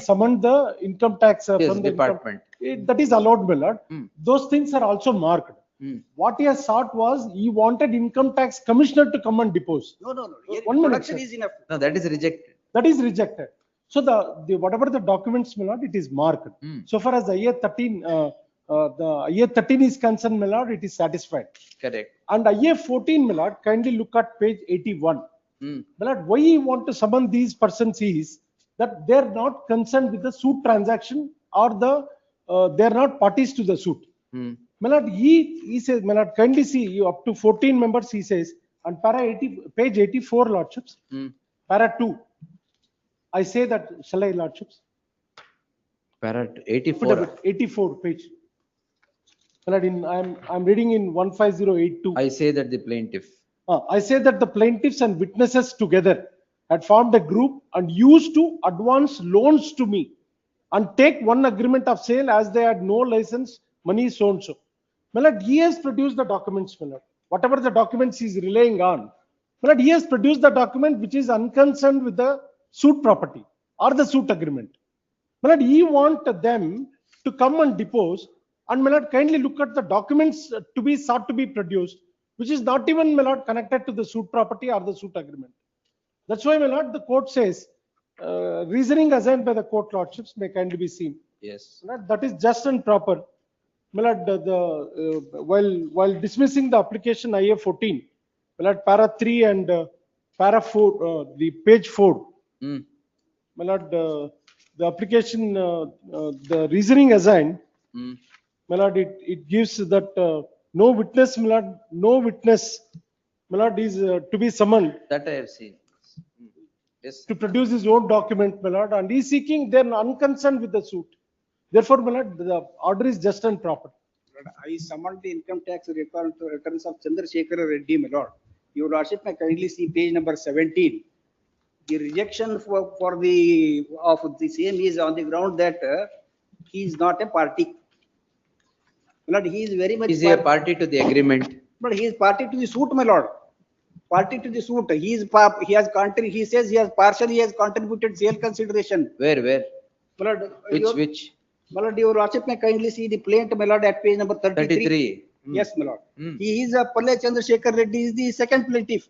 summoned the income tax Yes, from the department. that is allowed, my lord. Those things are also marked. What he has sought was he wanted income tax commissioner to come and depose. No. Here One minute, production sir. is enough. No, that is rejected. That is rejected. So the whatever the documents, my lord, it is marked. So far as the IA13, the IA13 is concerned, my lord, it is satisfied. Correct. And IA14, my lord, kindly look at page 81. My lord, why you want to summon these persons is that they are not concerned with the suit transaction or they are not parties to the suit. My lord, he says, my lord, kindly see you up to 14 members, he says, and page 84, lordships, para 2. I say that, shall I, lordships? Para 84. 84 page. My lord, I'm reading in 15082. I say that the plaintiff. I say that the plaintiffs and witnesses together had formed a group and used to advance loans to me and take one agreement of sale as they had no license, money so and so. My lord, he has produced the documents, my lord. Whatever the documents he is relying on, my lord, he has produced the document which is unconcerned with the suit property or the suit agreement. My lord, he want them to come and depose, and my lord, kindly look at the documents to be sought to be produced, which is not even, my lord, connected to the suit property or the suit agreement. That's why, my lord, the court says, reasoning assigned by the court lordships may kindly be seen. Yes. My lord, that is just and proper. My lord, while dismissing the application IA14, my lord, para 3 and para 4, the page 4, my lord, the application, the reasoning assigned, my lord, it gives that no witness, my lord, is to be summoned That I have seen. Yes. to produce his own document, my lord, and he is seeking, they are unconcerned with the suit. Therefore, my lord, the order is just and proper. I summoned the income tax returns of Chandrasekhar Reddy, my lord. Your lordship may kindly see page number 17. The rejection for the same is on the ground that he is not a party. My lord, he is very much. Is he a party to the agreement? But he is party to the suit, my lord. Party to the suit. He has he says he has contributed sale consideration. Where? My lord, Which? My lord, your lordship may kindly see the plaint, my lord, at page number 33. 33. Yes, my lord. He is Palle Chandrasekhar Reddy is the second plaintiff.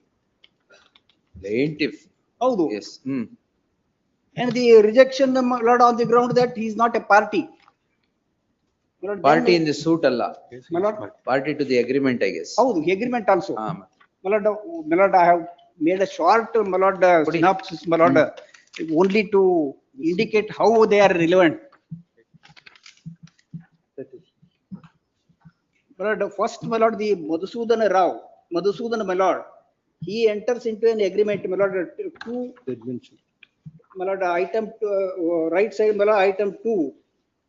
Plaintiff. Howdo? Yes. And the rejection, my lord, on the ground that he is not a party. My lord, Party then, in the suit Allah. my lord, Party to the agreement, I guess. howdo? Agreement also. My lord, I have made a short, my lord, synopsis, my lord, only to indicate how they are relevant. My lord, first, my lord, the Madhusudan Rao, my lord, he enters into an agreement, my lord, my lord, item right side, my lord, item 2,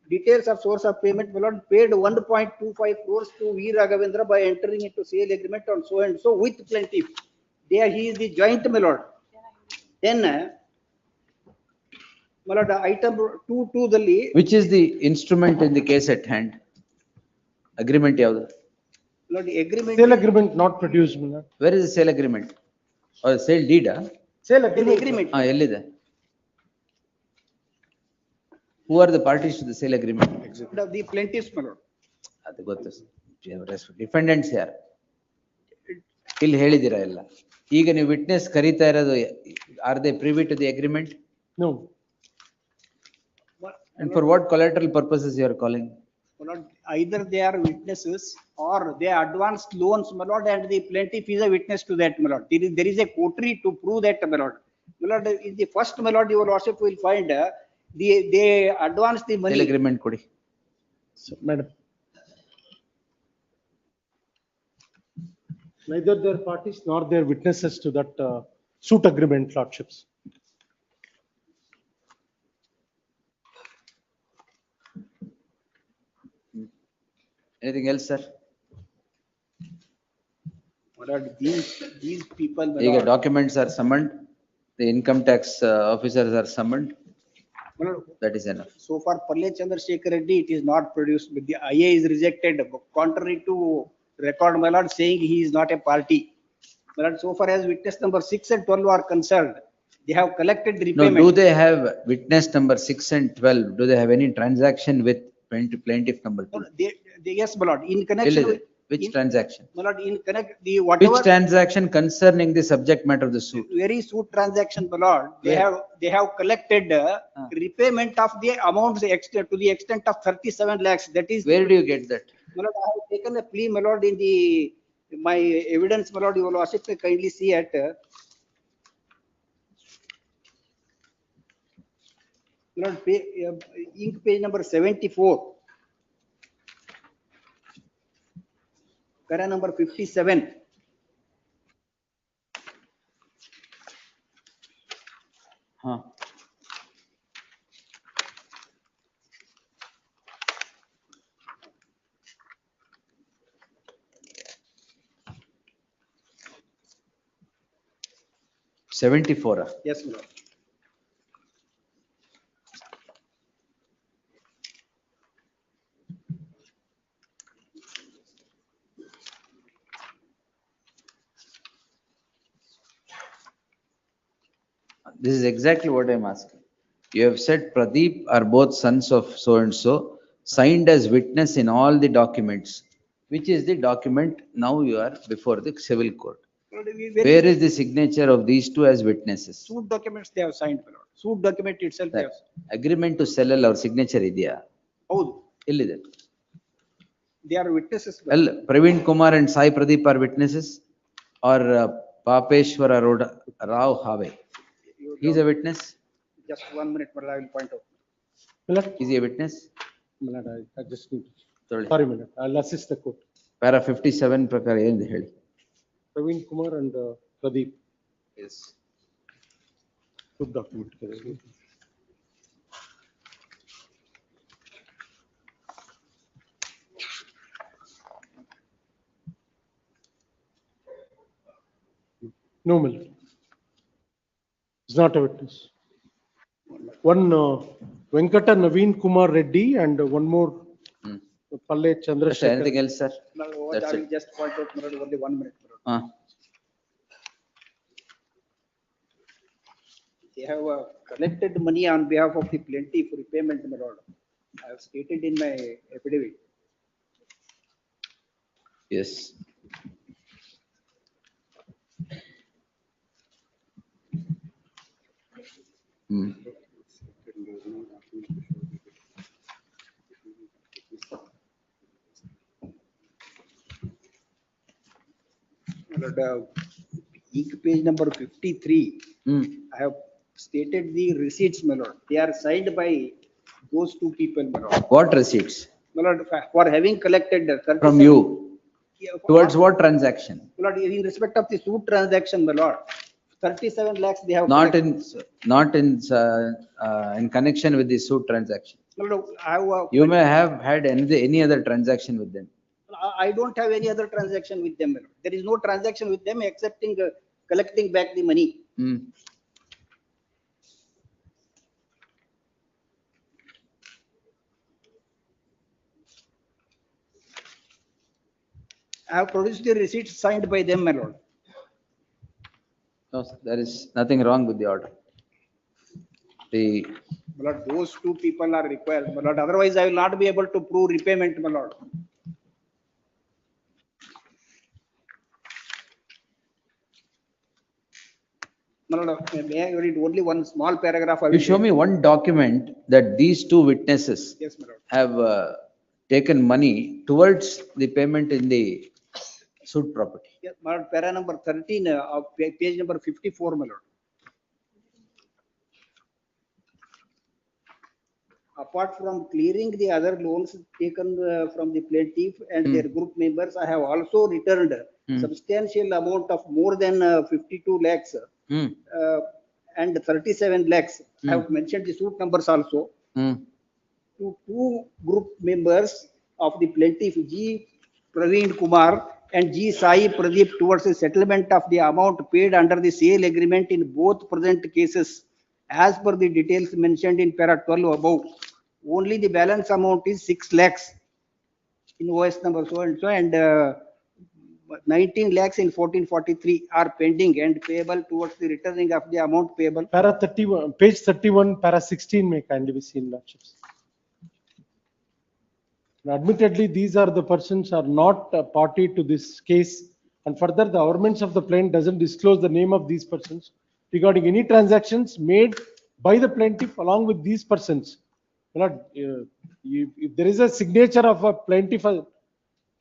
details of source of payment, my lord, paid 1.25 crores to V. Raghavendra by entering into sale agreement on so and so with plaintiff. There he is the joint, my lord. Then, my lord, item 2 Which is the instrument in the case at hand? Agreement yavadu? Lord, the agreement. Sale agreement not produced, my lord. Where is the sale agreement? Or sale deed? Sale agreement. Ellide. Who are the parties to the sale agreement? The plaintiffs, my lord. ಅದು ಗೊತ್ತು. Defendants ಯಾರು? ಇಲ್ಲಿ ಹೇಳಿದಿರಾ ಎಲ್ಲ. ಈಗ ನೀವು witness ಕರೀತಾ ಇರೋದು, are they privy to the agreement? No. And for what collateral purposes you are calling? My lord, either they are witnesses or they advanced loans, my lord, and the plaintiff is a witness to that, my lord. There is a coterie to prove that, my lord. My lord, in the first, my lord, your lordship will find they advance the money. Sale agreement ಕೊಡಿ. So, madam. Neither their parties nor their witnesses to that suit agreement, lordships. Anything else, sir? My lord, these people, my ಈಗ lord, documents are summoned, the income tax officers are summoned, my lord, that is enough. so far Palle Chandrasekhar Reddy, it is not produced, but the IA is rejected, contrary to record, my lord, saying he is not a party. My lord, so far as witness number 6 and 12 are concerned, They have collected No, repayment. do they have witness number 6 and 12? Do they have any transaction with plaintiff number 2? Yes, my lord, in connection with. Which in- transaction? My lord, in connect, the Which whatever, transaction concerning the subject matter of the suit? very suit transaction, my lord, Where? they have collected repayment of the amounts to the extent of 37 lakhs. That is, Where do you get that? my lord, I have taken a plea, my lord, in the, my evidence, my lord, you will also kindly see at. My lord, ink page number 74. Para number 57. Huh. $74. Yes, my lord. This is exactly what I'm asking. You have said Pradeep are both sons of so and so, signed as witness in all the documents. Which is the document now you are before the civil court? My lord, Where is the signature of these two as witnesses? Suit documents they have signed, my lord. Suit document itself they have. Agreement to sell our signature idea. Oh, Illide. they are witnesses. my lord. Well, Praveen Kumar and Sai Pradeep are witnesses, or Papeshwara Rao Have. You He is a witness. Just 1 minute, but I will point out. Milord, Is he a witness? Milord, I just need, Sorry. sorry, Milord, I'll assist the court. Para 57 ಪ್ರಕಾರ ಏನು ಹೇಳಿ? Praveen Kumar and Pradeep, Yes. good document. No, Milord. It's not a witness. One Venkata Naveen Kumar Reddy and one more Palle Just Chandrasekhar. anything else, sir? My lord, That's I will it. just point out, my lord, only 1 minute. my lord. They have collected money on behalf of the plaintiff for repayment, my lord. I have stated in my affidavit. Yes. Hmm. My lord, ink page number 53. Hmm. I have stated the receipts, my lord. They are signed by those two people, my lord. What receipts? My lord, for having collected 37 From you? Yeah, Towards what transaction? my lord, in respect of the suit transaction, my lord, 37 lakhs they have. Not collected. in connection with the suit transaction. My lord, I have, You may have had any other transaction with them. I don't have any other transaction with them, my lord. There is no transaction with them excepting collecting back the money. Hmm. I have produced the receipts signed by them, my lord. No, there is nothing wrong with the order. The My lord, those two people are required, my lord. Otherwise, I will not be able to prove repayment, my lord. My lord, may I read only one small paragraph? I You will show read. me one document that these two witnesses Yes, my lord. have taken money towards the payment in the suit property. Yes, my lord, para number 13 of page number 54, my lord. Apart from clearing the other loans taken from the plaintiff and their group members, I have also returned substantial amount of more than 52 lakhs Hmm. and 37 lakhs. I have mentioned the suit numbers also Hmm. to two group members of the plaintiff, G. Praveen Kumar and G. Sai Pradeep, towards the settlement of the amount paid under the sale agreement in both present cases as per the details mentioned in para 12 above. Only the balance amount is 6 lakhs in OS number so and so, and 19 lakhs in 1443 are pending and payable towards the returning of the amount payable. Para 31, page 31, para 16 may kindly be seen, Lordships. Admittedly, these are the persons are not a party to this case, and further, the governments of the plaintiff doesn't disclose the name of these persons regarding any transactions made by the plaintiff along with these persons. If there is a signature of a plaintiff,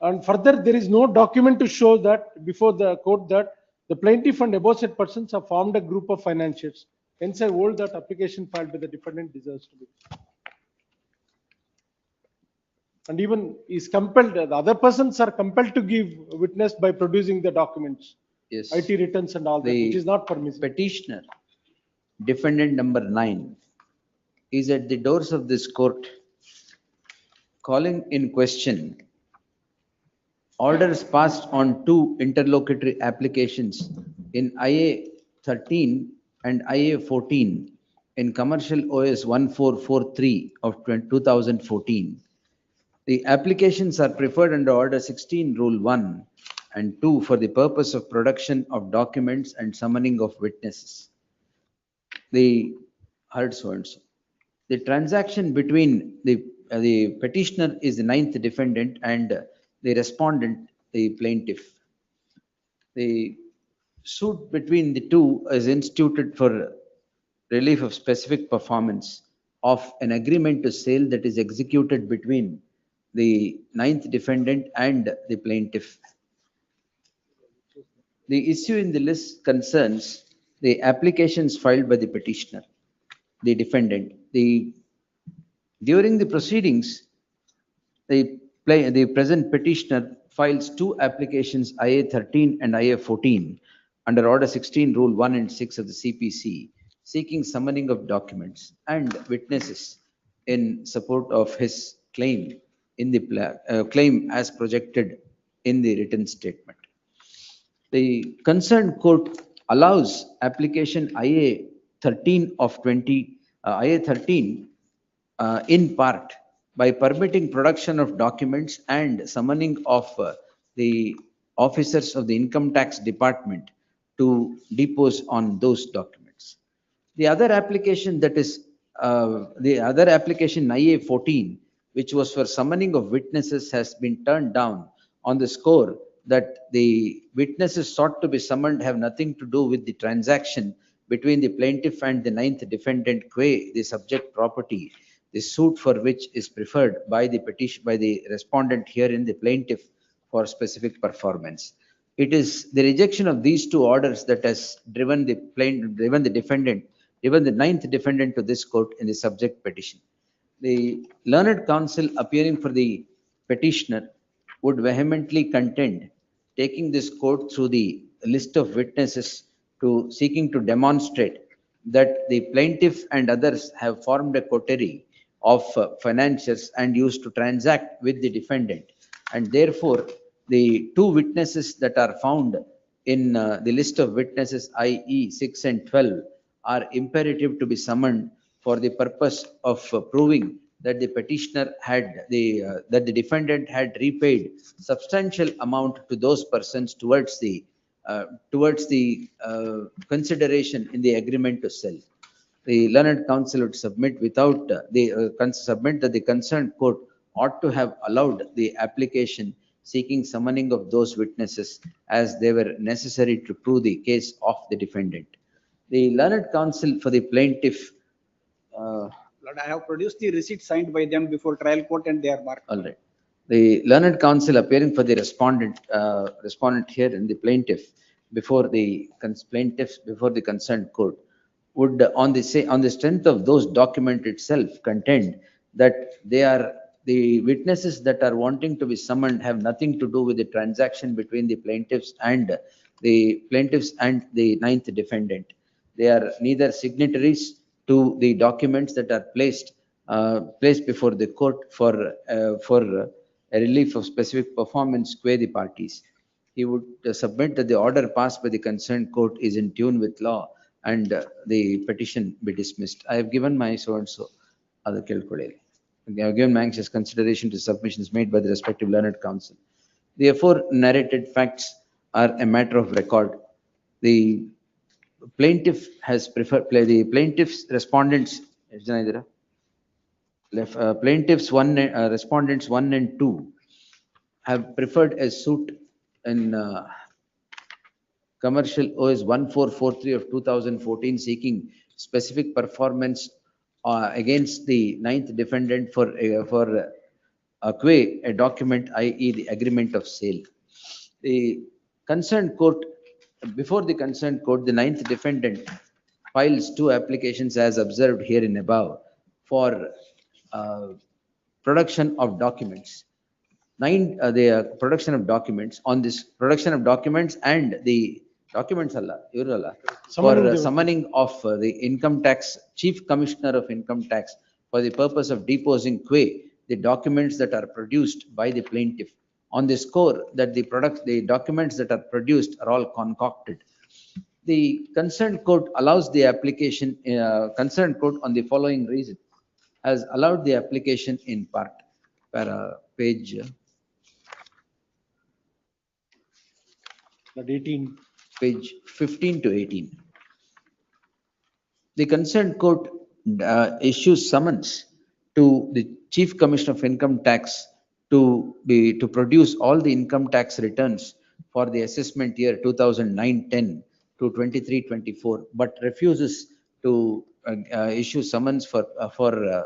and further, there is no document to show that before the court that the plaintiff and above said persons have formed a group of financiers. Hence, I hold that application filed by the defendant deserves to be. And even is compelled, the other persons are compelled to give witness by producing the documents, Yes. IT returns and all that, The which is not permissible. Petitioner, defendant number 9, is at the doors of this court calling in question orders passed on two interlocutory applications in IA13 and IA14 in Commercial OS 1443 of 2014. The applications are preferred under Order 16, Rule 1 and 2 for the purpose of production of documents and summoning of witnesses. The heard so and so. The transaction between the petitioner is the 9th defendant and the respondent, the plaintiff. The suit between the two is instituted for relief of specific performance of an agreement to sale that is executed between the 9th defendant and the plaintiff. The issue in the list concerns the applications filed by the petitioner, the defendant. During the proceedings, the present petitioner files two applications, IA13 and IA14, under Order 16, Rule 1 and 6 of the CPC, seeking summoning of documents and witnesses in support of his claim in the claim as projected in the written statement. The concerned court allows application IA13 of 20 IA13 in part by permitting production of documents and summoning of the officers of the income tax department to depose on those documents. The other application, that is the other application IA14, which was for summoning of witnesses, has been turned down on the score that the witnesses sought to be summoned have nothing to do with the transaction between the plaintiff and the 9th defendant qua the subject property, the suit for which is preferred by the petition by the respondent, here in the plaintiff, for specific performance. It is the rejection of these two orders that has driven the 9th defendant to this court in the subject petition. The learned counsel appearing for the petitioner would vehemently contend, taking this court through the list of witnesses to seeking to demonstrate that the plaintiff and others have formed a coterie of financiers and used to transact with the defendant, and therefore the two witnesses that are found in the list of witnesses, i.e. 6 and 12, are imperative to be summoned for the purpose of proving that the petitioner had that the defendant had repaid substantial amount to those persons towards the consideration in the agreement to sell. The learned counsel would submit without submit that the concerned court ought to have allowed the application seeking summoning of those witnesses, as they were necessary to prove the case of the defendant. The learned counsel for the plaintiff. Lord, I have produced the receipt signed by them before trial court and they are marked. All right. The learned counsel appearing for the respondent here in the plaintiff before the concerned court would, on the strength of those documents itself, contend that the witnesses that are wanting to be summoned have nothing to do with the transaction between the plaintiffs and the 9th defendant. They are neither signatories to the documents that are placed before the court for a relief of specific performance qua the parties. He would submit that the order passed by the concerned court is in tune with law and the petition be dismissed. I have given my so-and-so other Kelkodeli. I have given my anxious consideration to submissions made by the respective learned counsel. The afore narrated facts are a matter of record. The plaintiff has the plaintiff's respondents, plaintiffs respondents 1 and 2 have preferred a suit in commercial OS 1443 of 2014 seeking specific performance against the ninth defendant for a document, i.e. the agreement of sale. The concerned court, before the concerned court, the ninth defendant files 2 applications as observed here in above for production of documents. The production of documents. On this production of documents and the documents for summoning of the income tax chief commissioner of income tax for the purpose of deposing the documents that are produced by the plaintiff, on the score that the documents that are produced are all concocted. The concerned court allows the application, concerned court on the following reason has allowed the application in part. Page 18. Page 15 to 18. The concerned court issues summons to the Chief Commissioner of Income Tax to produce all the income tax returns for the assessment year 2009-10 to 23-24, but refuses to issue summons for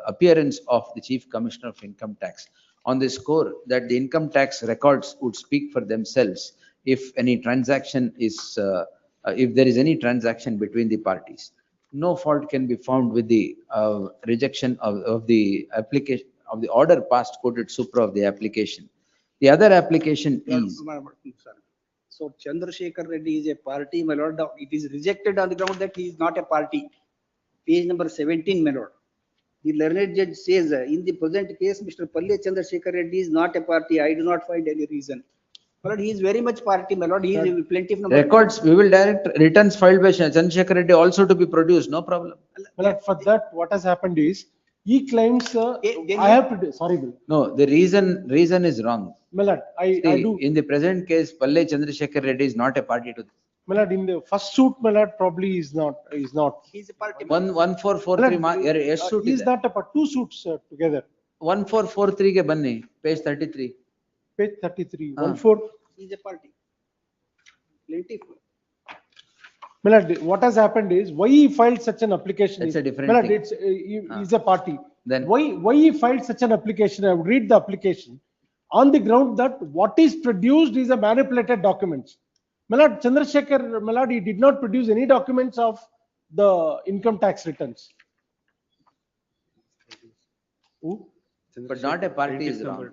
appearance of the Chief Commissioner of Income Tax on the score that the income tax records would speak for themselves if any transaction is if there is any transaction between the parties. No fault can be found with the rejection of the application of the order passed quoted supra of the application. The other application is. So Chandrasekhar Reddy is a party, my lord. It is rejected on the ground that he is not a party. Page number 17, my lord. The learned judge says, in the present case, Mr. Palle Chandrasekhar Reddy is not a party. I do not find any reason. My lord, he is very much party, my lord. He is a plaintiff number. Records, we will direct returns filed by Chandrasekhar Reddy also to be produced, no problem. Well, for that, what has happened is, he claims, I have to, sorry, Bill. No, the reason is wrong. Milad, I do. In the present case, Palle Chandrasekhar Reddy is not a party to this. Milad, in the first suit, Milad probably is not. He is a party. 1443 yes suit he is not a part. 2 suits together. 1443 ke banne, page 33. Page 33. 14. He is a party. Plaintiff. Milad, what has happened is, why he filed such an application? It's a different Milad, thing. He's a party. Then why he filed such an application? I would read the application on the ground that what is produced is a manipulated documents. Milad, Chandrasekhar, Milad, he did not produce any documents of the income tax returns. Who? but not a party is wrong.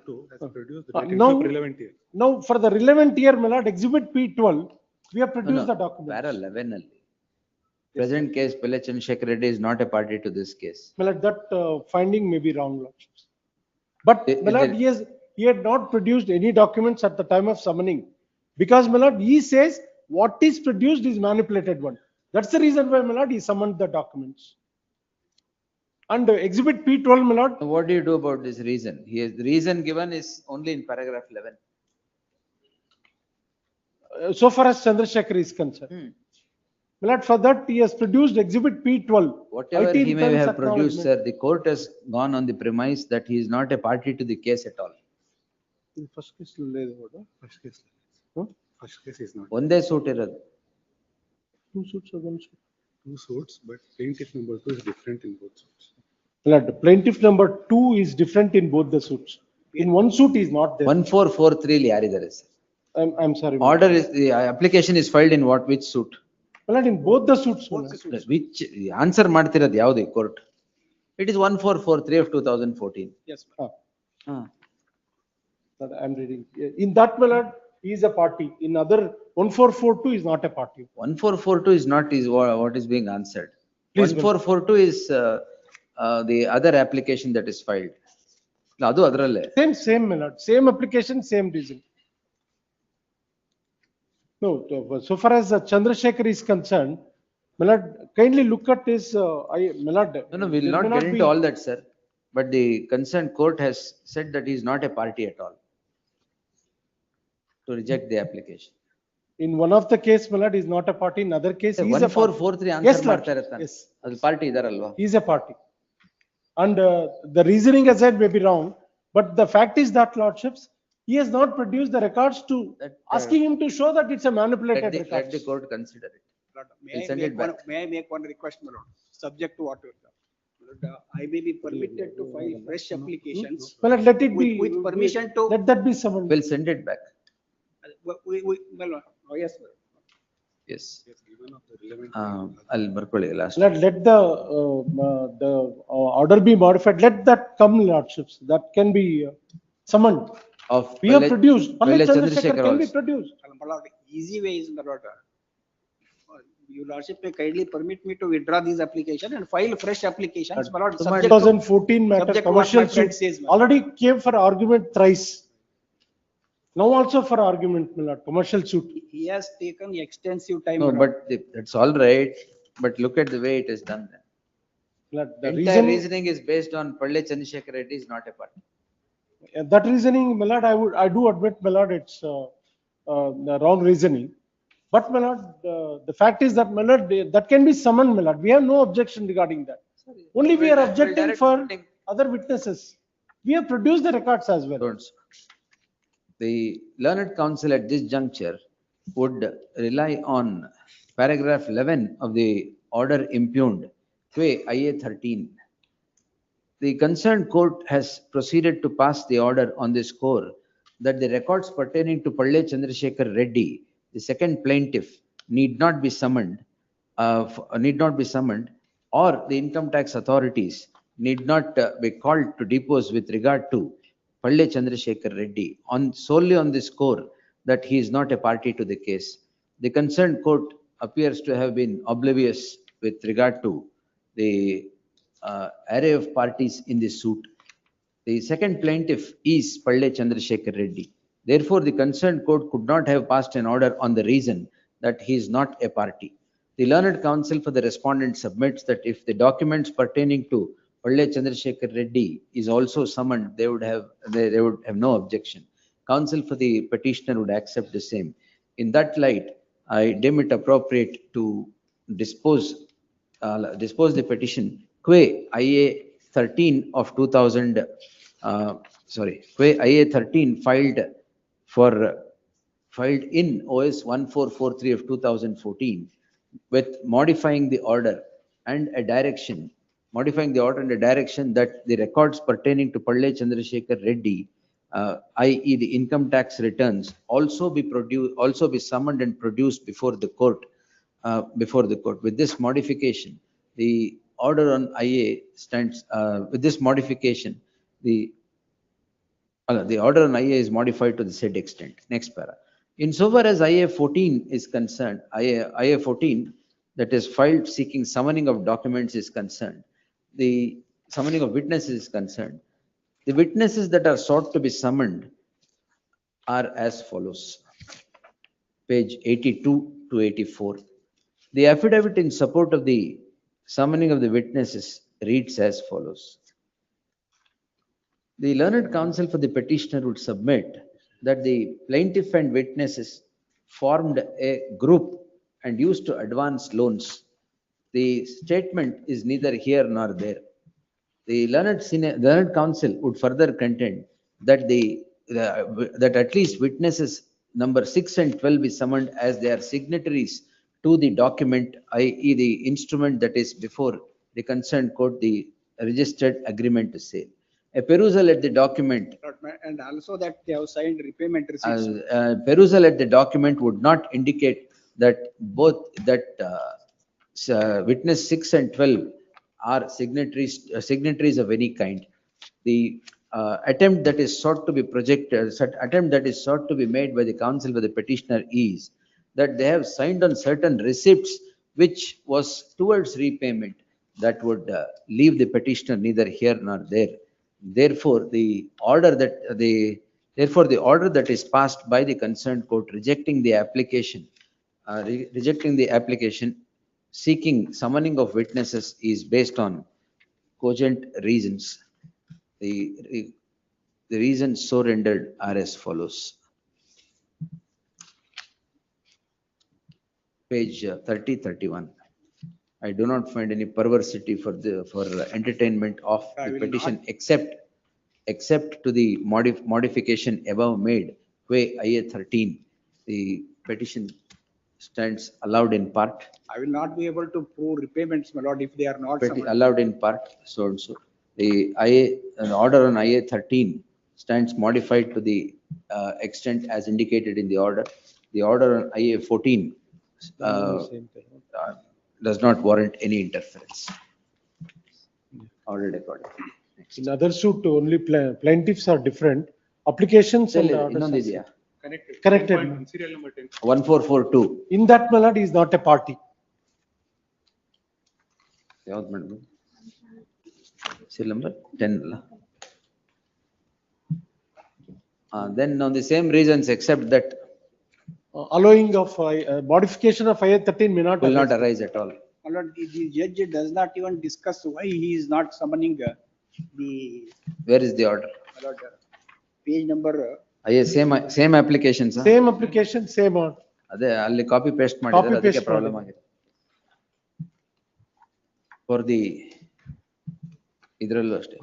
Now, for the relevant year, Milad, Exhibit P12, we have produced the documents. Para 11 alli. Present case, Palle Chandrasekhar Reddy is not a party to this case. Milad, that finding may be wrong, Lordships. But Milad, he had not produced any documents at the time of summoning. Because Milad, he says what is produced is manipulated one. That's the reason why Milad, he summoned the documents. And Exhibit P12, Milad. What do you do about this reason? The reason given is only in paragraph 11. So far as Chandrasekhar is concerned. Milad, for that he has produced Exhibit P12. Whatever he may have produced, sir, the court has gone on the premise that he is not a party to the case at all. In first case, First case is not. Onde suit iradu. 2 suits or 1 suit? 2 suits, but plaintiff number 2 is different in both suits. Milad, plaintiff number 2 is different in both the suits. In 1 suit he is not there. 1443 li yaridare, sir. I'm sorry. Order is the application is filed in which suit? Milad, in both the suits. Which answer ಮಾಡ್ತಿರೋದು ಯಾವುದು court? It is 1443 of 2014. Yes. I'm reading. In that, Milad, he is a party. In other 1442 is not a party. 1442 is not what is being answered. Please, 1442 is the other application that is filed. Adu adralle. Same Milad. Same application, same reason. No, so far as Chandrasekhar is concerned, Milad, kindly look at his. Milad. No, we will not get into all that, sir. But the concerned court has said that he is not a party at all to reject the application. In one of the case, my lord, he is not a party. In other case, he is a party. 1443 Yes, answer lord. ಮಾಡ್ತಾ ಇರ್ತಾನೆ. Yes. ಅದು party ಇದಾರಲ್ವಾ? He is a party. And the reasoning as said may be wrong, but the fact is that, lordships, he has not produced the records to That, asking him to show that it's a manipulated Let record. the court consider it. Lord, We'll send it back. may I make one request, my lord, subject to what you have done? Lord, I may be permitted to file fresh applications Well, let it be. with permission to. Let that be summoned. We'll send it back. My lord, oh, yes, sir. Yes. Yes, given of the relevant. I'll ಬರ್ಕೊಳ್ಳಿ last. Let the order be modified. Let that come, lordships. That can be summoned. Of We have Pallej- produced. Pallej Pallej Chandrasekhar Chandrasekhar can be also. produced. My lord, easy way is, my lord. Your lordship may kindly permit me to withdraw these applications and file fresh applications, my lord. subject to- 2014 matter, subject to what commercial my friend suit, says, my lord. already came for argument thrice. Now also for argument, my lord, commercial suit. He has taken extensive time. No, my lord. but that's all right, but look at the way it is done then. Lord, the Entire reason, reasoning is based on Pallej Chandrasekhar Reddy is not a party. that reasoning, my lord, I do admit, my lord, it's the wrong reasoning. But my lord, the fact is that, my lord, that can be summoned, my lord. We have no objection regarding that. Only we are We'll objecting direct for voting. other witnesses. We have produced the records as well. Don't. The learned counsel at this juncture would rely on paragraph 11 of the order impugned, qua IA13. The concerned court has proceeded to pass the order on this score that the records pertaining to Pallej Chandrasekhar Reddy, the second plaintiff, need not be summoned, or the income tax authorities need not be called to depose with regard to Pallej Chandrasekhar Reddy solely on the score that he is not a party to the case. The concerned court appears to have been oblivious with regard to the array of parties in this suit. The second plaintiff is Pallej Chandrasekhar Reddy. Therefore, the concerned court could not have passed an order on the reason that he is not a party. The learned counsel for the respondent submits that if the documents pertaining to Pallej Chandrasekhar Reddy is also summoned, they would have no objection. Counsel for the petitioner would accept the same. In that light, I deem it appropriate to dispose the petition qua IA 13 of 2000, qua IA 13 filed in OS 1443 of 2014 with modifying the order and a direction that the records pertaining to Pallej Chandrasekhar Reddy, i.e. the income tax returns, also be summoned and produced before the court. With this modification, the order on IA stands. With this modification, the order on IA is modified to the said extent. Next para. Insofar as IA14 is concerned, IA14 that is filed seeking summoning of documents is concerned, the summoning of witnesses is concerned. The witnesses that are sought to be summoned are as follows. Page 82 to 84. The affidavit in support of the summoning of the witnesses reads as follows. The learned counsel for the petitioner would submit that the plaintiff and witnesses formed a group and used to advance loans. The statement is neither here nor there. The learned counsel would further contend that that at least witnesses number 6 and 12 be summoned as they are signatories to the document, i.e. the instrument that is before the concerned court, the registered agreement to sale. A perusal at the document, And also that they have signed repayment receipts. perusal at the document would not indicate that witness 6 and 12 are signatories of any kind. The attempt that is sought to be made by the counsel for the petitioner is that they have signed on certain receipts which was towards repayment that would leave the petitioner neither here nor there. Therefore, the order that is passed by the concerned court rejecting the application seeking summoning of witnesses is based on cogent reasons. The reasons so rendered are as follows. page 30, 31. I do not find any perversity for entertainment of I the will petition except to the modification above made, where IA13, the petition stands allowed in part, I will not be able to prove repayments, my lord, if they are not summoned. allowed in part, so and so. The an order on IA13 stands modified to the extent as indicated in the order. The order on IA14 does not warrant any interference. Ordered accordingly. In other suit, only plaintiffs are different. Applications and orders ಇನ್ನೊಂದು are ಇದೆಯಾ? corrected. Serial number 10. 1442. In that manner, he is not a party. ಯಾವ್ದು madam? Serial number 10 ಅಲ್ಲ? Then on the same reasons except that Allowing of modification of IA13 may not will not arise. arise at all. My lord, the judge does not even discuss why he is not summoning the, Where is the order? my lord, page number, Same applications. Same application, same order. ಅದೇ ಅಲ್ಲಿ copy paste ಮಾಡಿದ್ದಾರೆ, Copy paste ಅದಕ್ಕೆ problem ಆಗಿದೆ. For the ಇದರಲ್ಲೂ ಅಷ್ಟೇ.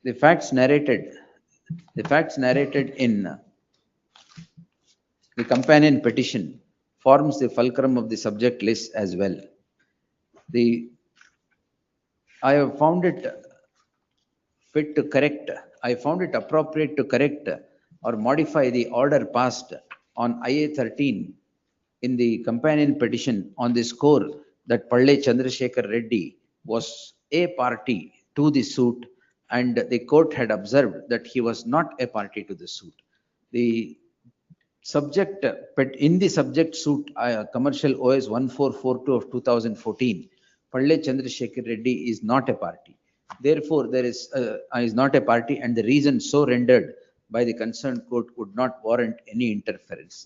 The facts narrated in the companion petition forms the fulcrum of the subject list as well. I have found it appropriate to correct or modify the order passed on IA13 in the companion petition on the score that Palle Chandrasekhar Reddy was a party to the suit and the court had observed that he was not a party to the suit. The subject, in the subject suit, commercial OS 1442 of 2014, Palle Chandrasekhar Reddy is not a party. Therefore, there is not a party, and the reason so rendered by the concerned court would not warrant any interference.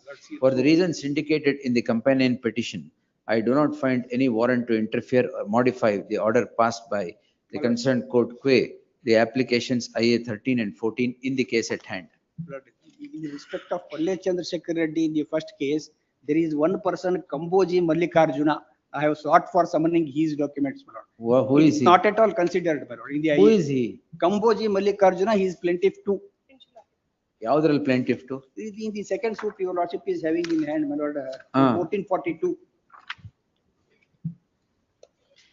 For the reasons indicated in the companion petition, I do not find any warrant to interfere or modify the order passed by the concerned court qua the applications IA13 and 14 in the case at hand. in respect of Palle Chandrasekhar Reddy in the first case, there is one person, Kamboji Mallikarjuna. I have sought for summoning his documents, my lord. Who is he? Not at all considered, my lord. In the Who IA. is he? Kamboji Mallikarjuna, he is plaintiff too. ಯಾವ್ದ್ರಲ್ಲಿ plaintiff to? In the second suit, your lordship is having in hand, my lord, 1442.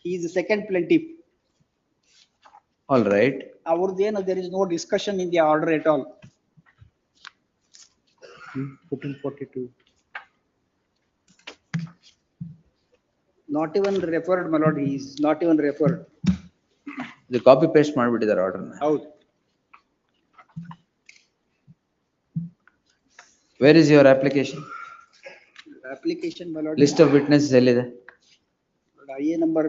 He is the second plaintiff. All right. There is no discussion in the order at all. 1442. Not even referred, my lord. He is not even referred. The copy paste ಮಾಡ್ಬಿಟ್ಟಿದ್ದಾರೆ order ನ. Howd. Where is your application? Application, my lord. List of witnesses ಎಲ್ಲಿದೆ? IA number,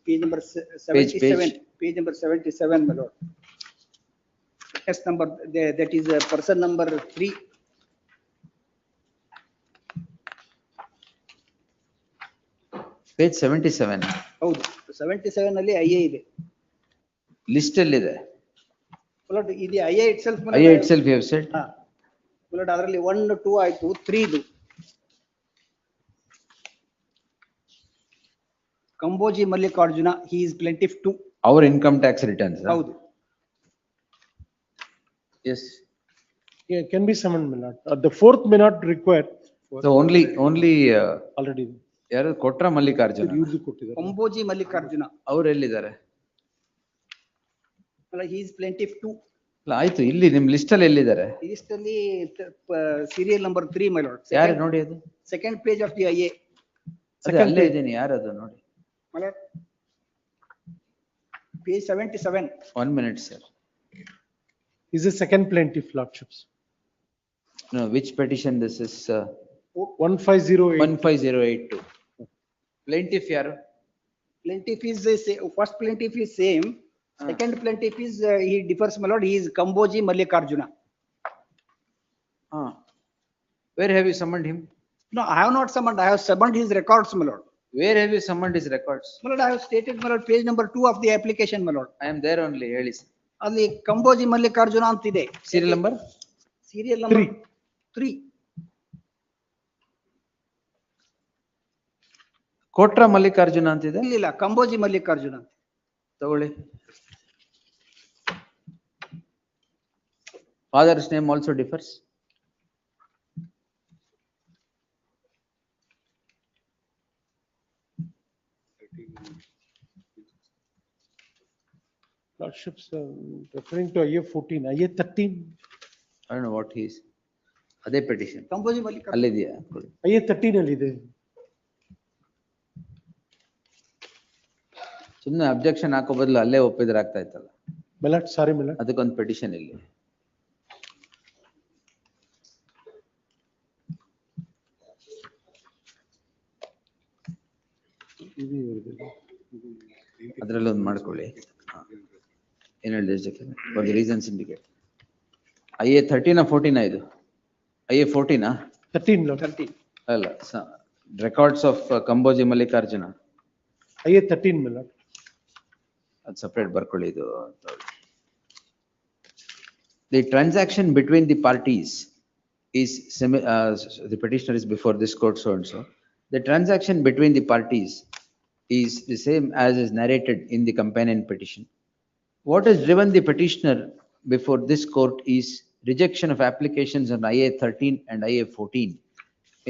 page number 77, page number 77, my lord. Test number, that is person number 3. Page 77. ಹೌದು 77 ಅಲ್ಲಿ IA ಇದೆ. List ಎಲ್ಲಿದೆ? My lord, ಇದು IA itself, my lord. IA itself you have said. ಹಾ. My lord, ಅದರಲ್ಲಿ 1, 2 ಆಯ್ತು, 3 ಇದು. Kamboji Mallikarjuna, he is plaintiff too. Our income tax returns. ಹೌದು. Yes. Yeah, can be summoned, my lord. The fourth may not require. So only Already. ಯಾರು ಕೊಟ್ರ ಮಲ್ಲಿಕಾರ್ಜುನ? ಇವ್ರದ್ದು ಕೊಟ್ಟಿದ್ದಾರೆ. Kamboji Mallikarjuna. ಅವ್ರು ಎಲ್ಲಿದ್ದಾರೆ? He is plaintiff too. ಆಯ್ತು, ಇಲ್ಲಿ ನಿಮ್ ಲಿಸ್ಟ್ ಅಲ್ಲಿ ಎಲ್ಲಿದ್ದಾರೆ? List ಅಲ್ಲಿ serial number 3, my lord. ಯಾರು ನೋಡಿ ಅದು? Second page of the IA. ಅಲ್ಲೇ ಇದ್ದೀನಿ, ಯಾರದು ನೋಡಿ? My lord. Page 77. 1 minute, sir. Is the second plaintiff, lordships. No, which petition this is? 1508. 15082. Plaintiff yaru? Plaintiff is first plaintiff is same. Second plaintiff is he differs, my lord. He is Kamboji Mallikarjuna. Where have you summoned him? No, I have not summoned. I have summoned his records, my lord. Where have you summoned his records? My lord, I have stated, my lord, page number 2 of the application, my lord. I am there only. ಹೇಳಿ sir. ಅಲ್ಲಿ Kamboji Mallikarjuna ಅಂತಿದೆ. Serial number? Serial number 3. ಕೋಟ್ರ Mallikarjuna ಅಂತಿದೆ, ಇಲ್ಲ ಕಂಬೋಜಿ ಮಲ್ಲಿಕಾರ್ಜುನ ಅಂತ. ತಗೊಳ್ಳಿ. Father's name also differs. Lordships referring to IA14, IA13, I don't know what he is. ಅದೇ petition ಕಂಬೋಜಿ Mallikarjuna ಅಲ್ಲಿದೆಯಾ? IA13 ಅಲ್ಲಿ ಇದೆ. ಸುಮ್ಮನೆ ಅಬ್ಜೆಕ್ಷನ್ ಹಾಕೋ ಬದಲು ಅಲ್ಲೇ ಒಪ್ಪಿದ್ರೆ ಆಗ್ತಾ ಇತ್ತಲ್ಲ. Milord, sorry Milord. ಅದಕ್ಕೊಂದು ಪೆಟಿಷನ್ ಇಲ್ಲಿ. ಅದ್ರಲ್ಲಿ ಒಂದು ಮಾಡ್ಕೊಳ್ಳಿ. ಏನ್ ಹೇಳಿದೆ? For the reasons indicate. IA13 14 ಇದು? IA14 13 Lord. 13. ಅಲ್ಲ, records of Kamboji Mallikarjuna. IA13 Milord. ಅದು ಸಪರೇಟ್ ಬರ್ಕೊಳ್ಳಿ ಇದು. The transaction between the parties is the petitioner is before this court so and so. The transaction between the parties is the same as is narrated in the companion petition. What has driven the petitioner before this court is rejection of applications on IA13 and IA14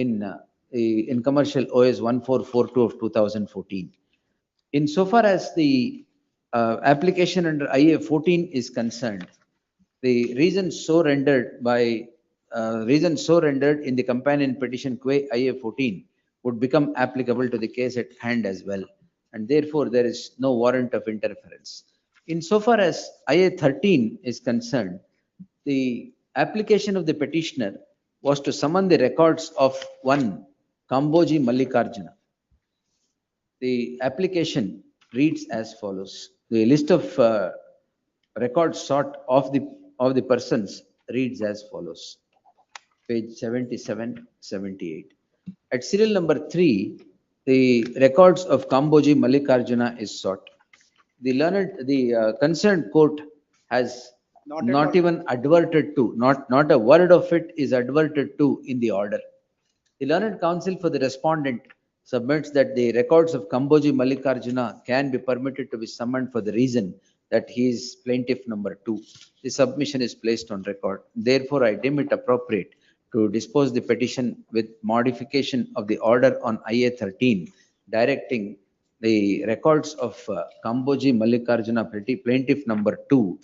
in commercial OS 1442 of 2014. Insofar as the application under IA14 is concerned, the reasons so rendered in the companion petition qua IA14 would become applicable to the case at hand as well, and therefore there is no warrant of interference. Insofar as IA13 is concerned, the application of the petitioner was to summon the records of one Kamboji Mallikarjuna. The application reads as follows. The list of records sought of the persons reads as follows. Page 77, 78. At serial number 3, the records of Kamboji Mallikarjuna is sought. The concerned court has not even adverted to, not a word of it is adverted to in the order. The learned counsel for the respondent submits that the records of Kamboji Mallikarjuna can be permitted to be summoned for the reason that he is plaintiff number 2. The submission is placed on record. Therefore, I deem it appropriate to dispose the petition with modification of the order on IA13, directing the records of Kamboji Mallikarjuna plaintiff number 2,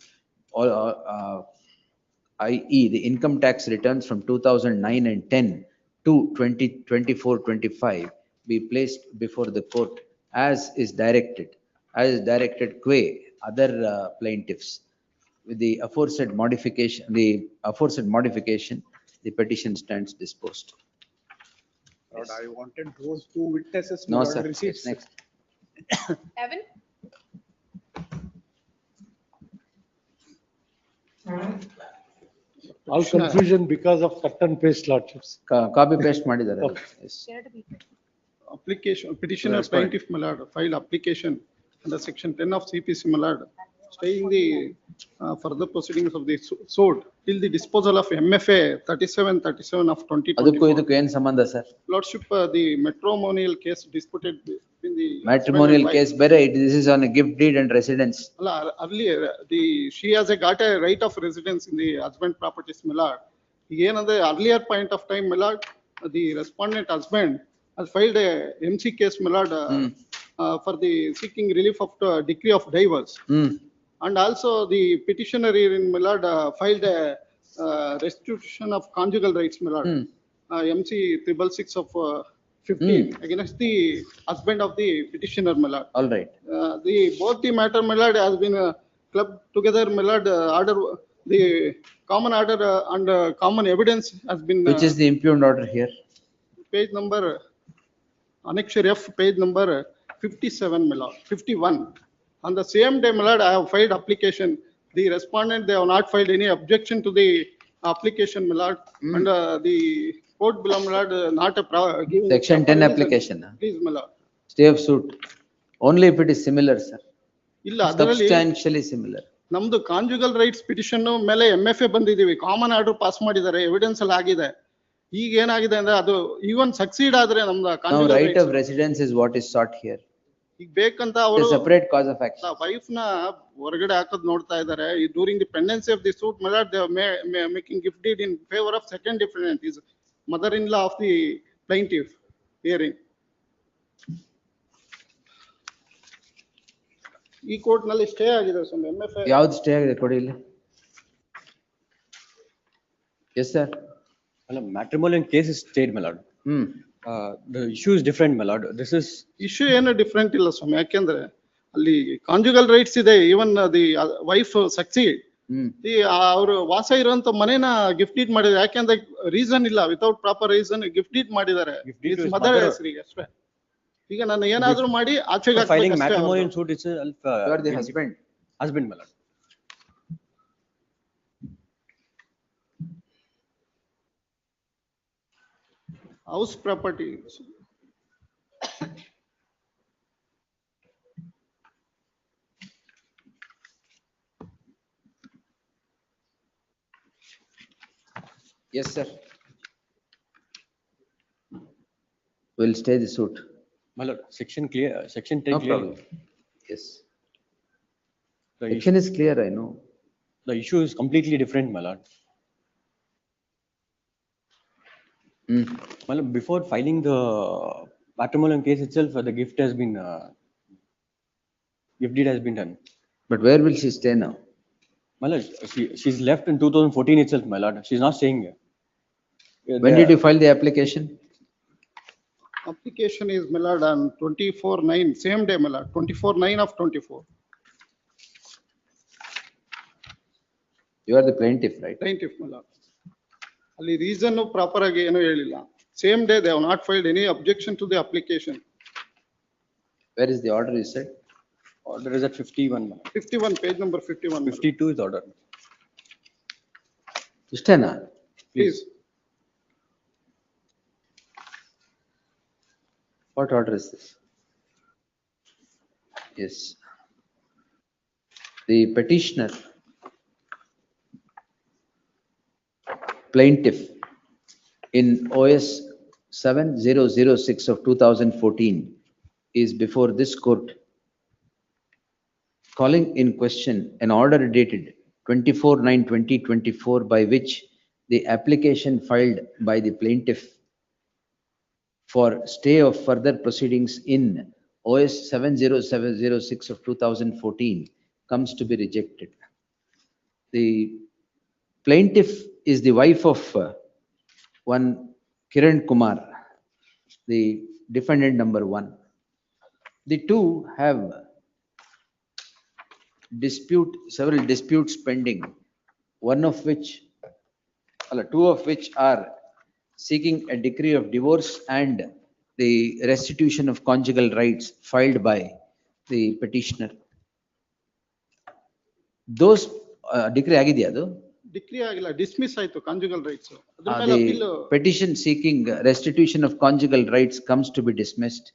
i.e. the income tax returns from 2009 and 10 to 2024-25 be placed before the court as is directed qua other plaintiffs. With the aforesaid modification, the petition stands disposed. Lord, I wanted those two witnesses. No, Lord, sir. receipts. Yes, next. Evan? All confusion because of cut and paste Lordships. Copy paste ಮಾಡಿದ್ದಾರೆ. Yes. Application, petitioner plaintiff Malad filed application under section 10 of CPC Malad, staying the further proceedings of the suit till the disposal of MFA 3737 of ಅದಕ್ಕೂ 2024. ಇದಕ್ಕೂ ಏನ್ ಸಂಬಂಧ sir? Lordship, the matrimonial case disputed between the. Matrimonial case ಬೇರೆ, this is on a gift deed and residence. Earlier, she has got a right of residence in the husband properties Malad. Again, on the earlier point of time Malad, the respondent husband has filed a MC case Malad for the seeking relief of the decree of divorce. And also the petitioner here in Malad filed a restitution of conjugal rights Malad. MC 666 of 15 against the husband of the petitioner Malad. All right. Both the matter Malad has been clubbed together Malad, order, the common order and common evidence has been. Which is the impugned order here? Page number, annexure F, page number 57 Malad, 51. On the same day Malad, I have filed application. The respondent, they have not filed any objection to the application Malad. And the court below Malad, not a giving. Section 10 application. Please Malad. Stay of suit. Only if it is similar, sir. ಇಲ್ಲ ಅದರಲ್ಲಿ Substantially similar. ನಮ್ದು conjugal rights petition ಮೇಲೆ MFA ಬಂದಿದೀವಿ, common order pass ಮಾಡಿದ್ದಾರೆ, evidence ಅಲ್ಲಿ ಆಗಿದೆ. ಈಗ ಏನಾಗಿದೆ ಅಂದ್ರೆ ಅದು ಈವನ್ ಸಕ್ಸೀಡ್ ಆದ್ರೆ ನಮ್ದು Now, conjugal right rights of residence is what is sought here. ಈಗ ಬೇಕಂತ It's ಅವರು a separate cause of action. Wife ನ ಹೊರಗಡೆ ಹಾಕೋದ್ ನೋಡ್ತಾ ಇದ್ದಾರೆ. During the pendency of the suit milord they making gift deed in favour of second defendant is mother in law of the plaintiff hearing. ಈ court ನಲ್ಲಿ stay ಆಗಿದೆ ಸ್ವಾಮಿ. MFA ಯಾವ್ದು ಸ್ಟೇ ಆಗಿದೆ ಕೊಡಿ ಇಲ್ಲಿ. Yes, sir. Matrimonial case is stayed, my lord. The issue is different, my lord. This is issue ಏನು different ಇಲ್ಲ ಸ್ವಾಮಿ. ಯಾಕೆಂದ್ರೆ ಅಲ್ಲಿ ಕಾಂಜುಗಲ್ ರೈಟ್ಸ್ ಇದೆ. ಈವನ್ ದಿ ವೈಫ್ ಸಕ್ಸೀಡ್ ಅವರು ವಾಸ ಇರುವಂತ ಮನೇನ ಗಿಫ್ಟ್ ಡೀಡ್ ಮಾಡಿದ್ದಾರೆ. ಯಾಕೆಂದ್ರೆ ರೀಸನ್ ಇಲ್ಲ, without proper reason gift deed ಮಾಡಿದ್ದಾರೆ ಮದರ್ ಹೆಸರಿಗೆ ಅಷ್ಟೇ. ಈಗ ನಾನು ಏನಾದ್ರೂ ಮಾಡಿ ಆಚೆಗೆ filing matrimonial suit itself. You are the husband. Husband, my lord. House property Yes, sir. We'll stay the suit. My lord, section clear, section 10 No clear. problem. Yes. The Section is clear, I know. issue is completely different, my lord. My lord, before filing the matrimonial case itself, the gift has been, gift deed has been done. But where will she stay now? My lord, she's left in 2014 itself, my lord. She's not staying here. When did you file the application? application is melad on 24/9, same day melad, 24/9 of 24. You are the plaintiff, right? Plaintiff melad. Ali reason proper agi eno helilla. Same day they have not filed any objection to the application. Where is the order, you said? Order is at 51, my lord. 51, page number 51. 52 is order. Istena? Please. What order is this? Yes. The petitioner, plaintiff in OS 7006 of 2014 is before this court, calling in question an order dated 24/9/2024 by which the application filed by the plaintiff for stay of further proceedings in OS 70706 of 2014 comes to be rejected. The plaintiff is the wife of one Kiran Kumar, the defendant number 1. The two have several disputes pending, two of which are seeking a decree of divorce and the restitution of conjugal rights filed by the petitioner. Those decree ಆಗಿದೆಯಾ ಅದು? Decree agilla, dismiss ಆಯ್ತು conjugal rights. ಅದ್ರ ಮೇಲೆ appeal. The petition seeking restitution of conjugal rights comes to be dismissed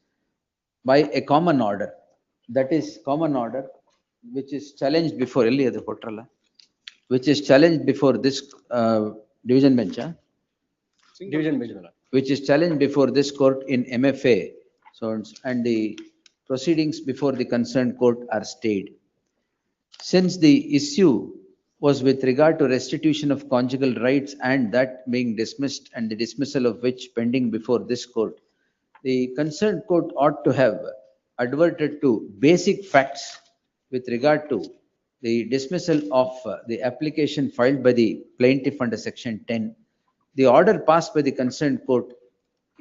by a common order. That is common order which is challenged before ಎಲ್ಲಿ ಅದು ಕೊಟ್ರಲ್ಲ, which is challenged before this division bench, Division bench, my lord. which is challenged before this court in MFA. So, and the proceedings before the concerned court are stayed. Since the issue was with regard to restitution of conjugal rights and that being dismissed and the dismissal of which pending before this court, the concerned court ought to have adverted to basic facts with regard to the dismissal of the application filed by the plaintiff under section 10. The order passed by the concerned court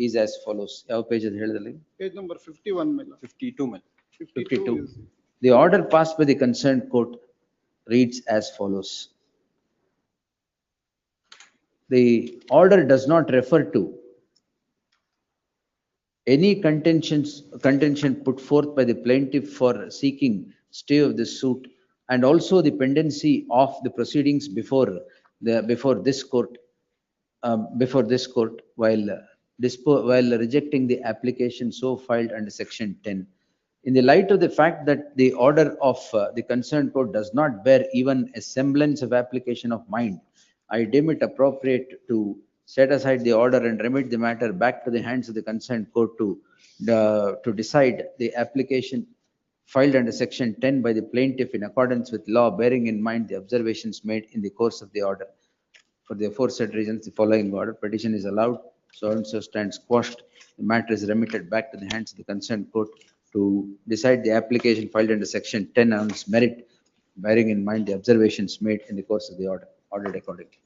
is as follows. ಯಾವ page ಅದು ಹೇಳಿದಲ್ಲಿ? Page number 51 melad. 52, my lord. 52 is. The order passed by the concerned court reads as follows. The order does not refer to any contention put forth by the plaintiff for seeking stay of the suit and also the pendency of the proceedings before this court while rejecting the application so filed under section 10. In the light of the fact that the order of the concerned court does not bear even a semblance of application of mind, I deem it appropriate to set aside the order and remit the matter back to the hands of the concerned court to decide the application filed under section 10 by the plaintiff in accordance with law, bearing in mind the observations made in the course of the order. For the aforesaid reasons, the following order: petition is allowed, so and so stands quashed. The matter is remitted back to the hands of the concerned court to decide the application filed under section 10 on its merit, bearing in mind the observations made in the course of the order, ordered accordingly.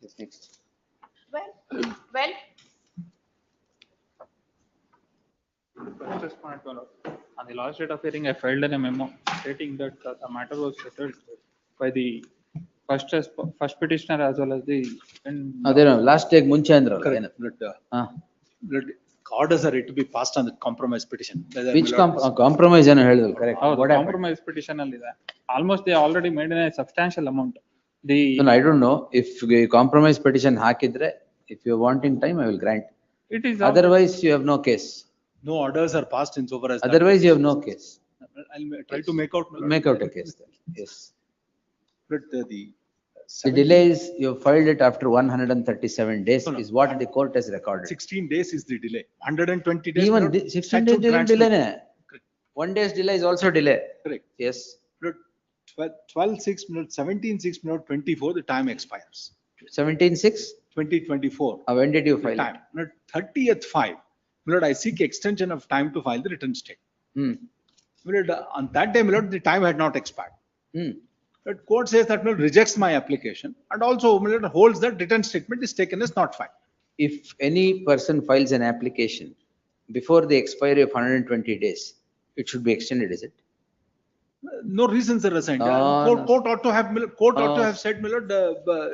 Yes, next. Well, Just point one out. On the last date of hearing, I filed a memo stating that the matter was settled by the first petitioner as well as the second. Last take ಮುಂಚೆ ಅಂದ್ರಲ್ಲ Correct. ಏನು? But, but orders are to be passed on the compromise petition. Whether Which my lord- compromise ಏನು ಹೇಳಿದ್ರು correct? ಹೌದು, What happened? Compromise petition ಅಲ್ಲಿ ಇದೆ. Almost they already made a substantial amount. The No, I don't know if compromise petition ಹಾಕಿದ್ರೆ, if you want in time, I will grant. it is Otherwise, you have no case. No orders are passed in so far as. that- Otherwise, you have no case. I'll try to make out. my lord. Make out a case then. Yes. But The 17 delay is you filed it after 137 days No, no. is what the court has recorded. 16 days is the delay. 120 days. Even my lord, 16 days statute grants delay me- ne. 1 day's delay is also delay. Correct. Yes. But 12/6, 17/6/24, the time expires. 17/6. 2024. When did you The file it? time, not 30th/5. My lord, I seek extension of time to file the return statement. Hmm. My lord, on that day, my lord, the time had not expired. Hmm. But court says that, my lord, rejects my application and also, my lord, holds that return statement is taken as not filed. If any person files an application before the expiry of 120 days, it should be extended, is it? No reasons are assigned. No, no. Court ought to have, court ought to No. have said, my lord, but,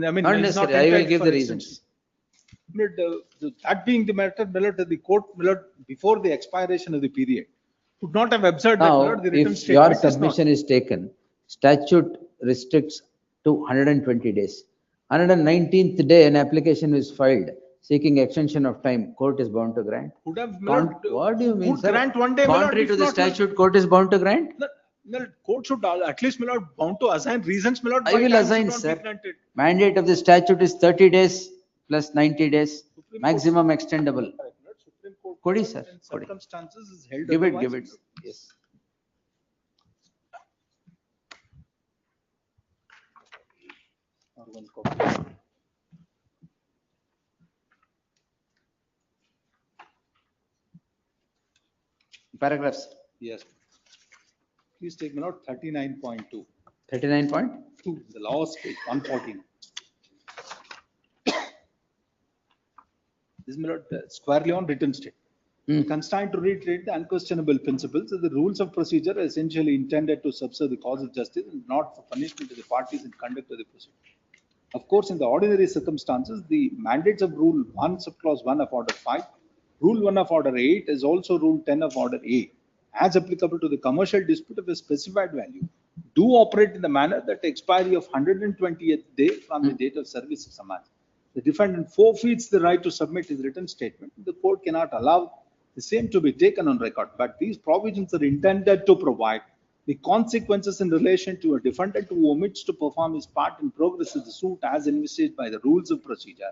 I mean. Not it's necessary. I will entitled give for the extension. reasons. But, that being the matter, my lord, the court, my lord, before the expiration of the period, could not have observed that, my Now, lord, the return if your statement is not. submission is taken, statute restricts to 120 days. 119th day, an application is filed seeking extension of time, court is bound to grant. Could have, my lord, What do you mean, could sir? grant one day, my lord, Contrary if to the not, my lord. statute, court is bound to grant? No, court should at least, my lord, bound to assign reasons, my lord. I why will time should assign, not be sir. granted. Mandate of the statute is 30 days plus 90 days, Supreme maximum extendable. Correct, my lord. Supreme Court, Kodi, my lord, sir, in kodi. circumstances is held Give it, otherwise, give my it. lord. Yes. Or one copy. Paragraphs Yes. Please take, my lord, 39.2. 39 point? The last page, 114. This is, my lord, squarely on written statement. Hmm. Constrained to reiterate the unquestionable principles that the rules of procedure are essentially intended to subserve the cause of justice and not for punishment of the parties in conduct of the proceeding. Of course, in the ordinary circumstances, the mandates of Rule 1, subclause 1 of Order 5, Rule 1 of Order 8 is also Rule 10 of Order A, as applicable to the commercial dispute of a specified value, do operate in the manner that the expiry of 120th day from the date of service of summons. The defendant forfeits the right to submit his written statement. The court cannot allow the same to be taken on record, but these provisions are intended to provide the consequences in relation to a defendant who omits to perform his part in progress of the suit as envisaged by the rules of procedure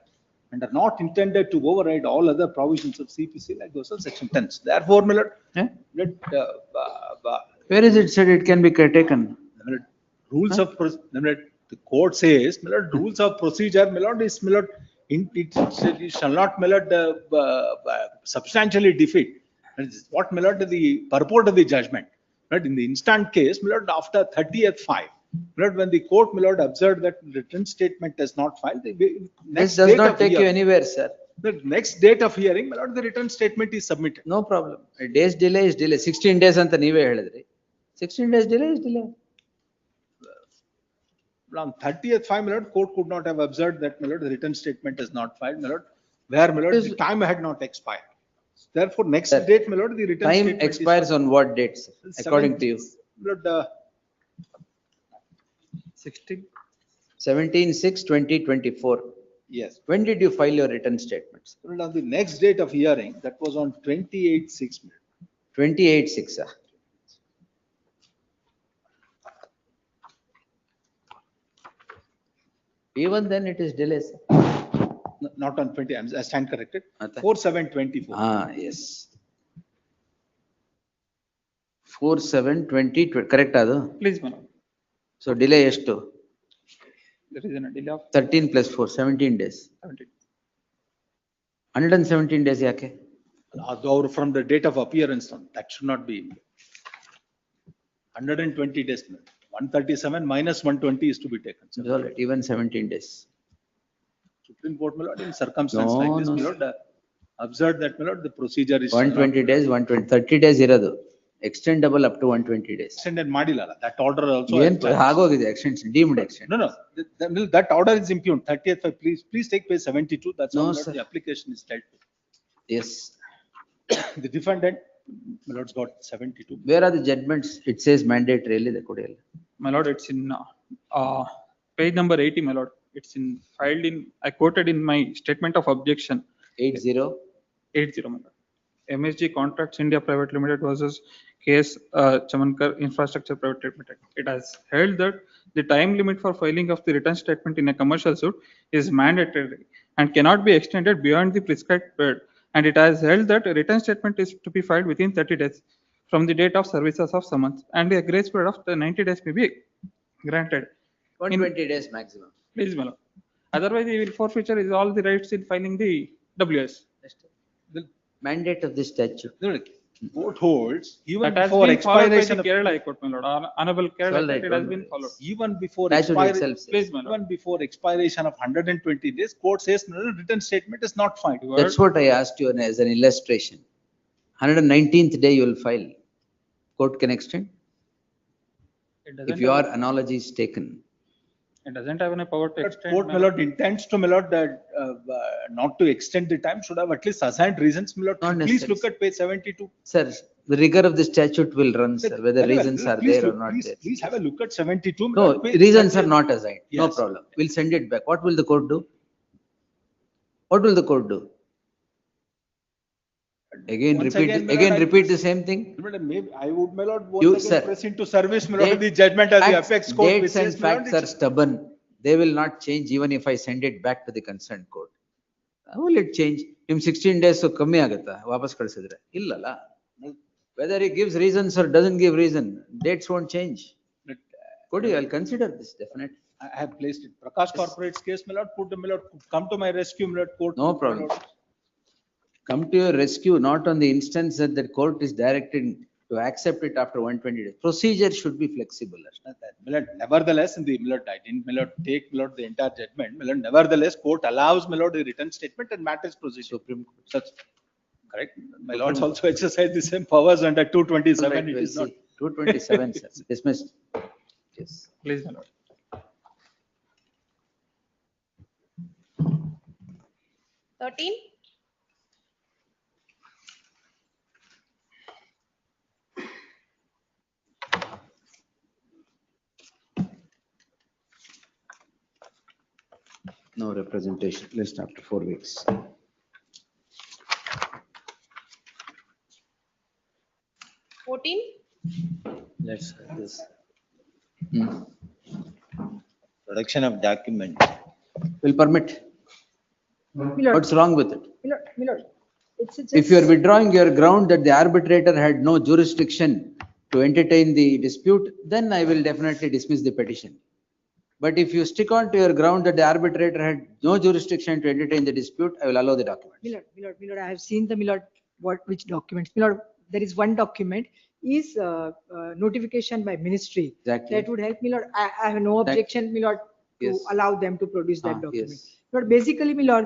and are not intended to override all other provisions of CPC like those of section 10. Therefore, my lord, Yeah? let, Where is it said it can be taken? my lord, rules of, my lord, the court says, my lord, rules of procedure, my lord, is, my lord, it shall not, my lord, substantially defeat. That is what, my lord, the purport of the judgment. Right, in the instant case, my lord, after 30th/5, my lord, when the court, my lord, observed that written statement is not filed, the This next does date not of take you hearing, anywhere, sir. the next date of hearing, my lord, the written statement is submitted. No problem. A day's delay is delay. 16 days ಅಂತ ನೀವೇ ಹೇಳಿದ್ರಿ. 16 days delay is delay. On 30th/5, my lord, court could not have observed that, my lord, the written statement is not filed, my lord, where, my lord, the time had not expired. Therefore, next Sir, date, my lord, the written Time statement is expires on what dates, according to you? My lord, 16, 17/6/2024. yes. When did you file your written statements? My lord, on the next date of hearing, that was on 28/6, my lord. 28/6. Even then it is delays. Not on 20, I stand corrected. Atta. 4724. Yes. 4720, correct adu? Please, my lord. So delay ಎಷ್ಟು? There is a delay of 13 plus 4, 17 days. 17. 117 days ಯಾಕೆ? Or from the date of appearance, that should not be. 120 days. 137 minus 120 is to be taken. It's all right, even 17 days. Supreme Court, my lord, in circumstance No, like this, no. my lord, observed that, my lord, the procedure is. 120 days, 120, 30 days ಇರೋದು. Extendable up to 120 days. Extended ಮಾಡಿಲ್ಲ. That order also. ಏನು ಆಗೋಗಿದೆ extension, deemed extension. No, that order is impugned. 30th, please take page 72. That's No, how sir. the application is dealt with. Yes. The defendant, my lord's got 72. Where are the judgments? It says mandatorily the ಕೊಡಿ ಅಲ್ಲಿ. My lord, it's in page number 80, my lord. It's in filed in, I quoted in my statement of objection. 80. 80, my lord. MSG Contracts India Private Limited versus case Chamankar Infrastructure Private Limited. It has held that the time limit for filing of the written statement in a commercial suit is mandatory and cannot be extended beyond the prescribed period. And it has held that a written statement is to be filed within 30 days from the date of services of summons, and a grace period of the 90 days may be granted. 120 days maximum. Please, my lord. Otherwise, he will forfeiture is all the rights in filing the WS. The Mandate of this statute. court holds even That has before been followed by expiration the of. Kerala High Court, my lord. Honorable Kerala, All right, it has all been right. followed. Even before Statute expiration. itself says. Please, my lord. Even before expiration of 120 days, court says no, written statement is not filed. That's what I asked you as an illustration. 119th day you will file. Court can extend It if doesn't your have, analogy is taken. it doesn't have any power to But extend. court, my my lord, intends to, my lord, that not to extend the time, should have at least assigned reasons, my lord. Not Please necessary. look at page 72. Sir, the rigor of the statute will run, sir, whether Very well. reasons are Please there or look- not please- there. Please have a look at 72. my No, lord. Page reasons are 30th. not assigned. No Yes. problem. We'll send it back. What will the court do? What will the court do? Again, Once repeat, again, my again, lord, I- repeat the same thing? Madam, maybe I would, my lord, You, once sir. again press into service, my lord, Date- the judgment as the Facts- apex court. which Dates and says, my lord, facts are it's- stubborn. They will not change even if I send it back to the concerned court. How will it change? Him 16 days so ಕಮ್ಮಿ ಆಗತ್ತಾ ವಾಪಸ್ ಕಳಿಸಿದ್ರೆ? ಇಲ್ಲಲ್ಲ. Whether he gives reasons or doesn't give reason, dates won't change. Could you, I'll consider this definitely. I have placed it. Prakash Corporate's case, my lord, put, my lord, come to my rescue, my lord, court. No my problem. lord. Come to your rescue, not on the instance that the court is directed to accept it after 120 days. Procedure should be flexible. My lord, nevertheless, in the, my lord, I didn't, my lord, take, my lord, the entire judgment. My lord, nevertheless, court allows, my lord, the written statement and matters proceed. Supreme Court. Such, correct? My lords also exercise the same powers under 227. Right, It we'll is not. see. 227, sir, dismissed. Yes. Please, my lord. Thirteen, No representation, list after 4 weeks. fourteen, Let's have this Hmm. production of document. Will permit. Milord, What's wrong with it? Milord, it's just. If you are withdrawing your ground that the arbitrator had no jurisdiction to entertain the dispute, then I will definitely dismiss the petition. But if you stick on to your ground that the arbitrator had no jurisdiction to entertain the dispute, I will allow the document. Milord, I have seen the Milord, which documents, Milord, there is one document is notification by ministry. Exactly. That would help, Milord. I have no objection, Milord, to Yes. allow them to produce that Ah, document. yes. But basically, Milord,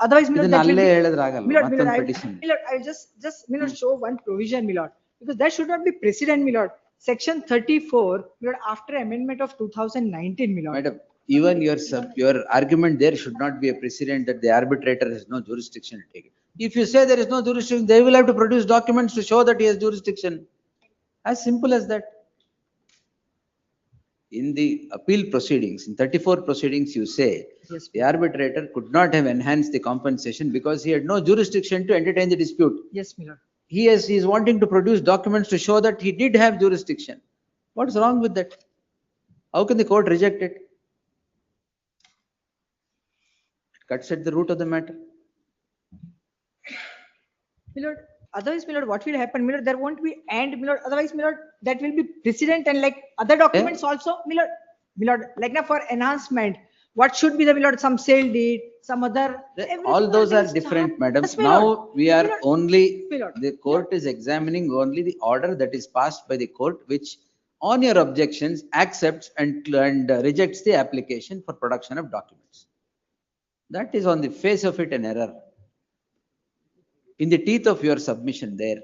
otherwise, Milord, ಇದನ್ನ that will ಅಲ್ಲೇ be. ಹೇಳಿದ್ರೆ ಆಗಲ್ಲ, Milord, ಮತ್ತೊಂದು I, petition. Milord, I just, Milord, show one provision, Milord, because that should not be precedent, Milord. Section 34, Milord, after amendment of 2019, Milord. Madam, even your argument there should not be a precedent that the arbitrator has no jurisdiction to take it. If you say there is no jurisdiction, they will have to produce documents to show that he has jurisdiction. As simple as that. In the appeal proceedings, in 34 proceedings, you say Yes, the arbitrator could not have enhanced the compensation because he had no jurisdiction to entertain the dispute. Yes, Milord. He is wanting to produce documents to show that he did have jurisdiction. What is wrong with that? How can the court reject it? cuts at the root of the matter. Milord, otherwise, Milord, what will happen, Milord, there won't be end, Milord, otherwise, Milord, that will be precedent and like other documents also, Milord, like now for enhancement, what should be the, Milord, some sale deed, some other. All everything those will are be different, start. madam. Yes, Milord. Now we are Milord. only, Milord. the court is examining only the order that is passed by the court, which on your objections accepts and rejects the application for production of documents. That is on the face of it an error. In the teeth of your submission there,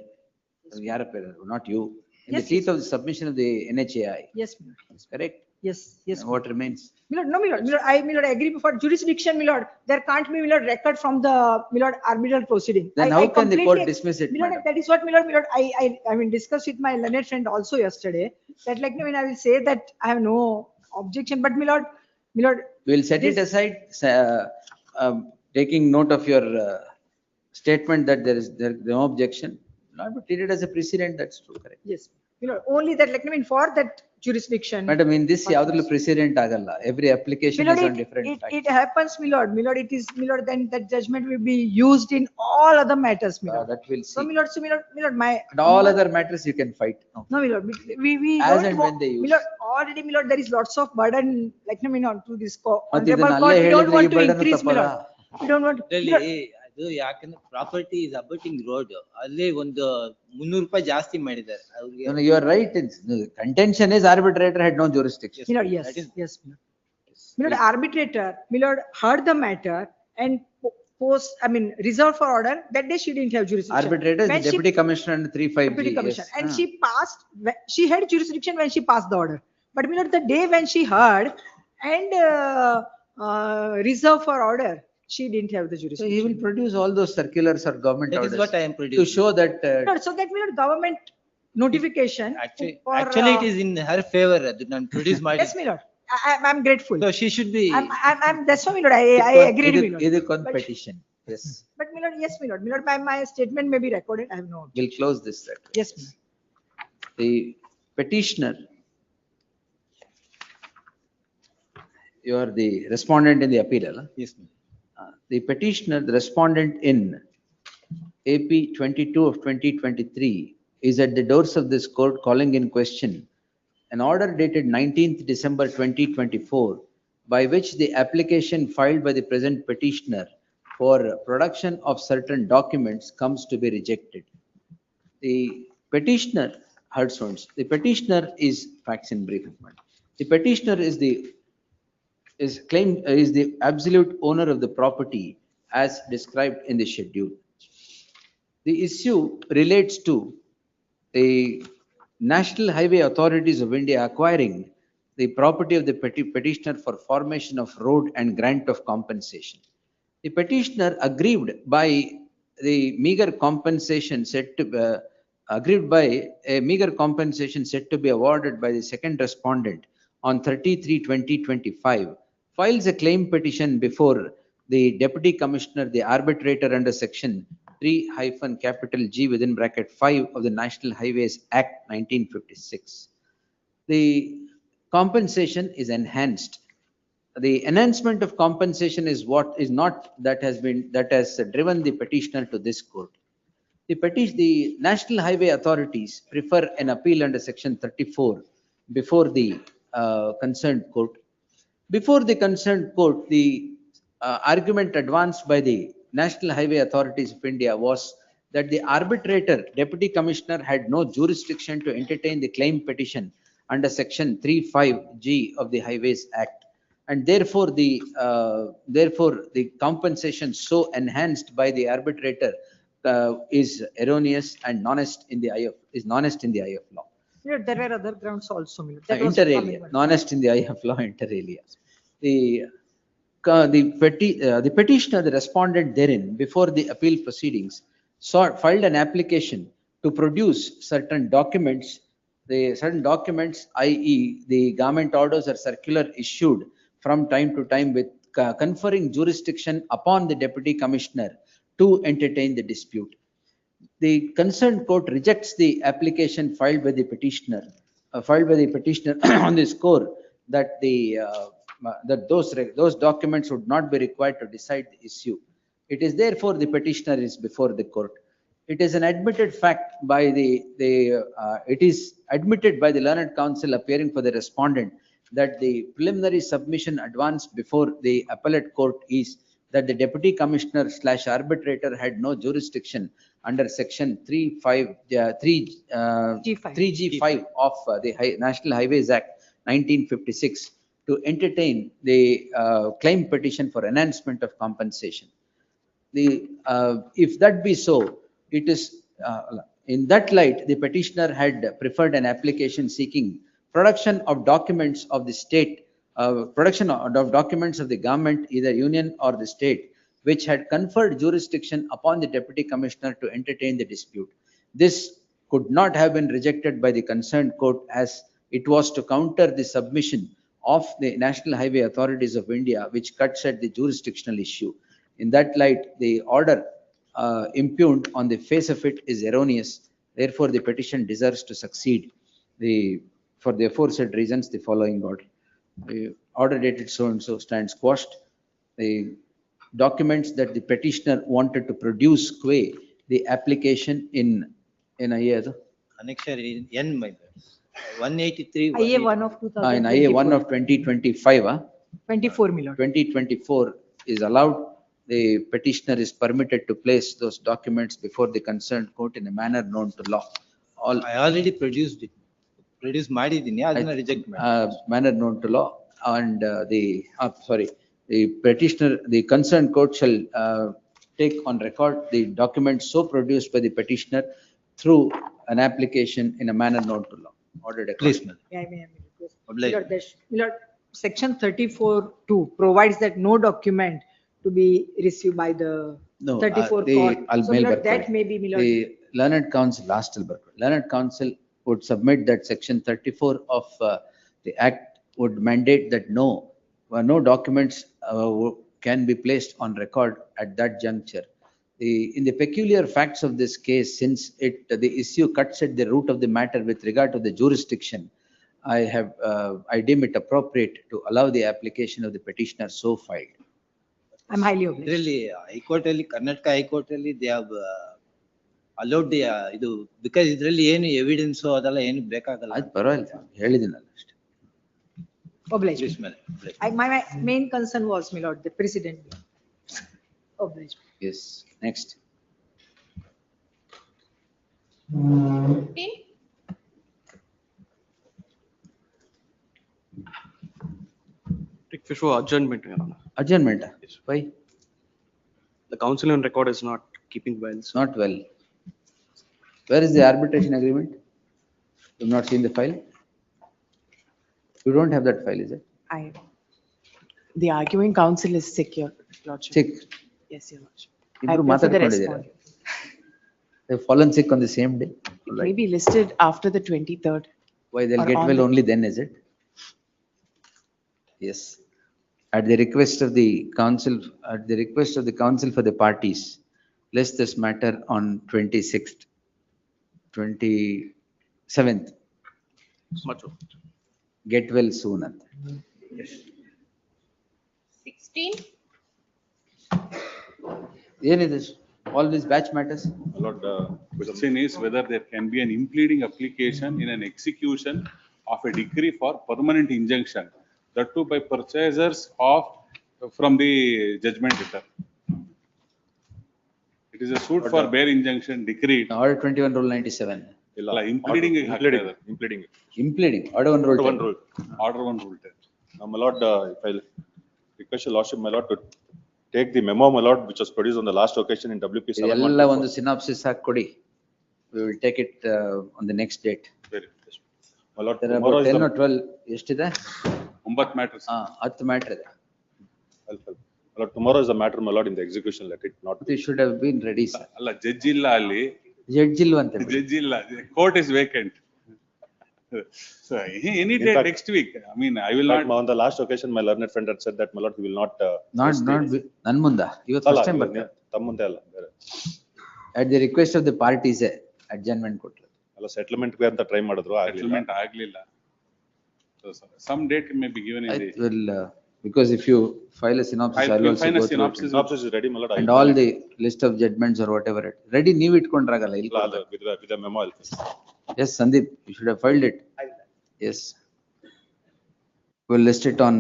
not you, in the Yes, teeth yes. of the submission of the NHAI. Yes, Milord. Is correct? Yes, yes. What remains? Milord, no, Milord, I agree for jurisdiction, Milord. There can't be, Milord, record from the, Milord, arbitral proceeding. Then how can the court dismiss it, Milord, madam? that is what, Milord, I mean, discussed with my learned friend also yesterday, that like, I will say that I have no objection, but Milord, We'll set it this- aside, taking note of your statement that there is no objection. Not be treated as a precedent, that's true, correct? yes, Milord, only that, like, for that jurisdiction. Madam, in this, ಯಾವುದ್ರಲ್ಲೂ precedent ಆಗಲ್ಲ. Every application is on Milord, different it facts. happens, Milord, it is, Milord, then that judgment will be used in all other matters, Milord. That we'll So, see. Milord, my. And all other matters you can fight. No. No, Milord, we As don't and when they use. Milord, already, Milord, there is lots of burden, like, to this ಮತ್ತೆ honorable ಇದನ್ನ court. ಅಲ್ಲೇ We don't ಹೇಳಿದ್ರೆ want ಈ to burden increase, ತಪ್ಪಲ್ಲ? Milord. We don't want. Milord, ಅದು ಯಾಕಂದ್ರೆ property is ಅಬೌಟಿಂಗ್ road ಅಲ್ಲಿ ಒಂದು 300 ರೂಪಾಯಿ ಜಾಸ್ತಿ ಮಾಡಿದ್ದಾರೆ ಅವ್ರಿಗೆ. No, you are right. The contention is arbitrator had no jurisdiction. Milord, yes, yes, Milord. Milord, arbitrator, Milord, heard the matter and reserved for order. That day she didn't have jurisdiction. Arbitrator is When the deputy commissioner under 35G. Deputy commissioner. Yes. And she passed, she had jurisdiction when she passed the order. But Milord, the day when she heard and reserved for order, she didn't have the So jurisdiction. he will produce all those circulars or government That is orders what I am to producing. show that. Milord, so that Milord, government notification. Actually it is in her favor ಅದು ನಾನು produce ಮಾಡಿ. Yes, Milord. I'm grateful. So she should be. That's why, Milord, I agreed, Milord. ಇದಕ್ಕೊಂದು But- petition. Yes. But Milord, yes, Milord. Milord, my statement may be recorded. I have no. We'll close this. Record. Yes, Milord. The petitioner, you are the respondent in the appeal, Allah? Yes, ma'am. The petitioner, the respondent in AP 22 of 2023 is at the doors of this court calling in question an order dated 19th December 2024 by which the application filed by the present petitioner for production of certain documents comes to be rejected. The petitioner, the petitioner is, facts in brief, the petitioner is the absolute owner of the property as described in the schedule. The issue relates to the National Highway Authorities of India acquiring the property of the petitioner for formation of road and grant of compensation. The petitioner aggrieved by the meager compensation set to be awarded by the second respondent on 30/3/2025, files a claim petition before the deputy commissioner, the arbitrator under section 3-G(5) of the National Highways Act 1956. The compensation is enhanced. The enhancement of compensation is what is not that has driven the petitioner to this court. The National Highway Authorities prefer an appeal under section 34 before the concerned court. Before the concerned court, the argument advanced by the National Highway Authorities of India was that the arbitrator, deputy commissioner, had no jurisdiction to entertain the claim petition under section 3(5)G of the Highways Act, and therefore the compensation so enhanced by the arbitrator is erroneous and honest in the eye of law. Milord, there were other grounds also, Milord. That was Inter-alia, coming. honest in the eye of law, inter-alia. The petitioner, the respondent therein, before the appeal proceedings, filed an application to produce certain documents, i.e. the government orders or circular issued from time to time with conferring jurisdiction upon the deputy commissioner to entertain the dispute. The concerned court rejects the application filed by the petitioner on the score that the that those documents would not be required to decide the issue. It is therefore the petitioner is before the court. It is an admitted fact by it is admitted by the learned counsel appearing for the respondent that the preliminary submission advanced before the appellate court is that the deputy commissioner / arbitrator had no jurisdiction under section 3G5 of the National Highways Act 1956 to entertain the claim petition for enhancement of compensation. If that be so, it is in that light, the petitioner had preferred an application seeking production of documents of the state, production of documents of the government, either union or the state, which had conferred jurisdiction upon the deputy commissioner to entertain the dispute. This could not have been rejected by the concerned court, as it was to counter the submission of the National Highway Authorities of India, which cuts at the jurisdictional issue. In that light, the order impugned on the face of it is erroneous. Therefore, the petition deserves to succeed. For the aforesaid reasons, the following order. The order dated so and so stands quashed. The documents that the petitioner wanted to produce the application in a year. Connection N, 183. IA1 of In IA1 of 2025, 24, my lord. 2024 is allowed. The petitioner is permitted to place those documents before the concerned court in a manner known to law. I already produced it. Produce ಮಾಡಿದ್ದೀನಿ ಅದನ್ನ reject ಮಾಡಿ. Manner known to law, and the petitioner, the concerned court shall take on record the documents so produced by the petitioner through an application in a manner known to law. Ordered. Please, madam. Yeah, I may request. My lord, section 34(2) provides that no document to be received by the 34 court. So my lord, that may be, my lord. The learned counsel, learned counsel would submit that section 34 of the act would mandate that no documents can be placed on record at that juncture. In the peculiar facts of this case, since the issue cuts at the root of the matter with regard to the jurisdiction, I deem it appropriate to allow the application of the petitioner so filed. I'm highly obliged. ಇದರಲ್ಲಿ high court ಅಲ್ಲಿ Karnataka high court ಅಲ್ಲಿ they have allowed ಇದು because ಇದರಲ್ಲಿ ಏನು evidence ಅದೆಲ್ಲ ಏನು ಬೇಕಾಗಲ್ಲ. ಅದು ಪರವಾಗಿಲ್ಲ, ಹೇಳಿದಿನಲ್ಲ ಅಷ್ಟೇ. Obliged. Please, madam. My main concern was, my lord, the precedent. Obliged. Yes, next. 15. Request for adjournment, Your Honor. Adjournment. Why? The council on record is not keeping well. So Not well. Where is the arbitration agreement? You have not seen the file? You don't have that file, is it? The arguing counsel is sick, Your Lordship. Sick. Yes, Your Lordship. ಇಬ್ರು I prefer the ಮಾತಾಡ್ಕೊಂಡಿದ್ದೀರಾ? respondent. They've fallen sick on the same day. It may be listed after the 23rd. Why, they'll Or get on well the- only then, is it? Yes. At the request of the council for the parties, list this matter on 26th, 27th. much of it. Get well soon. ಅಂತ. 16. ಏನಿದೆ? All these batch matters? Lord, question is whether there can be an impleading application in an execution of a decree for permanent injunction, that too by purchasers from the judgment debtor. It is a suit for bare injunction decree. Order 21 rule 97. Impleading. Impleading. Order 1 rule 10. Order 1 rule 10. Now, my lord, if I request your lordship, my lord, to take the memo, my lord, which was produced on the last occasion in WP ಎಲ್ಲ ಒಂದು synopsis ಹಾಕಿ ಕೊಡಿ. We will take it on the next date. My lord, There are tomorrow about is 10 or the, 12 ಎಷ್ಟಿದೆ? 9 matters. 10 matter ಇದೆ. my lord, tomorrow is the matter, my lord, in the execution, let it not. It should have been ready, sir. ಅಲ್ಲ, judge ಇಲ್ಲ ಅಲ್ಲಿ. Judge ಇಲ್ವಂತೆ. Judge illa. Court is vacant. So any day fact- next week. I mean, I will not. On the last occasion, my learned friend had said that, my lord, he will not. ನನ್ ಮುಂದ ಇವತ್ತು first time ಬರ್ತಾರೆ. ತಮ್ಮಂತೆ ಅಲ್ಲ, ಬೇರೆ. At the request of the parties, adjournment ಕೊಟ್ರು. ಅಲ್ಲ, settlement ಅಂತ try ಮಾಡಿದ್ರು, Settlement ಆಗ್ಲಿಲ್ಲ. So some date may be given in I the. will Because if you file a synopsis, I'll We'll also find a go through it. synopsis. Synopsis is ready, my lord. And all the list of judgments or whatever it, ready, ನೀವು ಇಟ್ಕೊಂಡ್ರಾಗಲ್ಲ ಇಲ್ಲಿ ಕೊಡ್ಬೇಕು. With the memo. Yes, Sandeep, you should have filed it. Yes. We'll list it on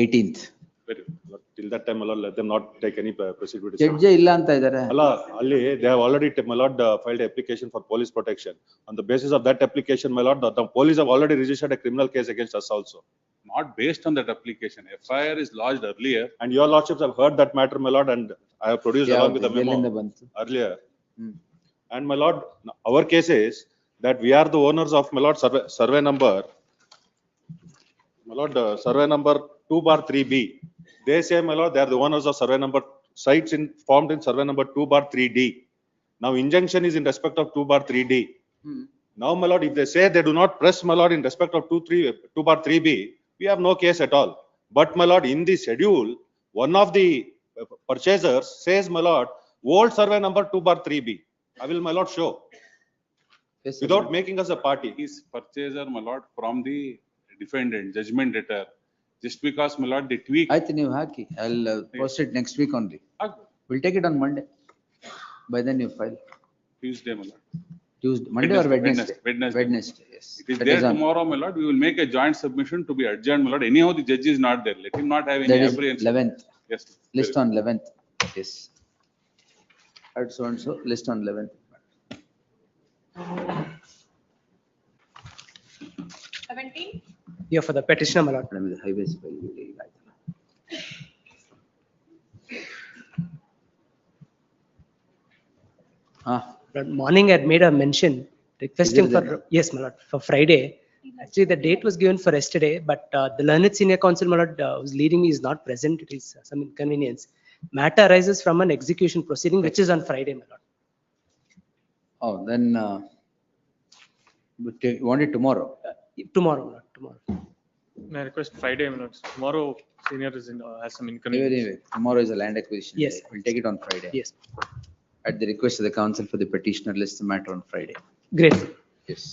18th. Very good. Till that time, my lord, let them not take any procedure. Judge ಇಲ್ಲ ಅಂತ ಇದ್ದಾರೆ. Allah, Ali, they have already, my lord, filed an application for police protection. On the basis of that application, my lord, the police have already registered a criminal case against us also. Not based on that application. FIR is lodged earlier. And your lordships have heard that matter, my lord, and I have produced along with the ಎಲ್ಲಿಂದ memo ಬಂತು? earlier. And my lord, our case is that we are the owners of, my lord, survey number, my lord, survey number 2/3B. They say, my lord, they are the owners of survey number, sites formed in survey number 2/3D. Now injunction is in respect of 2/3D. Now, my lord, if they say they do not press, my lord, in respect of 2/3B, we have no case at all. But, my lord, in the schedule, one of the purchasers says, my lord, old survey number 2/3B. I will, my lord, show. Yes, sir. Without making us a party. Is purchaser, my lord, from the defendant, judgment debtor. Just because, my lord, they tweak. ಆಯ್ತು ನೀವು ಹಾಕಿ. I'll post it next week only. We'll take it on Monday. By then you file. Tuesday, my lord. Tuesday, Monday or Wednesday? Wednesday, yes. It is That there is on- tomorrow, my lord. We will make a joint submission to be adjourned, my lord. Anyhow, the judge is not there. Let him not have any That is apprehension. 11th. Yes. List on 11th. Yes. At so and so, list on 11th. 17. Yeah, for the petitioner, my lord. Madam, the highways file will be like that. But morning I had made a mention requesting Is it for, there? yes, my lord, for Friday. Actually, the date was given for yesterday, but the learned senior counsel, my lord, who's leading me is not present. It is some inconvenience. Matter arises from an execution proceeding, which is on Friday, my lord. Oh, then, but you want it tomorrow? Tomorrow, my lord, tomorrow. May I request Friday, my lord. Tomorrow, senior is in, has some inconvenience. Anyway, tomorrow is a land acquisition. Yes. day. We'll take it on Friday. Yes, At the request of the council for the petitioner, list the matter on Friday. great. Yes.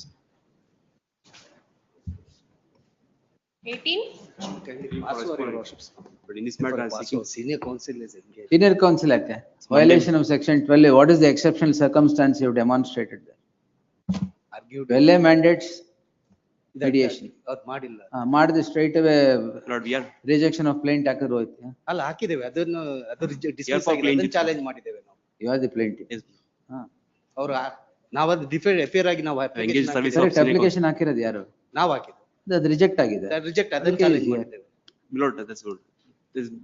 18. But in this matter, I am seeking Senior counsel is engaged. Senior counsel act. Violation of section 12A. What is the exceptional circumstance you have demonstrated there? Argued. 12A mandates mediation. ಅವ್ರು ಮಾಡಿಲ್ಲ. ಮಾಡಿದ್ರೆ straight away Lord, we are rejection of plaint ಹಾಕಿದ್ರೆ ಹೋಯ್ತು. ಅಲ್ಲ ಹಾಕಿದ್ದೇವೆ ಅದನ್ನು ಅದು dismiss for ಆಗಿದೆ ಅದನ್ನು plaintiff. ಚಾಲೆಂಜ್ ಮಾಡಿದ್ದೇವೆ ನಾವು. You are the plaintiff. Yes. ಅವ್ರು ನಾವು ಅದು ಡಿಫೆಂಡ್ ಎಫ್ಐಆರ್ ಆಗಿ ನಾವು Engaged service Correct, of senior application ಹಾಕಿರೋದು ಯಾರು? ನಾವು ಹಾಕಿದ್ದೇವೆ ಅದು ರಿಜೆಕ್ಟ್ ಆಗಿದೆ. ರಿಜೆಕ್ಟ್ ಅದನ್ನು ಅದಕ್ಕೆ ಚಾಲೆಂಜ್ is here. ಮಾಡಿದ್ದೇವೆ. My lord, that's good.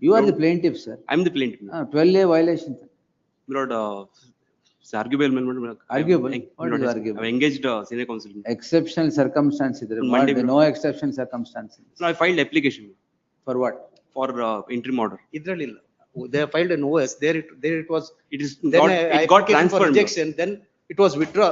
You are the plaintiff, sir. I am the plaintiff. 12A violation. My lord, it's arguable. Arguable? My What lord, is I arguable? have engaged senior counsel. Exceptional circumstance ಇದ್ರೆ. Monday No exceptional circumstance. No, I filed application For what? for interim order. ಇದ್ರಲ್ಲಿ ಇಲ್ಲ. They filed an OS. There it was. It is Then got, it got application for transferred. rejection. Then it was withdraw.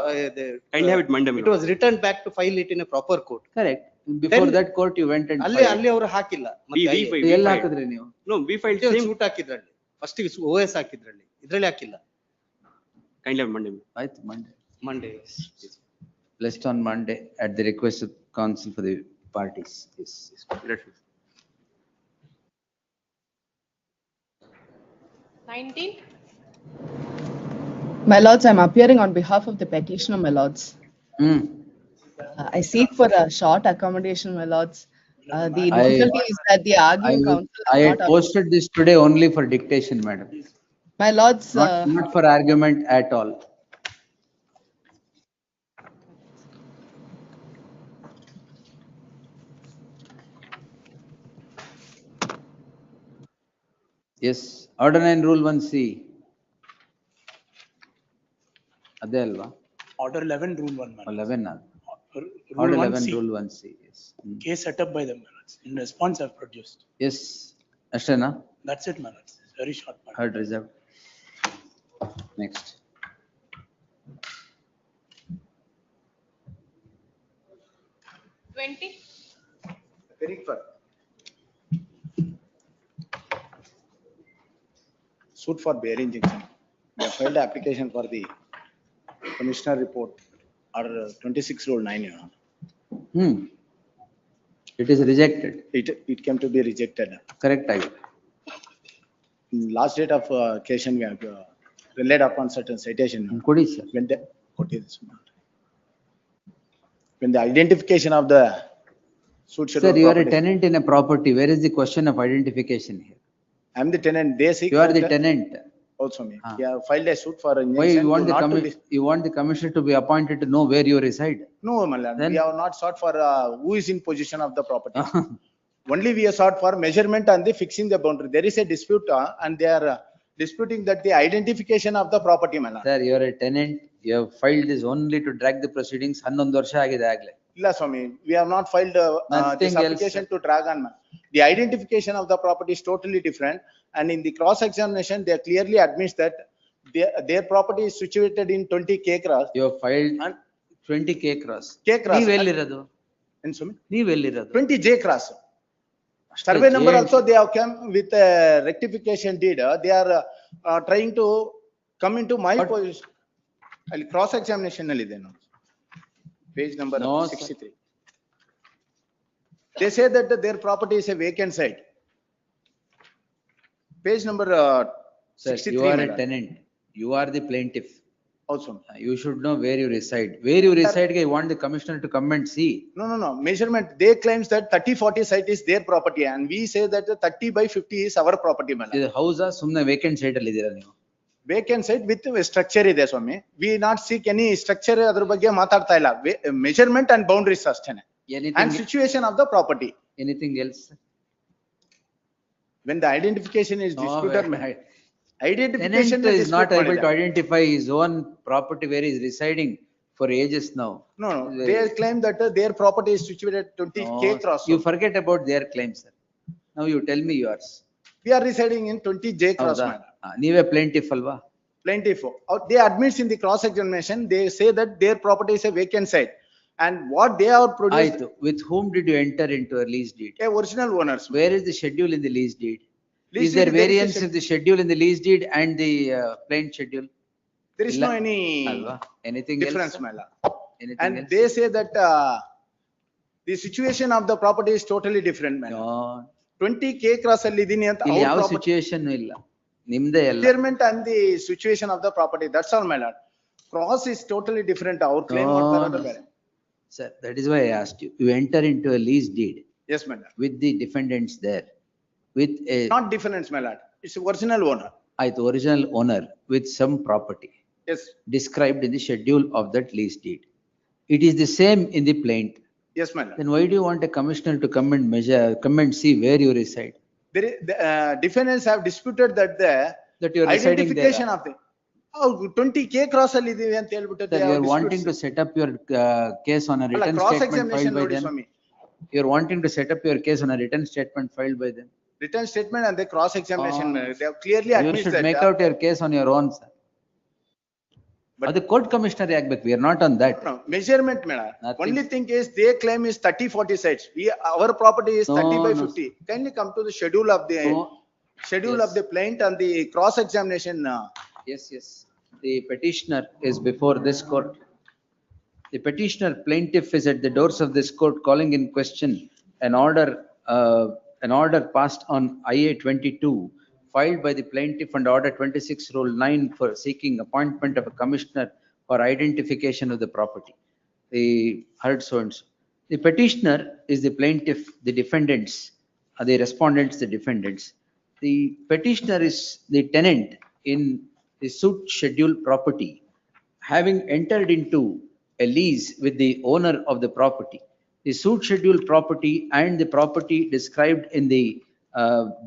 Kindly have it Monday. It was returned back to file it in a proper court. Correct. Before Then- that court you went and ಅಲ್ಲಿ filed. ಅಲ್ಲಿ ಅವರು ಹಾಕಿಲ್ಲ. We ಎಲ್ಲಿ filed. ಹಾಕಿದ್ರಿ ನೀವು? No, we filed same. Suit ಹಾಕಿದ್ರಲ್ಲಿ. First OS ಹಾಕಿದ್ರಲ್ಲಿ. ಇದ್ರಲ್ಲಿ ಹಾಕಿಲ್ಲ. Kindly have Monday. ಆಯ್ತು Monday. Monday. List on Monday at the request of council for the parties. Yes. Great. 19. My lords, I'm appearing on behalf of the petitioner, my lords. I seek for a short accommodation, my lords. The difficulty is that the arguing counsel I is had not. posted this today only for dictation, madam. My lords, Not for argument at all. Yes, order 9 rule 1C. ಅದೇ ಅಲ್ವಾ? Order 11, rule 1, man. 11 ಅದು. Rule Order 1C. 11 rule 1C, yes. Case set up by them, man. In response, I've produced. Yes, ಅಷ್ಟೇನಾ? That's it, man. It's very short, man. Heard reserved. Next. Suit for bare injunction. They have filed the application for the commissioner report or 26 rule 9, you know. It is rejected. It came to be rejected. Correct, I. Last date of occasion, we have relied upon certain citation. Kodi, sir. When the identification of the suit Sir, schedule you are a property- tenant in a property. Where is the question of identification here? I am the tenant, they seek. You are for the tenant. Also me. We have filed a suit for Why injunction. you want the not to commission, you want the commissioner to be appointed to know where you reside? No, my lord, Then- we have not sought for who is in possession of the property. Only we have sought for measurement and the fixing the boundary. There is a dispute and they are disputing that the identification of the property, my lord. Sir, you are a tenant. You have filed this only to drag the proceedings. 11 ವರ್ಷ ಆಗಿದೆ ಆಗ್ಲೇ. Illa Swami, we have not filed this Nothing else. application to drag on. The identification of the property is totally different and in the cross examination, they clearly admits that their property is situated in 20 K cross. You have filed 20 K cross. K cross. ನೀವು ಎಲ್ಲಿರೋದು? And Swami? ನೀವು ಎಲ್ಲಿರೋದು? 20 J cross. Survey number also they have come with a rectification deed. They are trying to come into my position. Cross examination alli then. Page number No, 63. They say that their property is a vacant site. Page number Sir, 63. you are a madam. tenant. You are the plaintiff. Also. You should know where you reside. Where you reside, you want the commissioner to come and see. No. Measurement. They claims that 30-40 site is their property and we say that the 30/50 is our property. madam. ಇದು ಹೌಸಾ ಸುಮ್ನೆ vacant site ಅಲ್ಲಿ ಇದ್ದೀರಾ ನೀವು? Vacant site with structure ಇದೆ ಸ್ವಾಮಿ. We not seek any structure ಅದ್ರ ಬಗ್ಗೆ ಮಾತಾಡ್ತಾ ಇಲ್ಲ. Measurement and boundaries ಅಷ್ಟೇನೆ. And situation of the property. Anything else? When the identification is disputed, identification Tenant is not dispute able to ಮಾಡಿದ. identify his own property where he is residing for ages now. No, they claim that their property is situated 20 K cross. You forget about their claims, sir. Now you tell me yours. We are residing in 20 J cross. ಹೌದಾ? ನೀವೇ plaintiff ಅಲ್ವಾ? Plaintiff. They admits in the cross examination, they say that their property is a vacant site. And what they have produced. ಆಯ್ತು. With whom did you enter into a lease deed? A original owners. Where is the schedule in the lease deed? Lease Is there deed, there is a variance in the schedule in the lease deed and the plain schedule? There is no any ಅಲ್ವಾ? Anything difference, else? my lord. Anything And else? they say that the situation of the property is totally different, man. No. 20 K cross ಅಲ್ಲಿ ಇದೀನಿ ಅಂತ ಇಲ್ಲಿ ಅವ್ರ ಯಾವ property- situation ಇಲ್ಲ. ನಿಮ್ದೇ ಎಲ್ಲ. Measurement and the situation of the property, that's all, my lord. Cross is totally different. Our claim ಮಾಡ್ತಾ ಇರೋದು ಬೇರೆ. Sir, that is why I asked you. You enter into a lease deed Yes, my lord. with the defendants there, with a, Not difference, my lord. It's original owner. the original owner with some property Yes, described in the schedule of that lease deed. It is the same in the plaint. yes, my lord. Then why do you want a commissioner to come and measure, come and see where you reside? There is, the defendants have disputed that the That you are residing identification there. of the 20 K cross ಅಲ್ಲಿ ಇದೀವಿ ಅಂತ ಹೇಳ್ಬಿಟ್ಟು That you are wanting to set up your case on a ಅಲ್ಲ written cross statement examination filed by ನೋಡಿ them. Swami. You are wanting to set up your case on a written statement filed by them. Written statement and the cross examination, they have clearly You admits should that. make out your case on your own, sir. But- ಅದು court commissioner ಆಗ್ಬೇಕು. We are not on that. No, measurement, madam. Nothing. Only thing is their claim is 30-40 sites. Our property is No, 30/50. Kindly come to the schedule of the No. schedule Yes. of the plaint and the cross examination. Yes. The petitioner is before this court. The petitioner plaintiff is at the doors of this court calling in question an order passed on IA-22 filed by the plaintiff and order 26 rule 9 for seeking appointment of a commissioner for identification of the property. The heard so and so. The petitioner is the plaintiff, the defendants, the respondents, the defendants. The petitioner is the tenant in the suit schedule property, having entered into a lease with the owner of the property. The suit schedule property and the property described in the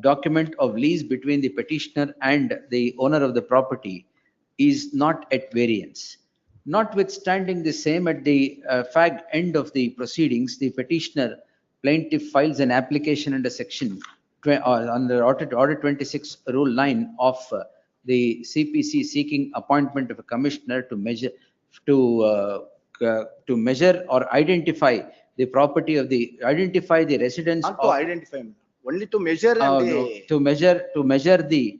document of lease between the petitioner and the owner of the property is not at variance. Notwithstanding the same, at the fag end of the proceedings, the petitioner plaintiff files an application under section under order 26 rule 9 of the CPC seeking appointment of a commissioner to measure or identify the property of the, identify the residence Not to of, identify, only to measure and no, the. to measure the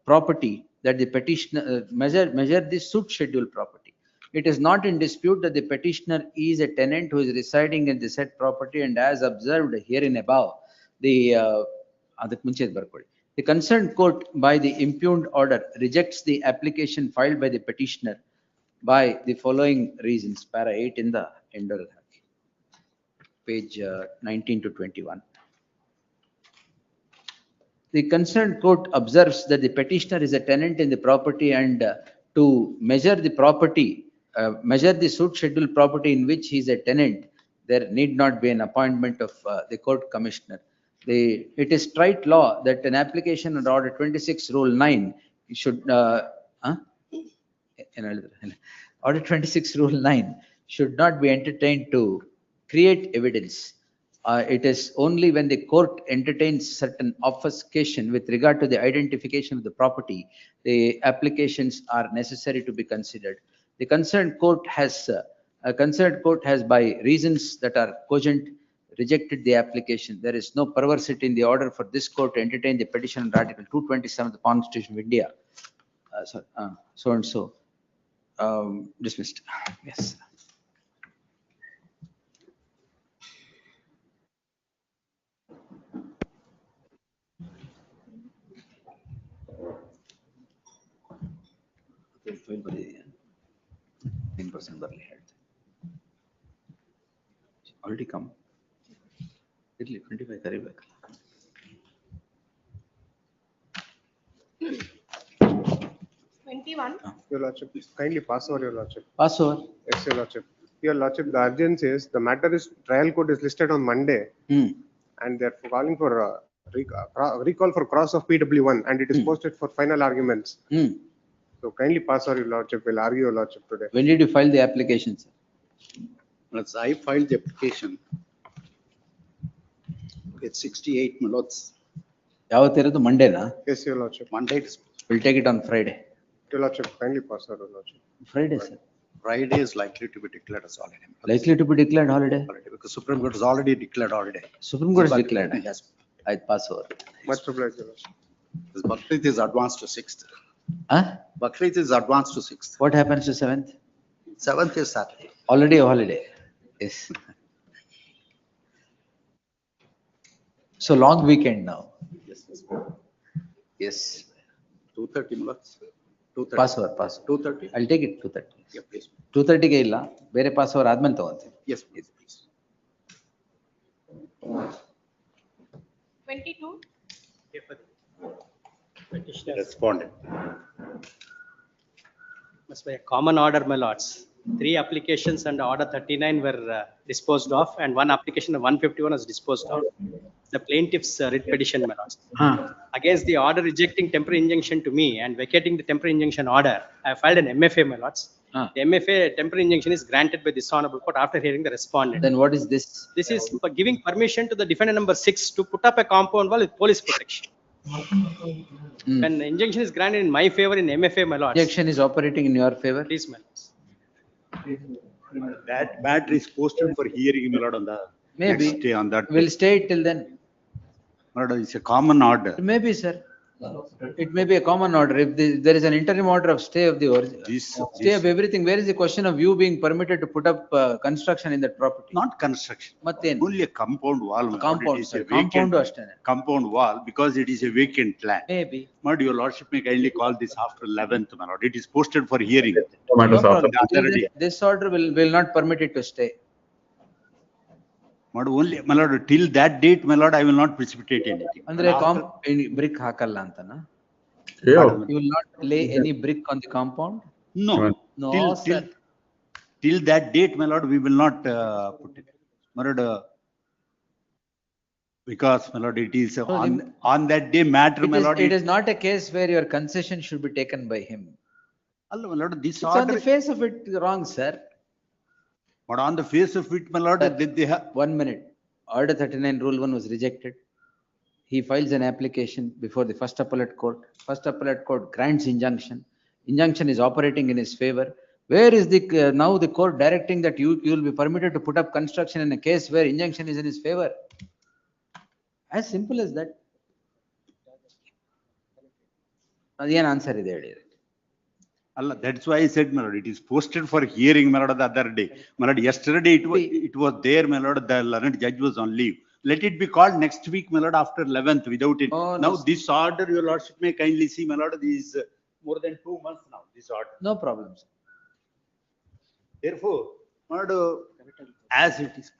property that the petitioner, measure the suit schedule property. It is not in dispute that the petitioner is a tenant who is residing in the said property, and as observed herein above, the concerned court by the impugned order rejects the application filed by the petitioner by the following reasons. Para 8 in the end of page 19 to 21. The concerned court observes that the petitioner is a tenant in the property, and to measure the property, measure the suit schedule property in which he is a tenant, there need not be an appointment of the court commissioner. It is trite law that an application under Order 26 Rule 9 should Order 26 Rule 9 should not be entertained to create evidence. It is only when the court entertains certain obfuscation with regard to the identification of the property, the applications are necessary to be considered. The concerned court has by reasons that are cogent rejected the application. There is no perversity in the order for this court to entertain the petition under Article 227 of the Constitution of India. So and so. Dismissed. Yes. In-person barely had. Already come. 25 ಕರಿಬೇಕು. 21. Your Lordship, kindly pass over, Your Lordship. Pass over. Yes, Your Lordship. Your Lordship, the urgency is, the matter is, trial court is listed on Monday, and they're calling for recall for cross of PW1, and it is posted for final arguments. So kindly pass over, Your Lordship. We'll argue, Your Lordship, today. When did you file the application, sir? Yes, I filed the application. It's 68, my lords. ಯಾವತ್ತಿರೋದು ಮಂಡೇನಾ? Yes, Your Lordship. Monday, We'll take it on Friday. Your Lordship, kindly pass over, Your Lordship. Friday, sir. Friday is likely to be declared as holiday. Likely to be declared holiday? Because Supreme Court has already declared holiday. Supreme Court has But- declared. Yes. I pass over. Much obliged, Your Lordship. This Bakrid is advanced to 6th. Huh? Bakrid is advanced to 6th. What happens to 7th? 7th is Saturday. Already a holiday. Yes. So long weekend now. Yes. Yes. 2:30, my lords. 2:30. Pass over, pass. 2:30. I'll take it 2:30. Yeah, please. 2:30 ಗೆ ಇಲ್ಲ, ಬೇರೆ pass over ಆದ್ಮೇಲೆ ತಗೊಂತೀನಿ. Yes, please. 22. Petitioner Respondent. must be a common order, my lords. 3 applications under order 39 were disposed of, and 1 application of 151 was disposed of. The plaintiff's writ petition, my lords. Against the order rejecting temporary injunction to me and vacating the temporary injunction order, I filed an MFA, my lords. The MFA temporary injunction is granted by this honorable court after hearing the respondent. Then what is this? This is for giving permission to the defendant number 6 to put up a compound wall with police protection. When the injunction is granted in my favor in MFA, my lords. Injunction is operating in your favor? Please, my lords. That matter is posted for hearing, my lord, on the Maybe. next day on that. We'll stay it till then. My lord, it's a common order. Maybe, sir. It may be a common order. If there is an interim order of stay of the stay of everything, where is the question of you being permitted to put up construction in that property? Not construction. Matthen? Only a compound wall. my lord. Compound, It is sir. a vacant Compound ಅಷ್ಟೇನೆ. compound wall because it is a vacant land. Maybe. But your lordship may kindly call this after 11th, my lord. It is posted for hearing. No problem. The other day. This order will not permit it to stay. But only, my lord, till that date, my lord, I will not precipitate anything. ಅಂದ್ರೆ brick ಹಾಕಲ್ಲ ಅಂತನಾ? You will not lay any brick on the compound? No. No, Till till that date, my lord, we will not put it. My lord, because, my lord, it is on that day matter, my lord. It is not a case where your concession should be taken by him. Hello, my lord, this It's on order. the face of it wrong, sir. But on the face of it, my lord, they have. 1 minute. Order 39 Rule 1 was rejected. He files an application before the first appellate court. First appellate court grants injunction. Injunction is operating in his favor. Where is the now the court directing that you will be permitted to put up construction in a case where injunction is in his favor? As simple as that. ಅದೇನು answer ಇದೆ ಹೇಳಿ. Allah, that's why I said, my lord, it is posted for hearing, my lord, the other day. My lord, yesterday it was there, my lord, the learned judge was on leave. Let it be called next week, my lord, after 11th, without it. Oh, Now, no. this order, your lordship may kindly see, my lord, this is more than 2 months now, this order. No problems. Therefore, my lord, as it is,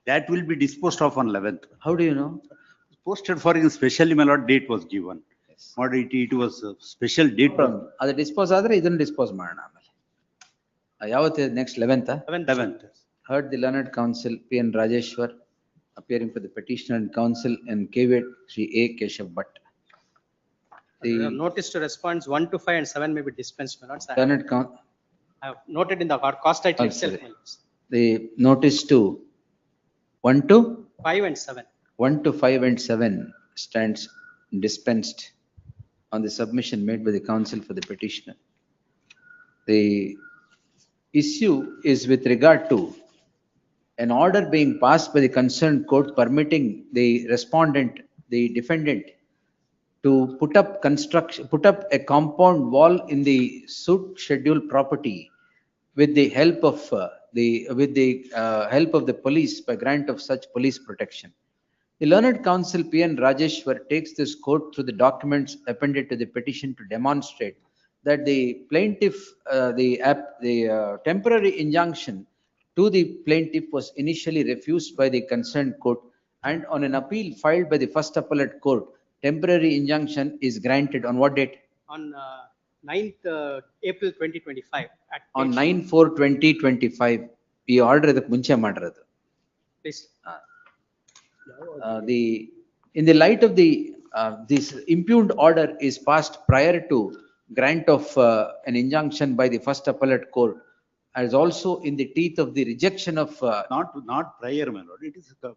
that will be disposed of on 11th. How do you know? Posted for in specially, my lord, date was given. My lord, it was a special date. ಅದು dispose ಆದ್ರೆ ಇದನ್ನು dispose ಮಾಡೋಣ ಆಮೇಲೆ. ಯಾವತ್ತು next 11th? 11th. Heard the learned counsel P.N. Rajeshwar appearing for the petitioner and counsel and caveat Sri A. Keshav Bhatt. The Notice to response 1 to 5 and 7 may be dispensed, my lords. learned I have noted in the cost title Oh, itself, sorry. my lords. the notice to 1 to 5 and 7. 1 to 5 and 7 stands dispensed on the submission made by the counsel for the petitioner. The issue is with regard to an order being passed by the concerned court permitting the respondent, the defendant, to put up a compound wall in the suit scheduled property with the help of help of the police by grant of such police protection. The learned counsel P.N. Rajeshwar takes this court through the documents appended to the petition to demonstrate that the plaintiff, the temporary injunction to the plaintiff was initially refused by the concerned court, and on an appeal filed by the first appellate court, temporary injunction is granted on what date? On 9th April 2025. At On page- 9/4/2025. ಈ order ಇದಕ್ಕೆ ಮುಂಚೆ ಮಾಡಿರೋದು. Please. In the light of this impugned order is passed prior to grant of an injunction by the first appellate court, as also in the teeth of the rejection of Not prior, my lord, it is a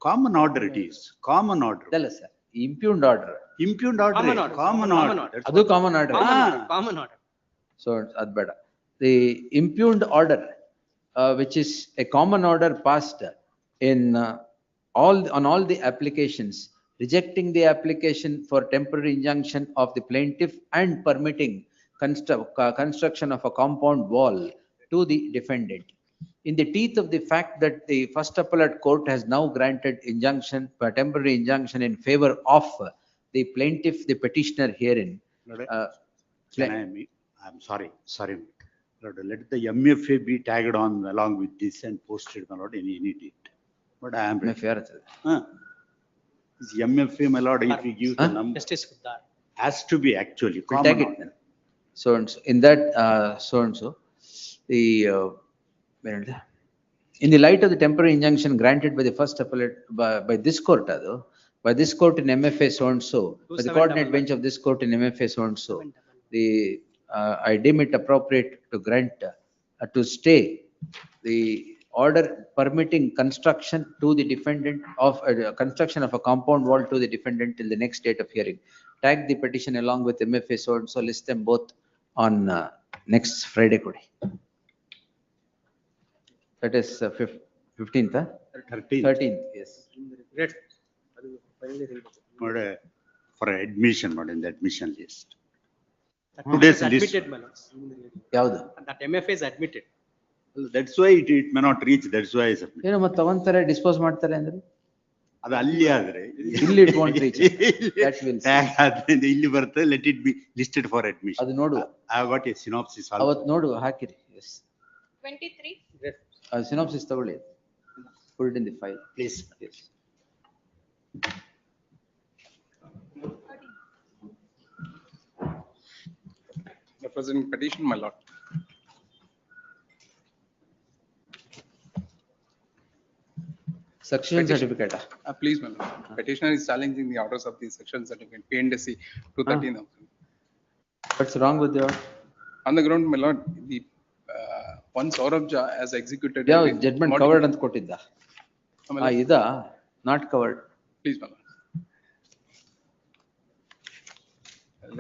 common order, it is, common order. ಅಲ್ಲ sir, impugned order. Impugned order, Common order. common Common order. ಅದು common order. Common order. So ಅದ್ ಬೇಡ. The impugned order, which is a common order passed in on all the applications, rejecting the application for temporary injunction of the plaintiff and permitting construction of a compound wall to the defendant. In the teeth of the fact that the first appellate court has now granted injunction, temporary injunction in favor of the plaintiff, the petitioner herein. I'm sorry. Lord, let the MFA be tagged on along with this and posted, my lord, in any date. But I am. MFA ಇರ್ತದೆ. This MFA, my lord, if you give the number, Justice Kuddar. has to be actually We'll common tag it order. then. So and so, in that, so and so, the, where is that? In the light of the temporary injunction granted by the first appellate, by this court, by this court in MFA so and so, by the coordinate bench of this court in MFA so and so, I deem it appropriate to grant, to stay the order permitting construction to the defendant of, construction of a compound wall to the defendant till the next date of hearing. Tag the petition along with MFA so and so, list them both on next Friday. That is 15th, 13th, yes. Great. But, for admission, not in the admission list. That Today's is list. admitted, my lords. ಯಾವುದು? That MFA is admitted. That's why it may not reach, that's why I submit. ಏನೋ ಮತ್ತೆ ತಗೊಂತಾರೆ dispose ಮಾಡ್ತಾರೆ ಅಂದ್ರೆ ಅದು ಅಲ್ಲಿ ಆದ್ರೆ ಇಲ್ಲಿ it won't reach. That will see. ಆದ್ರಿಂದ ಇಲ್ಲಿ ಬರ್ತದೆ, let it be listed for admission. ಅದು ನೋಡುವ. I have got a synopsis also. ಅವತ್ತು ನೋಡುವ ಹಾಕಿರಿ. Yes. 23. Synopsis ತಗೊಳ್ಳಿ. Put it in the file. Please. Yes. Representing petition, my lord. Succession certificate. Please, my lord. Petitioner is challenging the orders of the section certificate, P&SC 213. What's wrong with your? On the ground, my lord, the one Saurabh has executed. ಯಾವ judgment covered ಅಂತ ಕೊಟ್ಟಿದ್ದ? ಇದಾ not covered. Please, my lord.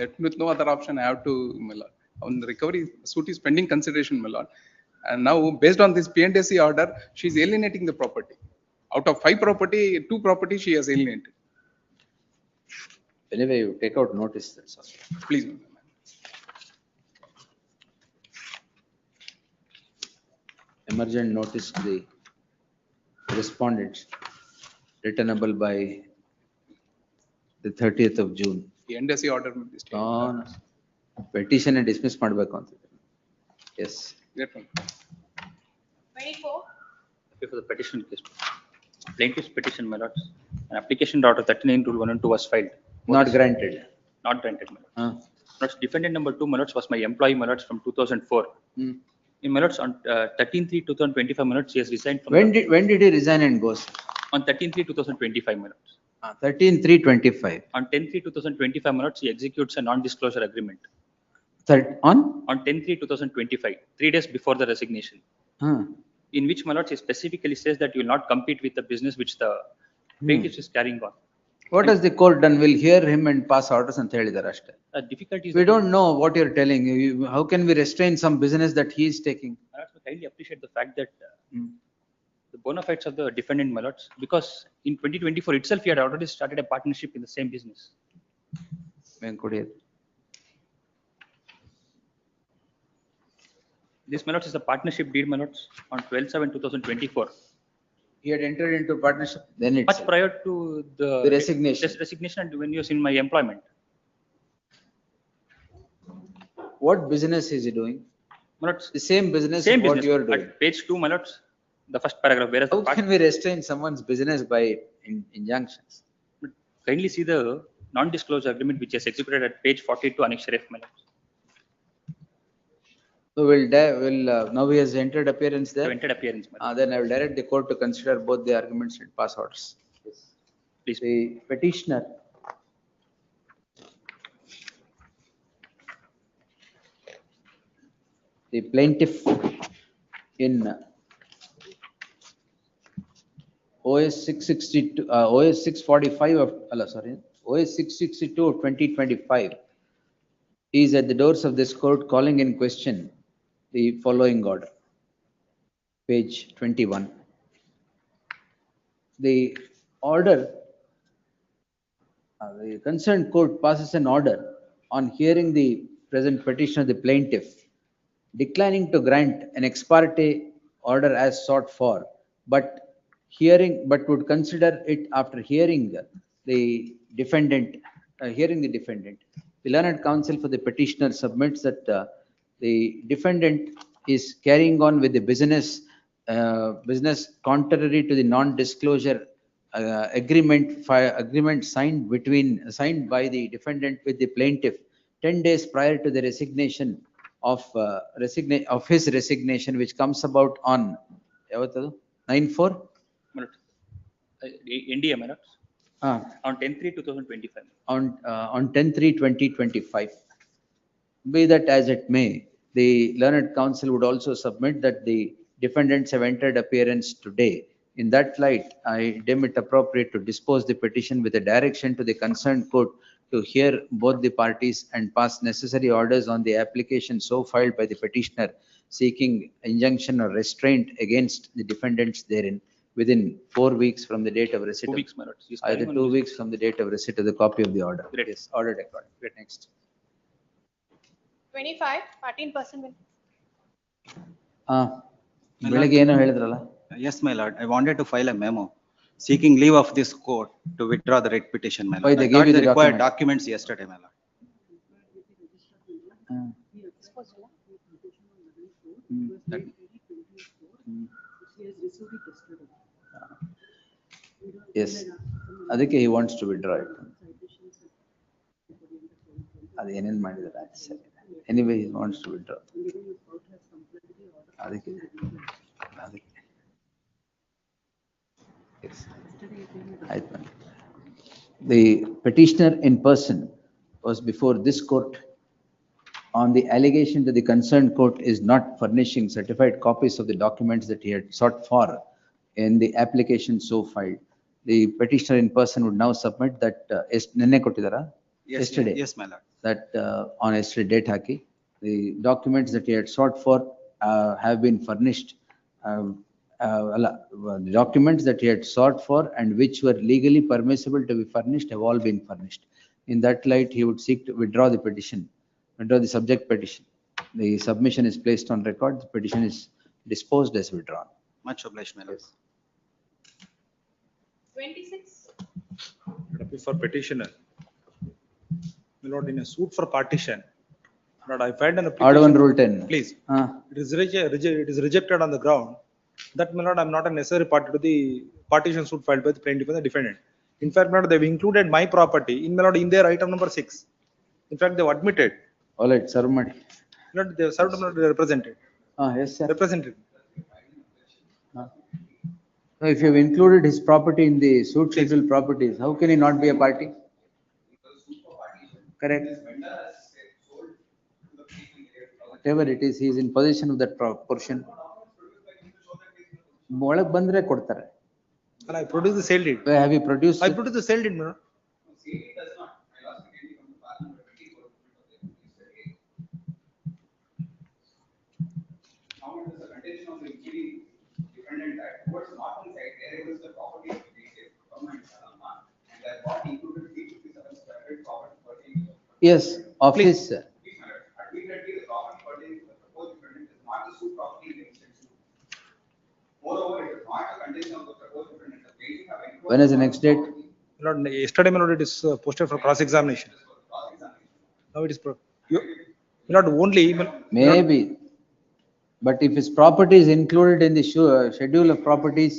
Let me with no other option, I have to, my lord. On the recovery suit is pending consideration, my lord. And now, based on this P&SC order, she is alienating the property. Out of 5 property, 2 property she has alienated. Anyway, you take out notice, that's all. Please. Emergent notice to the respondents returnable by the 30th of June. NDC order. No. Petition and dismiss ಮಾಡಬೇಕು ಅಂತ. Yes. Great one. 24. Okay, for the petition case. Plaintiff's petition, my lords. An application order 39 rule 1 and 2 was filed. Not granted. Not granted, my lords. Lords, defendant number 2, my lords, was my employee, my lords, from 2004. In my lords, on 13/3/2025, my lords, he has resigned from. When did he resign and go? On 13/3/2025, my lords. 13/3/25. On 10/3/2025, my lords, he executes a non-disclosure agreement. On 10/3/2025, 3 days before the resignation. In which, my lords, he specifically says that you will not compete with the business which the plaintiff is carrying on. What has the court done? We'll hear him and pass orders and ಹೇಳಿದ್ದಾರೆ ಅಷ್ಟೇ. Difficulty is We don't know what you're telling. How can we restrain some business that he is taking? I also kindly appreciate the fact that the bona fides of the defendant, my lords, because in 2024 itself, he had already started a partnership in the same business. This, my lords, is the partnership deed, my lords, on 12/7/2024. He had entered into partnership then it's Much prior to the resignation. this resignation and when he was in my employment. What business is he doing? My lords, The same business same what business. you are doing. At page 2, my lords, the first paragraph, whereas How the part, can we restrain someone's business by injunctions? kindly see the non-disclosure agreement which is executed at page 42, Anik Sharif, my lords. So now he has entered appearance there. Entered appearance, my lords. Then I will direct the court to consider both the arguments and pass orders. Please. The petitioner the plaintiff in OS 662, OS 645 of, OS 662 of 2025 is at the doors of this court calling in question the following order. Page 21. The order, the concerned court passes an order on hearing the present petition of the plaintiff, declining to grant an ex parte order as sought for, but would consider it after hearing the defendant. The learned counsel for the petitioner submits that the defendant is carrying on with the business contrary to the non-disclosure agreement signed by the defendant with the plaintiff 10 days prior to the resignation of his resignation, which comes about on 9/4. India, my lords. On 10/3/2025. On 10/3/2025. Be that as it may, the learned counsel would also submit that the defendants have entered appearance today. In that light, I deem it appropriate to dispose the petition with a direction to the concerned court to hear both the parties and pass necessary orders on the application so filed by the petitioner seeking injunction or restraint against the defendants therein within 4 weeks from the date of receipt. 2 weeks, my lords. Either 2 weeks from the date of receipt of the copy of the order. Great. Yes, ordered according. Great, next. 25, 13% will. ಬೆಳಗ್ಗೆ ಏನೋ ಹೇಳಿದ್ರಲ್ಲ? Yes, my lord. I wanted to file a memo seeking leave of this court to withdraw the writ petition, my Why lord. they I gave got you the the required document? documents yesterday, my lord. Yes, ಅದಕ್ಕೆ he wants to withdraw it. ಅದು ಏನೇನ್ ಮಾಡಿದ್ದಾರೆ ಸರಿ. Anyway, he wants to withdraw. ಅದಕ್ಕೆ yes. ಆಯ್ತು. The petitioner in person was before this court on the allegation that the concerned court is not furnishing certified copies of the documents that he had sought for in the application so filed. The petitioner in person would now submit that nenne kottidara yesterday. Yes, my lord. That on yesterday date haki the documents that he had sought for have been furnished. The documents that he had sought for and which were legally permissible to be furnished have all been furnished. In that light, he would seek to withdraw the petition, withdraw the subject petition. The submission is placed on record, the petition is disposed as withdrawn. Much obliged, my lord. 26. For petitioner. My lord, in a suit for partition, but I filed an application. Order 1 Rule 10. Please. Ah. It is rejected on the ground that, my lord, I am not a necessary party to the partition suit filed by the plaintiff and the defendant. In fact, my lord, they have included my property in, my lord, in their item number 6. In fact, they have admitted. All right, serve ಮಾಡಿ. Not they have served, my lord, they represented. Yes, sir. Represented. No, if you have included his property in the suit schedule properties, how can he not be a party? Correct. Whatever it is, he is in possession of that portion. ಒಳಗ್ ಬಂದ್ರೆ ಕೊಡ್ತಾರೆ. And I produced the sale deed. Have you produced? I produced the sale deed, my lord. Yes, of his. When is the next date? Lord, yesterday, my lord, it is posted for cross examination. Now it is not only. Maybe, but if his property is included in the schedule of properties.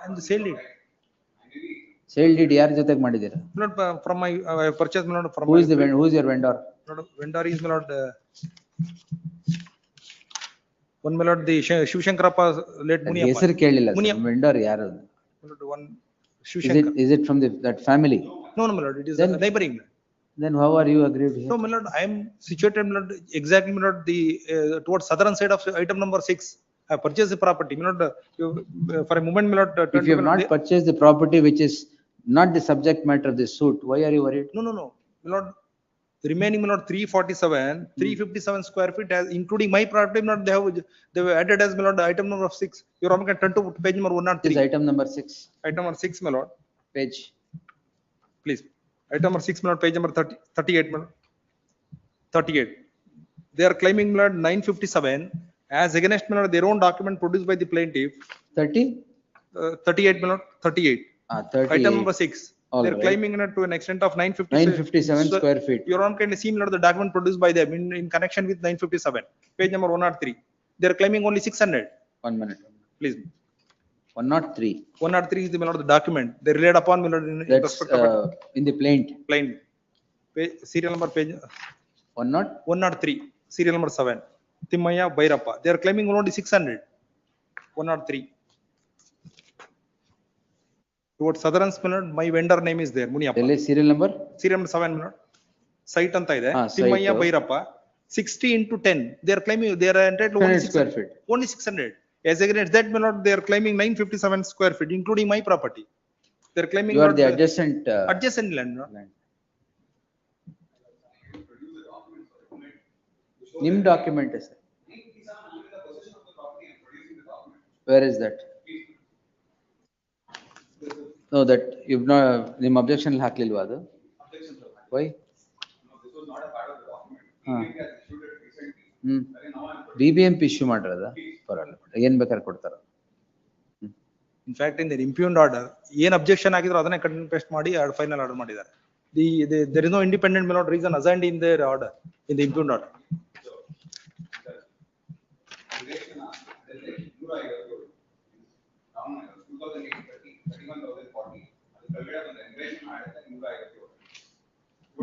And the sale deed. Sale deed ಯಾರ ಜೊತೆಗೆ ಮಾಡಿದ್ದೀರಾ? Not from my purchase, my lord, from. Who is the who is your vendor? Lord, vendor is, my lord, one, my lord, the Shiv Shankarappa late Muniyappa. ಹೆಸರು ಕೇಳಿಲ್ಲ sir. Vendor ಯಾರು? One Shiv Shankar. Is it from that family? No, my lord, it is neighboring. Then how are you aggrieved here? No, my lord, I am situated, my lord, exactly, my lord, the towards southern side of item number 6. I purchased the property, my lord, for a moment, my lord. If you have not purchased the property which is not the subject matter of this suit, why are you worried? No, my lord, the remaining, my lord, 347, 357 square feet, as including my property, my lord, they have added as, my lord, item number 6. Your Honor can turn to page number 103. This is item number 6. Item number 6, my lord. Page. Please. Item number 6, my lord, page number 38, my lord. 38. They are claiming, my lord, 957 as against, my lord, their own document produced by the plaintiff. 38, my lord, 38. 38. Item number 6. All They are right. claiming to an extent of 957 square feet. Your Honor can see, my lord, the document produced by them in connection with 957. Page number 103. They are claiming only 600. 1 minute. Please. 103. 103 is the, my lord, the document. They relied upon, my lord, in That's respect of in the plaint. Page, serial number page 103. serial number 7. Timmaya Bhairappa. They are claiming only 600. 103. Towards southern, my lord, my vendor name is there, Muniyappa. Serial number? Serial number 7, my lord. Site anta ide. Site. Timmaya Bhairappa. 60 into 10. They are claiming they are entitled only 600 square feet. Only 600. As against that, my lord, they are claiming 957 square feet, including my property. They are claiming. You are lord, the adjacent. Adjacent land. No? Nim document is. Where is that? No, that you've not, nim objection ಹಾಕ್ಲಿಲ್ವಾ ಅದು? Why? BBMP issue ಮಾಡಿರೋದ? ಪರವಾಗಿಲ್ಲ. ಏನ್ ಬೇಕಾದ್ರೆ ಕೊಡ್ತಾರ. In fact, in the impugned order, ಏನ್ objection ಆಗಿದ್ರು ಅದನ್ನೇ cut and paste ಮಾಡಿ final order ಮಾಡಿದ್ದಾರೆ. There is no independent, my lord, reason assigned in their order, in the impugned order.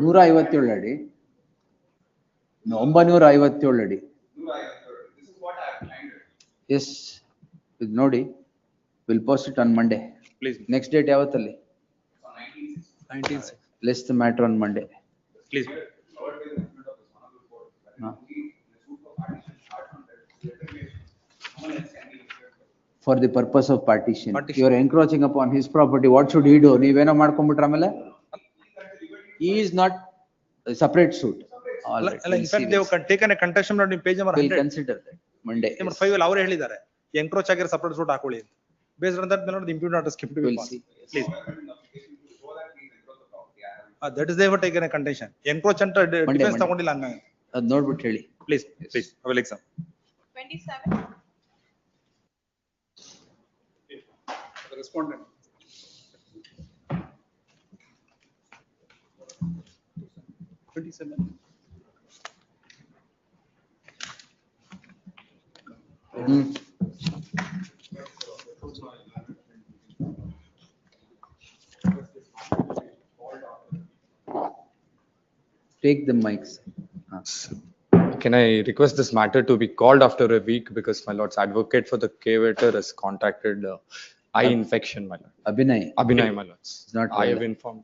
ನೂರ 57 ಅಡಿ 957 ಅಡಿ. Yes, ಇದು ನೋಡಿ, we'll post it on Monday. Please. Next date ಯಾವತ್ತಲ್ಲಿ? 19th. List the matter on Monday. Please. For the purpose of partition. You are encroaching upon his property. What should he do? ನೀವೇನೋ ಮಾಡ್ಕೊಂಡ್ಬಿಟ್ರೆ ಆಮೇಲೆ? He is not a separate suit. All right. In fact, they have taken a contestation in page number 100. We'll consider that Monday. Number 5 ಅಲ್ಲಿ ಅವರೇ ಹೇಳಿದ್ದಾರೆ encroach ಆಗಿರೋ separate suit ಹಾಕೊಳ್ಳಿ ಅಂತ. Based on that, my lord, the impugned order is kept to be We'll passed. see. Please. That is they have taken a contention. Encroach and defense ತಗೊಂಡಿಲ್ಲ ಅಂಗ. ಅದ್ ನೋಡ್ಬಿಟ್ಟು ಹೇಳಿ. Please, I will exam. 27. The respondent. Take the mics. Can I request this matter to be called after a week because my lord's advocate for the cavator has contacted eye infection, my lord. Abhinay. Abhinay, my lords. It's not I have well. informed.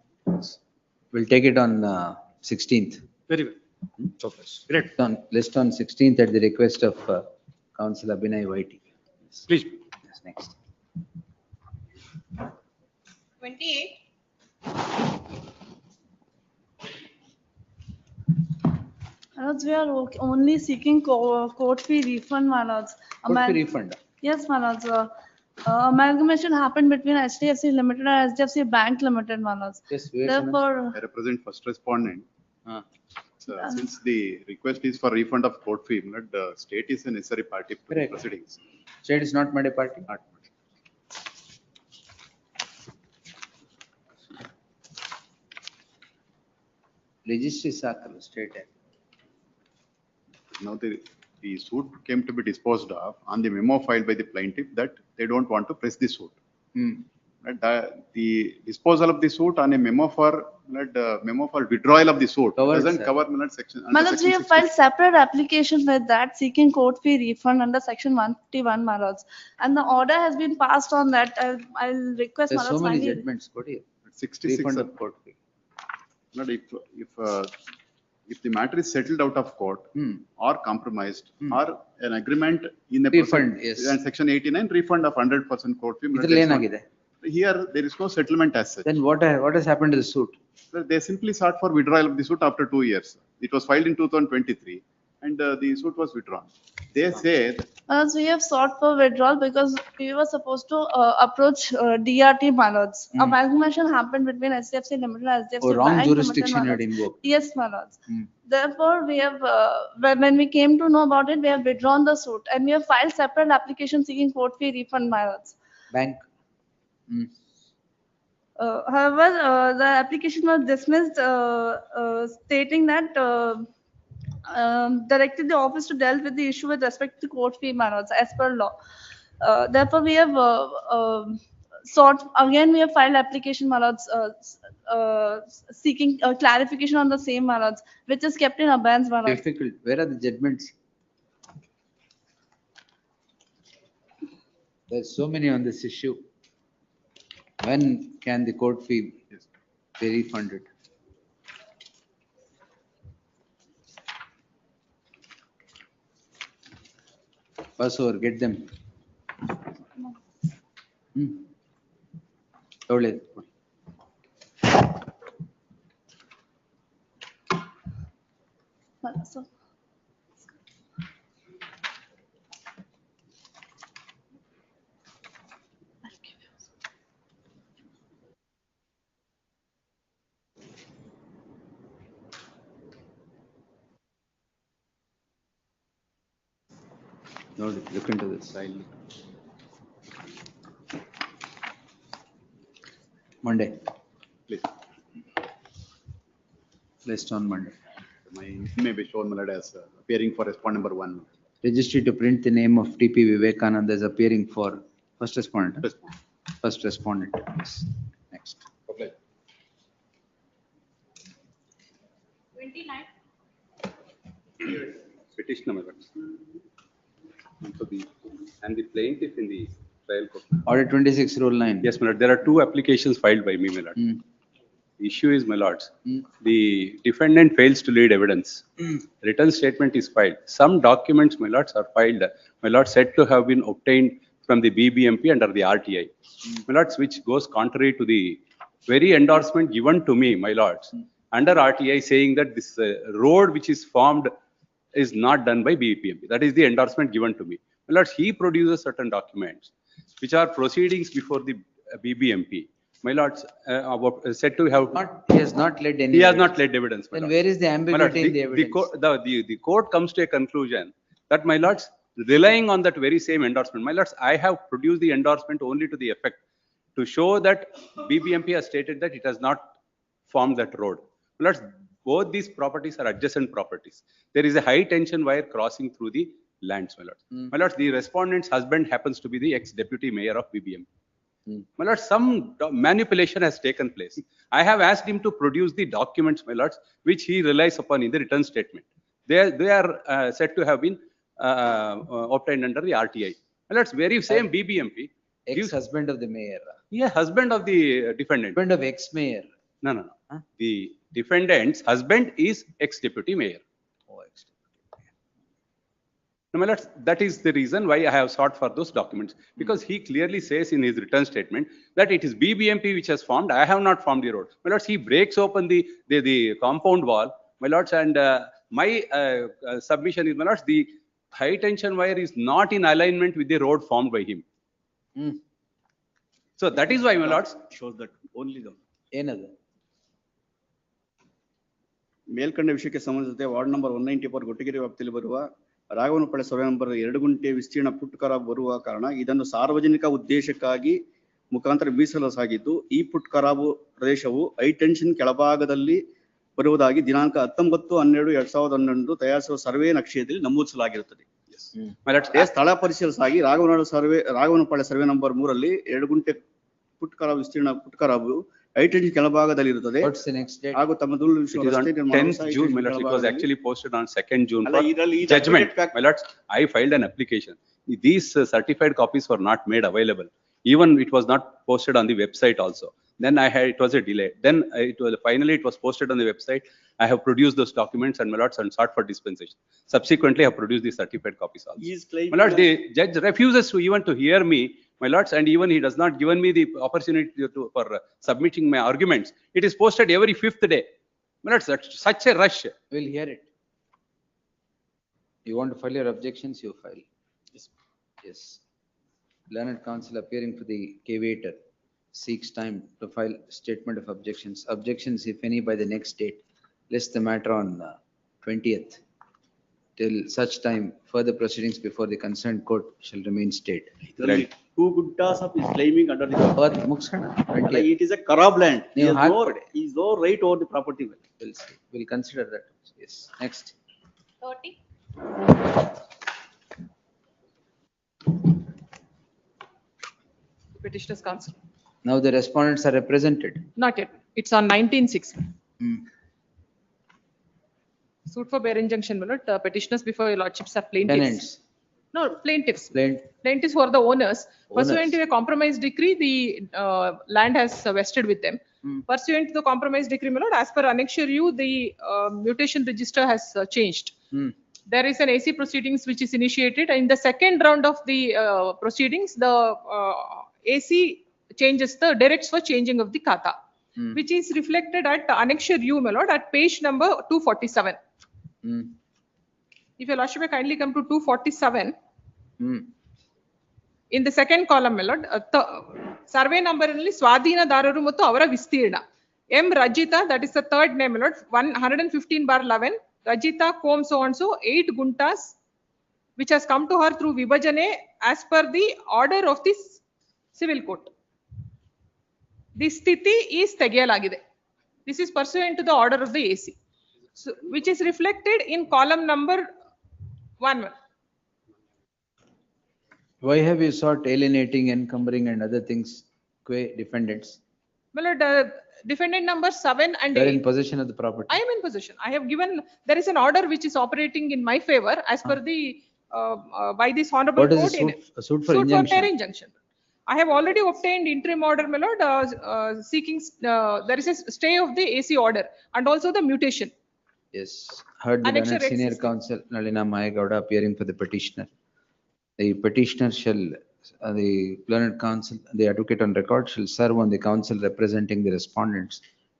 We'll take it on 16th. Very well. So please. Great. List on 16th at the request of Council Abhinay YT. Please. Yes, next. 28. Manoj, we are only seeking court fee refund, Manoj. Court fee refund. Yes, Manoj. Amalgamation happened between HDFC Limited and HDFC Bank Limited, Manoj. Yes, Therefore, I represent first respondent. Since the request is for refund of court fee, the state is a necessary party to the proceedings. State is not made a party? Not. Registry sakal state. Now the suit came to be disposed of on the memo filed by the plaintiff that they don't want to press the suit. The disposal of the suit on a memo for withdrawal of the suit doesn't cover section. Manoj, we have filed separate application with that seeking court fee refund under section 151, Manoj. And the order has been passed on that. I'll request There's Manoj. so many finally- judgments. What do you? 66 refund of court fee. Not if the matter is settled out of court or compromised or an agreement in the Refund, yes. and section 89 refund of 100% court fee. ಇದ್ರಲ್ಲಿ ಏನಾಗಿದೆ? Here there is no settlement as such. Then what has happened to the suit? They simply sought for withdrawal of the suit after 2 years. It was filed in 2023 and the suit was withdrawn. They say Manoj, we have sought for withdrawal because we were supposed to approach DRT, Manoj. Amalgamation happened between HDFC Limited and HDFC Oh, wrong Bank jurisdiction Limited, had Manoj. invoked. Yes, Manoj. Therefore, we have, when we came to know about it, we have withdrawn the suit and we have filed separate application seeking court fee refund, Manoj. Bank. However, the application was dismissed, stating that directed the office to deal with the issue with respect to court fee, Manoj, as per law. Therefore, we have sought, again, we have filed application, Manoj, seeking clarification on the same, Manoj, which is kept in abeyance, Manoj. Difficult. Where are the judgments? There's so many on this issue. When can the court fee be refunded? Pass over, get them. ಒಳ್ಳೇದು. So, ನೋಡಿ, look into this file. Monday. Please. List on Monday. My name may be shown as appearing for respondent number 1. Registry to print the name of TP Vivekananda is appearing for first respondent. First respondent. Yes. Next. Okay. 29. Petitioner, my lords. And the plaintiff in the trial court. Order 26, Rule 9. Yes, my lord. There are two applications filed by me, my lord. The issue is, my lords, the defendant fails to lead evidence. Written statement is filed. Some documents, my lords, are filed, my lord, said to have been obtained from the BBMP under the RTI. My lords, which goes contrary to the very endorsement given to me, my lords, under RTI, saying that this road which is formed is not done by BBMP. That is the endorsement given to me. My lords, he produces certain documents which are proceedings before the BBMP, my lords, said to have. He has not led any. He has evidence. not led evidence. my Then lords. where is the My lords, ambiguity in the evidence? The court comes to a conclusion that, my lords, relying on that very same endorsement, my lords, I have produced the endorsement only to the effect to show that BBMP has stated that it has not formed that road. My lords, both these properties are adjacent properties. There is a high tension wire crossing through the lands, my lords. My lords, the respondent's husband happens to be the ex-deputy mayor of BBMP. My lords, some manipulation has taken place. I have asked him to produce the documents, my lords, which he relies upon in the return statement. They are said to have been obtained under the RTI. My lords, very same BBMP. Ex-husband of the mayor. Yeah, husband of the defendant. Husband of ex-mayor. No. The defendant's husband is ex-deputy mayor. Oh, ex-deputy. No, my lords, that is the reason why I have sought for those documents, because he clearly says in his return statement that it is BBMP which has formed. I have not formed the road. My lords, he breaks open the compound wall, my lords, and my submission is, my lords, the high tension wire is not in alignment with the road formed by him. So that is why, my lords. Shows that only the. Another. ಮೇಲ್ಕಂಡ ವಿಷಯಕ್ಕೆ ಸಂಬಂಧಿಸಿದಂತೆ ward number 194 Gottigere ವ್ಯಾಪ್ತಿಯಲ್ಲಿ ಬರುವ ರಾಘವನಪಳ್ಳಿ survey number 2 ಗುಂಟೆ ವಿಸ್ತೀರ್ಣ ಪುಟ್ಕರ ಬರುವ ಕಾರಣ ಇದನ್ನು ಸಾರ್ವಜನಿಕ ಉದ್ದೇಶಕ್ಕಾಗಿ ಮುಖಾಂತರ ಮೀಸಲಾಗಿದ್ದು ಈ ಪುಟ್ಕರಾಬು ಪ್ರದೇಶವು ಹೈ ಟೆನ್ಷನ್ ಕೆಳಭಾಗದಲ್ಲಿ ಬರುವುದಾಗಿ ದಿನಾಂಕ 19/12/2011 ತಯಾರಿಸುವ ಸರ್ವೆ ನಕ್ಷೆಯಲ್ಲಿ ನಮೂದಿಸಲಾಗಿರುತ್ತದೆ. ಸ್ಥಳ ಪರಿಶೀಲಿಸಾಗಿ ರಾಘವನಪಳ್ಳಿ ಸರ್ವೆ ನಂಬರ್ 3 2 ಗುಂಟೆ ಪುಟ್ಕರ ವಿಸ್ತೀರ್ಣ ಪುಟ್ಕರಾಬು ಐಟೆಂಜ್ ಕೆಳಭಾಗದಲ್ಲಿ ಇರುತ್ತದೆ. ಹಾಗೂ ತಮ್ಮ ದೂರು 10th June, my lords, it was actually posted on 2nd June for judgment. My lords, I filed an application. These certified copies were not made available. Even it was not posted on the website also. Then it was a delay. Then finally it was posted on the website. I have produced those documents and, my lords, and sought for dispensation. Subsequently, I have produced the certified copies also. My lords, the judge refuses to even to hear me, my lords, and even he does not given me the opportunity for submitting my arguments. It is posted every 5th day. My lords, that's such a rush. We'll hear it. You want to file your objections, you file. Yes. Learned counsel appearing for the caveator seeks time to file statement of objections. Objections, if any, by the next date. List the matter on 20th. Till such time, further proceedings before the concerned court shall remain stayed. Right. 2 guttas of is claiming under the. It is a Karab land. He has no right over the property. We'll see. We'll consider that. Yes. Next. 30. Petitioner's counsel. Now the respondents are represented. Not yet. It's on 19/6. Suit for bare injunction, my lord. Petitioners before your lordships are plaintiffs. Tenants. No, plaintiffs. Plaintiffs who are the owners. Pursuant to a compromise decree, the land has vested with them. Pursuant to the compromise decree, my lord, as per annexure U, the mutation register has changed. There is an AC proceedings which is initiated. In the second round of the proceedings, the AC changes the directs for changing of the kata, which is reflected at annexure U, my lord, at page number 247. If your lordship may kindly come to 247. In the second column, my lord, survey number only Swadhina Dararu ಮತ್ತು ಅವರ ವಿಸ್ತೀರ್ಣ. M. Rajita, that is the third name, my lord, 115/11. Rajita Kom so and so 8 guntas, which has come to her through Vibhajane as per the order of this civil court. The sthiti is tegiyalagide. This is pursuant to the order of the AC, so, which is reflected in column number 1. Why have you sought alienating, encumbering and other things, defendants? My lord, defendant number 7 and 8. They are in possession of the property. I am in possession. I have given, there is an order which is operating in my favor as per the, by this honorable What is court. the suit for injunction? Fair injunction. I have already obtained interim order, my lord, seeking, there is a stay of the AC order and also the mutation. Yes, heard the Annexure learned senior counsel Nalina Mayagowda appearing for the petitioner. The petitioner shall, the learned counsel, the advocate on record shall serve on the counsel representing the respondents,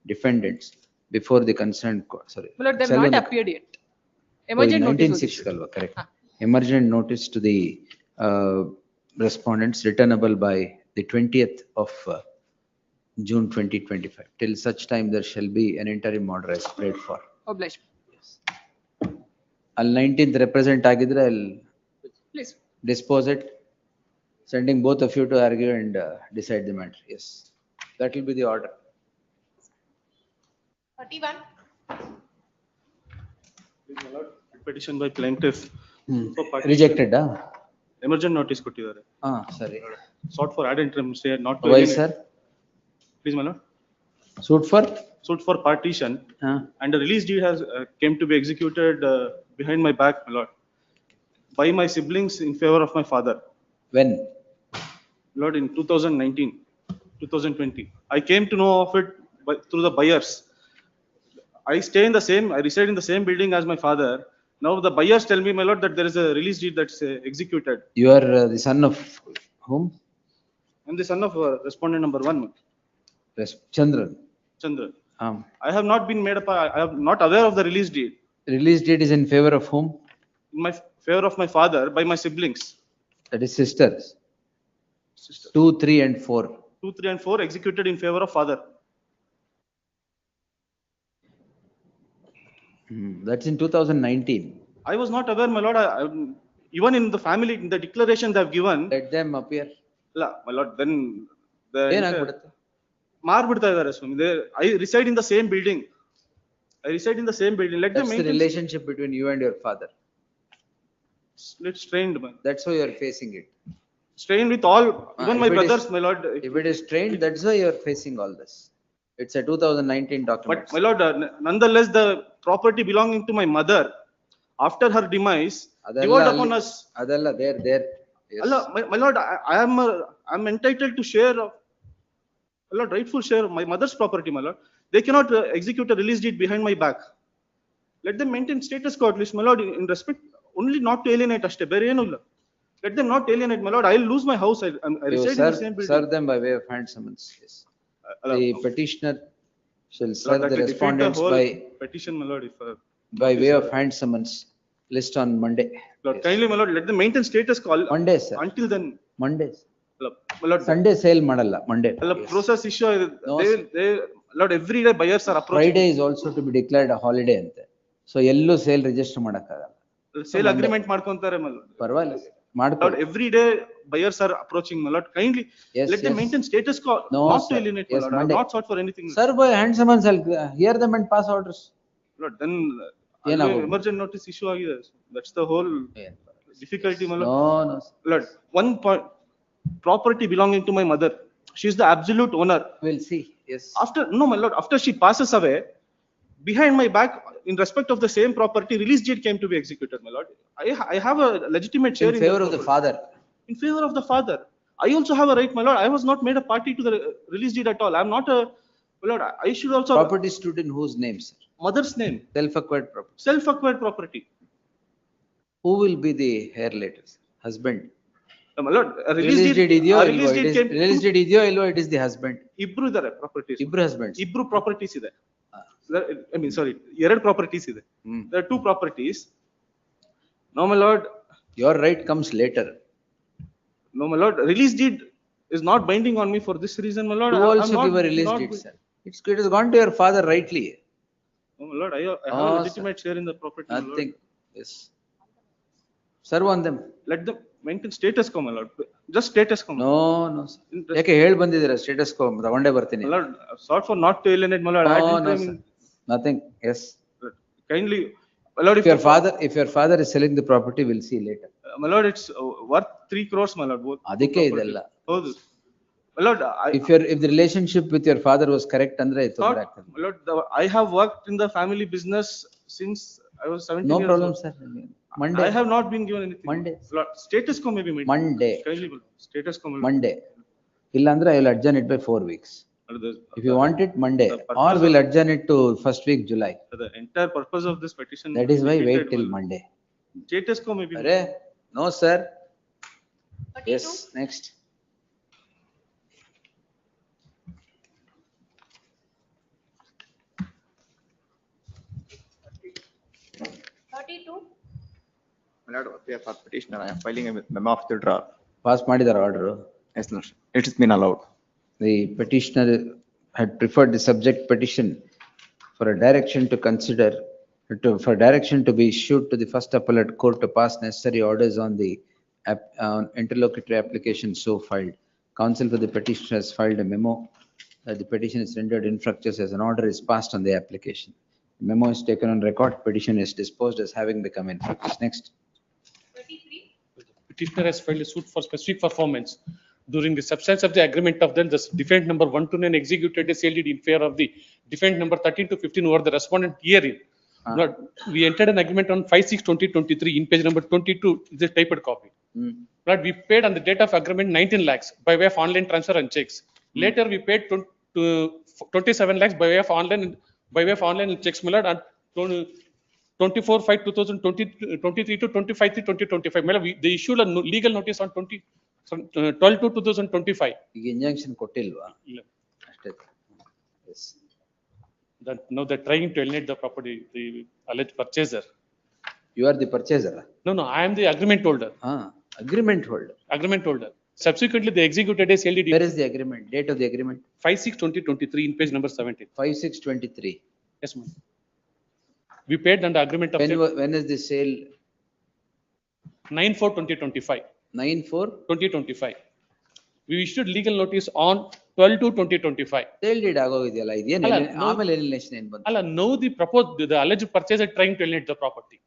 defendants before the concerned court. Sorry. My lord, they have not appeared yet. Emergent notice was issued. Correct. Emergent notice to the respondents returnable by the 20th of June 2025. Till such time there shall be an interim order as prayed for. Oblige. I'll 19th represent agidre, I'll Please. dispose it, sending both of you to argue and decide the matter. Yes, that will be the order. 31. Petition by plaintiff. for partition. Rejected, Emergent notice ಕೊಟ್ಟಿದ್ದಾರೆ. Sorry. Sought for ad interim stay not to. Why, sir? Please, my lord. Suit for partition. And the release deed has came to be executed behind my back, my lord, by my siblings in favor of my father. When? Lord, in 2019, 2020. I came to know of it through the buyers. I reside in the same building as my father. Now the buyers tell me, my lord, that there is a release deed that's executed. You are the son of whom? I'm the son of respondent number 1. Chandran. Chandran. I have not been made up. I am not aware of the release deed. Release deed is in favor of whom? In my favor of my father by my siblings. That is sisters. 2, 3 and 4. 2, 3 and 4 executed in favor of father. That's in 2019. I was not aware, my lord. Even in the family, in the declaration they have given. Let them appear. My lord, then I reside in the same building. Let them That's the relationship between you and your father. It's strained, man. That's why you are facing it. Strained with all, even my brothers, my lord. If it is strained, that's why you are facing all this. It's a 2019 document. But my lord, nonetheless, the property belonging to my mother, after her demise, devolved upon us. Adalla, there. Yes. Allah, my lord, I'm entitled to share of, my lord, rightful share of my mother's property, my lord. They cannot execute a release deed behind my back. Let them maintain status quo, at least, my lord, in respect, only not to alienate ashte, bere enu illa. Let them not alienate, my lord. I'll lose my house. I reside in the same building. Serve them by way of hand summons. Yes. The petitioner shall serve the respondents by petition, my lord, by way of hand summons. List on Monday. Lord, kindly, my lord, let them maintain status quo. Monday, sir. Until then. Mondays. My lord, Sunday sale madalla. Monday. Process issue. Lord, every day buyers are approaching. Friday is also to be declared a holiday ante. So yellow sale register madakagalla. Sale agreement ಮಾಡ್ಕೊಂತಾರೆ, my lord. ಪರವಾಗಿಲ್ಲ. Lord, every day buyers are approaching, my lord. Kindly let them maintain status quo, not to alienate, my lord. I have not sought for anything. Sir, by hand summons, I'll hear them and pass orders. Lord, then emergent notice issue agide. That's the whole difficulty, my lord. No. Lord, one point, property belonging to my mother. She is the absolute owner. We'll see. Yes. My lord, after she passes away, behind my back, in respect of the same property, release deed came to be executed, my lord. I have a legitimate share in favor of the father. In favor of the father. I also have a right, my lord. I was not made a party to the release deed at all. I'm not a, my lord, I should also. Property stood in whose name, sir? Mother's name. Self-acquired property. Self-acquired property. Who will be the heir later, sir? Husband. My lord, release deed ideo, it is the husband. Ibru idare properties. Ibru husbands. Ibru properties ide. I mean, sorry, ಎರಡು properties ide. There are 2 properties. No, my lord. Your right comes later. No, my lord. Release deed is not binding on me for this reason, my lord. You also give a release deed, sir. It has gone to your father rightly. No, my lord. I have a legitimate share in the property. Nothing. Yes. Serve on them. Let them maintain status quo, my lord. Just status quo. No, sir. ಯಾಕೆ ಹೇಳಿ ಬಂದಿದ್ದೀರಾ status quo ತಗೊಂಡೇ ಬರ್ತೀನಿ. My lord, sought for not to alienate, my lord. No, sir. Nothing. Yes. Kindly. My lord, if your father is selling the property, we'll see later. My lord, it's worth 3 crores, my lord. ಅದಕ್ಕೆ ಇದೆಲ್ಲ. ಹೌದು. My lord, if the relationship with your father was correct ಅಂದ್ರೆ ತೊಂದರೆ ಆಗ್ತದೆ. My lord, I have worked in the family business since I was 17 No years problem, old. sir. Monday. I have not been given anything. Monday. Lord, status quo may be made. Monday. Kindly, status quo. Monday. ಇಲ್ಲ ಅಂದ್ರೆ I will adjourn it by 4 weeks. If you want it Monday, or we'll adjourn it to first week July. The entire purpose of this petition. That is why wait till Monday. Status quo may be. No, sir. Yes, next. My lord, for petitioner, I am filing a memo of withdrawal. Pass ಮಾಡಿದಾರ order. Yes, Lord. It has been allowed. The petitioner had preferred the subject petition for a direction to consider, for direction to be issued to the first appellate court to pass necessary orders on the interlocutory application so filed. Counsel for the petitioner has filed a memo that the petition is rendered infructuous as an order is passed on the application. The memo is taken on record, petition is disposed as having become infructuous. Next. 33. Petitioner has filed a suit for specific performance. During the substance of the agreement of them, the defendant number 1 to 9 executed a sale deed in favor of the defendant number 13 to 15 who are the respondent herein. Lord, we entered an agreement on 5/6/2023 in page number 22, is a typed copy. Lord, we paid on the date of agreement 19 lakhs by way of online transfer and checks. Later, we paid 27 lakhs by way of online checks, my lord, and 24/5/2023 to 25/3/2025. My lord, they issued a legal notice on 12/2/2025. ಈಗ injunction ಕೊಟ್ಟಿಲ್ವಾ? ಅಷ್ಟೇ. Yes. That now they're trying to alienate the property, the alleged purchaser. You are the purchaser? No, I am the agreement holder. Agreement holder. Agreement holder. Subsequently, they executed a sale deed. Where is the agreement? Date of the agreement? 5/6/2023 in page number 17. 5/6/23. Yes, ma'am. We paid under agreement of When is the sale? 9/4/2025. 9/4/2025. We issued legal notice on 12/2/2025. Sale deed ಆಗೋಗಿದೆಯಲ್ಲ ಇದೇನು ಆಮೇಲೆ alienation ಏನು ಬಂತು? ಅಲ್ಲ, no, the alleged purchaser trying to alienate the property.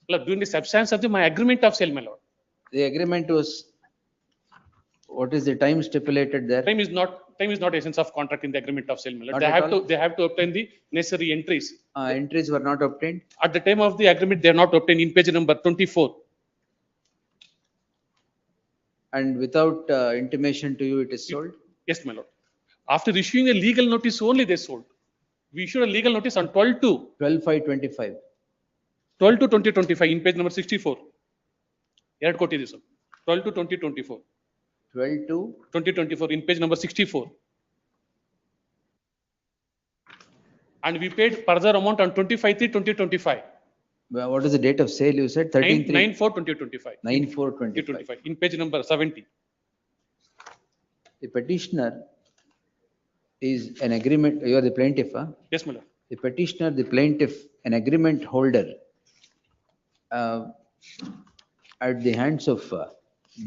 ಅಲ್ಲ, during the substance of my agreement of sale, my lord. The agreement was, what is the time stipulated there? Time is not essence of contract in the agreement of sale, my lord. They have to obtain the necessary entries. Entries were not obtained? At the time of the agreement, they are not obtained in page number 24. And without intimation to you, it is sold? Yes, my lord. After issuing a legal notice only, they sold. We issued a legal notice on 12/2/25. 12/2/2025 in page number 64. ಎರಡು ಕೊಟ್ಟಿದ್ದೀವಿ sir. 12/2/2024. 12/2/2024 in page number 64. And we paid further amount on 25/3/2025. What is the date of sale you said? 13/3? 9/4/2025. 9/4/2025. In page number 70. The petitioner is an agreement, you are the plaintiff, huh? Yes, my lord. The petitioner, the plaintiff, an agreement holder at the hands of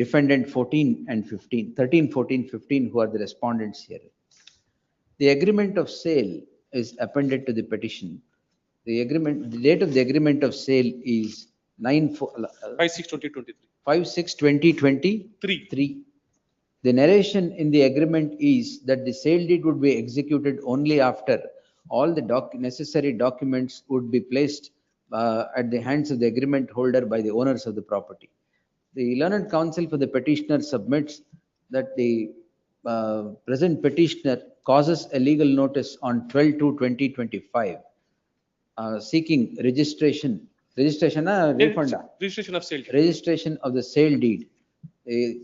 defendant 14 and 15, 13, 14, 15 who are the respondents here. The agreement of sale is appended to the petition. The date of the agreement of sale is 5/6/2023. 5/6/2023. The narration in the agreement is that the sale deed would be executed only after all the necessary documents would be placed at the hands of the agreement holder by the owners of the property. The learned counsel for the petitioner submits that the present petitioner causes a legal notice on 12/2/2025 seeking registration refund? Registration of sale. Registration of the sale deed.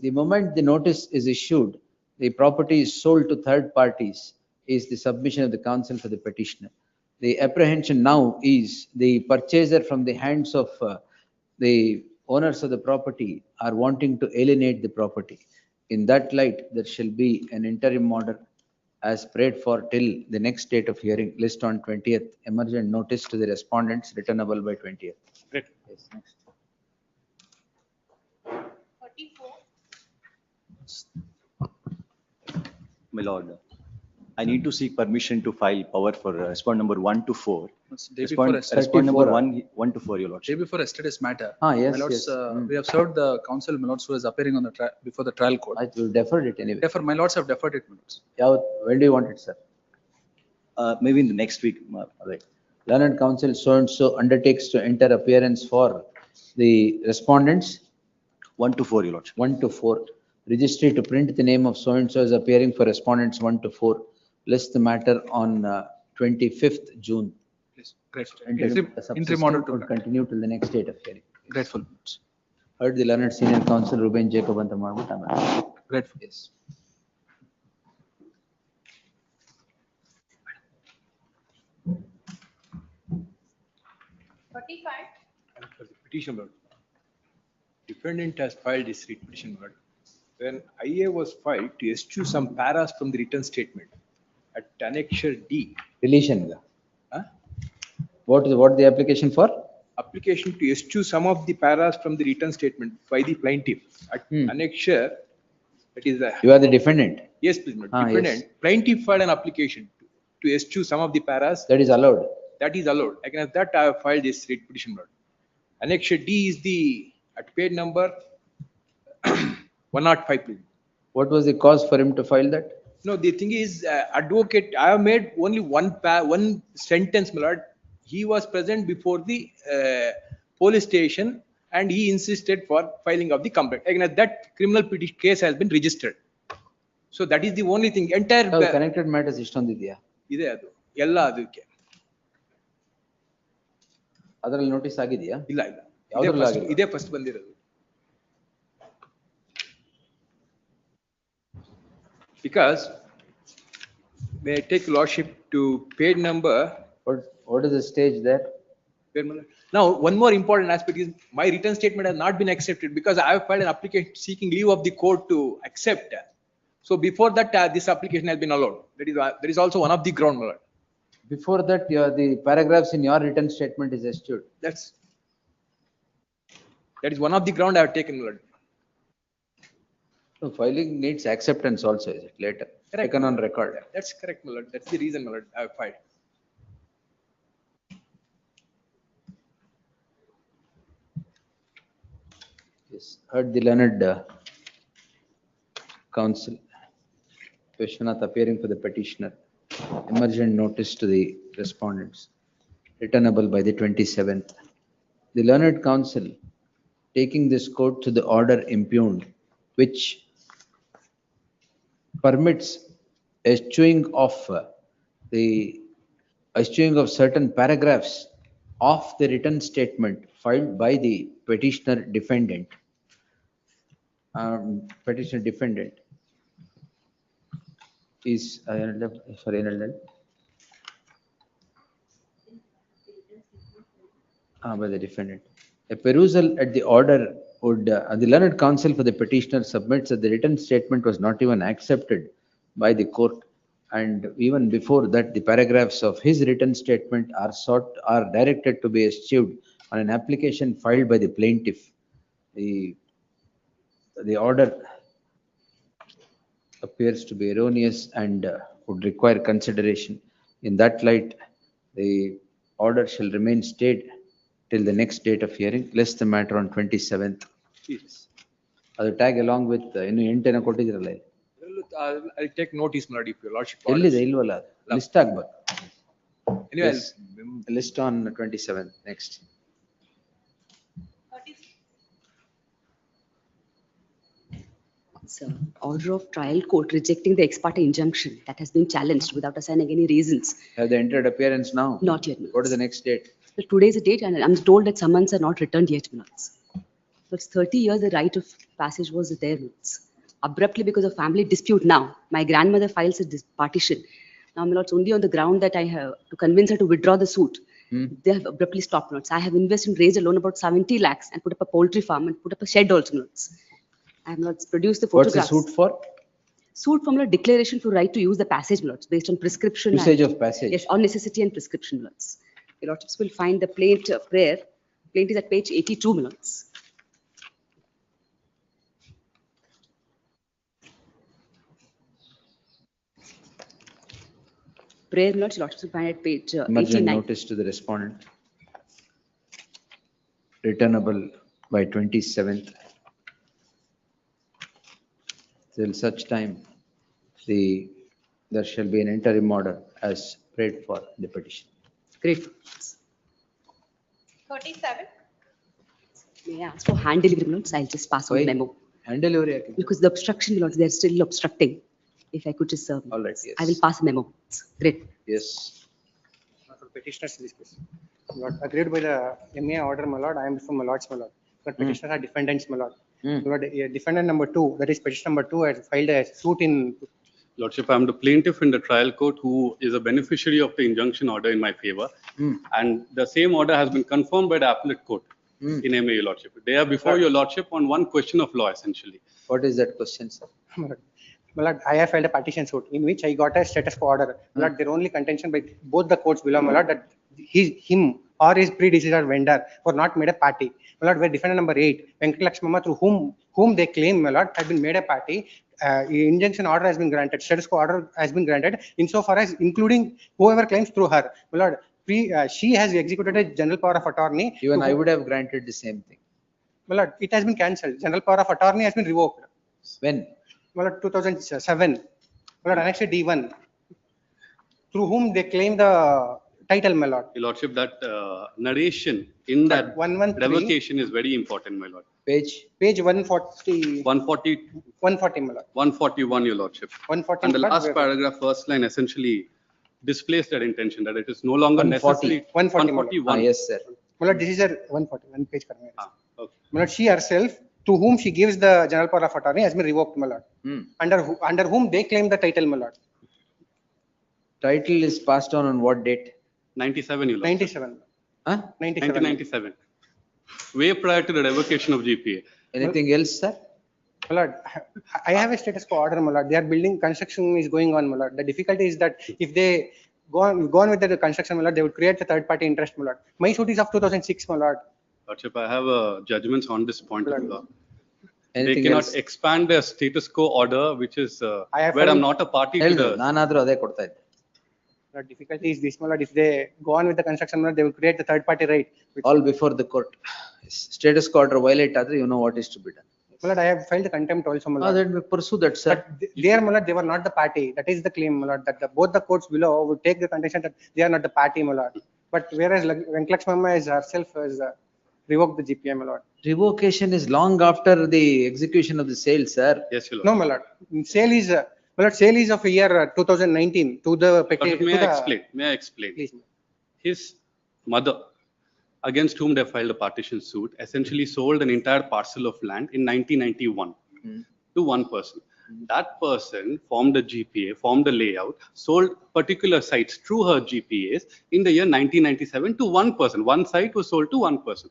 The moment the notice is issued, the property is sold to third parties, is the submission of the counsel for the petitioner. The apprehension now is the purchaser from the hands of the owners of the property are wanting to alienate the property. In that light, there shall be an interim order as prayed for till the next date of hearing, list on 20th, emergent notice to the respondents returnable by 20th. Great. Yes, next. 34. My lord, I need to seek permission to file power for respond number 1 to 4. Respond number 1 to 4, your lordship. Day before yesterday's matter. Yes, my lords, yes. We have served the counsel, my lords, who is appearing on the before the trial court. I will defer it anyway. Therefore, my lords have deferred it, my lords. When do you want it, sir? Maybe in the next week. Right. Learned counsel so and so undertakes to enter appearance for the respondents. 1 to 4, your lordship. 1 to 4. Registry to print the name of so and so as appearing for respondents 1 to 4. List the matter on 25th June. Yes, grateful. Interim order to continue till the next date of hearing. Grateful. Heard the learned senior counsel Ruben Jacob ಅಂತ ಮಾಡ್ಬಿಟ್ಟು ಆಮೇಲೆ. Grateful. Yes. For the petition, lord. Defendant has filed his writ petition, lord. When IA was filed to eschew some paras from the written statement, at annexure D. Deletion. Huh? What the application for? Application to eschew some of the paras from the written statement by the plaintiff at annexure, that is the. You are the defendant. Yes, please, no, Yes. defendant. Plaintiff filed an application to eschew some of the paras. That is allowed. That is allowed. Against that, I have filed this writ petition. Annexure D is the at page number 105, please. What was the cause for him to file that? No, the thing is, advocate, I have made only one sentence, my lord. He was present before the police station and he insisted for filing of the complaint. Again, that criminal petition case has been registered. So that is the only thing. Entire connected matters istondidya. ಇದೆ ಅದು ಎಲ್ಲ ಅದಕ್ಕೆ. ಅದರಲ್ಲಿ notice ಆಗಿದೆಯಾ? ಇಲ್ಲ ಇಲ್ಲ. ಇದೇ first ಬಂದಿರೋದು. Because may I take lordship to page number. What is the stage there? Now, one more important aspect is my written statement has not been accepted because I have filed an application seeking leave of the court to accept. So before that, this application has been allowed. That is also one of the ground. Before that, the paragraphs in your written statement is eschewed. That is one of the ground I have taken. So filing needs acceptance also, is it later? Correct. Taken on record. That's correct, my lord. That's the reason, my lord, I have filed. Yes, heard the learned counsel, Vishwanath appearing for the petitioner, emergent notice to the respondents, returnable by the 27th. The learned counsel, taking this court to the order impugned, which permits eschewing of certain paragraphs of the written statement filed by the petitioner defendant. Petitioner defendant is by the defendant. A perusal at the order would, the learned counsel for the petitioner submits that the written statement was not even accepted by the court, and even before that, the paragraphs of his written statement are directed to be eschewed on an application filed by the plaintiff. The order appears to be erroneous and would require consideration. In that light, the order shall remain stayed till the next date of hearing, lest the matter on 27th. Yes. I'll tag along with ಎಂಟೇನ ಕೊಟ್ಟಿದ್ರಲ್ಲ. I'll take notice, my lord, if your lordship. ಎಲ್ಲಿದೆ ಇಲ್ವಲ್ಲ? List ಆಗ್ಬೇಕು. Anyway, list on 27th next. Sir, order of trial court rejecting the ex parte injunction that has been challenged without assigning any reasons. Have they entered appearance now? Not yet. What is the next date? Well, today is the date and I'm told that summons are not returned yet. So it's 30 years the right of passage was there. Abruptly, because of family dispute now, my grandmother files a partition. Now, my lords, only on the ground that I have to convince her to withdraw the suit. They have abruptly stopped. My lords. I have invested and raised a loan about 70 lakhs and put up a poultry farm and put up a shed also. My lords. I have not produced the photographs. What's the suit for? Suit from a declaration for right to use the passage, my lords, based on prescription. Usage of passage. Yes, on necessity and prescription, my lords. Your lordships will find the plaint prayer. Plaint is at page 82, my lords. Prayer, my lords, your lordships will find at page Emergent 89. notice to the respondent, returnable by 27th. Till such time, there shall be an interim order as prayed for the petition. Great. 37. May I ask for hand delivery, my lords? I'll just pass on the memo. Hand delivery? Because the obstruction, my lords, they're still obstructing. If I could just serve. All right, yes. I will pass a memo. Great. Yes. Petitioners in this case. Lord, agreed by the MA order, my lord. I am from my lords, my lord. But petitioners are defendants, my lord. Lord, defendant number 2, that is petition number 2, has filed a suit in. Lordship, I am the plaintiff in the trial court who is a beneficiary of the injunction order in my favor. And the same order has been confirmed by the appellate court in MA, your lordship. They are before your lordship on one question of law, essentially. What is that question, sir? my lord, I have filed a partition suit in which I got a status quo order. My lord, their only contention by both the courts below, my lord, that him or his predecessor vendor were not made a party. My lord, where defendant number 8, Venkatalakshmama, through whom they claim, my lord, had been made a party. Injunction order has been granted, status quo order has been granted, insofar as including whoever claims through her. My lord, she has executed a general power of attorney. Even I would have granted the same thing. My lord, it has been cancelled. General power of attorney has been revoked. When? My lord, 2007. My lord, Annex D1, through whom they claim the title, my lord. Your Lordship, that narration in that 113. revocation is very important, my Lord. Page? Page 140. 140, 140, my lord. 141, Your Lordship. 140. And the my lord, last where- paragraph, first line essentially displays that intention, that it is no longer 140. necessary. 140, my lord. 141. Yes, sir. My lord, this is a 141 page. Okay. My lord, she herself, to whom she gives the general power of attorney, has been revoked, my lord. Under whom they claim the title, my lord. Title is passed on what date? 97, Your Lordship. 97. Huh? 97. 1997. Way prior to the revocation of GPA. Anything else, sir? My lord, I have a status quo order, my lord. They are building, construction is going on, my lord. The difficulty is that if they go on with the construction, my lord, they would create a third party interest, my lord. My suit is of 2006, my lord. Lordship, I have judgments on this point of law. They Anything cannot else? expand a status quo order, which is I have where I'm filed- not a party to ಹೇಳ್ದು, the. ನಾನಾದ್ರೂ ಅದೇ ಕೊಡ್ತಾ ಇದ್ದೆ. The difficulty is this, my lord. If they go on with the construction, my lord, they will create the third party right. All before the court. Status quo order violate ಆದ್ರೆ you know what is to be done. My lord, I have filed the contempt also, my lord. Then we pursue that, sir. There, my lord, they were not the party. That is the claim, my lord, that both the courts below would take the contention that they are not the party, my lord. But whereas Venkatalakshmama is herself has revoked the GPA, my lord. Revocation is long after the execution of the sale, sir. Yes, Your Lord. No, my lord. Sale is, my lord, sale is of year 2019 to the Lordship, may I explain? May I explain? Please. His mother, against whom they filed a partition suit, essentially sold an entire parcel of land in 1991 to one person. That person formed a GPA, formed a layout, sold particular sites through her GPAs in the year 1997 to one person. One site was sold to one person.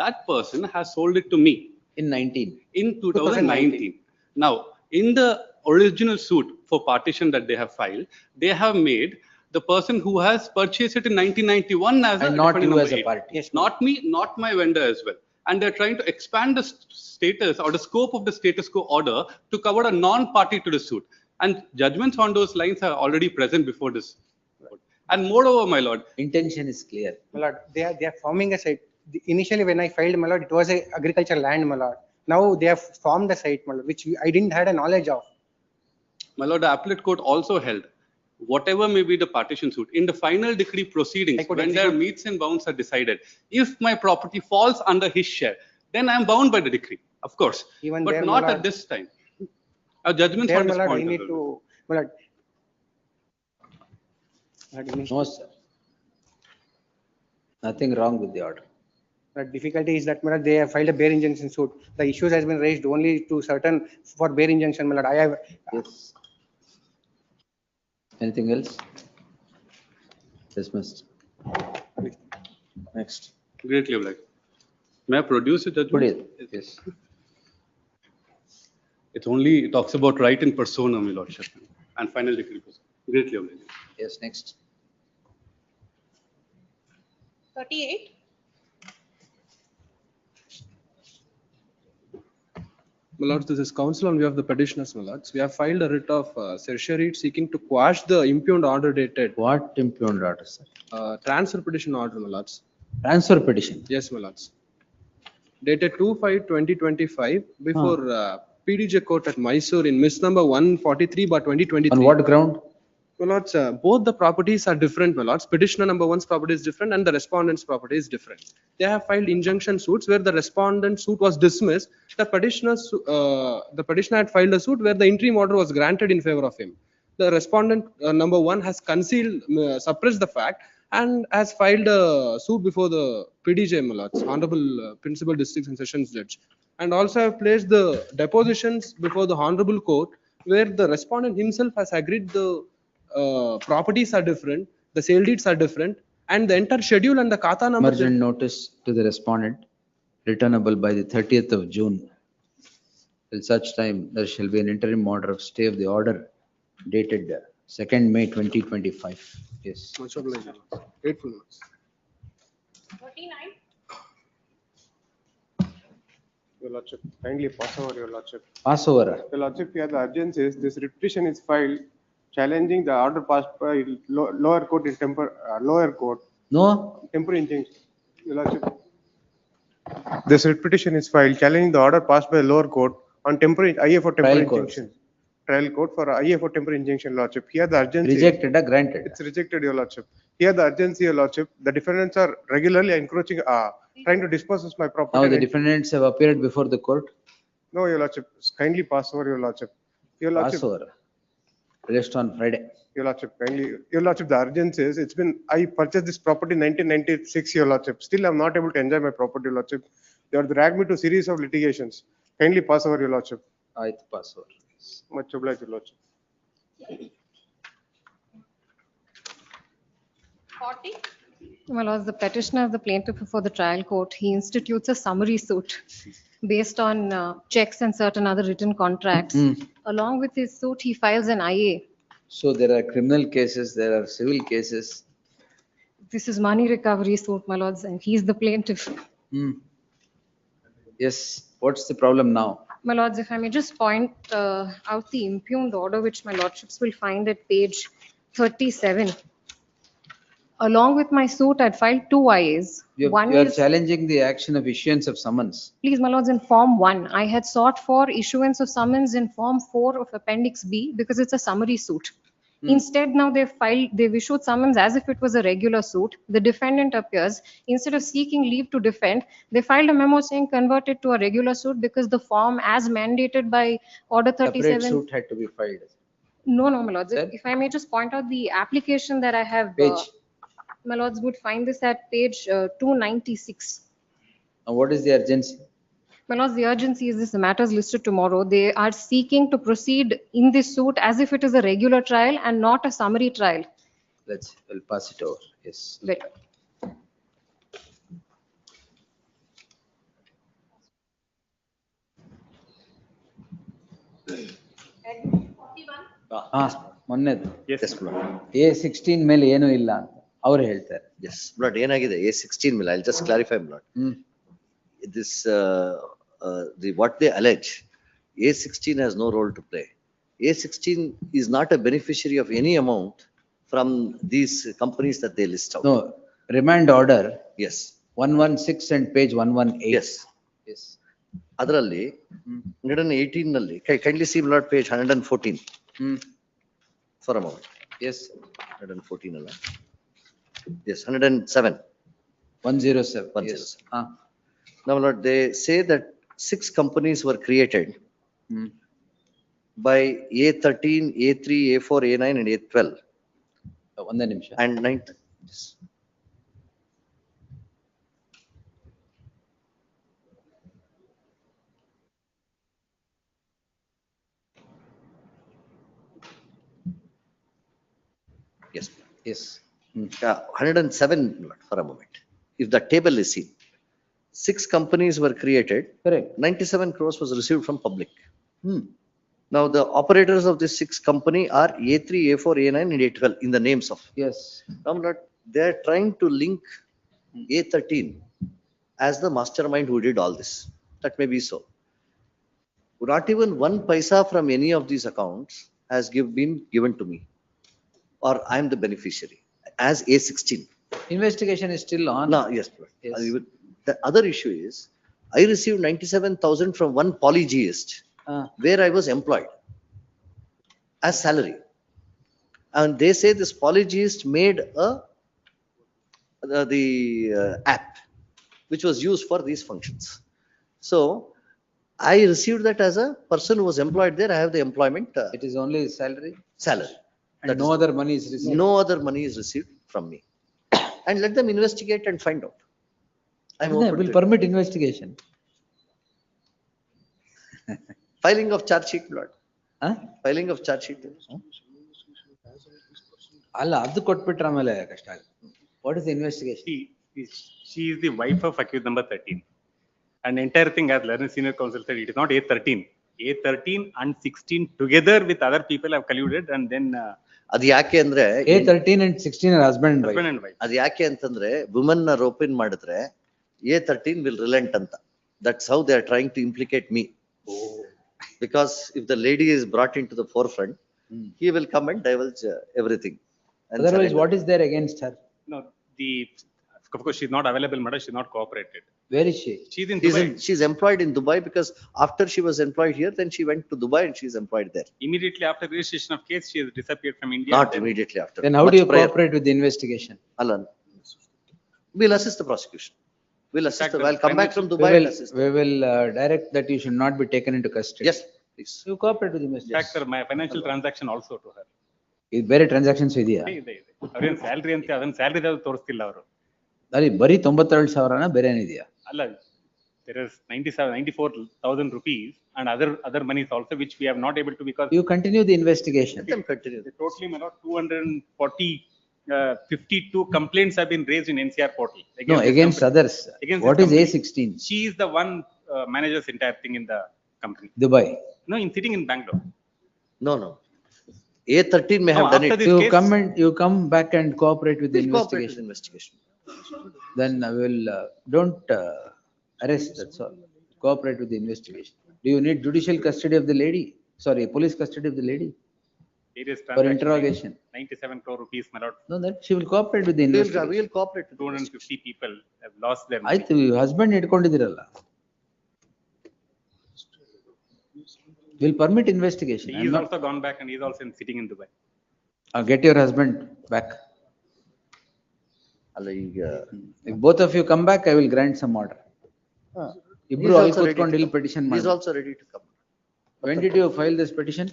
That person has sold it to me. In 19. In 2019. Now, in the original suit for partition that they have filed, they have made the person who has purchased it in 1991 as And a not defendant you number as a 8. party. Yes, Not me, not my vendor as well. And they're trying to expand the status or the scope of the status quo order to cover a non-party to the suit. And judgments on those lines are already present before this. And moreover, my lord, Intention is clear. My lord, they are forming a site. Initially, when I filed, my lord, it was a agricultural land, my lord. Now they have formed the site, my lord, which I didn't had a knowledge of. my lord, the appellate court also held, whatever may be the partition suit, in the final decree proceedings, I could when their execute- meets and bounds are decided, if my property falls under his share, then I am bound by the decree, of course, Even but there, my not lord- at this time. Our judgments There, on my this lord, I point. need as well. to, my lord. My lord, I need- No, sir. Nothing wrong with the order. The difficulty is that, my lord, they have filed a bare injunction suit. The issues has been raised only to certain for bare injunction, my lord. I have, Yes. Anything else? Dismissed. Next. Greatly obliged. May I produce a judgment? Put it. Yes. It only talks about right in persona, my lordship, and final decree. Greatly obliged. Yes, next. 38. My lords, this is counsel on behalf of the petitioners, my lords. We have filed a writ of certiorari seeking to quash the impugned order dated. What impugned order, sir? Transfer petition order, my lords. Transfer petition. Yes, my lords. Dated 2/5/2025 before PDJ court at Mysore in miss number 143/2023. On what ground? My lords, both the properties are different, my lords. Petitioner number one's property is different and the respondent's property is different. They have filed injunction suits where the respondent suit was dismissed. The petitioner had filed a suit where the interim order was granted in favor of him. The respondent number one has concealed, suppressed the fact and has filed a suit before the PDJ, my lords, Honorable Principal District and Sessions Judge. And also have placed the depositions before the Honorable Court where the respondent himself has agreed the properties are different, the sale deeds are different, and the entire schedule and the kata number. Emergent notice to the respondent returnable by the 30th of June. Till such time, there shall be an interim order of stay of the order dated 2nd May 2025. Yes. Much obliged, Your Lordship. Grateful, Your Lordship. 39. Your Lordship, kindly pass over, Your Lordship. Pass over. Your Lordship, here the urgency is this petition is filed challenging the order passed by lower court in lower court. No? Temporary injunction. Your Lordship. This petition is filed challenging the order passed by lower court on temporary IA for temporary Trial court. injunction. Trial court for IA for temporary injunction, Lordship. Here the urgency. Rejected or granted? It's rejected, Your Lordship. Here the urgency, Your Lordship. The defendants are regularly encroaching, trying to dispose of my property. Now the defendants have appeared before the court? No, Your Lordship. Kindly pass over, Your Lordship. Your Lordship. Pass over. Rest on Friday. Your Lordship, kindly. Your Lordship, the urgency is, I purchased this property in 1996, Your Lordship. Still, I'm not able to enjoy my property, Your Lordship. They have dragged me to series of litigations. Kindly pass over, Your Lordship. I pass over. Much obliged, Your Lordship. 40. My lords, the petitioner of the plaintiff before the trial court, he institutes a summary suit based on checks and certain other written contracts. Along with his suit, he files an IA. So there are criminal cases, there are civil cases. This is money recovery suit, my lords, and he's the plaintiff. Yes, what's the problem now? My lords, if I may just point out the impugned order, which my lordships will find at page 37. Along with my suit, I'd filed two IAs. You One are is, challenging the action of issuance of summons. please, my lords, in Form 1, I had sought for issuance of summons in Form 4 of Appendix B because it's a summary suit. Instead, now they've issued summons as if it was a regular suit. The defendant appears. Instead of seeking leave to defend, they filed a memo saying convert it to a regular suit because the form as mandated by Order Separate 37. suit had to be filed. No, my lords. If I may just point out the application that I have. Page. My lords would find this at page 296. Now what is the urgency? My lords, the urgency is this, the matters listed tomorrow. They are seeking to proceed in this suit as if it is a regular trial and not a summary trial. We'll pass it over. Yes. Very good. ಮೊನ್ನೆದು Yes, A16 ಮೇಲೆ ಏನೂ ಇಲ್ಲ ಅಂತ ಅವ್ರು ಹೇಳ್ತಾರೆ. Yes, blood ಏನಾಗಿದೆ A16 ಮೇಲೆ I'll just clarify blood. This what they allege, A16 has no role to play. A16 is not a beneficiary of any amount from these companies that they list out. No, remand order. Yes. 116 and page 118. Yes. Yes. ಅದರಲ್ಲಿ 118 ನಲ್ಲಿ kindly see blood page 114. For a moment. Yes. 114 ಅಲ್ಲ. Yes, 107. 107. 107. Yes. Now, Lord, they say that 6 companies were created by A13, A3, A4, A9, and A12. ಒಂದೇ ನಿಮಿಷ. And 9. Yes. Yes. 107 for a moment. If the table is seen, 6 companies were created. Correct. 97 crores was received from public. Now the operators of this 6 company are A3, A4, A9 and A12 in the names of. Yes. Now they are trying to link A13 as the mastermind who did all this. That may be so. Not even 1 paisa from any of these accounts has been given to me, or I am the beneficiary as A16. Investigation is still on. No, yes. The other issue is I received 97,000 from one polygeist where I was employed as salary. And they say this polygeist made the app which was used for these functions. So I received that as a person who was employed there. I have the employment. It is only salary? Salary. And no other money is received? No other money is received from me. And let them investigate and find out. Will permit investigation. Filing of charge sheet, blood. Filing of charge sheet. ಅಲ್ಲ ಅದು ಕೊಟ್ಬಿಟ್ರೆ ಆಮೇಲೆ ಕಷ್ಟ ಆಗುತ್ತೆ. What is the investigation? She is the wife of accused number 13. And entire thing, as learned senior counsel said, it is not A13. A13 and 16 together with other people have colluded and then ಅದು ಯಾಕೆ ಅಂದ್ರೆ A13 and 16 are husband and wife. husband and wife. ಅದು ಯಾಕೆ ಅಂತಂದ್ರೆ woman ನ ರೋಪಿನ್ ಮಾಡಿದ್ರೆ A13 will relent ಅಂತ. That's how they are trying to implicate me. Because if the lady is brought into the forefront, he will come and divulge everything. And Otherwise, surrender. what is there against her? No, of course, she's not available, madam. She's not cooperated. Where is she? She's in Dubai. She's employed in Dubai because after she was employed here, then she went to Dubai and she's employed there. Immediately after registration of case, she has disappeared from India. Not immediately after. Then how do Much you prior. cooperate with the investigation? Alan, we'll assist the prosecution. We'll assist. I'll come back from We Dubai and will, assist. we will direct that you should not be taken into custody. Yes, please. You cooperate with the In investigation. fact, sir, my financial transaction also to her. ಇದು ಬೇರೆ transactions ಇದೆಯಾ? ಇದೆ. ಅವ್ರೇನ್ salary ಅಂತ ಅದನ್ನ salary ತೋರಿಸ್ತಿಲ್ಲ ಅವರು. ಅಲ್ಲಿ ಬರೀ 92,000ನ ಬೇರೆ ಏನಿದೆಯಾ? ಅಲ್ಲ, there is 94,000 rupees and other monies also which we have not able to because You continue the investigation. Let them continue. totally my lord 252 complaints have been raised in NCR portal No, this against company. others. Against What this is company. A16? She is the one manages entire thing in the company. Dubai. No, in sitting in Bangalore. No. A13 may have No, done after it. this You case- come back and cooperate with the We'll cooperate with investigation. investigation. Then I will, don't arrest, that's all. Cooperate with the investigation. Do you need judicial custody of the lady? Sorry, police custody of the lady? Various For transactions, interrogation? 97 crore rupees, my lord. No, that she will cooperate with the investigation. We'll cooperate. with the 250 people have lost their money. ಆಯ್ತು, husband ಇಟ್ಕೊಂಡಿದ್ದೀರಲ್ಲ. Will permit investigation. He I'm is not- also gone back and he is also sitting in Dubai. Get your husband back. ಅಲ್ಲ ಈಗ If both of you come back, I will grant some order. ಇಬ್ರು He's ಅಲ್ಲಿ also ready ಕೂತ್ಕೊಂಡು to ಇಲ್ಲಿ come. petition He's ಮಾಡಿ. also ready to come. When did you file this petition?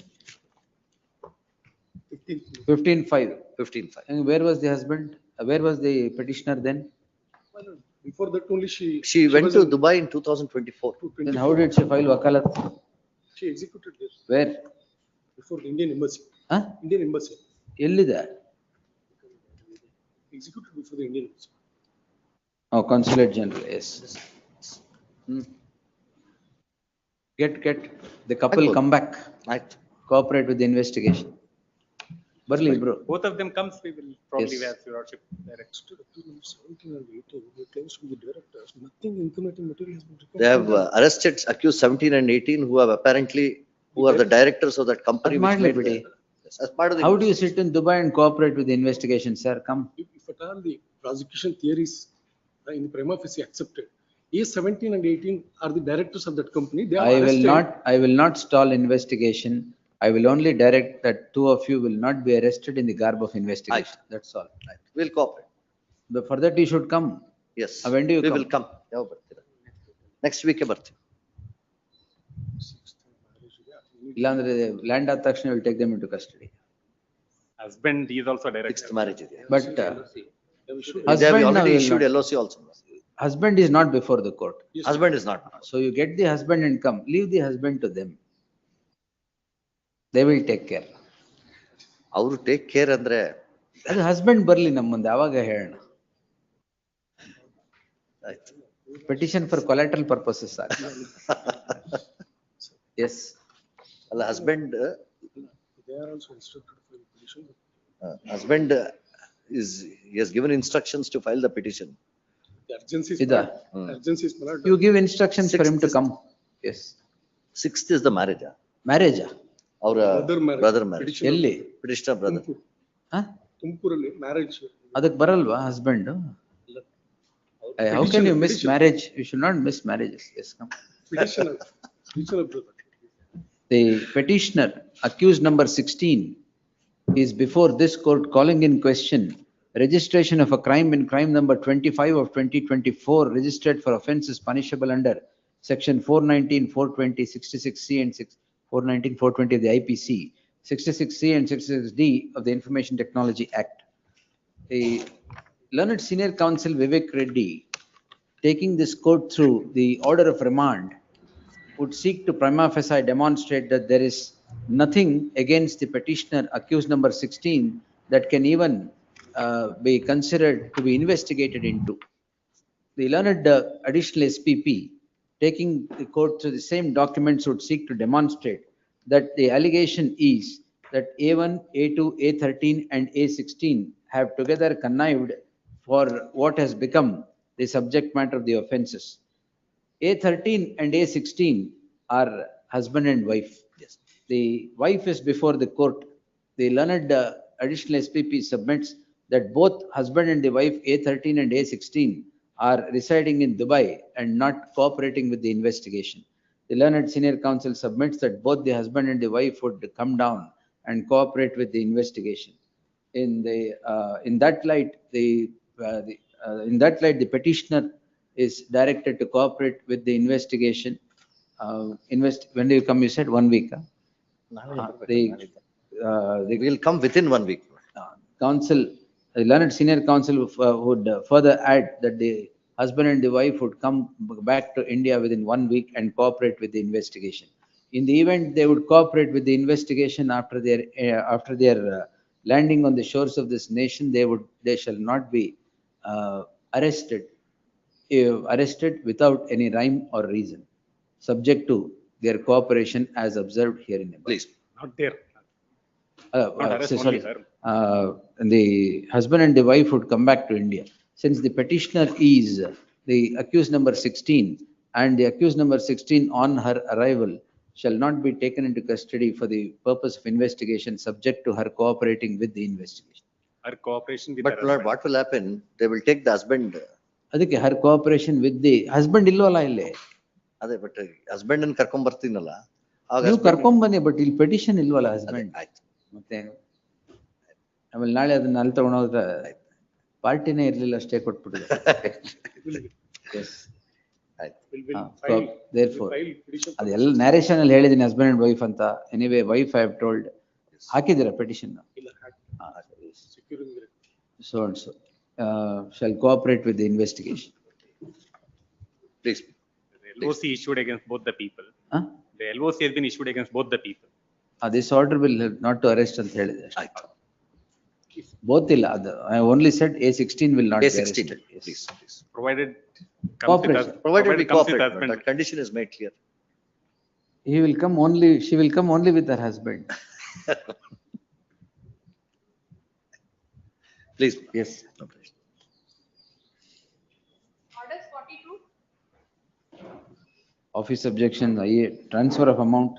15/5. 15/5. And where was the husband? Where was the petitioner then? Before that only She went to Dubai in 2024. Then how did she file wakalat? she executed this Where? before the Indian embassy. Huh? Indian embassy. ಎಲ್ಲಿದೆ? Executed before the Indian embassy. Oh, consulate general, yes. Get, the couple come back. Right. Cooperate with the investigation. ಬರ್ಲಿ ಇಬ್ರು. Both of them comes, we will probably Yes. have your lordship direct. 17 and 18, we claims from the directors, nothing incriminating material has been recovered. They have arrested accused 17 and 18 who have apparently, who are the directors of that company. ಅದ್ which ಮಾಡ್ಲಿ made ಬಿಡಿ. the- As part of the. How do you sit in Dubai and cooperate with the investigation, sir? Come. If at all the prosecution theories in the prima facie accepted, A17 and 18 are the directors of that company. They are arrested. I will not stall investigation. I will only direct that two of you will not be arrested in the garb of investigation. That's all. We'll cooperate. But for that you should come. Yes. When do you We come? will come. ಯಾವಾಗ ಬರ್ತೀರಾ? Next week ಬರ್ತೀವಿ. ಇಲ್ಲಾಂದ್ರೆ land ಆದ ತಕ್ಷಣ will take them into custody. Husband, he is also director. Sixth marriage ಇದೆ. But They have husband already will issued not- LOC also. husband is not before the court. Husband is not. So you get the husband and come. Leave the husband to them. They will take care. ಅವರು take care ಅಂದ್ರೆ ಅದು husband ಬರ್ಲಿ ನಮ್ಮ ಮುಂದೆ ಅವಾಗ ಹೇಳೋಣ. ಆಯ್ತು. Petition for collateral purposes. Yes. ಅಲ್ಲ husband They are also instructed for the petition. husband he has given instructions to file the petition. The urgency is Ida. urgency is not. You give instructions for him to come. Yes. Sixth is the marriage. Marriage. ಅವರ Brother marriage. Brother marriage. Petitioner. ಎಲ್ಲಿ? petitioner brother. ತುಮಕೂರಲ್ಲಿ marriage. ಅದಕ್ಕೆ ಬರಲ್ವಾ husband? How can you miss marriage? You should not miss marriages. Yes, come. Petitioner brother. The petitioner, accused number 16, is before this court calling in question registration of a crime in crime number 25 of 2024 registered for offences punishable under section 419, 420, 66C and 419, 420 of the IPC, 66C and 66D of the Information Technology Act. A learned senior counsel Vivek Reddy, taking this court through the order of remand, would seek to prima facie demonstrate that there is nothing against the petitioner accused number 16 that can even be considered to be investigated into. The learned additional SPP, taking the court through the same documents would seek to demonstrate that the allegation is that A1, A2, A13 and A16 have together connived for what has become the subject matter of the offences. A13 and A16 are husband and wife. Yes. The wife is before the court. The learned additional SPP submits that both husband and the wife A13 and A16 are residing in Dubai and not cooperating with the investigation. The learned senior counsel submits that both the husband and the wife would come down and cooperate with the investigation. In that light, the petitioner is directed to cooperate with the investigation. When do you come? You said 1 week. They will come within 1 week. Counsel, the learned senior counsel would further add that the husband and the wife would come back to India within 1 week and cooperate with the investigation. In the event they would cooperate with the investigation after their landing on the shores of this nation, they shall not be arrested without any rhyme or reason, subject to their cooperation as observed herein. Please. Not there. Not arrest only, Sorry. sir. The husband and the wife would come back to India. Since the petitioner is the accused number 16 and the accused number 16 on her arrival shall not be taken into custody for the purpose of investigation, subject to her cooperating with the investigation. Her cooperation with But her Lord, husband. what will happen? They will take the husband. ಅದಕ್ಕೆ her cooperation with the husband ಇಲ್ವಲ್ಲ ಇಲ್ಲಿ ಅದೇ but husband ಅನ್ನು ಕರ್ಕೊಂಡ್ ಬರ್ತೀನಲ್ಲ ನೀವು ಕರ್ಕೊಂಡ್ ಬನ್ನಿ, but ಇಲ್ಲಿ ಪೆಟಿಷನ್ ಇಲ್ವಲ್ಲ ಹಸ್ಬೆಂಡ್. ಮತ್ತೆ ಆಮೇಲೆ ನಾಳೆ ಅದನ್ನ ಅಲ್ಲಿ ತಗೊಂಡೋದ್ರೆ ಪಾರ್ಟಿನೇ ಇರ್ಲಿಲ್ಲ ಅಷ್ಟೇ ಕೊಟ್ಬಿಟ್ಟಿದೆ. ಅದೆಲ್ಲ ನ್ಯಾರೇಷನ್ ಅಲ್ಲಿ ಹೇಳಿದೀನಿ ಹಸ್ಬೆಂಡ್ ಅಂಡ್ ವೈಫ್ ಅಂತ. Anyway wife I have told. ಹಾಕಿದ್ದೀರಾ petition? So and so shall cooperate with the investigation. Please. The LOC issued against both the people. The LOC has been issued against both the people. This order will not to arrest ಅಂತ ಹೇಳಿದೆ. Both ಇಲ್ಲ. I only said A16 will not be arrested. Please. Provided Provided we comes with cooperate, husband. that condition is made clear. He will come only, she will come only with her husband. Please. Yes. Orders 42. Office objection, IA, transfer of amount.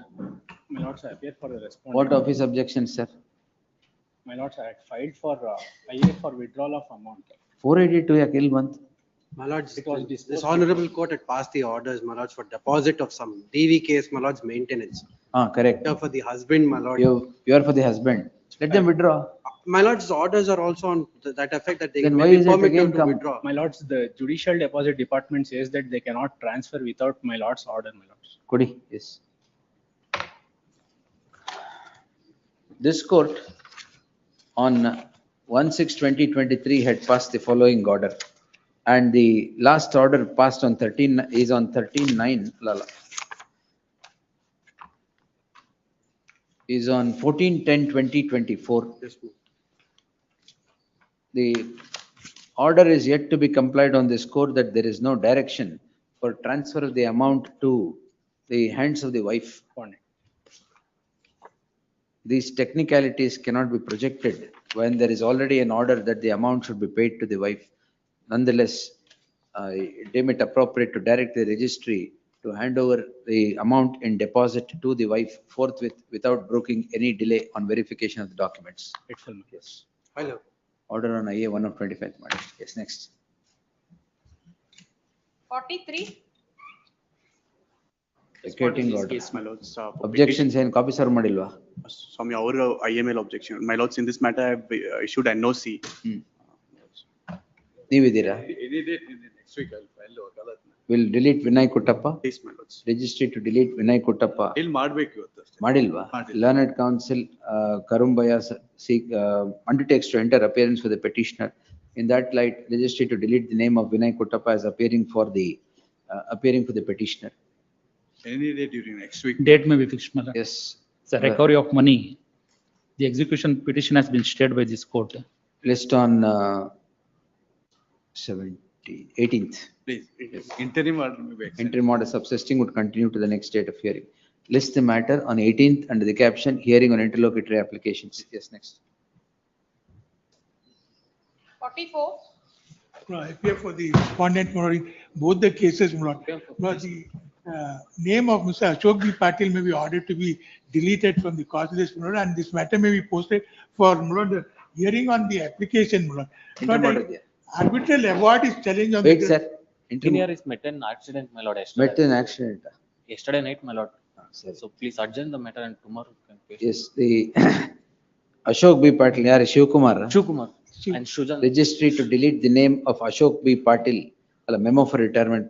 My lords, I appear for the respondent. What office objection, sir? My lords, I had filed for IA for withdrawal of amount. 482 ya kill month. My lords, this honorable court had passed the orders, my lords, for deposit of some DV case, my lords, maintenance. Correct. For the husband, my lord. You are for the husband. Let them withdraw. My lords, orders are also on that effect that they Then may why be is it permitted again to come? withdraw. My lords, the judicial deposit department says that they cannot transfer without my lord's order, my lords. Kodi, yes. This court on 1/6/2023 had passed the following order, and the last order passed on 13 is on 13/9 is on 14/10/2024. The order is yet to be complied on this court that there is no direction for transfer of the amount to the hands of the wife. These technicalities cannot be projected when there is already an order that the amount should be paid to the wife. Nonetheless, I deem it appropriate to direct the registry to hand over the amount in deposit to the wife forthwith without broking any delay on verification of the documents. Yes. Hello. Order on IA 1/25. Yes, next. 43. Vacating order. Case, my lords, Objections and copy serve madilva. Swami, our IML objection. My lords, in this matter, I have issued an NOC. ನೀವಿದ್ದೀರಾ? Next week I'll file Will delete Vinay Kuttappa. Yes, my lords. Registry to delete Vinay Kuttappa. ಇಲ್ಲಿ ಮಾಡ್ಬೇಕು ಇವತ್ತು ಅಷ್ಟೇ. Madilva. Learned counsel Karumbaya undertakes to enter appearance for the petitioner. In that light, registry to delete the name of Vinay Kuttappa as appearing for the petitioner. Any day during next week. Date may be fixed, my lord. Yes. It's a recovery of money. The execution petition has been stayed by this court. List on 17. 18th. Please, interim order may be extended. Interim order subsisting would continue to the next date of hearing. List the matter on 18th under the caption hearing on interlocutory applications. Yes, next. 44. No, I appear for the respondent, my lord, in both the cases, my lord. But the name of Mr. Ashok B. Patil may be ordered to be deleted from the cause list, my lord, and this matter may be posted for, my lord, the hearing on the application, my lord. Interim order But there. arbitral award is challenged on Wait, the. sir. Interim Engineer is met an accident, my lord, yesterday. met an accident. Yesterday night, my lord. So please adjourn the matter and tomorrow you can face. Yes, the Ashok B. Patil, yaar, Shivkumar. Shivkumar and Shujan. Registry to delete the name of Ashok B. Patil, a memo for retirement.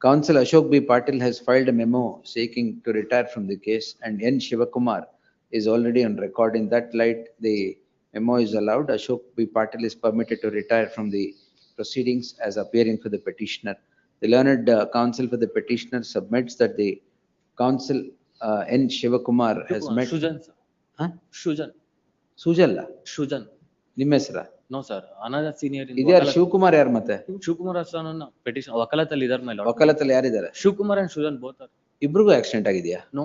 Counsel Ashok B. Patil has filed a memo seeking to retire from the case, and N. Shivakumar is already on record. In that light, the memo is allowed. Ashok B. Patil is permitted to retire from the proceedings as appearing for the petitioner. The learned counsel for the petitioner submits that the counsel N. Shivakumar has met. Shujan, sir. Huh? Shujan. Sujalla. Shujan. Nimesra. No, sir. Another senior in Idyar Shivkumar yar mate. Shivkumar Asana petition. Vakalatali idar, my lord. Vakalatali yar idare. Shivkumar and Shujan both are. Ibrugu accident ಆಗಿದೆಯಾ? No,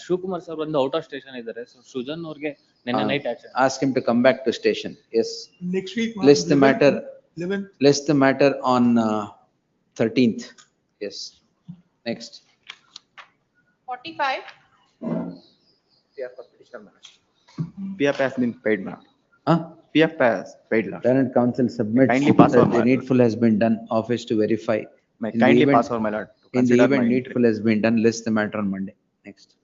Shivkumar sir ಒಂದು out of station ಇದ್ದಾರೆ. So Shujan ಅವ್ರಿಗೆ ನಿನ್ನೆ night accident. Ask him to come back to station. Yes. Next week. List the matter. 11. List the matter on 13th. Yes. Next. 45. PF has been paid, ma'am. Huh? PF has paid, Lord. Lieutenant counsel submits Kindly pass that over, the my needful has been done. Office to verify. May In the kindly event- pass over, my lord. to In the consider event my needful has been done, list the matter on Monday. Next.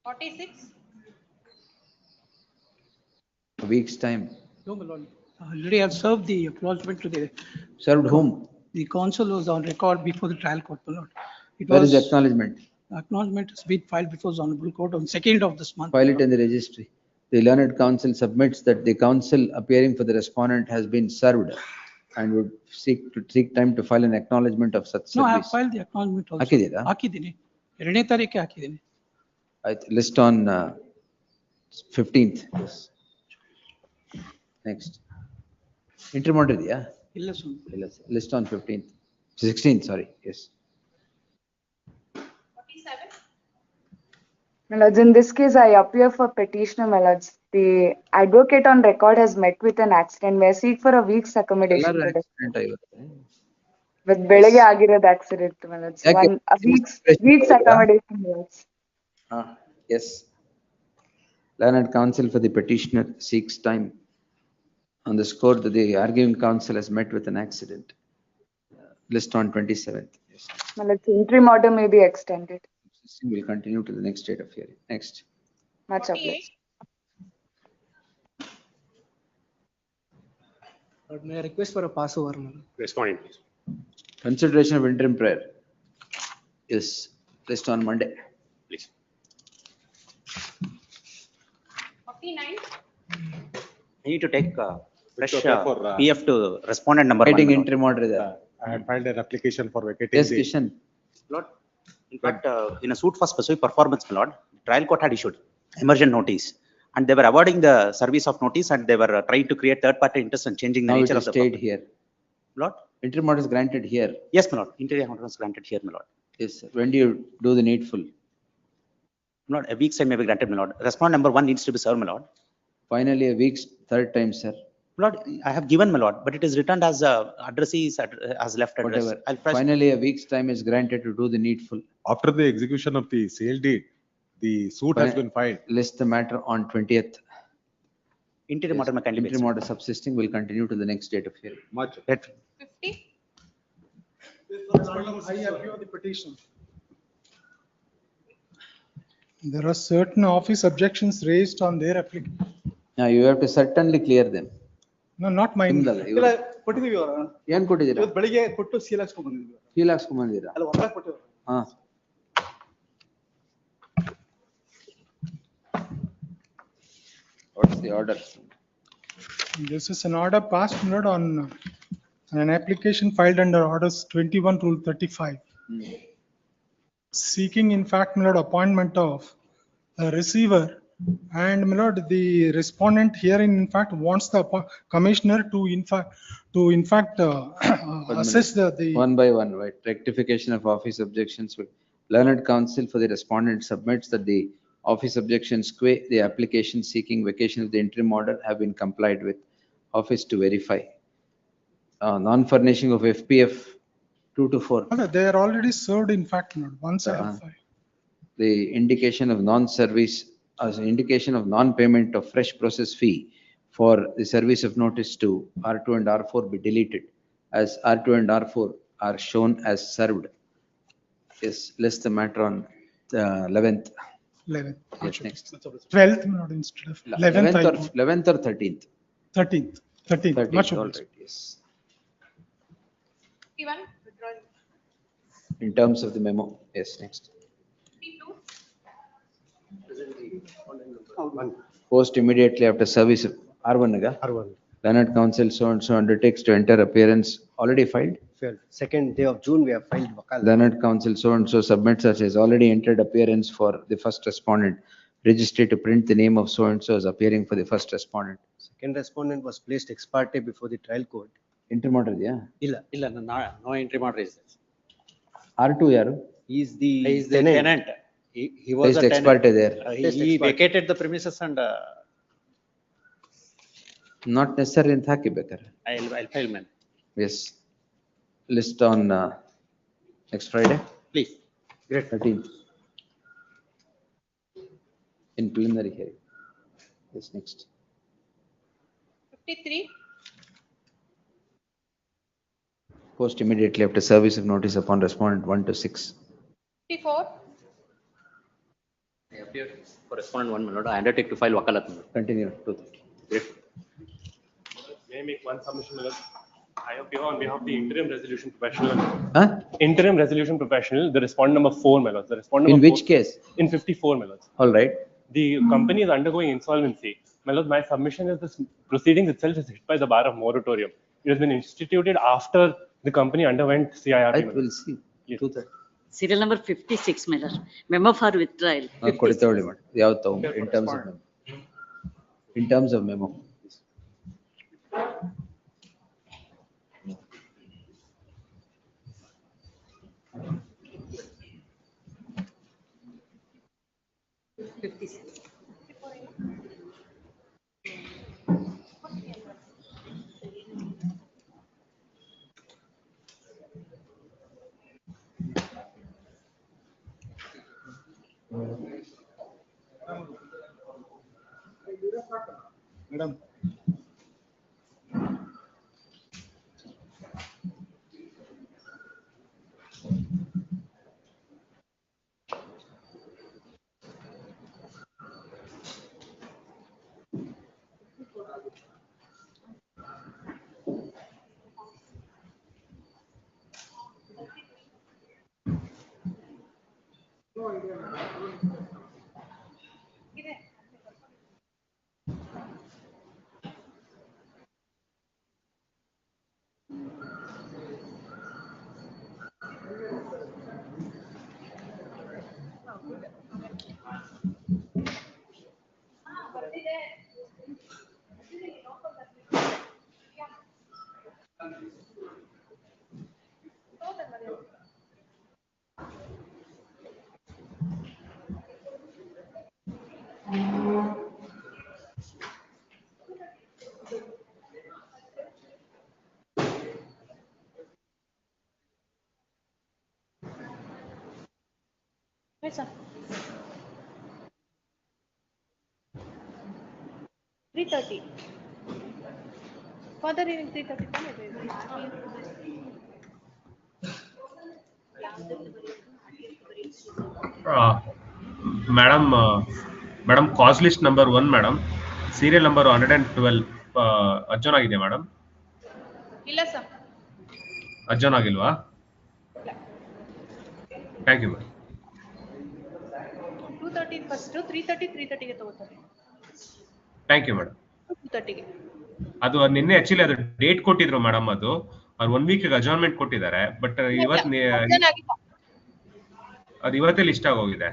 46. A week's time. No, my lord. Already I have served the acknowledgement to the. Served whom? The counsel was on record before the trial court, my lord. It Where is was, the acknowledgement? acknowledgement has been filed before the honorable court on 2nd of this month. File it in the registry. The learned counsel submits that the counsel appearing for the respondent has been served and would seek time to file an acknowledgement of such No, I have service. filed the acknowledgement also. ಹಾಕಿದ್ದೀರಾ? ಹಾಕಿದ್ದೀನಿ. 2ನೇ ತಾರೀಕೆ ಹಾಕಿದ್ದೀನಿ. List on 15th. Yes. Next. Interim order ಇದೆಯಾ? ಇಲ್ಲ ಸ್ವಾಮಿ. ಇಲ್ಲ sir. List on 15th. 16th, sorry. Yes. 47. My lords, in this case, I appear for petitioner, my lords. The advocate on record has met with an accident. May I seek for a week's accommodation ಎಲ್ಲರೂ today? accident ಆಗಿರುತ್ತೆ. With ಬೆಳಗ್ಗೆ ಆಗಿರೋದು accident, my lords. ಯಾಕೆ? A week's accommodation, my lords. Yes. Learned counsel for the petitioner seeks time on the score that the arguing counsel has met with an accident. List on 27th. Yes. My lords, interim order may be extended. System will continue to the next date of hearing. Next. Much obliged. Lord, may I request for a passover, my lord? Responding, please. Consideration of interim prayer is list on Monday. Please. 49. I need to take fresh okay for, PF to respondent number one. Writing my lord. interim order there. I had filed an application for vacating. Yes, the- Kishan. Lord, in fact, in a suit for specific performance, my lord, trial court had issued emergent notice. And they were awarding the service of notice and they were trying to create third party interest and changing the Now it nature is of the stayed property. here. Lord? Interim order is granted here. Yes, my lord. Interior order was granted here, my lord. Yes, sir. When do you do the needful? Lord, a week's time may be granted, my lord. Respondent number one needs to be served, my lord. Finally, a week's third time, sir. Lord, I have given, my lord, but it is returned as addressee is as left address. Whatever. I'll press. Finally, a week's time is granted to do the needful. After the execution of the sale deed, the suit has been filed. List the matter on 20th. Interim order may kindly be Interim order subsisting will continue to the next date of hearing. Much. 50. I appear the petition. There are certain office objections raised on their application. Now you have to certainly clear them. No, not mine. ನಿಮ್ದಲ್ಲ, ಇವ್ರು. ಕೊಟ್ಟಿದ್ದೀವಿ ಅವರ ಏನ್ ಕೊಟ್ಟಿದ್ದೀರಾ? ಇವತ್ತು ಬೆಳಿಗ್ಗೆ ಕೊಟ್ಟು seal ಹಾಕ್ಸ್ಕೊಂಡ್ ಬಂದಿದ್ದೀವಿ. Seal ಹಾಕ್ಸ್ಕೊಂಬಂದಿರಾ? ಅಲ್ಲ ಒಬ್ಬರೇ ಕೊಟ್ಟಿದ್ದಾರೆ. ಹಾ. What's the order? This is an order passed on an application filed under orders 21 rule 35. Seeking in fact, my lord, appointment of a receiver And my lord, the respondent here in fact wants the commissioner to in fact assess the. One by one, right? Rectification of office objections. Learned counsel for the respondent submits that the office objections qua the application seeking vacation of the interim order have been complied with. Office to verify. Non-furnishing of FPF 2 to 4. They are already served in fact, my lord, once I have filed. The indication of non-service as an indication of non-payment of fresh process fee for the service of notice to R2 and R4 be deleted, as R2 and R4 are shown as served. Yes, list the matter on 11th. 11th. Yes, next. 12th, my lord, instead of 11th. 11th or 13th? 13th. 13th. Much all obliged. right, yes. 51, withdrawal. In terms of the memo, yes, next. 52, Post immediately after service of R1 naga? R1. Learned counsel so and so undertakes to enter appearance already filed. Second day of June, we have filed Wakala. Learned counsel so and so submits such as already entered appearance for the first respondent. Registry to print the name of so and so as appearing for the first respondent. Second respondent was placed ex parte before the trial court. Interim order, yeah. No interim order is there. R2 yaru? He is the tenant. He was Placed a ex tenant. parte there. He vacated the premises and Not necessary in Thaki I'll file, man. Yes. List on next Friday? Please. Great. 13th. In preliminary hearing. Yes, next. 53, Post immediately after service of notice upon respondent 1 to 6. 54, I appear for respondent 1, my lord. I undertake to file Wakalat, my lord. Continue. Great. May I make one submission, my lord? I appear on behalf of the interim resolution professional. Huh? Interim resolution professional, the respondent number 4, my lord. The respondent In number which 4 case? In 54, my lord. All right. The company is undergoing insolvency. My lord, my submission is this proceedings itself is hit by the bar of moratorium. It has been instituted after the company underwent CIRT. I will see. Yes. Serial number 56, my lord. Memo for withdrawal. In terms of memo. Madam. Yes, sir. 330. Further reading 330. Madam, cause list number 1, madam. Serial number 112. Adjourn agide, madam. ಇಲ್ಲ sir. Adjourn agilva? Thank you, madam. 230 first, 330 ಗೆ ತಗೋತಾರೆ. Thank you, madam. 230 ಗೆ. ಅದು ನಿನ್ನೆ actually ಅದು date ಕೊಟ್ಟಿದ್ರು madam, ಅದು ಅವ್ರು 1 ವೀಕ್ ಅಡ್ಜರ್ನ್ಮೆಂಟ್ ಕೊಟ್ಟಿದ್ದಾರೆ. ಬಟ್ ಅದು ಇವತ್ತೇ ಲಿಸ್ಟ್ ಆಗೋಗಿದೆ.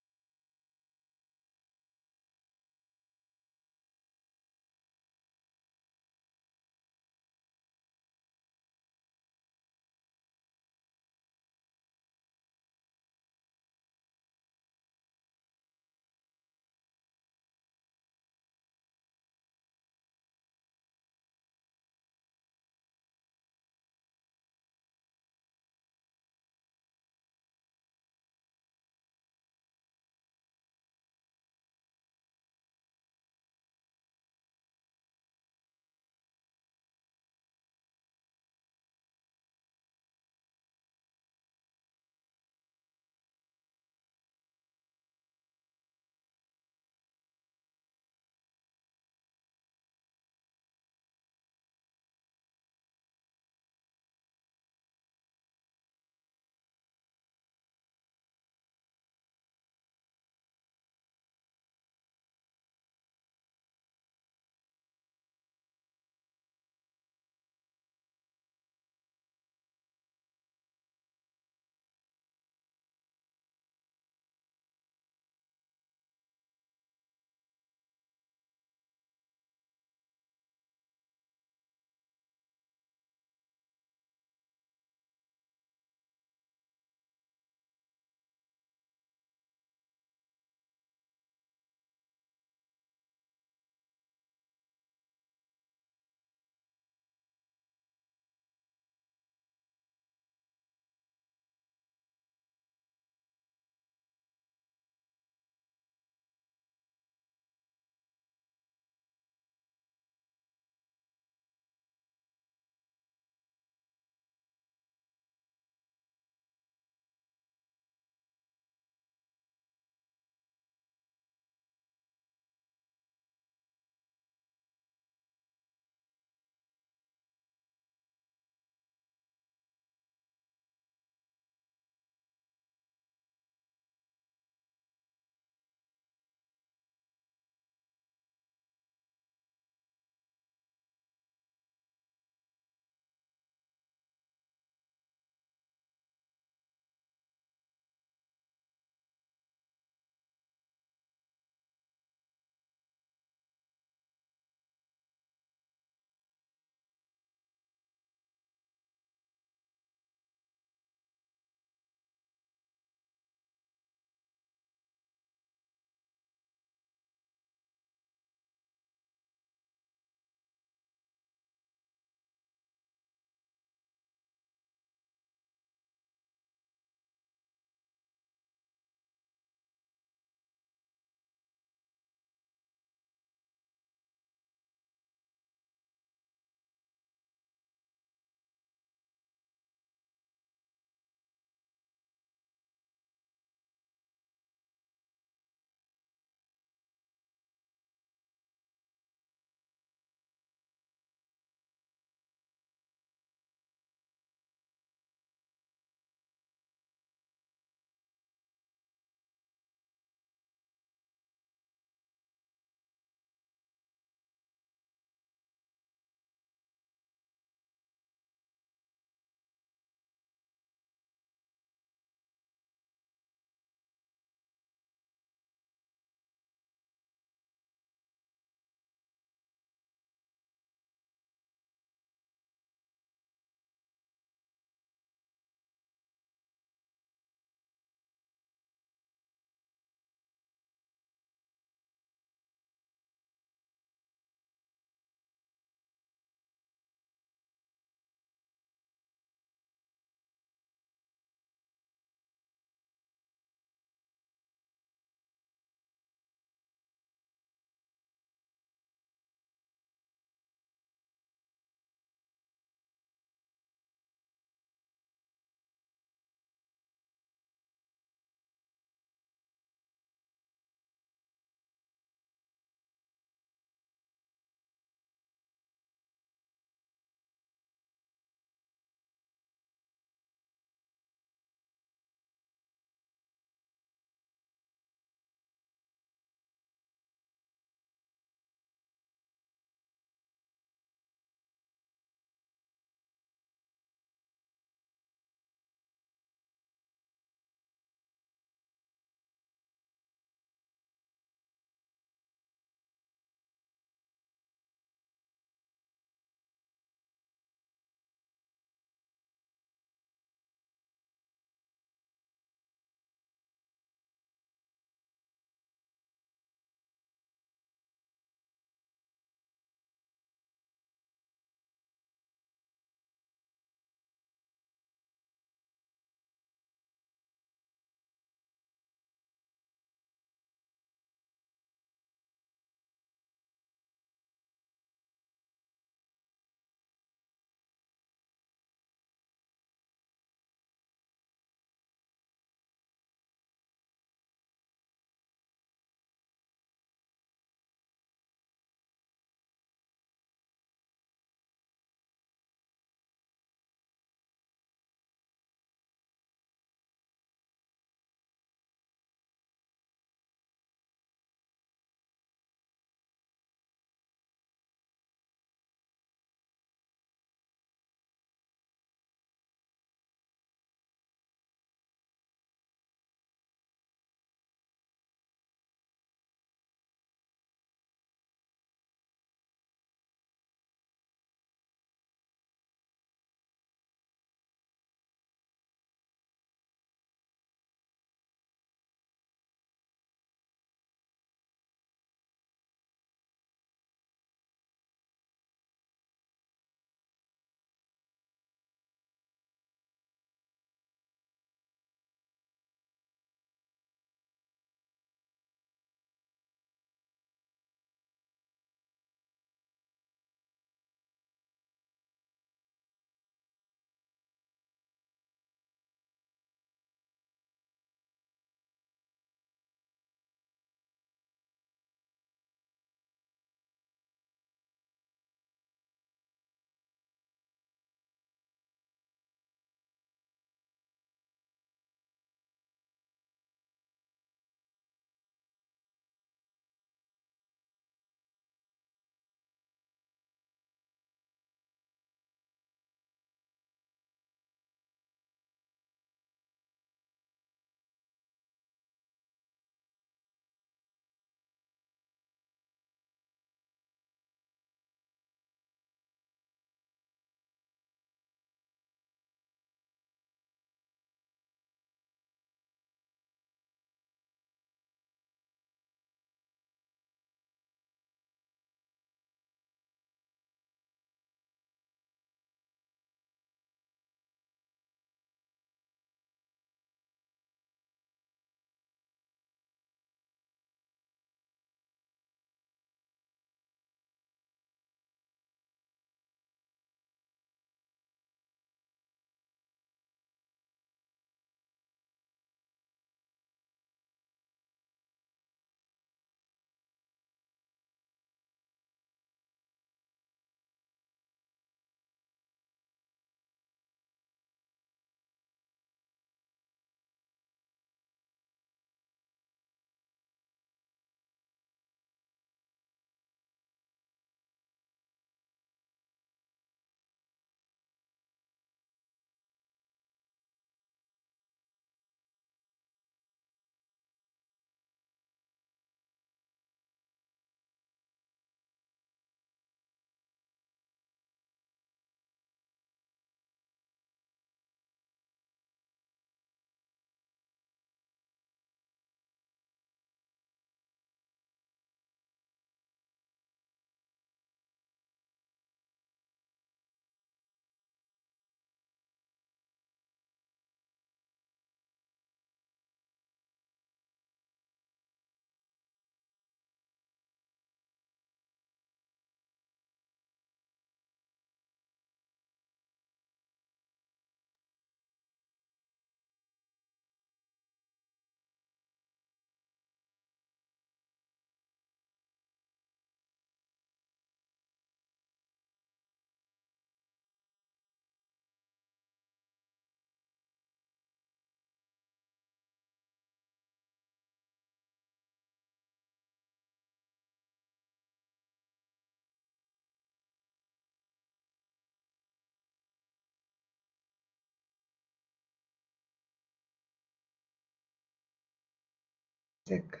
Check.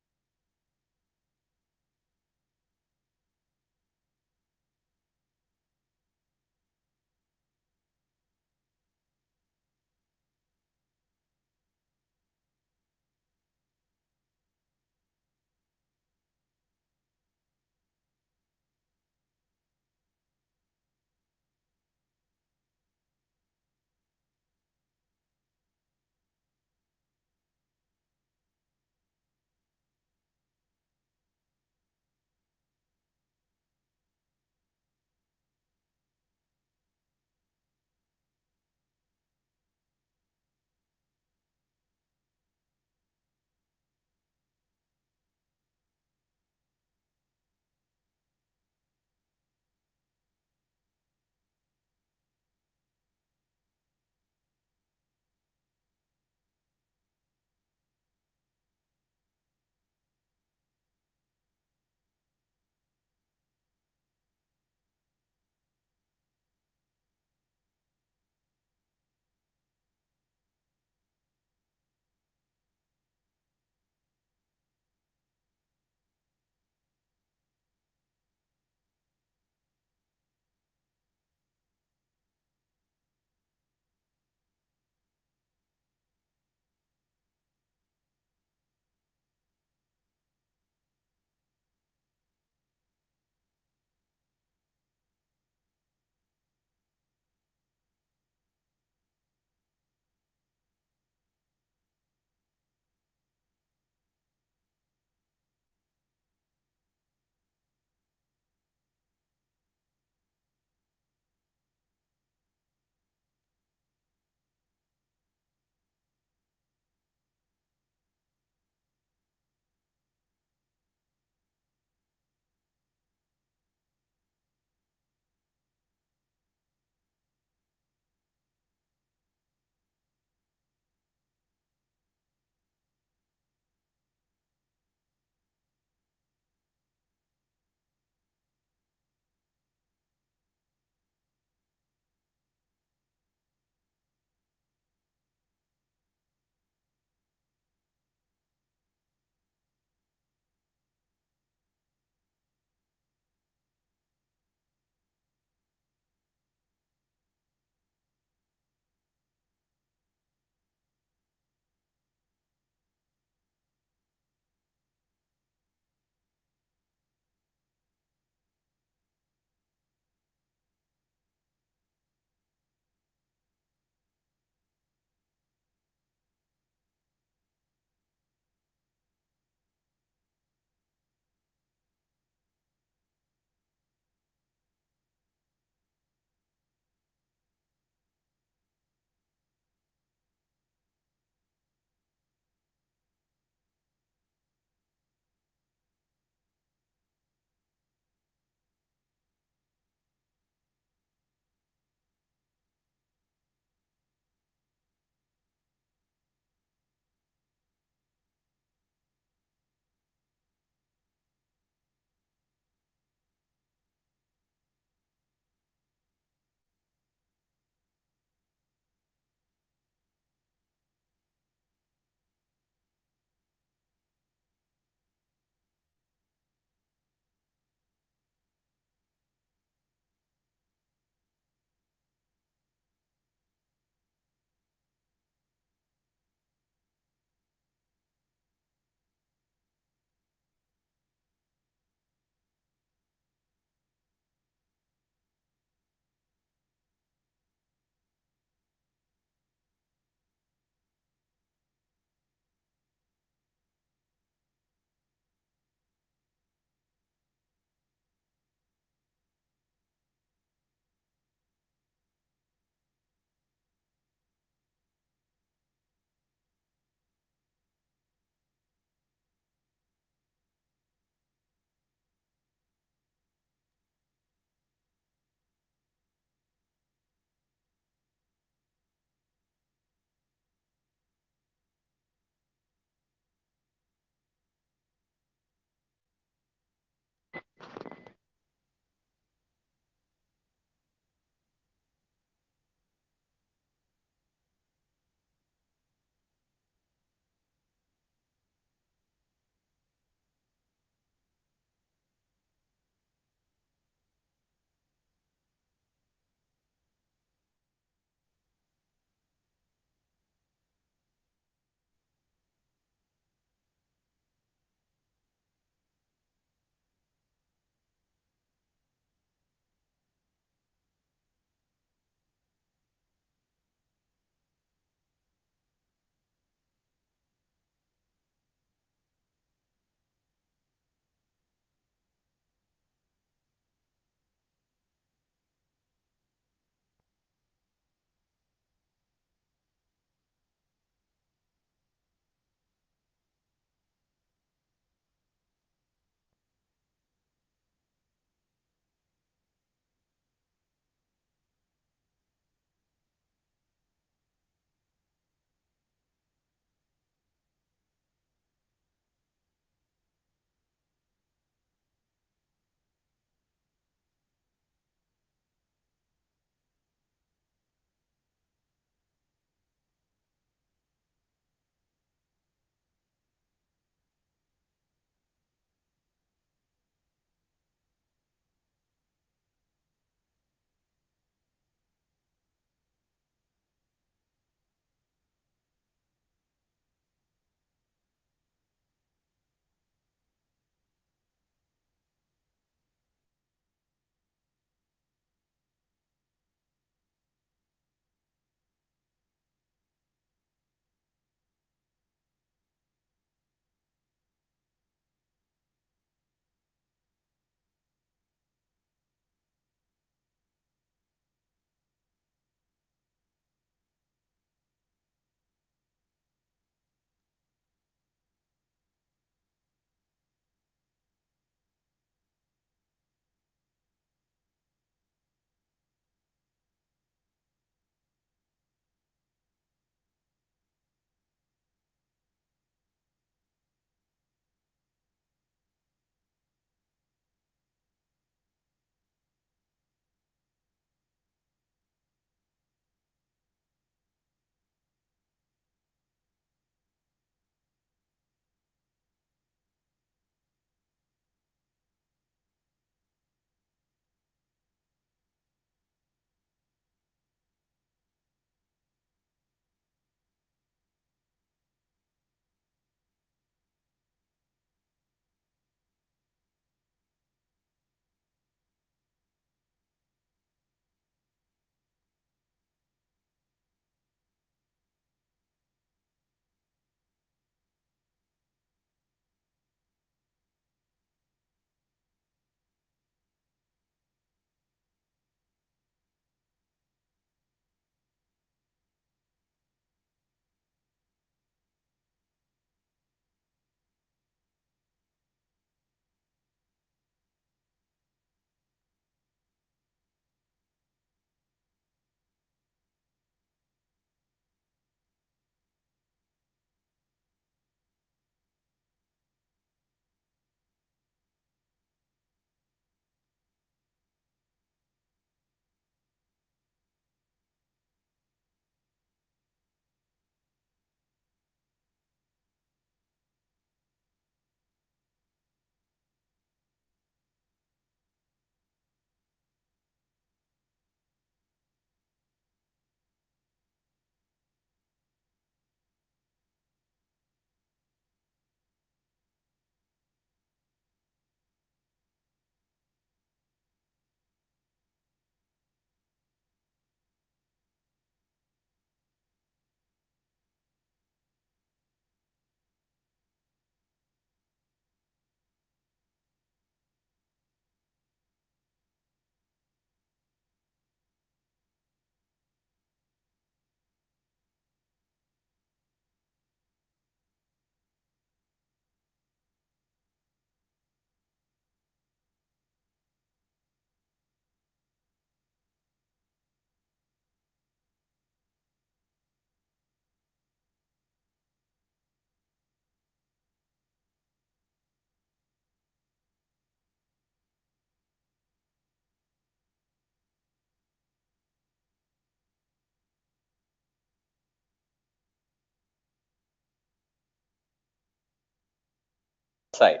outside.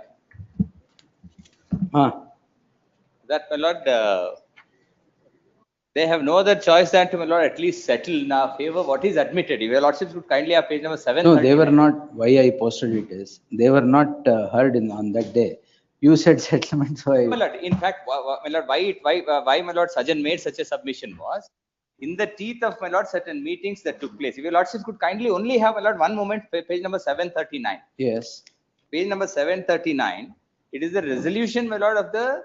Huh. That, my lord, they have no other choice than to, my lord, at least settle in our favor what is admitted. If your lordships would kindly have page number 7. No, they were not, why I posted it is, they were not heard on that day. You said settlement, so My lord, in fact, my lord, why my lord Sajan made such a submission was, in the teeth of, my lord, certain meetings that took place. If your lordships could kindly only have, my lord, one moment, page number 739. Yes. Page number 739, it is the resolution, my lord, of the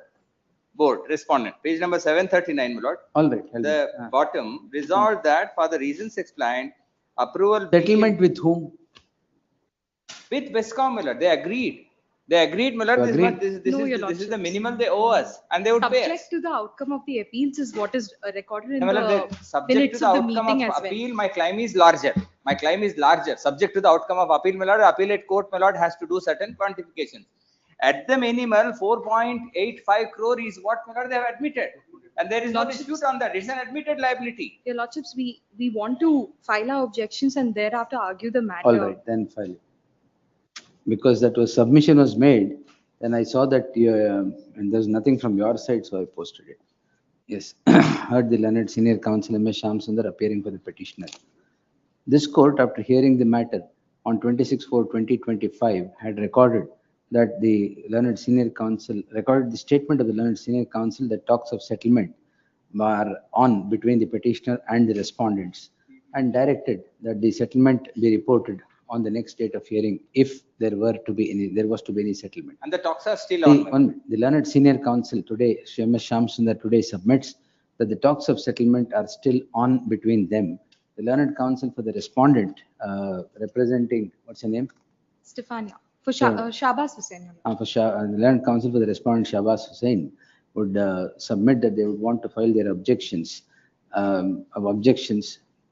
board respondent. Page number 739, my lord. All right. The bottom resolved that for the reasons explained, approval. Settlement with whom? With Westcom, my lord. They agreed. They agreed, my lord. You This, agreed? this is the minimum they owe us, and they would pay us. Subject to the outcome of the appeals is what is recorded in No, my lord, the subject to minutes the of the outcome meeting of as well. appeal, my claim is larger. My claim is larger. Subject to the outcome of appeal, my lord, appellate court, my lord, has to do certain quantifications. At the minimal, 4.85 crore is what, my lord, they have admitted. And there is no dispute on that. It's an admitted liability. Your lordships, we want to file our objections and thereafter argue the matter. All right, then file it. Because that was submission was made, then I saw that and there's nothing from your side, so I posted it. Yes, heard the learned senior counsel M.S. Shamsundar appearing for the petitioner. This court, after hearing the matter on 26/4/2025, had recorded that the learned senior counsel recorded the statement of the learned senior counsel that talks of settlement are on between the petitioner and the respondents, and directed that the settlement be reported on the next date of hearing if there was to be any settlement. And the talks are still on. The learned senior counsel today, M.S. Shamsundar today submits that the talks of settlement are still on between them. The learned counsel for the respondent, representing, what's her name? Stefania. For Shahbaz Hussain. The learned counsel for the respondent, Shahbaz Hussain, would submit that they would want to file their objections,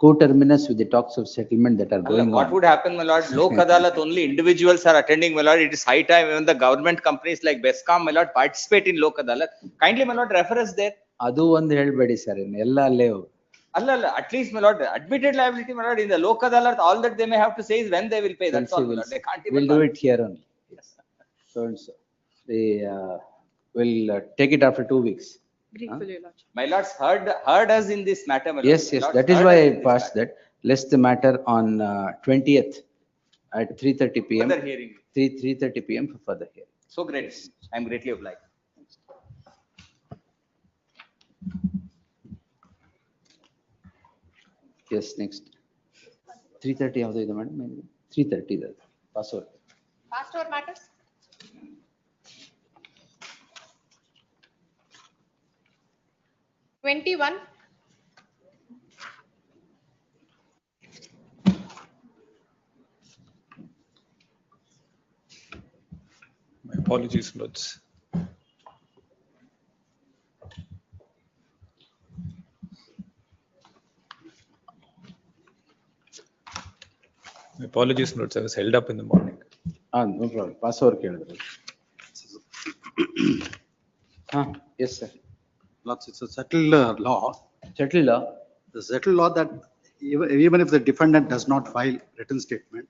coterminous with the talks of settlement that are going on. What would happen, my lord? Lok Adalat, only individuals are attending, my lord. It is high time even the government companies like Bescom, my lord, participate in Lok Adalat. Kindly, my lord, refer us there. Adu one helbedi sir, ella alle. Allah, at least, my lord, admitted liability, my lord, in the Lok Adalat, all that they may have to say is when they will pay. That's all, my lord. They can't even. We'll do it here only. Yes. So and so. We'll take it after 2 weeks. My lords heard us in this matter. My lord. Yes, yes. That is why I passed that. List the matter on 20th at 3:30 p.m. Further hearing. 3:30 p.m. for further hearing. So great. I am greatly obliged. Yes, next. 3:30 ಯಾವುದು ಇದೆ madam? 3:30 ಇದೆ. Password. Passed over matters. '21. My apologies, Lords. My apologies, Lords. I was held up in the morning. No problem. Password ಕೇಳಿದ್ರು. Yes, sir. Lots, it's a settled law. Settled law. The settled law that even if the defendant does not file written statement,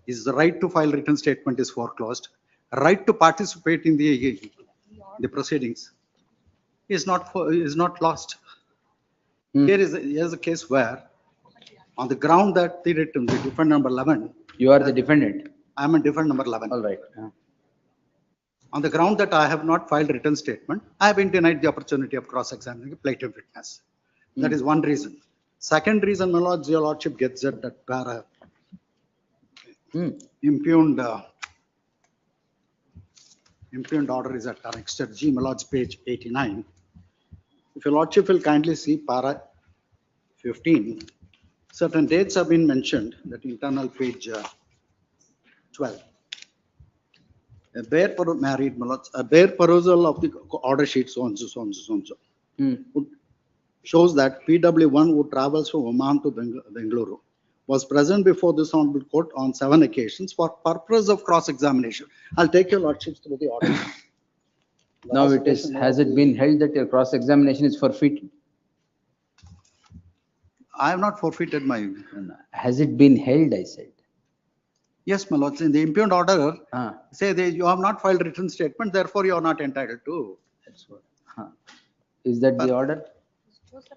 his right to file written statement is foreclosed. Right to participate in the proceedings is not lost. Here is a case where, on the ground that the defendant number 11. You are the defendant. I am a defendant number 11. All right. On the ground that I have not filed written statement, I have been denied the opportunity of cross-examining a plaintiff witness. That is one reason. Second reason, my lords, your lordship gets that para impugned order is at annexure G, my lords, page 89. If your lordship will kindly see para 15, certain dates have been mentioned, that internal page 12. A bare perusal of the order sheet, so and so. Shows that PW1 who travels from Oman to Bengaluru was present before this honorable court on 7 occasions for purpose of cross-examination. I'll take your lordships through the order. Now has it been held that your cross-examination is forfeited? I have not forfeited my. Has it been held, I said? Yes, my lords, in the impugned order, Ah, say you have not filed written statement, therefore you are not entitled to. that's what. Is that the order?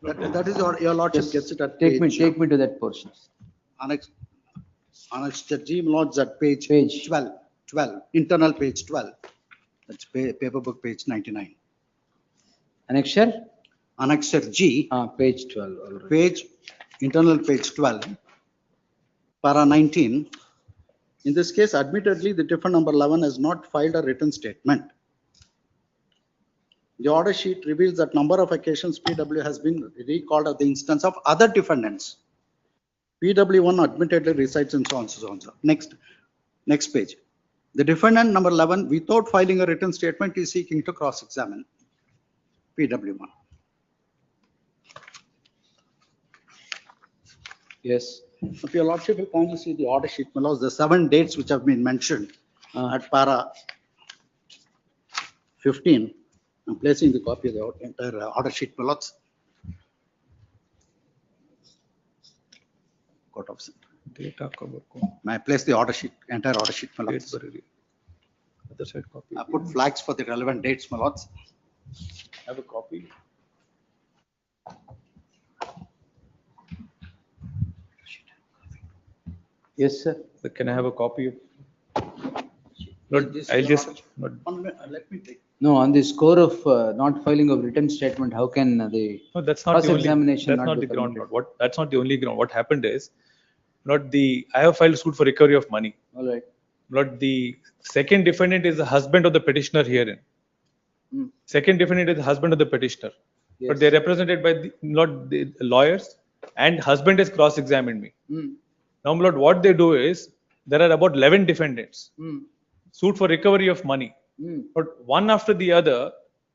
That is your lordship Yes, gets it at take page. me to that portion. Annexure G, my lords, at page 12, internal page 12. That's paper book page 99. Annexure? Annexure G, Page 12. All right. page, internal page 12, para 19. In this case, admittedly, the defendant number 11 has not filed a written statement. The order sheet reveals that number of occasions PW has been recalled at the instance of other defendants. PW1 admittedly resides in so on, so on, so on. Next page. The defendant number 11, without filing a written statement, is seeking to cross-examine PW1. Yes. If your lordship will kindly see the order sheet, my lords, the 7 dates which have been mentioned at para 15. I'm placing the copy of the entire order sheet, my lords. Court of Data cover. May I place the order sheet, entire order sheet, my lords? Other side copy. I put flags for the relevant dates, my lords. Have a copy. Yes, sir. But can I have a copy of? I'll just. Let me take. No, on the score of not filing of written statement, how can the No, that's not the only. cross-examination That's not be the ground. permitted? That's not the only ground. What happened is, I have filed suit for recovery of money. All right. Not the second defendant is the husband of the petitioner herein. Second defendant is the husband of the petitioner. Yes. But they're represented by not the lawyers, and husband has cross-examined me. Now, Lord, what they do is, there are about 11 defendants. Suit for recovery of money. But one after the other,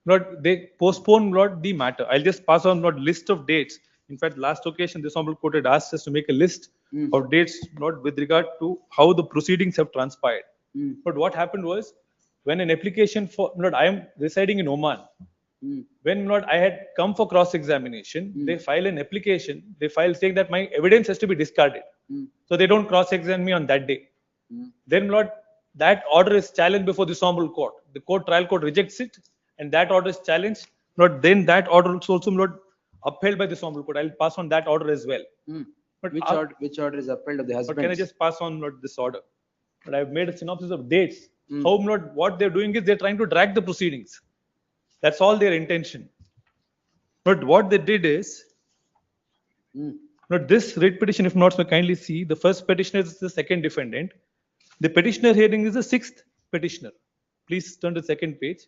Lord, they postpone, Lord, the matter. I'll just pass on, Lord, list of dates. In fact, last occasion, this honorable court had asked us to make a list of dates, Lord, with regard to how the proceedings have transpired. But what happened was, when an application for, Lord, I am residing in Oman. When, Lord, I had come for cross-examination, they file an application. They file saying that my evidence has to be discarded. So they don't cross-examine me on that day. Then, Lord, that order is challenged before this honorable court. The trial court rejects it, and that order is challenged. Lord, then that order is also, Lord, upheld by this honorable court. I'll pass on that order as well. But Which order is upheld of the But husband? can I just pass on, Lord, this order? But I've made a synopsis of dates. How, Lord, what they're doing is they're trying to drag the proceedings. That's all their intention. But what they did is, this writ petition, if not, may kindly see, the first petitioner is the second defendant. The petitioner hearing is the sixth petitioner. Please turn to the second page.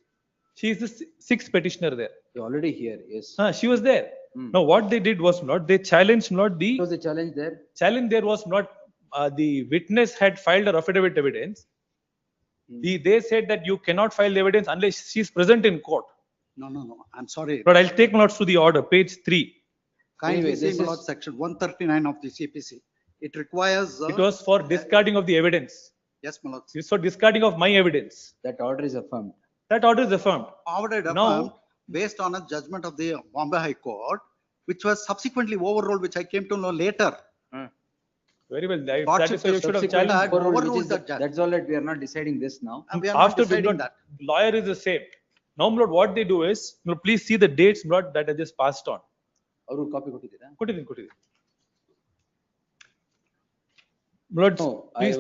She is the sixth petitioner there. You're already here, yes. She was there. Now, what they did was not, they challenged not the. What was the challenge there? Challenge there was not, the witness had filed a affidavit evidence. They said that you cannot file the evidence unless she is present in court. No. I'm sorry. But I'll take notes to the order, page 3. Kindly Anyway, see, this my is- lord, section 139 of the CPC. It requires. It was for discarding of the evidence. Yes, my lord. It's for discarding of my evidence. That order is affirmed. That order is affirmed. Ordered Now- affirmed based on a judgment of the Bombay High Court, which was subsequently overruled, which I came to know later. Very well. That Lordship is why you should have subsequent challenged. had Overruled, overruled which is that judge. That's all right. We are not deciding this now. And we are not After we deciding don't, that. lawyer is the same. Now, Lord, what they do is, Lord, please see the dates, Lord, that I just passed on. ಅವರು copy ಕೊಟ್ಟಿದ್ದೀರಾ? Kottidin. Lord, No, please.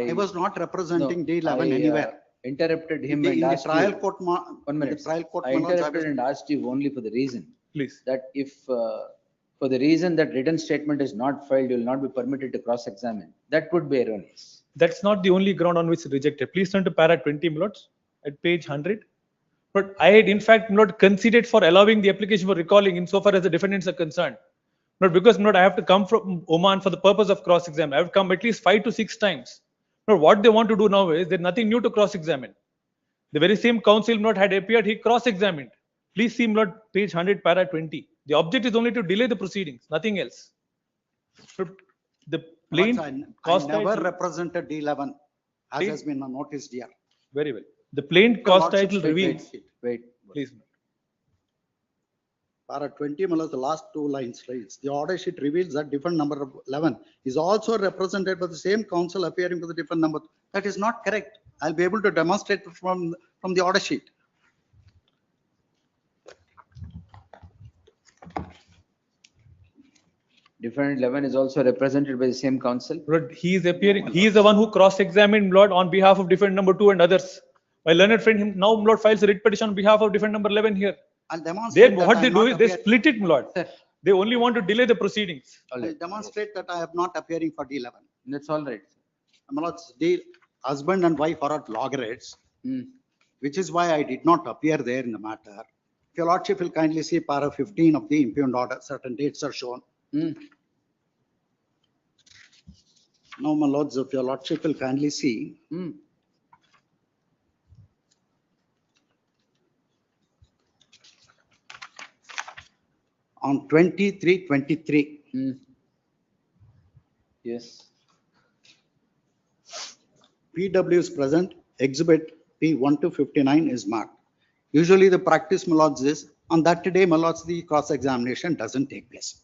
I was not representing No, D11 I, anywhere. interrupted him In the and asked trial you. court, 1 minute. the trial court, I my lords, interrupted and asked you only for the reason Please. that if, for the reason that written statement is not filed, you will not be permitted to cross-examine. That would be erroneous. That's not the only ground on which rejected. Please turn to para 20, Lord, at page 100. But I had in fact not conceded for allowing the application for recalling insofar as the defendants are concerned. Not because not I have to come from Oman for the purpose of cross-examine. I have come at least 5 to 6 times. Now what they want to do now is there's nothing new to cross-examine. The very same counsel not had appeared, he cross-examined. Please see Lord, page 100, para 20. The object is only to delay the proceedings, nothing else. So, the plain I cause never title, represented D11, as Please. has been noticed here. very well. The plain cause Lordship, title wait, reveals. Wait. Please. Para 20, my lords, the last two lines reads, the order sheet reveals that different number of 11 is also represented by the same counsel appearing for the different number. That is not correct. I'll be able to demonstrate from the order sheet. Different 11 is also represented by the same counsel. Lord, he is appearing, he is the one who cross-examined, Lord, on behalf of different number 2 and others. My learned friend, him now, Lord, files a writ petition on behalf of different number 11 here. I'll demonstrate. What they do is they split it, Lord. They only want to delay the proceedings. I'll demonstrate that I am not appearing for D11. That's all right. My lords, the husband and wife are at loggerheads, which is why I did not appear there in the matter. If your lordship will kindly see para 15 of the impugned order, certain dates are shown. Now, my lords, if your lordship will kindly see. On 23/23. Yes. PW is present, exhibit P1 to 59 is marked. Usually the practice, my lords, is on that day, my lords, the cross-examination doesn't take place.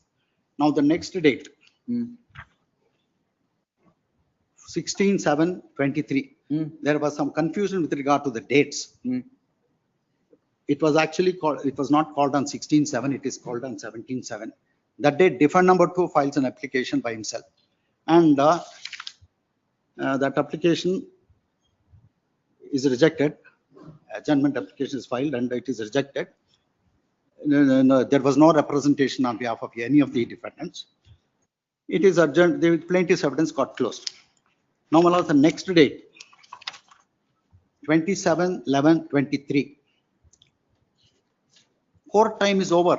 Now the next date, 16/7/23. There was some confusion with regard to the dates. It was actually called, it was not called on 16/7, it is called on 17/7. That day, different number 2 files an application by himself. And that application is rejected. Adjournment application is filed and it is rejected. There was no representation on behalf of any of the defendants. It is adjourned, the plaintiff's evidence got closed. Now, my lords, the next date, 27/11/23. Court time is over.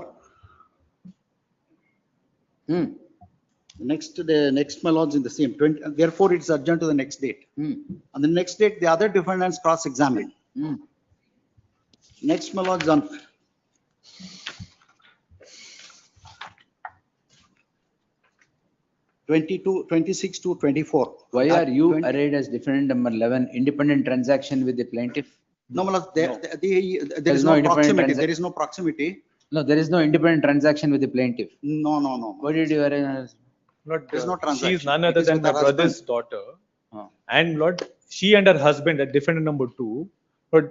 Next day, next, my lords, in the same 20, therefore it's adjourned to the next date. On the next date, the other defendants cross-examined. Next, my lords, on 26/2/24. Why are you arrayed as defendant number 11, independent transaction with the plaintiff? No, my lords, there is no proximity. There is no proximity. No, there is no independent transaction with the plaintiff. No. Why did you arrange as? Lord, There's no she transaction. is none It other is than with my her brother's husband. daughter. And Lord, she and her husband at defendant number 2, but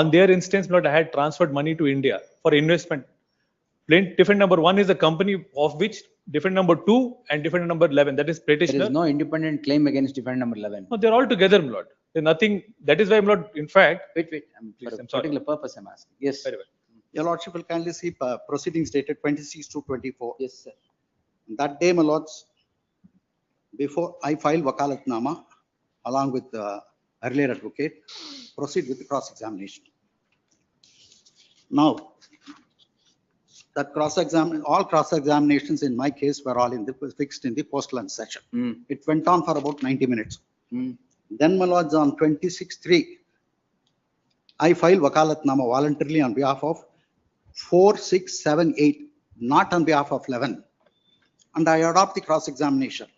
on their instance, Lord, I had transferred money to India for investment. Defendant number 1 is a company of which defendant number 2 and defendant number 11, that is There petitioner. is no independent claim against defendant number 11. No, they're all together, my Lord. There's nothing, that is why, my Lord, in fact. Wait, Please, for a I'm sorry. particular purpose I'm asking. Yes. Very well. Your lordship will kindly see proceedings dated 26/2/24. Yes, sir. That day, my lords, before I file wakalatnama along with the earlier advocate, proceed with the cross-examination. Now, that all cross-examinations in my case were all fixed in the post-lunch session. It went on for about 90 minutes. Then, my lords, on 26/3, I file wakalatnama voluntarily on behalf of 4, 6, 7, 8, not on behalf of 11. And I adopt the cross-examination.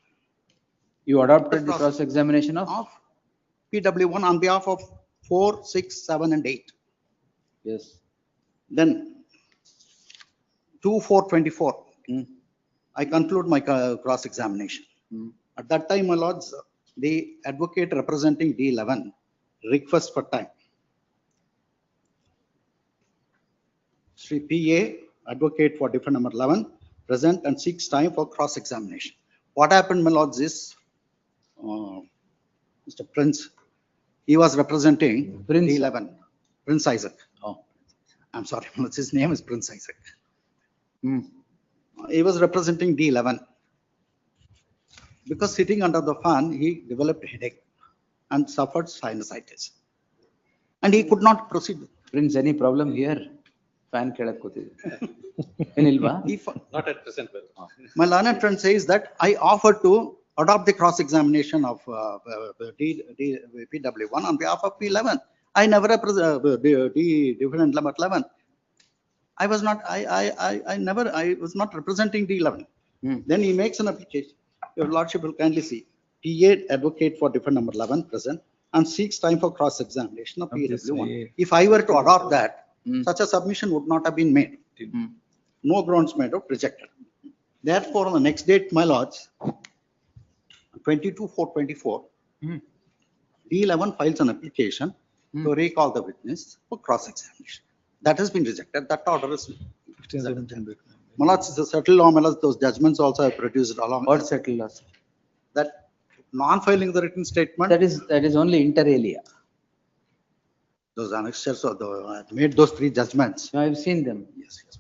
You adopted the cross-examination of? PW1 on behalf of 4, 6, 7, and 8. Yes. Then 2/4/24, I conclude my cross-examination. At that time, my lords, the advocate representing D11 requests for time. Sri PA, advocate for defendant number 11, present and seeks time for cross-examination. What happened, my lords, is Mr. Prince, he was representing D11, Prince Isaac. Oh, I'm sorry, his name is Prince Isaac. He was representing D11. Because sitting under the fan, he developed a headache and suffered sinusitis. And he could not proceed. Prince, any problem here? Fan keಳಕ್ಕೆ ಕೂತಿದೆ. ಏನಿಲ್ವಾ? Not at present. My learned friend says that I offered to adopt the cross-examination of PW1 on behalf of P11. I never represent defendant number 11. I was not representing D11. Then he makes an application. Your lordship will kindly see. P8 advocate for defendant number 11 present and seeks time for cross-examination of PW1. If I were to adopt that, such a submission would not have been made. no grounds made out, rejected. Therefore, on the next date, my lords, 22/4/24, D11 files an application to recall the witness for cross-examination. That has been rejected. That order is. My lords, it's a settled law, my lords, those judgments also have produced along. What settled laws? That non-filing the written statement. That is only inter-alia. Those annexures of the, made those three judgments. No, I've seen them. Yes, yes.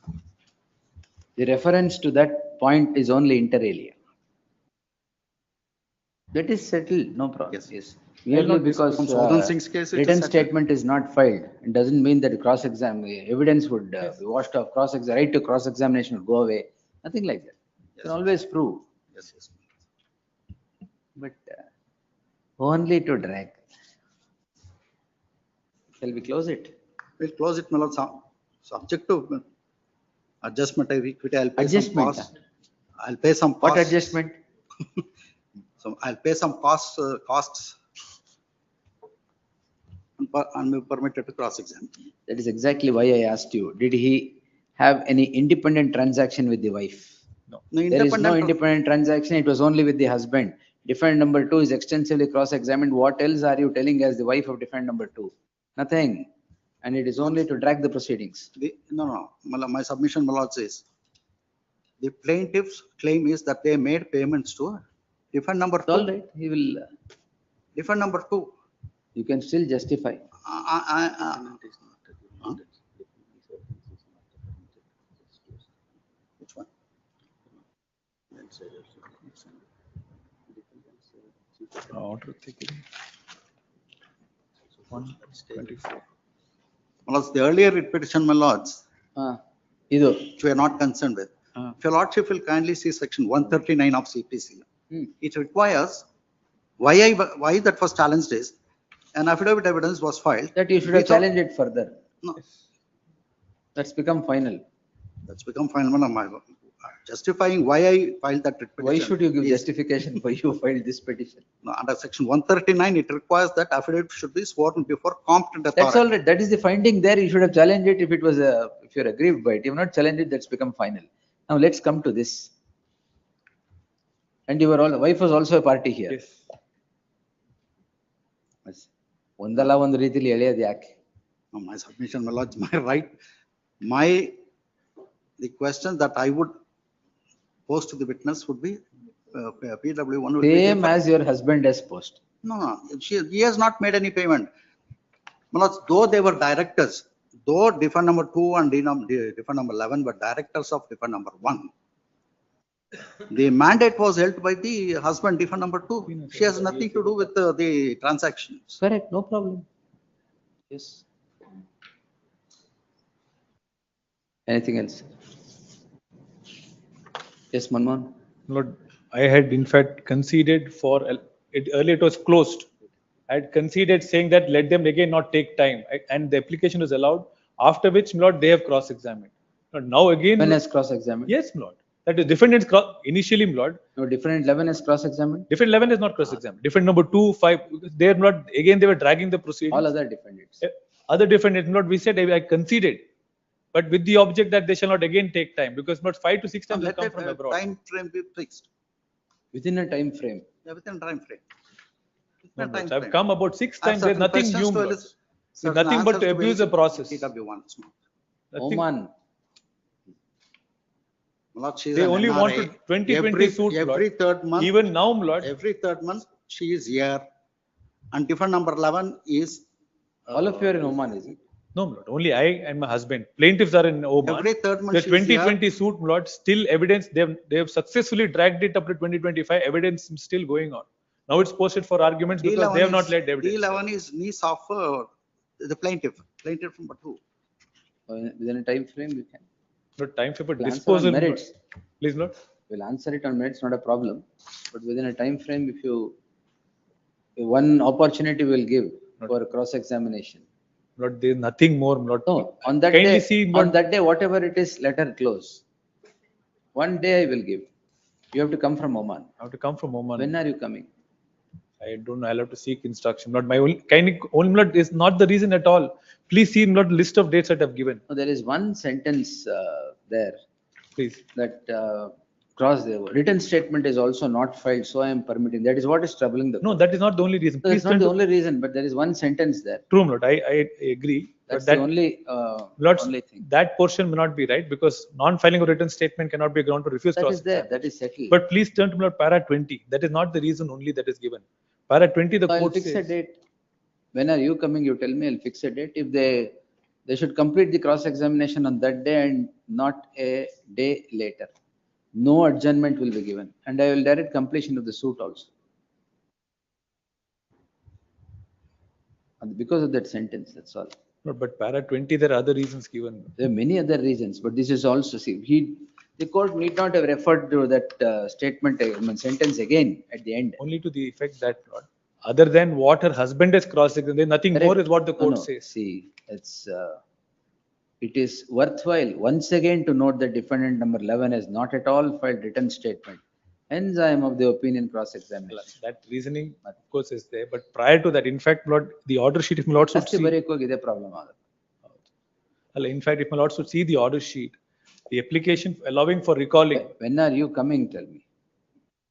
The reference to that point is only inter-alia. That is settled, no problem. Yes. Merely because From Southern Singh's case, it is written settled. statement is not filed, it doesn't mean that evidence would be washed off, right to cross-examination would go away, nothing like that. You can always prove. Yes, yes. But only to drag. Shall we close it? We'll close it, my lord, subject to adjustment of equity. I'll pay some Adjustment, costs. I'll pay some costs. What adjustment? So I'll pay some costs and be permitted to cross-examine. That is exactly why I asked you. Did he have any independent transaction with the wife? No, There is no independent transaction. It was only with the husband. Defendant number 2 is extensively cross-examined. What else are you telling as the wife of defendant number 2? Nothing. And it is only to drag the proceedings. No. My submission, my lord, says the plaintiff's claim is that they made payments to defendant number 2. All right, he will. Defendant number 2. You can still justify. Which one? Order taken. 124. Well, the earlier writ petition, my lords, Ido. which we are not concerned with. If your lordship will kindly see section 139 of CPC, it requires, why that was challenged is, an affidavit evidence was filed. That you should have challenged it further. No. That's become final. That's become final. Justifying why I filed that writ petition. Why should you give justification why you filed this petition? No, under section 139, it requires that affidavit should be sworn before competent authority. That's all right. That is the finding there. You should have challenged it if it was if you're aggrieved by it. You have not challenged it, that's become final. Now let's come to this. And the wife was also a party here. Yes. ಒಂದಲ್ಲ ಒಂದು ರೀತಿಲಿ ಎಳೆಯೋದು ಯಾಕೆ? No, my submission, my lords, my right, the question that I would pose to the witness would be PW1 would be Same as your husband has posed. No, he has not made any payment. My lords, though they were directors, though defendant number 2 and defendant number 11 were directors of defendant number 1, the mandate was held by the husband, defendant number 2. She has nothing to do with the transactions. Correct, no problem. Yes. Anything else? Yes, Manmohan. Lord, I had in fact conceded for it earlier. It was closed. I had conceded saying that let them again not take time, and the application was allowed. After which, my lord, they have cross-examined. Now again. When has cross-examined? Yes, my lord. That is defendants initially, my lord. No, defendant 11 has cross-examined. Defendant 11 is not cross-examined. Defendant number 2, 5, they are not. Again, they were dragging the proceedings. All other defendants. Other defendants, my lord, we said I conceded. But with the object that they shall not again take time, because not 5 to 6 times will come from abroad. Time frame be fixed. Within a time frame. Yeah, within a time frame. No, I've come about 6 times. There's nothing new. There's nothing but to abuse the process. Oman. They only want to 2020 suit. Every third month. Even now, Lord. Every third month, she is here. And defendant number 11 is. All of you are in Oman, is it? No, Lord. Only I and my husband. Plaintiffs are in Oman. Every third month. The 2020 suit, Lord, still evidence. They have successfully dragged it up to 2025. Evidence is still going on. Now it's posted for arguments because they have not led evidence. D11 is niece of the plaintiff. Plaintiff number 2. Within a time frame, you can. No time frame, but We'll disposal. Merits. Please, Lord. We'll answer it on merits, not a problem. But within a time frame, if you one opportunity will give for cross-examination. Lord, there is nothing more. Lord. No, on that day, whatever it is, let her close. One day I will give. You have to come from Oman. I have to come from Oman. When are you coming? I don't know. I'll have to seek instruction. Not my only Lord is not the reason at all. Please see not list of dates that I've given. No, there is one sentence there. Please. that cross the written statement is also not filed, so I am permitting. That is what is troubling the. No, that is not the only reason. That's Please not turn the to- only reason, but there is one sentence there. True, my lord, I agree. That's But the that, only, lords, only thing. that portion may not be right because non-filing of written statement cannot be a ground to refuse That cross is there, examination. that is settled. But please turn to my lord para 20. That is not the reason only that is given. Para 20, the I'll court fix a says. date. When are you coming? You tell me, I'll fix a date. If they should complete the cross examination on that day and not a day later. No adjournment will be given, and I will direct completion of the suit also. And because of that sentence, that's all. No, but para 20, there are other reasons given. There are many other reasons, but this is also, see, the court need not have referred to that statement, sentence again at the end. Only to the effect that, lord, other than what her husband has cross-examined, nothing Correct. more is what the No, court no, says. see, it is worthwhile once again to note that defendant number 11 has not at all filed written statement. Hence, I am of the opinion cross-examination. That reasoning, of course, is there. But prior to that, in fact, lord, the order sheet, if my lord should ಜಾಸ್ತಿ see. ಬರೆಯೋಕೆ ಹೋಗಿ ಇದೇ problem ಆಗುತ್ತೆ. In fact, if my lord should see the order sheet, the application allowing for recalling. When are you coming, tell me?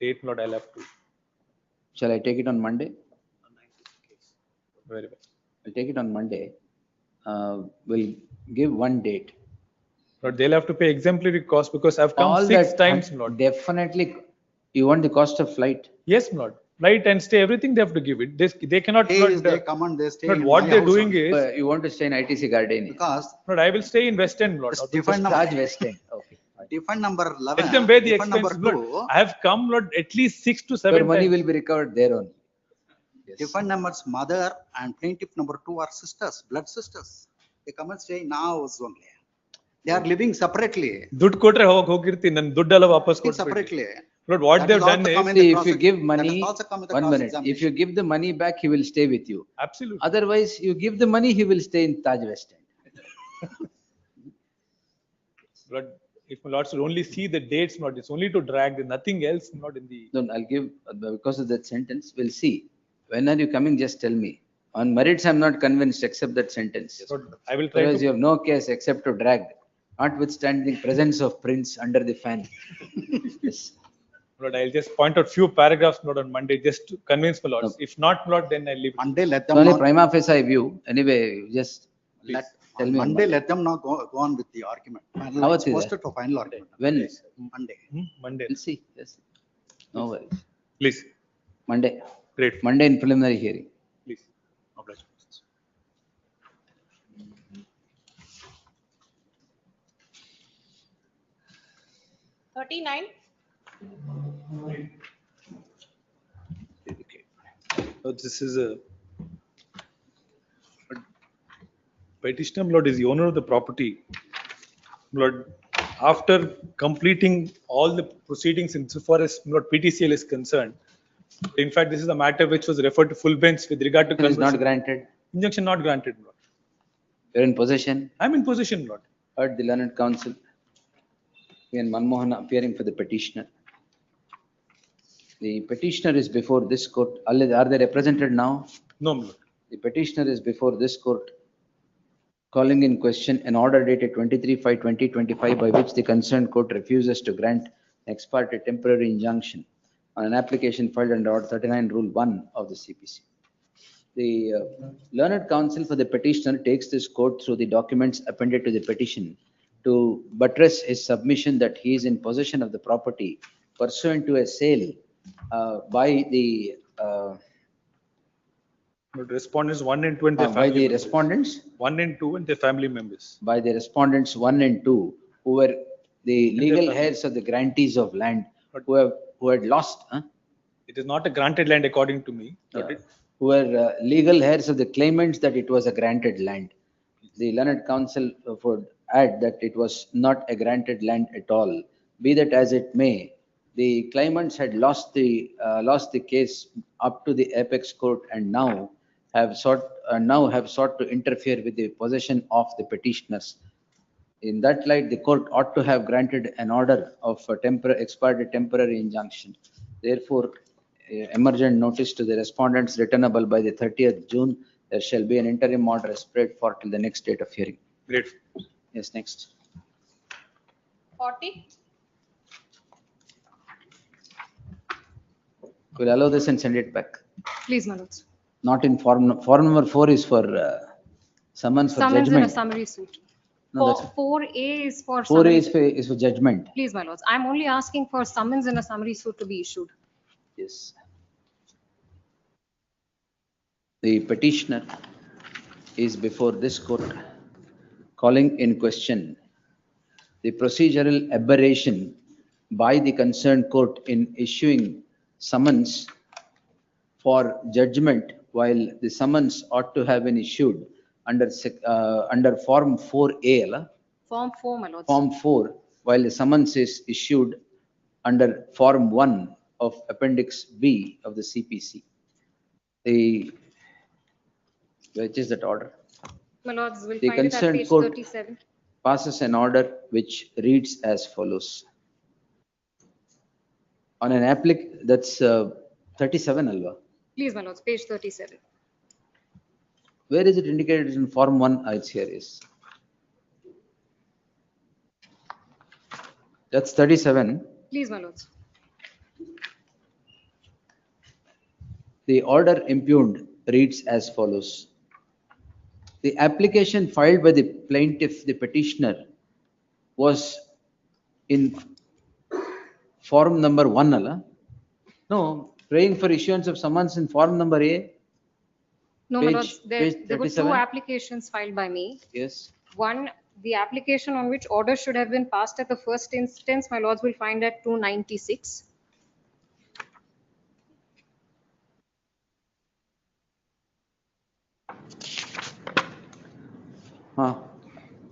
Date, lord, I'll have to. Shall I take it on Monday? Very well. I'll take it on Monday. We'll give one date. But they'll have to pay exemplary cost because I've come All 6 that, times, lord. Definitely, you want the cost of flight? Yes, lord. Flight and stay, everything they have to give it. They cannot. They come and they stay But in what my they're house doing only. is, You want to stay in ITC Gardenia? Because lord, I will stay in West End, lord. it's different Taj number, West End. Okay. different number 11. Let them bear the different number expenses, 2, lord. I have come, lord, at least 6 to 7 Your money times. will be recovered there only. Yes. different numbers, mother and plaintiff number 2 are sisters, blood sisters. They come and stay in our house only. They are living separately. ದುಡ್ಡು ಕೊಟ್ರೆ ಹೋಗಿರ್ತೀನಿ ನನ್ನ ದುಡ್ಡೆಲ್ಲ ವಾಪಸ್ Living ಕೊಟ್ಬಿಡಿ. separately. Lord, what That they've is also done come is, in the See, if cross- you give that money, is also come in the one minute, cross-examination. if you give the money back, he will stay with you. absolutely. Otherwise, you give the money, he will stay in Taj West End. Lord, if my lord should only see the dates, lord, it's only to drag, there's nothing else, not in the. No, I'll give, because of that sentence, we'll see. When are you coming? Just tell me. On merits, I'm not convinced except that sentence. Lord, I will try Otherwise, to. you have no case except to drag, notwithstanding the presence of prince under the fan. Yes. Lord, I'll just point out few paragraphs, Lord, on Monday, just to convince my lords. If not, Lord, then I'll leave. Monday, let them Only not, prima facie view. Anyway, just let, tell on me. on Monday, let them not go on with the argument. Final, How it's is it? posted for final argument. When? Monday. Monday, We'll see. Yes. No worries. please. Monday. Great, Monday in preliminary hearing. please. Oblige. 39. So this is a petitioner, Lord, is the owner of the property. Lord, after completing all the proceedings insofar as Lord PTCL is concerned, in fact, this is a matter which was referred to full bench with regard to It is not conversion. granted. Injunction not granted, Lord. You're in possession. I'm in possession, Lord. Heard the learned counsel. Me and Manmohan appearing for the petitioner. The petitioner is before this court. Are they represented now? No, Lord. The petitioner is before this court, calling in question an order dated 23/5/2025 by which the concerned court refuses to grant ex parte temporary injunction on an application filed under Order 39 Rule 1 of the CPC. The learned counsel for the petitioner takes this court through the documents appended to the petition to buttress his submission that he is in possession of the property pursuant to a sale by the Lord, respondents 1 and 2 and their by family the members. respondents, 1 and 2 and their family members. by the respondents 1 and 2, who were the legal heirs of the grantees of land, who had lost, It is not a granted land according to me. who were legal heirs of the claimants that it was a granted land. The learned counsel would add that it was not a granted land at all. Be that as it may, the claimants had lost the case up to the apex court and now have sought to interfere with the possession of the petitioners. In that light, the court ought to have granted an order of ex parte temporary injunction. Therefore, emergent notice to the respondents returnable by the 30th June. There shall be an interim order spread for till the next date of hearing. Great. Yes, next. 40. We'll allow this and send it back. Please, my lords. Not in form number 4 is for summons for Summons in a judgment. summary suit. No, For 4A is for 4A summary. is for judgment. Please, my lords. I'm only asking for summons in a summary suit to be issued. Yes. The petitioner is before this court calling in question the procedural aberration by the concerned court in issuing summons for judgment while the summons ought to have been issued under form 4A, la? Form 4, my lords. Form 4, while the summons is issued under form 1 of appendix B of the CPC. Which is that order? My lords, will The find it at concerned page court 37. passes an order which reads as follows. On an that's 37, Alva. Please, my lords, page 37. Where is it indicated in form 1? It's here, yes. That's 37. Please, my lords. The order impugned reads as follows. The application filed by the plaintiff, the petitioner, was in form number 1, Allah? No, praying for issuance of summons in form number A. No, my lords, there were 2 37. applications filed by me. Yes. One, the application on which order should have been passed at the first instance, my lords will find at 296.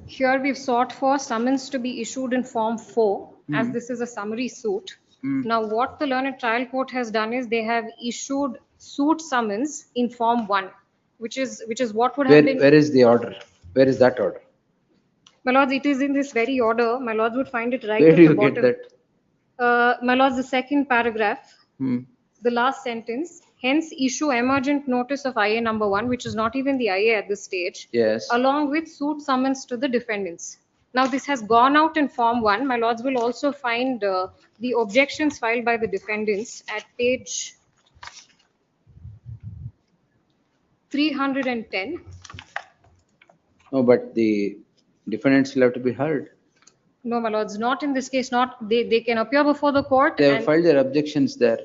Here we've sought for summons to be issued in form 4, as this is a summary suit. Now, what the learned trial court has done is they have issued suit summons in form 1, which is what would have been. Where is the order? Where is that order? My lords, it is in this very order. My lords would find it right Where at do the you get bottom. that? My lords, the second paragraph, Hmm. the last sentence, hence issue emergent notice of IA number 1, which is not even the IA at this stage, Yes. along with suit summons to the defendants. Now, this has gone out in form 1. My lords will also find the objections filed by the defendants at page 310. No, but the defendants will have to be heard. No, my lords, not in this case. Not they can appear before the court They have and filed their objections there.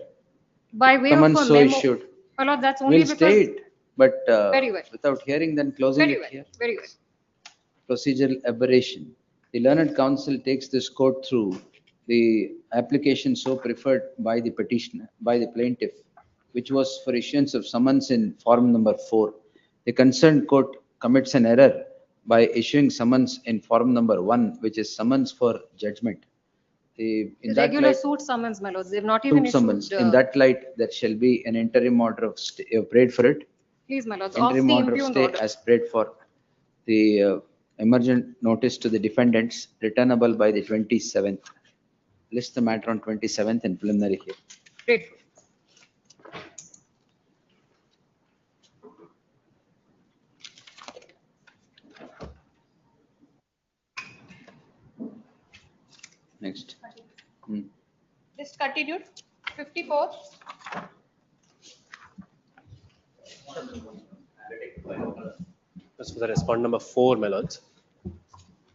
by way Summons of a so memo. issued. My lord, that's only We'll because. stay it, but Very well. without hearing, then closing Very it well. here. Very well. Procedural aberration. The learned counsel takes this court through the application so preferred by the petitioner, by the plaintiff, which was for issuance of summons in form number 4. The concerned court commits an error by issuing summons in form number 1, which is summons for judgment. In that Regular light, suit summons, my lords. They've not even suit summons. issued. In that light, there shall be an interim order of stay. You have prayed for it. Please, my lords, of Interim the order of impugned stay order. as prayed for. The emergent notice to the defendants returnable by the 27th. List the matter on 27th in preliminary here. Grateful. Next. List continued. 54. This was the respond number 4, my lords.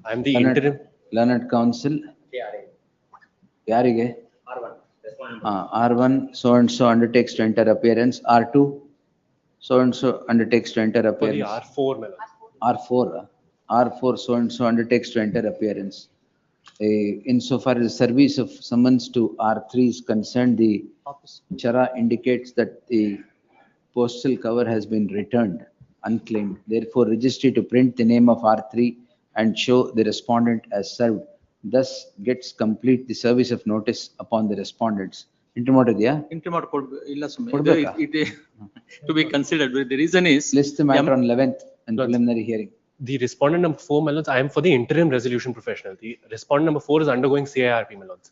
I'm the Learned- interim. Learned counsel. ಯಾರಿಗೆ? R1 so and so undertakes to enter appearance. R2 so and so undertakes to enter For the appearance. R4, my lords. R4, R4 so and so undertakes to enter appearance. Insofar as the service of summons to R3 is concerned, the chara indicates that the postal cover has been returned unclaimed. Therefore, registry to print the name of R3 and show the respondent as served. Thus gets complete the service of notice upon the respondents. Interim ಇದೆಯಾ? ಇಲ್ಲ ಸುಮ್ಮನೆ ಕೊಡ್ಬೇಕಾ? to be considered. The reason is. List the matter on 11th and preliminary hearing. The respondent number 4, my lords, I am for the interim resolution professional. The respondent number 4 is undergoing CIRP, my lords.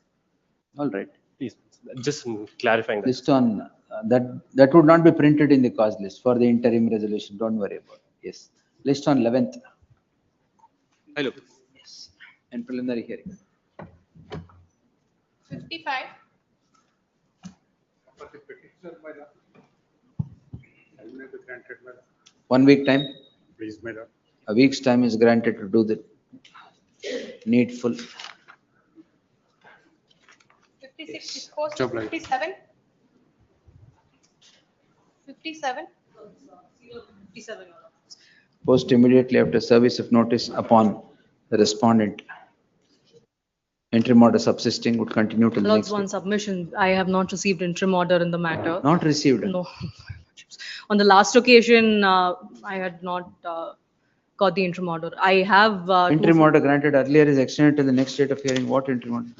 All right. Please, just clarifying that. List on that would not be printed in the cause list for the interim resolution. Don't worry about it. Yes. List on 11th. Hello. Yes. And preliminary hearing. 55. For the petitioner, my lord. I will not be granted, my lord. 1 week time? Please, my lord. A week's time is granted to do the needful. 56 is post Job like- 57. 57. 57. Post immediately after service of notice upon the respondent. Interim order subsisting would continue till the Lord's next one week. submission. I have not received interim order in the matter. Not received. No. On the last occasion, I had not got the interim order. I have. Interim order granted earlier is extended to the next date of hearing. What interim order?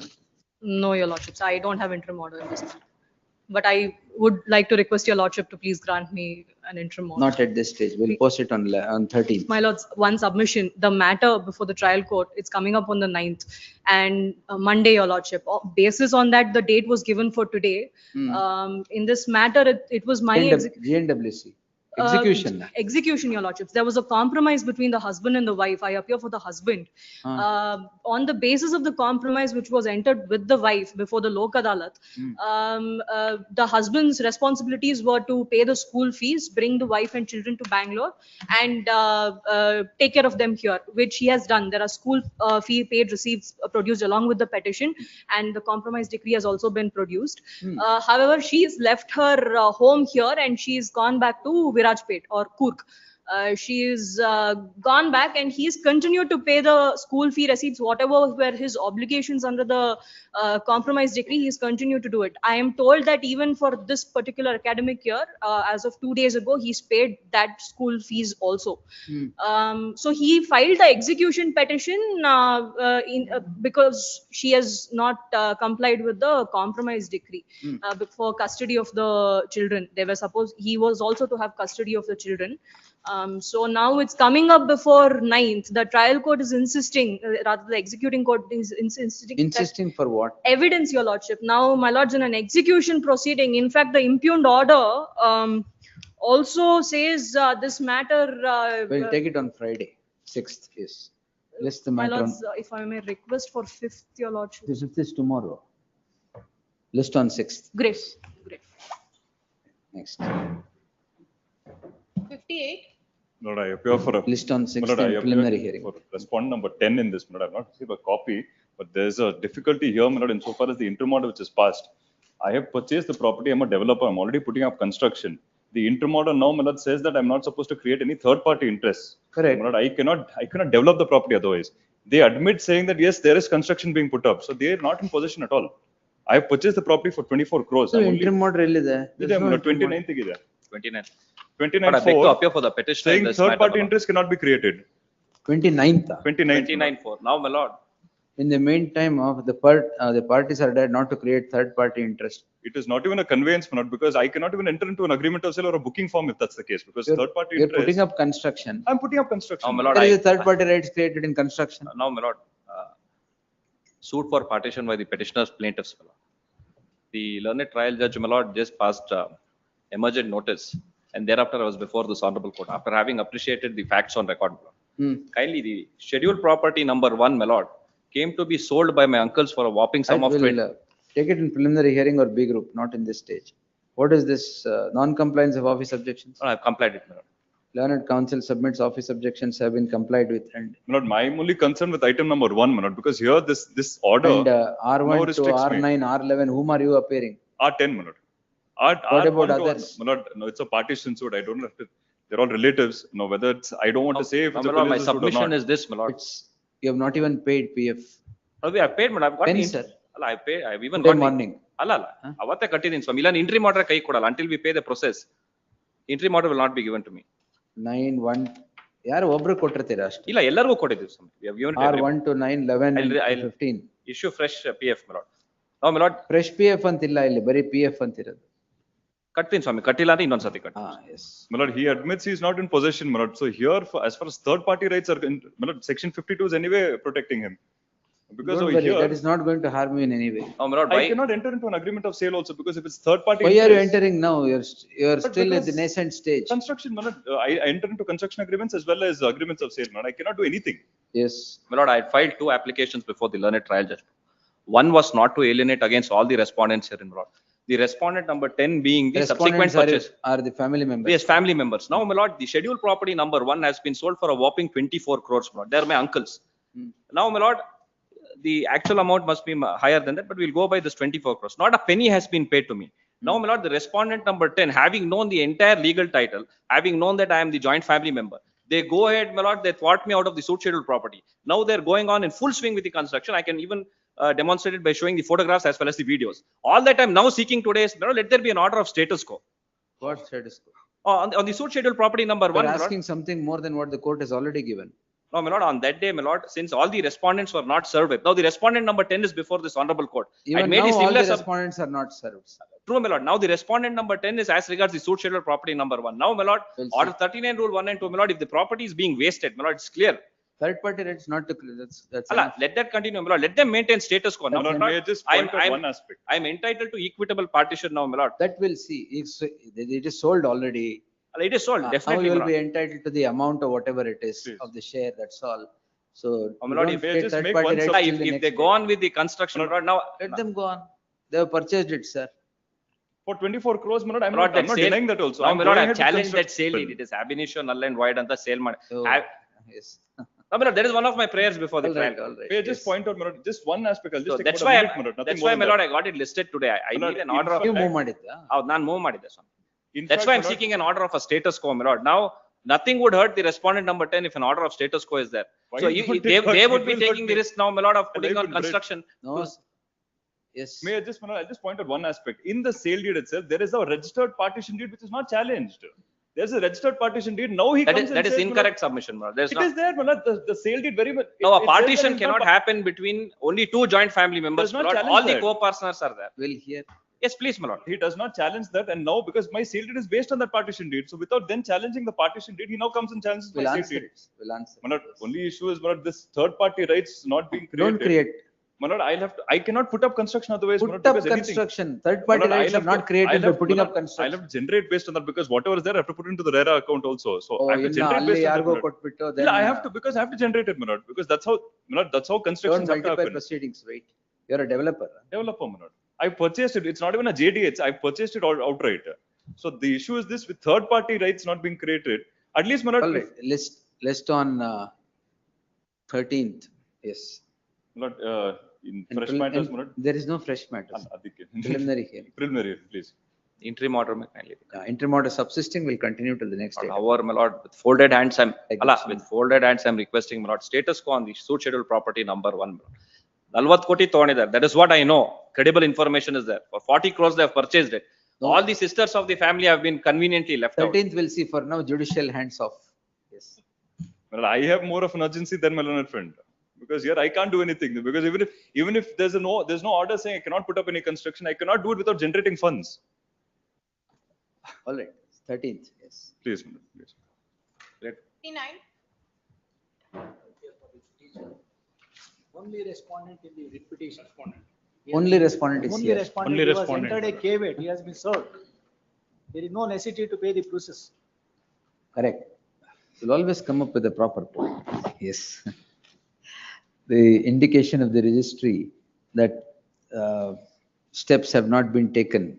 No, your lordships. I don't have interim order in this matter. But I would like to request your lordship to please grant me an interim order. Not at this stage. We'll post it on 13th. My lords, one submission, the matter before the trial court, it's coming up on the 9th and Monday, your lordship. Basis on that, the date was given for today. In this matter, it was my GNWC. Execution. Execution, your lordships. There was a compromise between the husband and the wife. I appear for the husband. On the basis of the compromise which was entered with the wife before the Lok Adalat, the husband's responsibilities were to pay the school fees, bring the wife and children to Bangalore and take care of them here, which he has done. There are school fee paid receipts produced along with the petition and the compromise decree has also been produced. However, she's left her home here and she's gone back to Virajpet or Kurk. She's gone back and he's continued to pay the school fee receipts, whatever were his obligations under the compromise decree, he's continued to do it. I am told that even for this particular academic year, as of 2 days ago, he's paid that school fees also. So he filed the execution petition because she has not complied with the compromise decree for custody of the children. They were supposed, he was also to have custody of the children. So now it's coming up before 9th. The trial court is insisting, rather the executing court is insisting. Insisting for what? Evidence, your lordship. Now, my lords, in an execution proceeding, in fact, the impugned order also says this matter. We'll take it on Friday, 6th is. List the My matter on. lords, if I may request for 5th, your lordship. This is tomorrow. List on 6th. Great, great. Next. 58. Lord, I appear for a list on 6th Lord, I appear preliminary hearing. for respondent number 10 in this. Lord, I have not received a copy, but there's a difficulty here, Lord, insofar as the interim order which is passed. I have purchased the property. I'm a developer. I'm already putting up construction. The interim order now, my lord, says that I'm not supposed to create any third-party interests. Correct. My lord, I cannot develop the property otherwise. They admit saying that yes, there is construction being put up, so they are not in possession at all. I have purchased the property for 24 crores. So interim order is there. 29th is there. 29th. 29 But I beg to 4, appear for the petition. saying third-party interest cannot be created. 29th. 29-4. Now, my lord. In the meantime, the parties are dead not to create third-party interest. It is not even a conveyance, my lord, because I cannot even enter into an agreement of sale or a booking form if that's the case. Because third-party You're interest. putting up construction. I'm putting up construction. Now, my lord, There is a third-party rights created in construction. Now, my lord, suit for partition by the petitioner's plaintiffs, my lord. The learned trial judge, my lord, just passed emergent notice, and thereafter I was before this honorable court after having appreciated the facts on record, my lord. Kindly, the scheduled property number 1, my lord, came to be sold by my uncles for a whopping sum of 20. Take it in preliminary hearing or B group, not in this stage. What is this non-compliance of office objections? I have complied with, my lord. Learned counsel submits office objections have been complied with and. My lord, my only concern with item number 1, my lord, because here this order. And now R1 to restricts me. R9, R11, whom are you appearing? R10, my lord. What about R1 to others? My lord, no, it's a partition suit. I don't have to. They're all relatives. No, whether it's I don't want to say if it's a My lord, my collision suit or submission not. is this, my lord. You have not even paid PF. I paid, but I've got When, sir? I paid. I've even Today got morning. Avate kattidini swami. Illa interim order kai kodala until we pay the process. Interim order will not be given to me. 9-1. ಯಾರು ಒಬ್ರು ಕೊಟ್ಟಿರ್ತೀರಾ ಅಷ್ಟೇ. ಇಲ್ಲ ಎಲ್ಲರಿಗೂ ಕೊಟ್ಟಿದ್ದೀವಿ ಸ್ವಾಮಿ. We have given it R1 to 9, 11 and I'll 15. issue fresh PF, my lord. Now, my lord. Fresh PF ಅಂತಿಲ್ಲ ಇಲ್ಲಿ ಬರೀ PF ಅಂತಿರೋದು. ಕಟ್ತೀನಿ ಸ್ವಾಮಿ ಕಟ್ಟಿಲ್ಲ ಅಂದ್ರೆ ಇನ್ನೊಂದ್ಸತಿ ಕಟ್ಟಿ. Yes. My lord, he admits he is not in possession, my lord. So here, as far as third-party rights are, my lord, section 52 is anyway protecting him. Because Don't over worry, here, that is not going to harm you in any way. Oh, my lord, I why? cannot enter into an agreement of sale also because if it's third-party. Why are you entering now? You're But still at the because nascent stage. Construction, my lord, I enter into construction agreements as well as agreements of sale, my lord. I cannot do anything. Yes. My lord, I had filed 2 applications before the learned trial judge. One was not to alienate against all the respondents here in Lord. The respondent number 10 being the subsequent Respondents purchase. are the family members. Yes, family members. Now, my lord, the scheduled property number 1 has been sold for a whopping 24 crores, my lord. They are my uncles. Now, my lord, the actual amount must be higher than that, but we'll go by this 24 crores. Not a penny has been paid to me. Now, my lord, the respondent number 10, having known the entire legal title, having known that I am the joint family member, they go ahead, my lord, they thwart me out of the suit scheduled property. Now they're going on in full swing with the construction. I can even demonstrate it by showing the photographs as well as the videos. All that I'm now seeking today is, let there be an order of status quo. What status quo? On the suit scheduled property number 1, We're my lord. asking something more than what the court has already given. No, my lord, on that day, my lord, since all the respondents were not served with, now the respondent number 10 is before this honorable court. I Even made now, the all similar the respondents are not served. True, my lord. Now the respondent number 10 is as regards the suit scheduled property number 1. Now, my lord, order 39 rule 1 and 2, my lord, if the property is being wasted, my lord, it's clear. Third party rights not to, that's Allah, let that continue, my lord. Let them maintain status quo. Now, My lord, may I just point out one aspect? I'm entitled to equitable partition now, my lord. That will see. It is sold already. It is sold, Now definitely. you my will be lord. entitled to the amount or whatever it is of the share, that's all. So My lord, don't if they take just third make party one rights sub- till if the if next they day. go on with the construction, my lord, now Let them go on. They have purchased it, sir. For 24 crores, my lord, I'm my lord, not, I'm that not sale- denying that also. Now, I'm my lord, going I've ahead with challenged that sale construction. deed. It is ab initio null and void and the sale. Oh, Have- yes. No, my lord, that is one of my prayers before the All trial. right, all right. May I just yes. point out, my lord, just one aspect. I'll just So take that's about why, a minute, my lord, nothing that's more why, than my that. lord, I got it listed today. I My lord, need an in order of. You fact- move ಮಾಡಿದ್ದಾ? ನಾನು move ಮಾಡಿದ್ದೆ ಸ್ವಾಮಿ. In That's fact, why my I'm lord, seeking an order of a status quo, my lord. Now, nothing would hurt the respondent number 10 if an order of status quo is there. Why So it won't they hurt? would It be will hurt taking the me. risk now, my lord, of My putting life on will break. construction. No. Yes. may I just, my lord, I'll just point out one aspect. In the sale deed itself, there is a registered partition deed which is not challenged. There's a registered partition deed. Now he That comes is and that is says, my lord, incorrect submission, my lord. There's it not. is there, my lord. The sale deed very much. Now, a it says that partition it's cannot not happen between only two joint family members, does not my lord. challenge All the that. co-partners are there. Will hear. Yes, please, my lord. He does not challenge that, and now because my sale deed is based on that partition deed, so without then challenging the partition deed, he now comes and challenges We'll my sale answer deed. it. We'll answer. My lord, only issue is, my lord, this third party rights not being created. Don't create. My lord, I cannot put up construction otherwise. my Put lord, up because anything. construction. Third My party lord, rights I'll are have not to- created I'll by have- putting my up lord, I'll construction. have to generate based on that because whatever is there, I have to put into the RERA account also. So Oh, I have to ಇನ್ನು generate ಅಲ್ಲಿ based on that. ಯಾರಿಗೋ my lord. ಕೊಟ್ಬಿಟ್ಟು Yeah, then I have to because I have to generate it, my lord, because that's how, my lord, that's how don't constructions have to multiply happen. proceedings, wait. You're a developer. Developer, my lord. I purchased it. It's not even a JD. I purchased it outright. So the issue is this with third party rights not being created. At least, my lord, All right, list on 13th, yes. my lord, in And fresh matters, my lord. there is no fresh matters. Preliminary hearing. Preliminary, please. Interim order, may kindly. Interim order subsisting will continue till the next day. However, my lord, with folded hands, Allah, with folded hands, I'm requesting, my lord, status quo on the suit scheduled property number 1. 40 koti ತಗೊಂಡಿದ್ದಾರೆ. That is what I know. Credible information is there. For 40 crores, they have purchased it. No. All the sisters of the family have been conveniently left out. 13th we'll see. For now, judicial hands off. Yes. Well, I have more of an urgency than my learned friend because here I can't do anything because even if there's no order saying I cannot put up any construction, I cannot do it without generating funds. All right, 13th, yes. Please, my lord, please. 59. Only respondent in the writ petition. Only respondent is Only here. respondent, Only he was respondent. entered a caveat, he has been served. There is no necessity to pay the process. Correct. You'll always come up with a proper point. Yes. The indication of the registry that steps have not been taken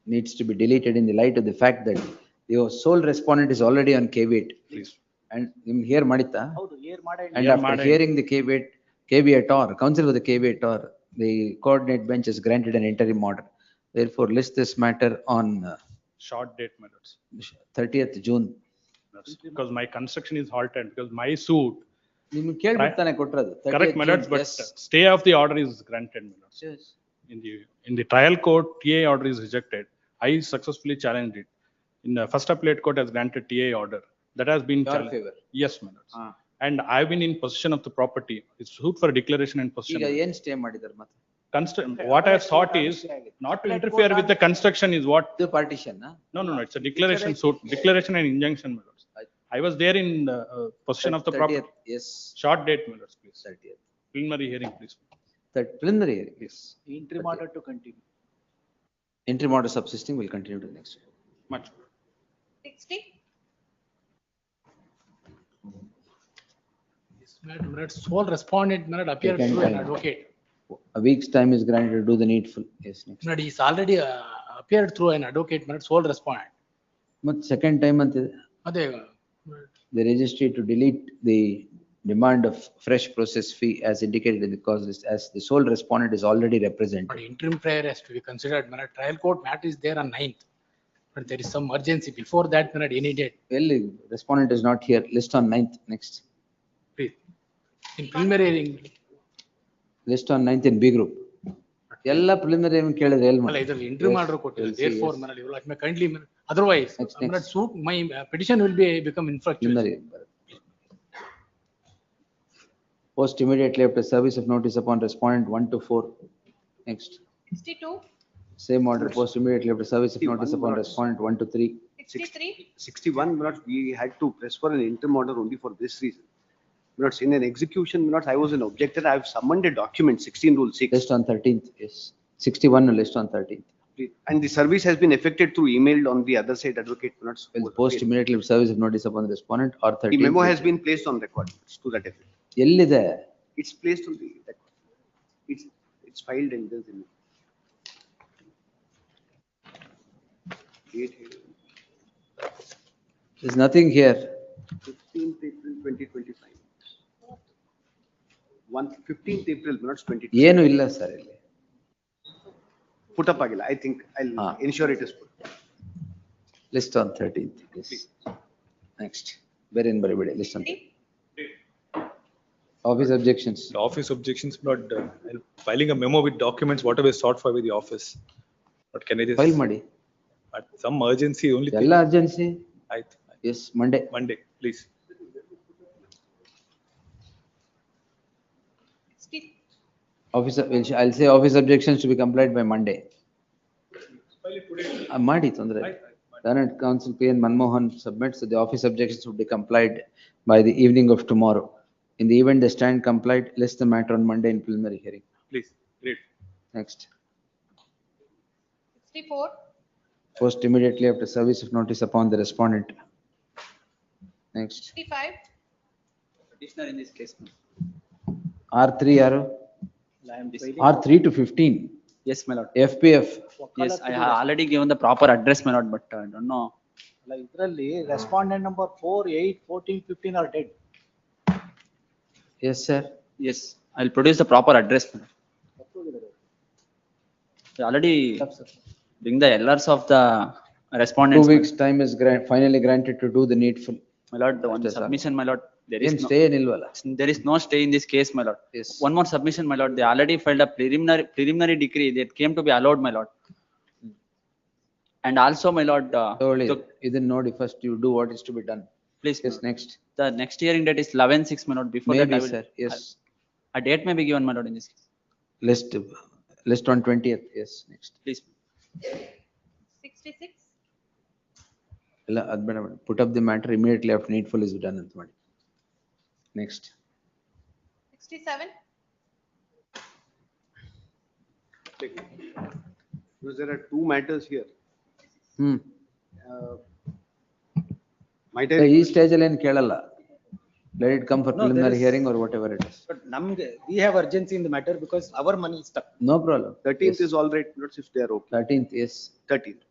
needs to be deleted in the light of the fact that the sole respondent is already on caveat. Please. And here Madita. ಹೌದು, air ಮಾಡ And Yeah, after Madam. hearing the caveat or counsel with the caveat or the coordinate bench has granted an interim order. Therefore, list this matter on Short date, my lords. 30th June. Because my construction is halted because my suit. ನಿಮ್ಗೆ ಕೇಳ್ಬಿಟ್ಟು ತಾನೇ ಕೊಟ್ಟಿರೋದು. 30th Correct, my lords, June, but yes. stay of the order is granted, my lords. Yes. In the trial court, TA order is rejected. I successfully challenged it. In the first appellate court has granted TA order. That has been Your challenged. favor. Yes, my lords. And I've been in possession of the property. It's suit for declaration and possession. ಈಗ ಏನ್ stay ಮಾಡಿದಾರೆ ಮತ್ತೆ? What I have sought is not to interfere with the construction is what. The partition. No, it's a declaration suit, declaration and injunction, my lords. I was there in the possession of the property. 30th, yes. Short date, my lords, please. 30th. Preliminary hearing, please. That preliminary hearing. Yes. Interim order to continue. Interim order subsisting will continue to the next. Much. 60. Madam, sole respondent may not appear You can through an tell. advocate. A week's time is granted to do the needful. Yes, next. But he's already appeared through an advocate, but sole respondent. But second time ante, Ade, the registry to delete the demand of fresh process fee as indicated in the cause list, as the sole respondent is already represented. but interim prayer has to be considered. When a trial court matter is there on 9th, but there is some urgency before that, when at any date. Well, respondent is not here. List on 9th. Next. Please. In preliminary hearing, List on 9th in B group. ಎಲ್ಲ preliminary hearing ಕೇಳಿದ್ರೆ ಎಲ್ಲಿ ಅಲ್ಲ ಮಾಡಿ? ಇದರಲ್ಲಿ interim Yes, order ಕೊಟ್ಟಿಲ್ಲ. we'll see, Therefore, yes. Manal, you let me kindly, otherwise, Next, I'm not next. suit, my petition will become infructuous. Preliminary. Post immediately after service of notice upon respondent 1 to 4. Next. 62, Same order, post immediately after service of 61 notice upon minutes. respondent 1 to 3. 63, 61 minutes, we had to press for an interim order only for this reason. Minutes, in an execution minutes, I was an objector, I have summoned a document, 16 rule 6. List on 13th, yes. 61 no list on 13th. And the service has been effected through email on the other side advocate minutes. Will post immediately after service of notice upon the respondent or 13th. The memo has been placed on record to that effect. ಎಲ್ಲಿದೆ? It's placed on the record. It's filed and there's a date here. There's nothing here. 15th April 2025. 15th April minutes 20. ಏನು ಇಲ್ಲ sir ಇಲ್ಲಿ. Put up agila. I think I'll ensure it is put. List on 13th, yes. Next. Wherein baribide, list on 13th. Office objections. The office objections, not filing a memo with documents, whatever is sought for with the office. But can I just? File ಮಾಡಿ. At some urgency only. ಎಲ್ಲ urgency. Yes, Monday. Monday, please. 60, Officer, I'll say office objections to be complied by Monday. ಮಾಡಿ ತೊಂದ್ರೆ. Current counsel P. N. Manmohan submits that the office objections would be complied by the evening of tomorrow. In the event they stand complied, list the matter on Monday in preliminary hearing. Please, great. Next. 64, Post immediately after service of notice upon the respondent. Next. 65, Petitioner in this case. R3 ಯಾರು? R3 to 15. Yes, my lord. FPF. Yes, I have already given the proper address, my lord, but I don't know. ಇದರಲ್ಲಿ respondent number 4, 8, 14, 15 are dead. Yes, sir. Yes, I'll produce the proper address, my lord. I already bring the errors of the respondents. 2 weeks time is finally granted to do the needful. My lord, the one submission, my lord, there is Then no, stay ನಿಲ್ವಲ್ಲ? there is no stay in this case, my lord. Yes. One more submission, my lord, they already filed a preliminary decree that came to be allowed, my lord. And also, my lord, ಇದನ್ನ ನೋಡಿ first you do what is to be done. please, Yes, next. the next hearing date is 11/6, my lord. Before that, Maybe, I will, sir. Yes. a date may be given, my lord, in this case. List on 20th. Yes, next. Please. 66, ಎಲ್ಲ ಅದ್ಬೇಡ madam. Put up the matter immediately after needful is done ಅಂತ ಮಾಡಿ. Next. 67, Because there are two matters here. Might ಈ I? Stage ಅಲ್ಲಿ ಏನು ಕೇಳಲ್ಲ. Let it come for No, there preliminary is- hearing or whatever it is. But we have urgency in the matter because our money is stuck. No problem. 13th Yes. is all right, not if they are okay. 13th, yes. 13th.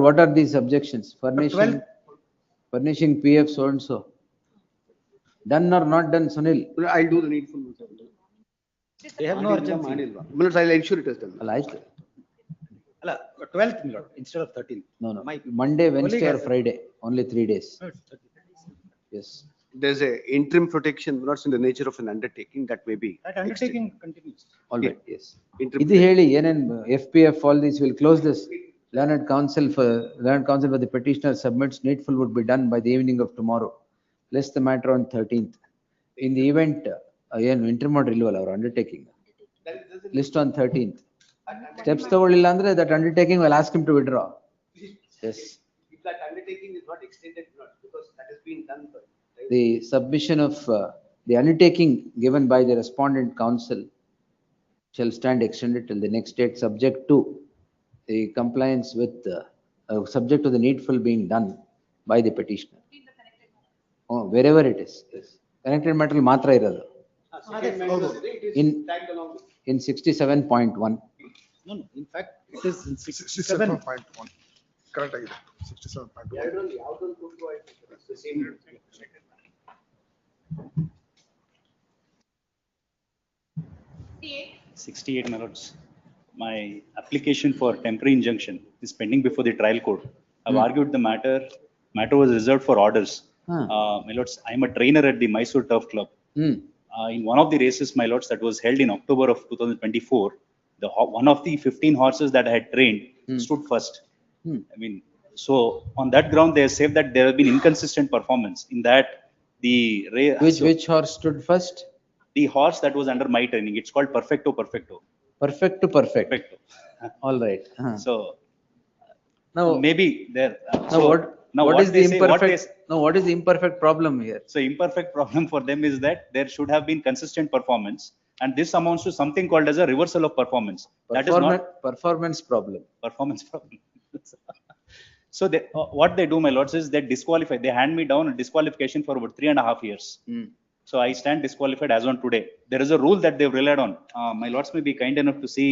What are these objections? Furnishing PF so and so. Done or not done, Sunil? I'll do the needful. They have no urgency. Minutes, I'll ensure it is done. ಅಲ್ಲ ಆಯ್ತು. ಅಲ್ಲ, 12th Milord, instead of 13th. No. Monday, Wednesday or has- Friday, only 3 days. Yes. There's a interim protection, not in the nature of an undertaking, that may be. That undertaking continues. All right, yes. Interim ಇದು ಹೇಳಿ ಏನೇನ್ FPF, all these will close this. Learned counsel for the petitioner submits needful would be done by the evening of tomorrow. List the matter on 13th. In the event, ಏನು interim order ಇಲ್ವಲ್ಲ ಅವ್ರ undertaking. List on 13th. Steps ತಗೊಳ್ಳಿಲ್ಲ ಅಂದ್ರೆ that undertaking will ask him to withdraw. Yes. If that undertaking is not extended, because that has been done. The submission of the undertaking given by the respondent counsel shall stand extended till the next date, subject to the compliance with, subject to the needful being done by the petitioner. Oh, wherever it is, yes. Connected matter ಮಾತ್ರ ಇರೋದು. In in 67.1. No, no, in fact, it is in 67. 67.1. Correct ಆಗಿದೆ. 67.1. ಎರಡರಲ್ಲಿ ಯಾವ್ದೊಂದು ಕೊಟ್ಟು ಆಯ್ತು sir? It's the same. 68, my lords. My application for temporary injunction is pending before the trial court. I've argued the matter. Matter was reserved for orders. My lords, I'm a trainer at the Mysore Turf Club. In one of the races, my lords, that was held in October of 2024, one of the 15 horses that I had trained stood first. I mean, so on that ground, they have said that there have been inconsistent performance in that the race. Which horse stood first? The horse that was under my training. It's called Perfecto. Perfect. All right. So now maybe there. Now Now what what is they the say, imperfect? No, what is the imperfect problem here? So imperfect problem for them is that there should have been consistent performance, and this amounts to something called as a reversal of performance. That is not Performance problem. performance problem. So they, what they do, my lords, is they disqualify. They hand me down a disqualification for about 3.5 years. So I stand disqualified as on today. There is a rule that they've relied on. My lords may be kind enough to see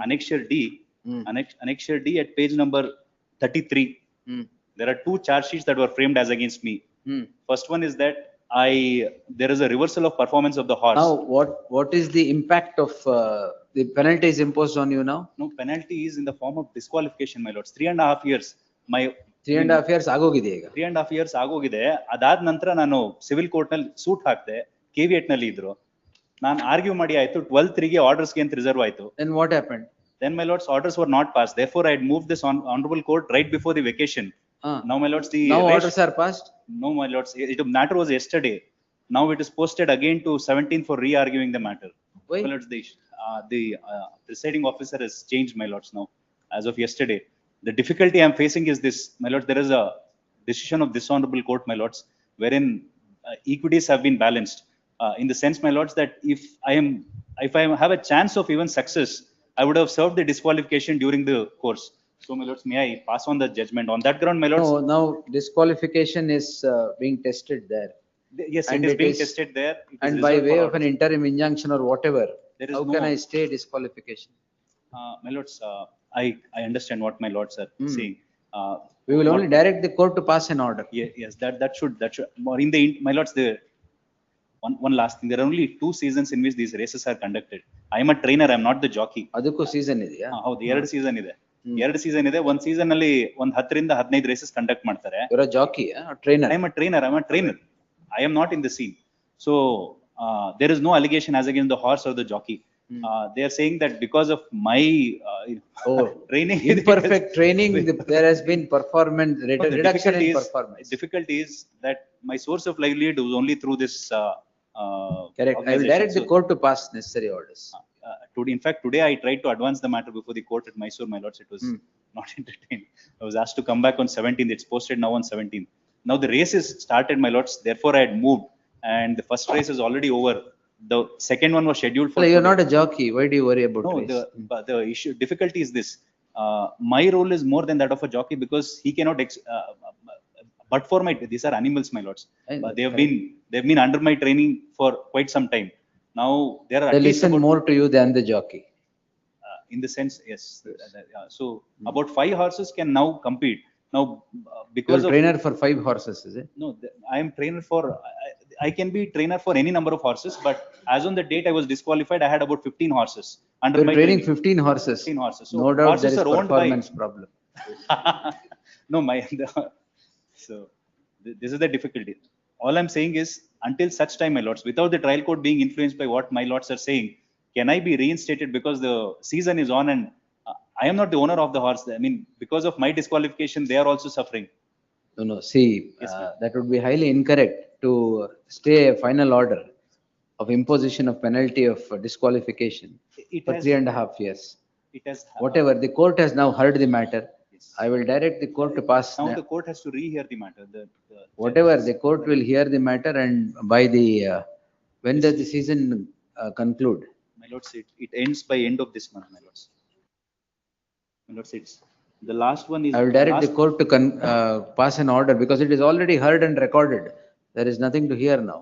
Annexure D. Annexure D at page number 33. There are 2 charge sheets that were framed as against me. First one is that there is a reversal of performance of the horse. Now, what is the impact of the penalties imposed on you now? No, penalty is in the form of disqualification, my lords. 3.5 years. My 3.5 years ಆಗೋಗಿದೆ ಈಗ. 3.5 years ಆಗೋಗಿದೆ. ಅದಾದ ನಂತರ ನಾನು civil court ನಲ್ಲಿ suit ಹಾಕ್ದೆ. Caveat ನಲ್ಲಿ ಇದ್ರು. ನಾನು ಆರ್ಗ್ಯೂ ಮಾಡಿ ಆಯ್ತು 12/3 ಆರ್ಡರ್ಸ್ ಗೆ ಅಂತ ರಿಸರ್ವ್ ಆಯ್ತು. Then what happened? Then my lords, orders were not passed. Therefore, I had moved this on honorable court right before the vacation. Now, my lords, now orders are passed? No, my lords, the matter was yesterday. Now it is posted again to 17 for re-arguing the matter. Why? My lords, the presiding officer has changed, my lords, now, as of yesterday. The difficulty I am facing is this, my lords, there is a decision of this honorable court, my lords, wherein equities have been balanced. In the sense, my lords, that if I have a chance of even success, I would have served the disqualification during the course. So, my lords, may I pass on the judgment on that ground, my lords? No, now disqualification is being tested there. Yes, and it is being tested there. It is And by reserved way for of an orders. interim injunction or whatever, There is how no- can I stay disqualification? My lords, I understand what my lords are saying. We will only direct the court to pass an order. Yes, that should, more in the, my lords, the one last thing, there are only 2 seasons in which these races are conducted. I am a trainer, I am not the jockey. ಅದಕ್ಕೂ season ಇದೆಯಾ? ಹೌದು, 2 season ಇದೆ. 2 season ಇದೆ. ಒಂದು season ಅಲ್ಲಿ ಒಂದು 10 ರಿಂದ 15 races conduct ಮಾಡ್ತಾರೆ. You're a jockey, trainer. I am a trainer. I am not in the scene. So there is no allegation as against the horse or the jockey. They are saying that because of my training, Imperfect training, there has been performance reduction in performance. Difficulty is that my source of livelihood was only through this. Correct. I will direct the court to pass necessary orders. In fact, today I tried to advance the matter before the court at Mysore, my lords. It was not entertained. I was asked to come back on 17th. It's posted now on 17th. Now the race is started, my lords. Therefore, I had moved, and the first race is already over. The second one was scheduled for. Well, you're not a jockey. Why do you worry about No, race? the difficulty is this. My role is more than that of a jockey because he cannot. But for these are animals, my lords. They've been under my training for quite some time. Now there are. They listen more to you than the jockey. In the sense, yes. So about 5 horses can now compete. Now because You're trainer for 5 horses, is it? No, I am trainer for. I can be trainer for any number of horses, but as on the date I was disqualified, I had about 15 horses under You're my training 15 horses. 15 horses. So No doubt horses there is are owned by. performance problem. No, so this is the difficulty. All I'm saying is, until such time, my lords, without the trial court being influenced by what my lords are saying, can I be reinstated because the season is on and I am not the owner of the horse. I mean, because of my disqualification, they are also suffering. No. See, that would be highly incorrect to stay a final order of imposition of penalty of disqualification for 3.5 years. It has. Whatever, the court has now heard the matter. I will direct the court to pass. Now the court has to rehear the matter. Whatever, the court will hear the matter, and by the when does the season conclude? My lords, it ends by end of this month, my lords. My lords, it's the last one is. I will direct the court to pass an order because it is already heard and recorded. There is nothing to hear now.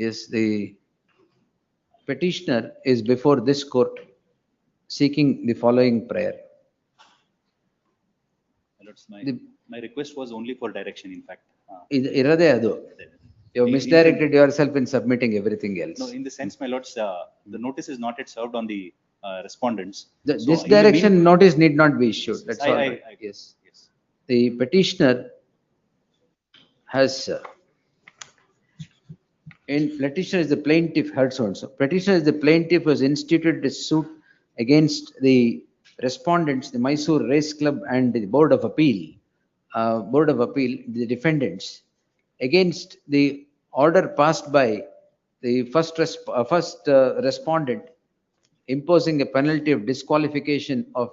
Yes, petitioner is before this court seeking the following prayer. My lords, my request was only for direction, in fact. Irade adu. You have misdirected yourself in submitting everything else. No, in the sense, my lords, the notice is not yet served on the respondents. This direction notice need not be issued. That's all right. Yes. The petitioner has, petitioner is the plaintiff, heard so and so. Petitioner is the plaintiff who has instituted the suit against the respondents, the Mysore Race Club and the Board of Appeal, the defendants, against the order passed by the first respondent imposing a penalty of disqualification of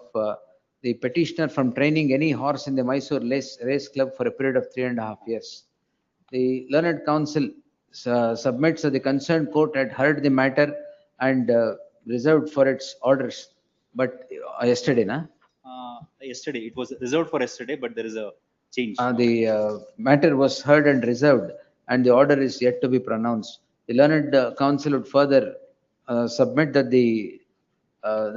the petitioner from training any horse in the Mysore Race Club for a period of 3.5 years. The learned counsel submits that the concerned court had heard the matter and reserved for its orders. But yesterday, na? Yesterday, it was reserved for yesterday, but there is a change. The matter was heard and reserved, and the order is yet to be pronounced. The learned counsel would further submit that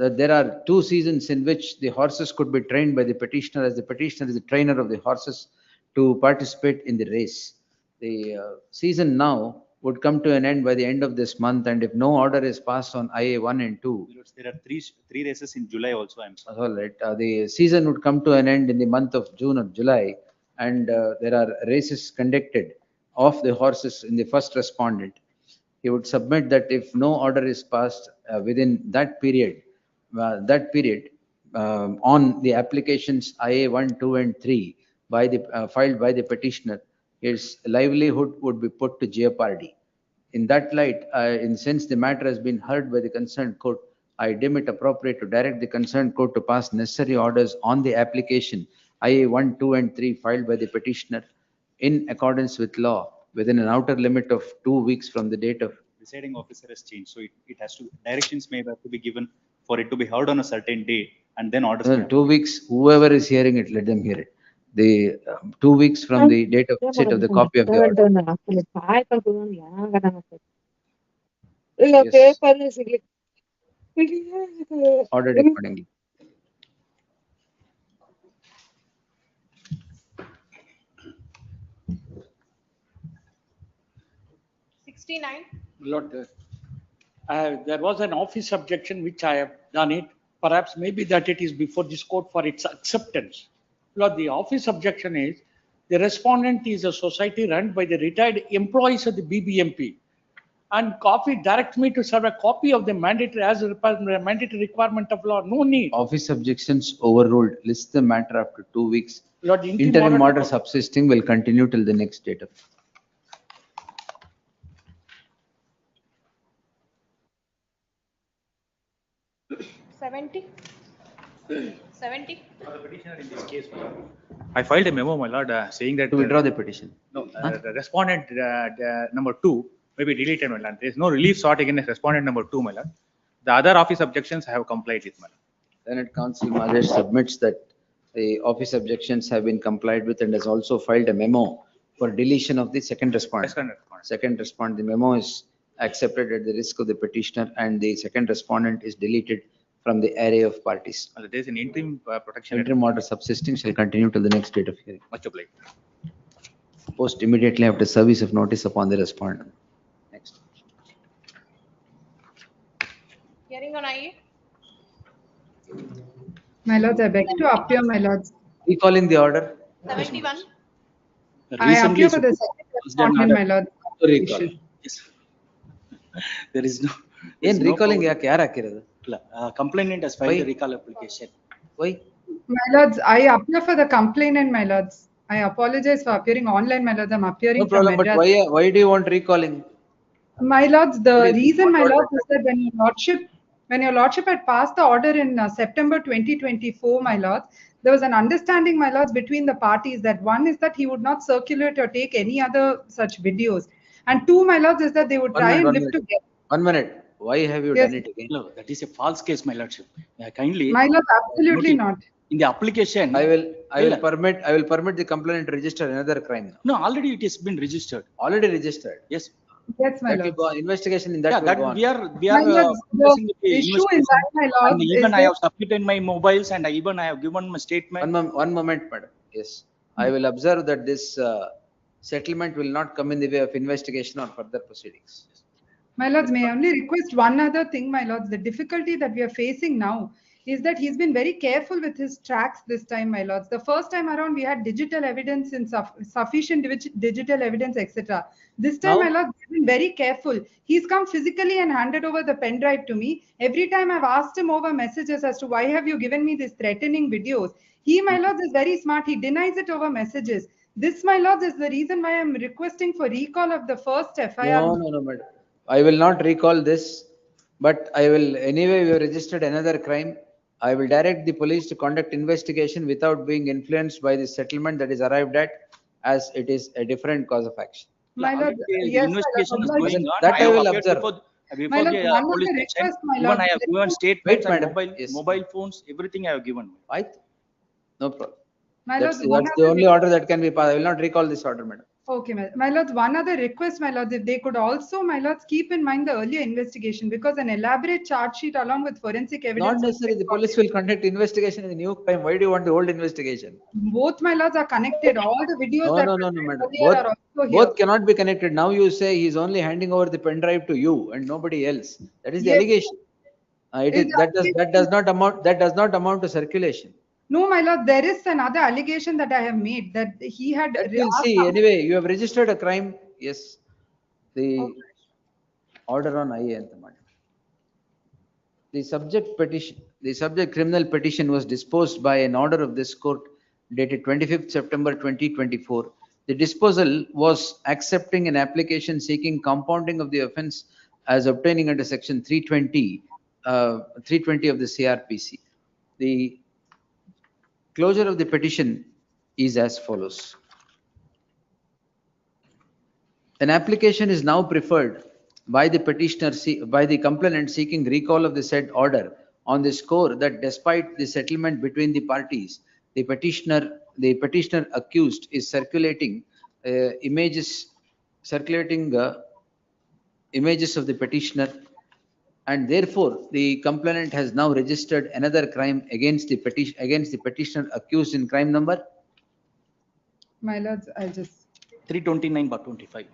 that there are 2 seasons in which the horses could be trained by the petitioner, as the petitioner is the trainer of the horses, to participate in the race. The season now would come to an end by the end of this month, and if no order is passed on IA1 and 2. There are three races in July also, I'm sorry. All right. The season would come to an end in the month of June or July, and there are races conducted of the horses in the first respondent. He would submit that if no order is passed within that period, on the applications IA1, 2 and 3 by the filed by the petitioner, his livelihood would be put to jeopardy. In that light, since the matter has been heard by the concerned court, I deem it appropriate to direct the concerned court to pass necessary orders on the application IA1, 2 and 3 filed by the petitioner in accordance with law within an outer limit of 2 weeks from the date of. Deciding officer has changed, so it has to, directions may have to be given for it to be heard on a certain day, and then orders. 2 weeks, whoever is hearing it, let them hear it. The 2 weeks from the date of receipt of the copy of the order. Ordered accordingly. Lord, there was an office objection which I have done it. Perhaps maybe that it is before this court for its acceptance. Lord, the office objection is the respondent is a society run by the retired employees of the BBMP, and copy directs me to serve a copy of the mandatory as a mandatory requirement of law. No need. Office objections overruled. List the matter after 2 weeks. Lord, interim order subsisting will continue till the next date of. 70. 70. For the petitioner in this case, I filed a memo, my lord, saying that. To withdraw the petition. No, the respondent number 2 may be deleted, my lord. There is no relief sought against respondent number 2, my lord. The other office objections I have complied with, my lord. Senate Counsel Mahesh submits that the office objections have been complied with and has also filed a memo for deletion of the second respondent. Second respondent, the memo is accepted at the risk of the petitioner, and the second respondent is deleted from the array of parties. There is an interim protection. Interim order subsisting shall continue till the next date of hearing. Much obliged. Post immediately after service of notice upon the respondent. Next. Hearing on IA. My lords, I beg to appear, my lords. Recalling the order. 71. I appear for the second respondent, my lords. Recall. Yes. There is no. Recalling yaake yaar hakirodu? Complainant has filed a recall application. Why? My lords, I appear for the complainant, my lords. I apologize for appearing online, my lords. I'm appearing No problem, from but why do you want recalling? My lords, the reason, my lords, is that when your lordship had passed the order in September 2024, my lords, there was an understanding, my lords, between the parties that one is that he would not circulate or take any other such videos. And 2, my lords, is that they would try and live together. 1 minute. Why have you done it again? No, that is a false case, my lordship. Kindly. My lord, absolutely not. In the application. I will permit the complainant to register another crime now. No, already it has been registered. Already registered? Yes. Yes, my That will lord. go on. Investigation in that Yeah, will that go on. we are My lord, the progressing with the issue in investigation. that, my lord, And is even I that have submitted my mobiles and I even I have given my statement. One moment, madam. Yes, I will observe that this settlement will not come in the way of investigation or further proceedings. my lords, may I only request one other thing, my lords. The difficulty that we are facing now is that he's been very careful with his tracks this time, my lords. The first time around, we had digital evidence and sufficient digital evidence, etc. This time, Now- my lords, he's been very careful. He's come physically and handed over the pen drive to me. Every time I've asked him over messages as to why have you given me these threatening videos. He, my lords, is very smart. He denies it over messages. This, my lords, is the reason why I'm requesting for recall of the first FIR. No, madam. I will not recall this, but I will, anyway, we have registered another crime. I will direct the police to conduct investigation without being influenced by the settlement that is arrived at, as it is a different cause of action. My lord, The yes, investigation is my lord. going on. That I have will appeared observe. Before lord, the one police other station. request, my Even lord. I have given Wait, statements and madam. Yes. mobile phones, everything I have given. No problem. My That's lord, one the other only order that can be passed. I will not recall this order, madam. Okay, my lords, one other request, my lords, if they could also, my lords, keep in mind the earlier investigation, because an elaborate charge sheet along with forensic Not evidence. necessarily. The police will conduct investigation in the new crime. Why do you want the old investigation? Both, my lords, are connected. All the videos that No, were madam. earlier are also here. Both cannot be connected. Now you say he is only handing over the pen drive to you and nobody else. That is the Yes. allegation. That does not amount to circulation. No, my lord, there is another allegation that I have made that he had. That we'll see. Anyway, you have registered a crime. Yes. The order on IA. The subject criminal petition was disposed by an order of this court dated 25th September 2024. The disposal was accepting an application seeking compounding of the offence as obtaining under section 320 of the CRPC. The closure of the petition is as follows. An application is now preferred by the petitioner, by the complainant seeking recall of the said order on the score that despite the settlement between the parties, the petitioner accused is circulating images of the petitioner, and therefore the complainant has now registered another crime against the petitioner accused in crime number. My lords, I just 329/25.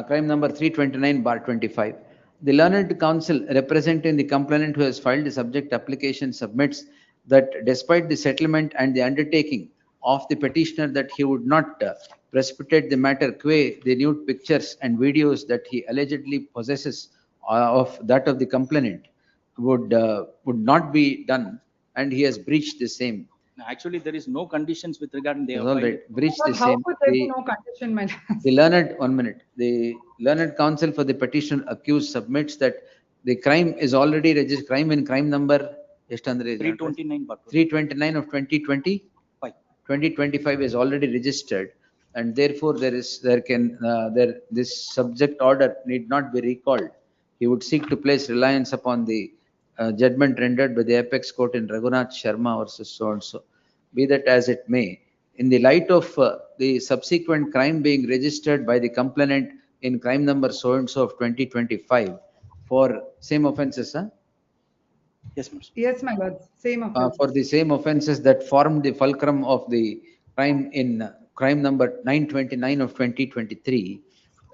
Crime number 329/25. The learned counsel representing the complainant who has filed the subject application submits that despite the settlement and the undertaking of the petitioner that he would not precipitate the matter qua the nude pictures and videos that he allegedly possesses of that of the complainant would not be done, and he has breached the same. Actually, there is no conditions with regard to All right, breached the how same. could there be no condition, my lords? The learned counsel for the petitioner accused submits that the crime is already registered. Crime number 329 of 2020. 2025 is already registered, and therefore this subject order need not be recalled. He would seek to place reliance upon the judgment rendered by the apex court in Raghunath Sharma versus so and so. Be that as it may, in the light of the subsequent crime being registered by the complainant in crime number so and so of 2025 for same offences, Yes, my lords, same offense. for the same offences that formed the fulcrum of the crime in crime number 929 of 2023.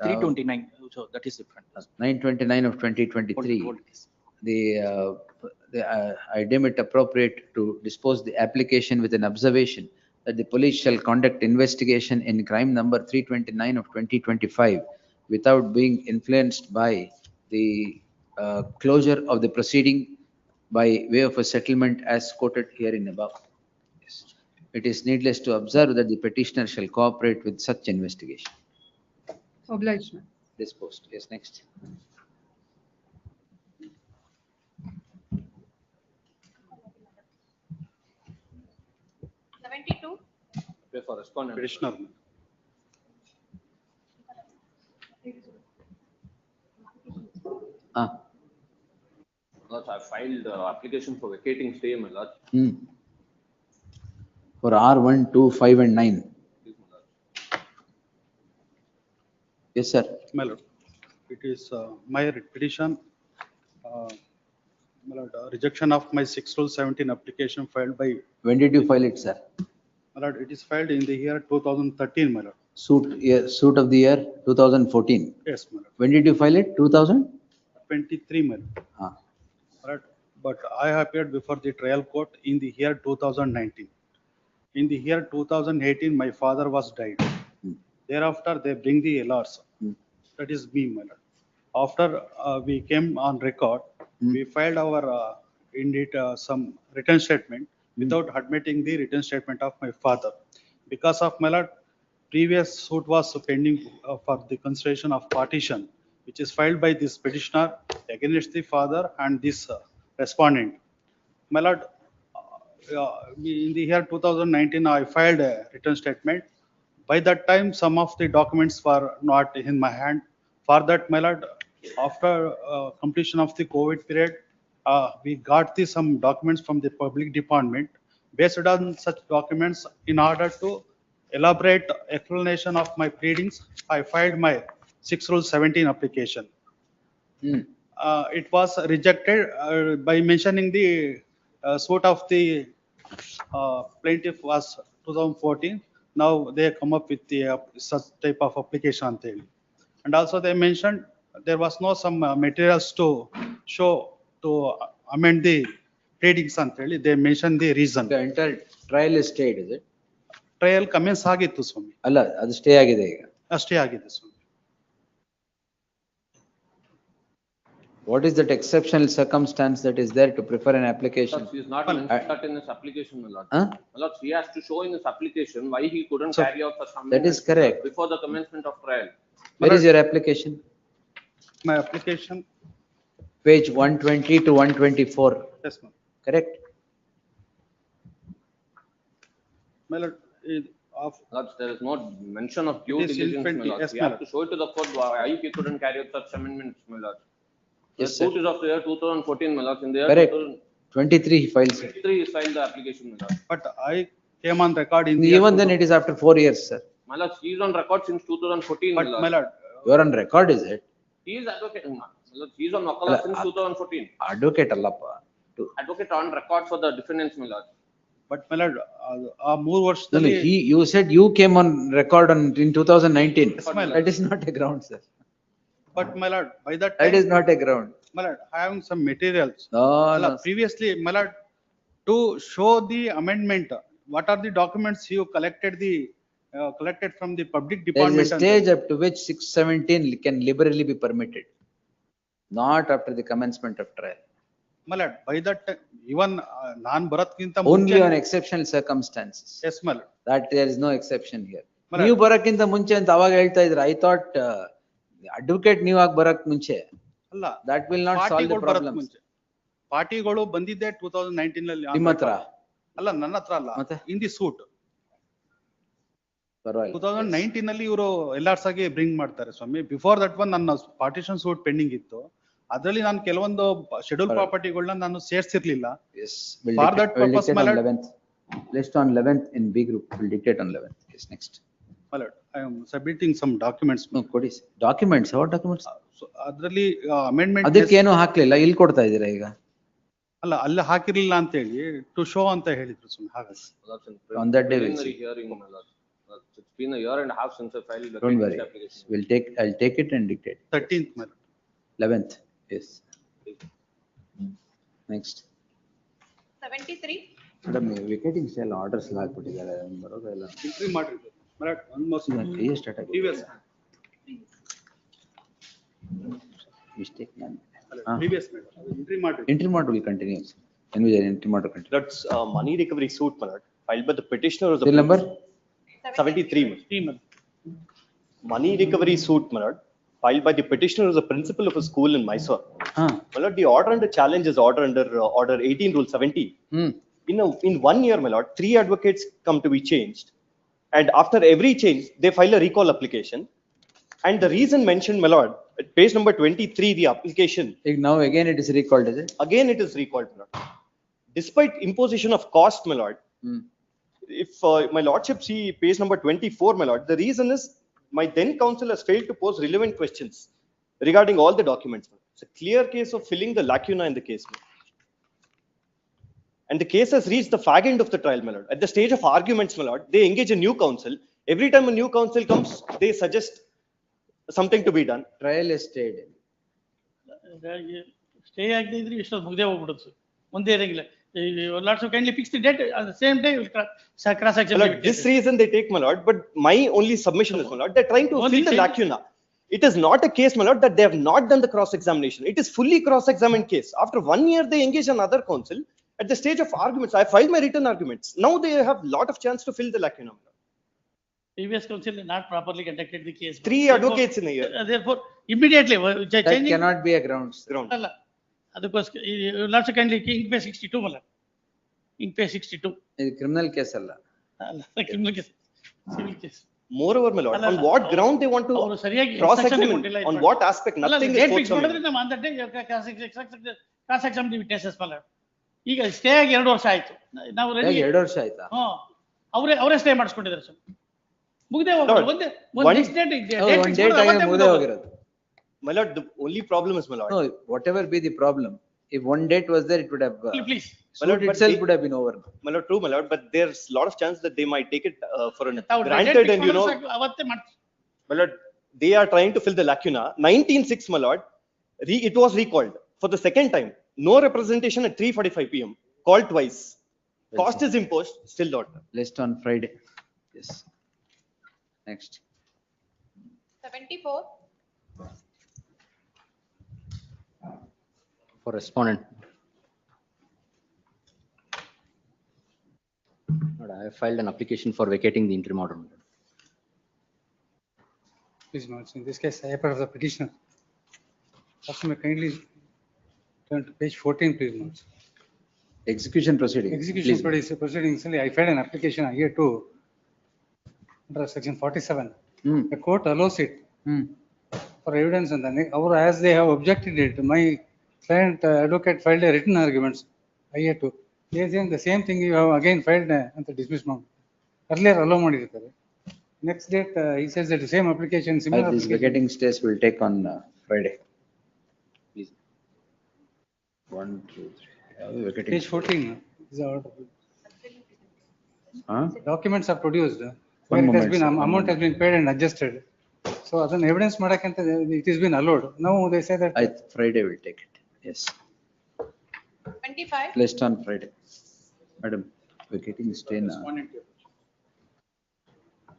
329. So that is different. 929 of 2023. I deem it appropriate to dispose the application with an observation that the police shall conduct investigation in crime number 329 of 2025 without being influenced by the closure of the proceeding by way of a settlement as quoted herein above. Yes. It is needless to observe that the petitioner shall cooperate with such investigation. Obliged, ma'am. Disposed. Yes, next. For respondent. Petitioner. I filed application for vacating stay, my lord. For R1, 2, 5 and 9. Yes, sir. My lord. it is my petition, my lord, rejection of my 6/17 application filed by. When did you file it, sir? My lord, it is filed in the year 2013, my lord. Suit of the year 2014. Yes, my lord. When did you file it? 2000? 23, my lord. Ah. Right, but I appeared before the trial court in the year 2019. In the year 2018, my father was died. Thereafter, they bring the LRs. That is me, my lord. After we came on record, we filed our indeed some written statement without admitting the written statement of my father. Because of my lord, previous suit was pending for the consideration of partition, which is filed by this petitioner against the father and this respondent. My lord, in the year 2019, I filed a written statement. By that time, some of the documents were not in my hand. For that, my lord, after completion of the COVID period, we got some documents from the public department. Based on such documents, in order to elaborate explanation of my pleadings, I filed my 6/17 application. It was rejected by mentioning the suit of the plaintiff was 2014. Now they come up with the such type of application. And also they mentioned there was no some materials to show to amend the pleadings. They mentioned the reason. The entire trial is stayed, is it? Trial commence ಆಗಿತ್ತು ಸ್ವಾಮಿ. ಅಲ್ಲ, ಅದು stay ಆಗಿದೆ ಈಗ. ಅಷ್ಟೇ ಆಗಿದೆ ಸ್ವಾಮಿ. What is that exceptional circumstance that is there to prefer an application? He is not mentioned that in his application, my lord. Huh? My lord, he has to show in his application why he couldn't So, carry out such that is correct. before the commencement of trial. Where is your application? My application. Page 120 to 124. Yes, ma'am. Correct? My lord, Lord, there is no mention of due It is diligence, my infantry. lord. Yes, We my have lord. to show it to the court why he couldn't carry out such amendments, my lord. The Yes, sir. suit is of the year 2014, my lord. In the year Correct. 2023, 23 he files it. he filed the application, my lord. But I came on record in the Even then it is after 4 years, sir. My lord, he is on record since 2014, But my lord, You are on record, is it? He is advocate, my lord. He is on Wakala since 2014. Advocate allappa. Advocate on record for the defendants, my lord. but my lord, ಆ 3 No, no, ವರ್ಷದಲ್ಲಿ you said you came on record in 2019. Yes, my lord. That is not a ground, sir. But my lord, by that That time, is not a ground. my lord, having some materials. No, Alla, no. previously, my lord, to show the amendment, what are the documents you collected collected from the public There department? is a stage up to which 617 can liberally be permitted. Not after the commencement of trial. My lord, by that time, even non ಬರತ್ಕಿಂತ Only on exceptional circumstances. Yes, my lord. That there is no exception here. But ನೀವು ಬರಕ್ಕಿಂತ ಮುಂಚೆ ಅಂತ ಅವಾಗ ಹೇಳ್ತಾ ಇದ್ರು. I thought advocate ನೀವು ಆಗಿ ಬರಕ್ ಮುಂಚೆ. ಅಲ್ಲ, That will not solve the ಪಾರ್ಟಿಗಳು ಬರಕ್ problems. ಮುಂಚೆ. ಪಾರ್ಟಿಗಳು ಬಂದಿದ್ದೆ 2019 ನಲ್ಲಿ. ನಿಮ್ಮ ಹತ್ರ? ಅಲ್ಲ, ನನ್ನ ಹತ್ರ ಅಲ್ಲ. ಮತ್ತೆ? In the suit. ಪರವಾಗಿಲ್ಲ. 2019 ನಲ್ಲಿ ಇವರು LRs ಆಗಿ ಬ್ರಿಂಗ್ ಮಾಡ್ತಾರೆ ಸ್ವಾಮಿ. ಬಿಫೋರ್ ದಟ್ ಒನ್ ನನ್ನ ಪಾರ್ಟಿಷನ್ ಸೂಟ್ ಪೆಂಡಿಂಗ್ ಇತ್ತು. ಅದರಲ್ಲಿ ನಾನು ಕೆಲವೊಂದು ಶೆಡ್ಯೂಲ್ ಪ್ರಾಪರ್ಟಿಗಳನ್ನ ನಾನು ಸೇರ್ಸಿರ್ಲಿಲ್ಲ. Yes. We'll For dictate- that we'll purpose, dictate my on lord. 11th. List on 11th in B group. We'll dictate on 11th. Yes, next. My lord, I am submitting some documents. No, ಕೊಡಿ. Documents, what documents? So ಅದರಲ್ಲಿ amendment ಅದಕ್ಕೇನು ಹಾಕ್ಲಿಲ್ಲ, ಇಲ್ಲಿ ಕೊಡ್ತಾ ಇದ್ದೀರಾ ಈಗ? ಅಲ್ಲ, ಅಲ್ಲಿ ಹಾಕಿರ್ಲಿಲ್ಲ ಅಂತ ಹೇಳಿ ಟು ಶೋ ಅಂತ ಹೇಳಿದ್ರು ಸ್ವಾಮಿ. ಹಾಗಾಗಿ On that day we'll Preliminary see. hearing, my lord. It's been a year and a half since I filed the Don't worry. application. I'll take it and dictate. 13th, my lord. 11th, yes. Next. 73. Madam, vacating sale orders ಎಲ್ಲ ಹಾಕ್ಬಿಟ್ಟಿದ್ದಾರೆ, ಬರೋದಿಲ್ಲ. Entry ಮಾಡಿದ್ರು. My lord, one more ಕೈಯೇ start ಆಗಿದೆ. previous. Mistake ನಾನು. Previous, my lord. Entry ಮಾಡಿದ್ರು. Entry model will continue. Envisage entry model continue. That's money recovery suit, my lord, filed by the petitioner or the. Still number? 73, my lord. Money recovery suit, my lord, filed by the petitioner as a principal of a school in Mysore. My lord, the order under challenge is order under order 18 rule 70. In 1 year, my lord, 3 advocates come to be changed. And after every change, they file a recall application. And the reason mentioned, my lord, at page number 23, the application. Now again it is recalled, is it? Again it is recalled, my lord. Despite imposition of cost, my lord, if my lordship see page number 24, my lord, the reason is my then counsel has failed to pose relevant questions. regarding all the documents. It's a clear case of filling the lacuna in the case. And the case has reached the fag end of the trial, my lord. At the stage of arguments, my lord, they engage a new counsel. Every time a new counsel comes, they suggest something to be done. Trial is stayed. Stay agdi isto mugde hoಗ್ಬಿಡುತ್ತೆ ಮುಂದೆ ಇರಂಗಿಲ್ಲ lots of kindly fix the date at the same day will cross examine. This reason they take, my lord, but my only submission is, my lord, they're trying to fill the lacuna. It is not a case, my lord, that they have not done the cross examination. It is fully cross examined case. After 1 year they engage another counsel. At the stage of arguments, I filed my written arguments. Now they have lot of chance to fill the lacuna. Previous counsel not properly conducted the case. 3 advocates in a year. Therefore, immediately That cannot be a grounds. ಅಲ್ಲ ಅದಕ್ಕೋಸ್ಕರ lots of kindly ink pay 62 Mallya ink pay 62 ಇದು criminal case ಅಲ್ಲ. ಅಲ್ಲ criminal case civil case. Moreover, my lord, on what ground they want to cross examine? On what aspect? Nothing is forthcoming. Cross examine the witnesses ಮಲ್ಲ ಈಗ stay ಆಗಿ 2 ವರ್ಷ ಆಯ್ತು. ನಾವು ready 2 ವರ್ಷ ಆಯ್ತಾ? ಅವರೇ ಸ್ಟೇ ಮಾಡಿಸ್ಕೊಂಡಿದ್ದಾರೆ ಸರ್. ಮುಗ್ದೆ ಹೋಗೋದು ಒಂದೇ ನೆಕ್ಸ್ಟ್ ಡೇಟ್ ಡೇಟ್ ಆಗಿ ಮುಗ್ದೆ ಹೋಗಿರೋದು. My lord, the only problem is, my lord. No, whatever be the problem, if one date was there, it would have. Please. My lord, itself would have been over. My lord, true, my lord, but there's a lot of chance that they might take it for granted, and you know. My lord, they are trying to fill the lacuna. 19/6, my lord, it was recalled for the second time. No representation at 3:45 p.m. Called twice. Cost is imposed, still not. List on Friday. Yes. Next. 74. For respondent. Lord, I have filed an application for vacating the interim order. Please, notes. In this case, I have of the petitioner. Also, may kindly turn to page 14, please, notes. Execution proceeding. Execution proceedings. I filed an application here too under section 47. The court allows it for evidence, and then as they have objected it, my client advocate filed a written arguments. I had to. They are saying the same thing you have again filed and dismissed now. Earlier allow ಮಾಡಿರ್ತಾರೆ. Next date he says that the same application similar. This vacating stays will take on Friday. Please. 1, 2, 3. Page 14 is the order. Documents are produced. Where it has been amount has been paid and adjusted. So as an evidence ಮಾಡಕಂತ it has been allowed. Now they say that Friday will take it. Yes. 25. Placed on Friday. Madam, vacating stay now.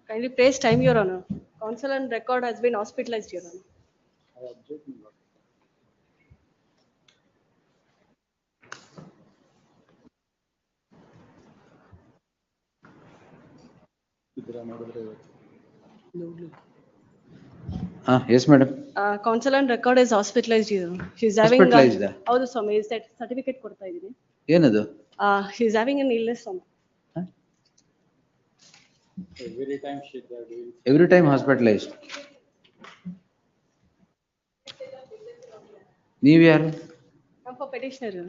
Kindly place time, Your Honor. Counsel and record has been hospitalized, Your Honor. Yes, madam. Counsel and record is hospitalized, Your Honor. She's having. Hospitalized? ಹೌದು ಸ್ವಾಮಿ, certificate ಕೊಡ್ತಾ ಇದ್ದೀನಿ. ಏನದು? She's having an illness, Swami. Every time hospitalized. ನೀವು ಯಾರು? I'm for petitioner.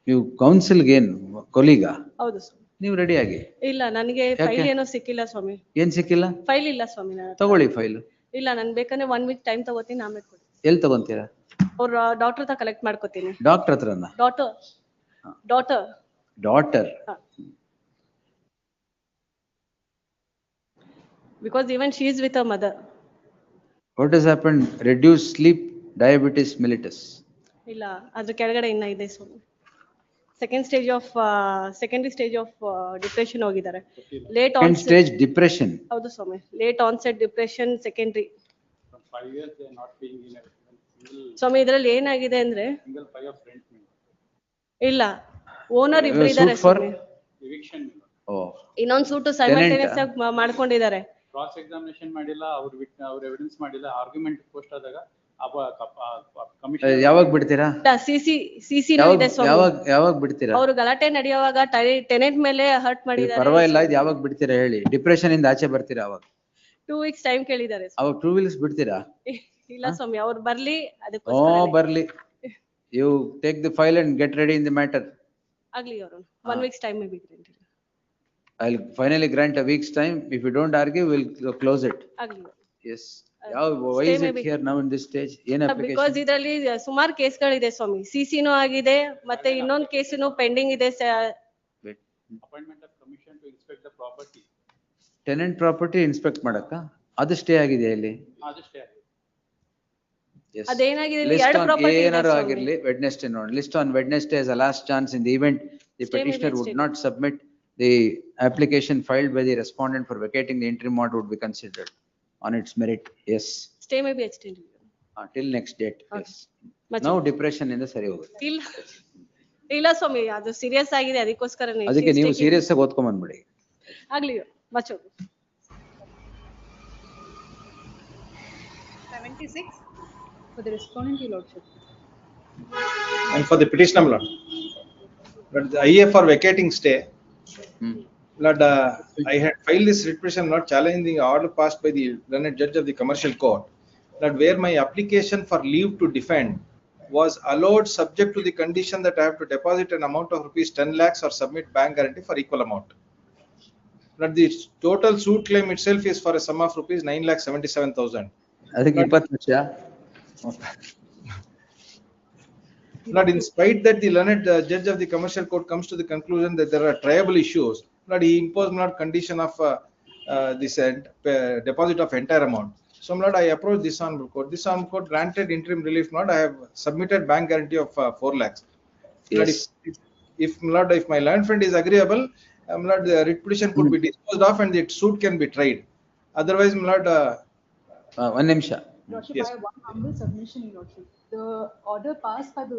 ನೀವು ಕೌನ್ಸಿಲ್ಗೆ ಏನು ಕೊಲೀಗ? ಹೌದು ಸ್ವಾಮಿ. ನೀವು ರೆಡಿ ಆಗಿ. ಇಲ್ಲ, ನನಗೆ ಫೈಲ್ ಏನೋ ಸಿಕ್ಕಿಲ್ಲ ಸ್ವಾಮಿ. ಏನ್ ಸಿಕ್ಕಿಲ್ಲ? ಫೈಲ್ ಇಲ್ಲ ಸ್ವಾಮಿ. ತಗೊಳ್ಳಿ ಫೈಲ್. ಇಲ್ಲ, ನಾನು ಬೇಕಂದ್ರೆ 1 week ಟೈಮ್ ತಗೋತೀನಿ, ಆಮೇಲೆ ಕೊಡಿ. ಎಲ್ಲಿ ತಗೊಂತೀರಾ? ಅವ್ರ ಡಾಕ್ಟರ್ ಹತ್ರ ಕಲೆಕ್ಟ್ ಮಾಡ್ಕೋತೀನಿ. ಡಾಕ್ಟರ್ ಹತ್ರನಾ? Daughter. Because even she is with her mother. What has happened? Reduced sleep, diabetes mellitus. ಇಲ್ಲ, ಅದ್ರ ಕೆಳಗಡೆ ಇನ್ನ ಇದೆ ಸ್ವಾಮಿ. secondary stage of depression ಹೋಗಿದ್ದಾರೆ. Late onset. Second stage depression. ಹೌದು ಸ್ವಾಮಿ. Late onset depression secondary. 5 years they are not being in a single. ಸ್ವಾಮಿ, ಇದರಲ್ಲಿ ಏನಾಗಿದೆ ಅಂದ್ರೆ Single 5 of rent. ಇಲ್ಲ, ಓನರ್ ಇಬ್ರು ಇದ್ದಾರೆ ಸ್ವಾಮಿ. Eviction. ಇನ್ನೊಂದು ಸೂಟು ಸೈಮಲ್ಟೇನಿಯಸ್ ಆಗಿ ಮಾಡ್ಕೊಂಡಿದ್ದಾರೆ. ಕ್ರಾಸ್ ಎಕ್ಸಾಮಿನೇಷನ್ ಮಾಡಿಲ್ಲ, ಅವ್ರ ಎವಿಡೆನ್ಸ್ ಮಾಡಿಲ್ಲ, ಆರ್ಗ್ಯುಮೆಂಟ್ ಪೋಸ್ಟ್ ಆದಾಗ ಯಾವಾಗ ಬಿಡ್ತೀರಾ? ಸಿಸಿ ಇದೆ ಸ್ವಾಮಿ. ಯಾವಾಗ ಬಿಡ್ತೀರಾ? ಅವರು ಗಲಾಟೆ ನಡೆಯುವಾಗ ಟೆನೆಂಟ್ ಮೇಲೆ ಹರ್ಟ್ ಮಾಡಿದ್ದಾರೆ. ಪರವಾಗಿಲ್ಲ, ಇದು ಯಾವಾಗ ಬಿಡ್ತೀರಾ ಹೇಳಿ. ಡಿಪ್ರೆಷನ್ ಇಂದ ಆಚೆ ಬರ್ತೀರಾ ಅವಾಗ? 2 weeks ಟೈಮ್ ಕೇಳಿದ್ದಾರೆ. ಅವಾಗ 2 weeks ಬಿಡ್ತೀರಾ? ಇಲ್ಲ ಸ್ವಾಮಿ, ಅವ್ರು ಬರ್ಲಿ, ಅದಕ್ಕೋಸ್ಕರ ಬರ್ಲಿ. You take the file and get ready in the matter. ಆಗ್ಲಿ ಅವರು 1 week's time may be granted. I'll finally grant a week's time. If you don't argue, we'll close it. ಆಗ್ಲಿ. Yes. Why stay is it maybe. here now in this stage? ಏನು because application? ಇದರಲ್ಲಿ ಸುಮಾರು ಕೇಸ್ಗಳಿದೆ ಸ್ವಾಮಿ, ಸಿಸಿನೂ ಆಗಿದೆ ಮತ್ತೆ ಇನ್ನೊಂದು ಕೇಸಿನೂ pending ಇದೆ. Appointment of commission to inspect the property. Tenant property inspect ಮಾಡಕ್ಕ? ಅದು ಸ್ಟೇ ಆಗಿದೆ ಇಲ್ಲಿ. Stay ಆಗಿದೆ. Yes. ಅದೇನಾಗಿದೆ, List ಎರಡು on ಪ್ರಾಪರ್ಟಿ ಇದೆ ಏನಾರು ಸ್ವಾಮಿ. ಆಗಿರ್ಲಿ, Wednesday ನೋಡಿ. List on Wednesday as a last chance in the event the Stay petitioner maybe would extended. not submit, the application filed by the respondent for vacating the interim order would be considered on its merit. Yes. Stay may be extended Till next date. Yes. Much Now depression ಇಂದ ಸರಿ ಹೋಗುತ್ತೆ. ಇಲ್ಲ ಸ್ವಾಮಿ, ಅದು serious ಆಗಿದೆ, ಅದಕ್ಕೋಸ್ಕರ ಅದಕ್ಕೆ ನೀವು serious ಆಗಿ ಓದ್ಕೊಂಡ್ ಬಂದ್ಬಿಡಿ. ಆಗ್ಲಿ ಮಚ್ಚು. 76 For the respondent, your lordship. And for the petitioner, my lord. But the IA for vacating stay. Lord, I had filed this writ petition not challenging the order passed by the learned judge of the commercial court. Lord, where my application for leave to defend was allowed subject to the condition that I have to deposit an amount of rupees 10 lakhs or submit bank guarantee for equal amount. Lord, the total suit claim itself is for a sum of rupees 9,77,000. ಅದಕ್ಕೆ 20 lakh. Lord, in spite that the learned judge of the commercial court comes to the conclusion that there are triable issues, Lord, he imposed not condition of this deposit of entire amount. So, Lord, I approached this honorable court. This honorable court granted interim relief. Lord, I have submitted bank guarantee of 4 lakhs. Lord, Yes. Lord, if my learned friend is agreeable, Lord, the writ petition could be disposed of and the suit can be tried. Otherwise, Lord, one ನಿಮಿಷ. Lordship, Yes. I have one humble submission, Your Lordship. The order passed by the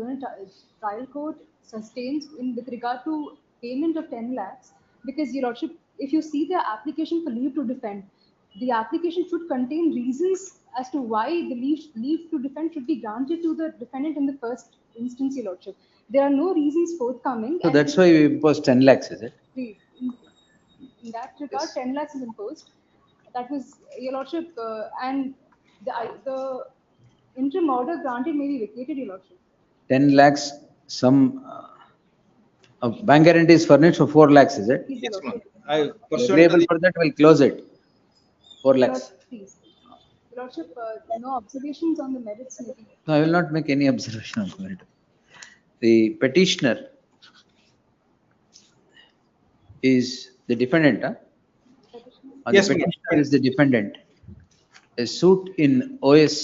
trial court sustains with regard to payment of 10 lakhs, because Your Lordship, if you see the application for leave to defend, the application should contain reasons as to why the leave to defend should be granted to the defendant in the first instance, Your Lordship. There are no reasons forthcoming. So that's why we imposed 10 lakhs, is it? In that regard, 10 lakhs is imposed. That was, Your Lordship, and the interim order granted may be vacated, Your Lordship. 10 lakhs, some bank guarantee is furnished for 4 lakhs, is it? Yes, ma'am. I Agreeable for that, we'll close it. 4 lakhs. Please. Your Lordship, no observations on the merits maybe. No, I will not make any observation on merit. The petitioner is the defendant, huh? Yes, the ma'am. petitioner is the defendant. A suit in OS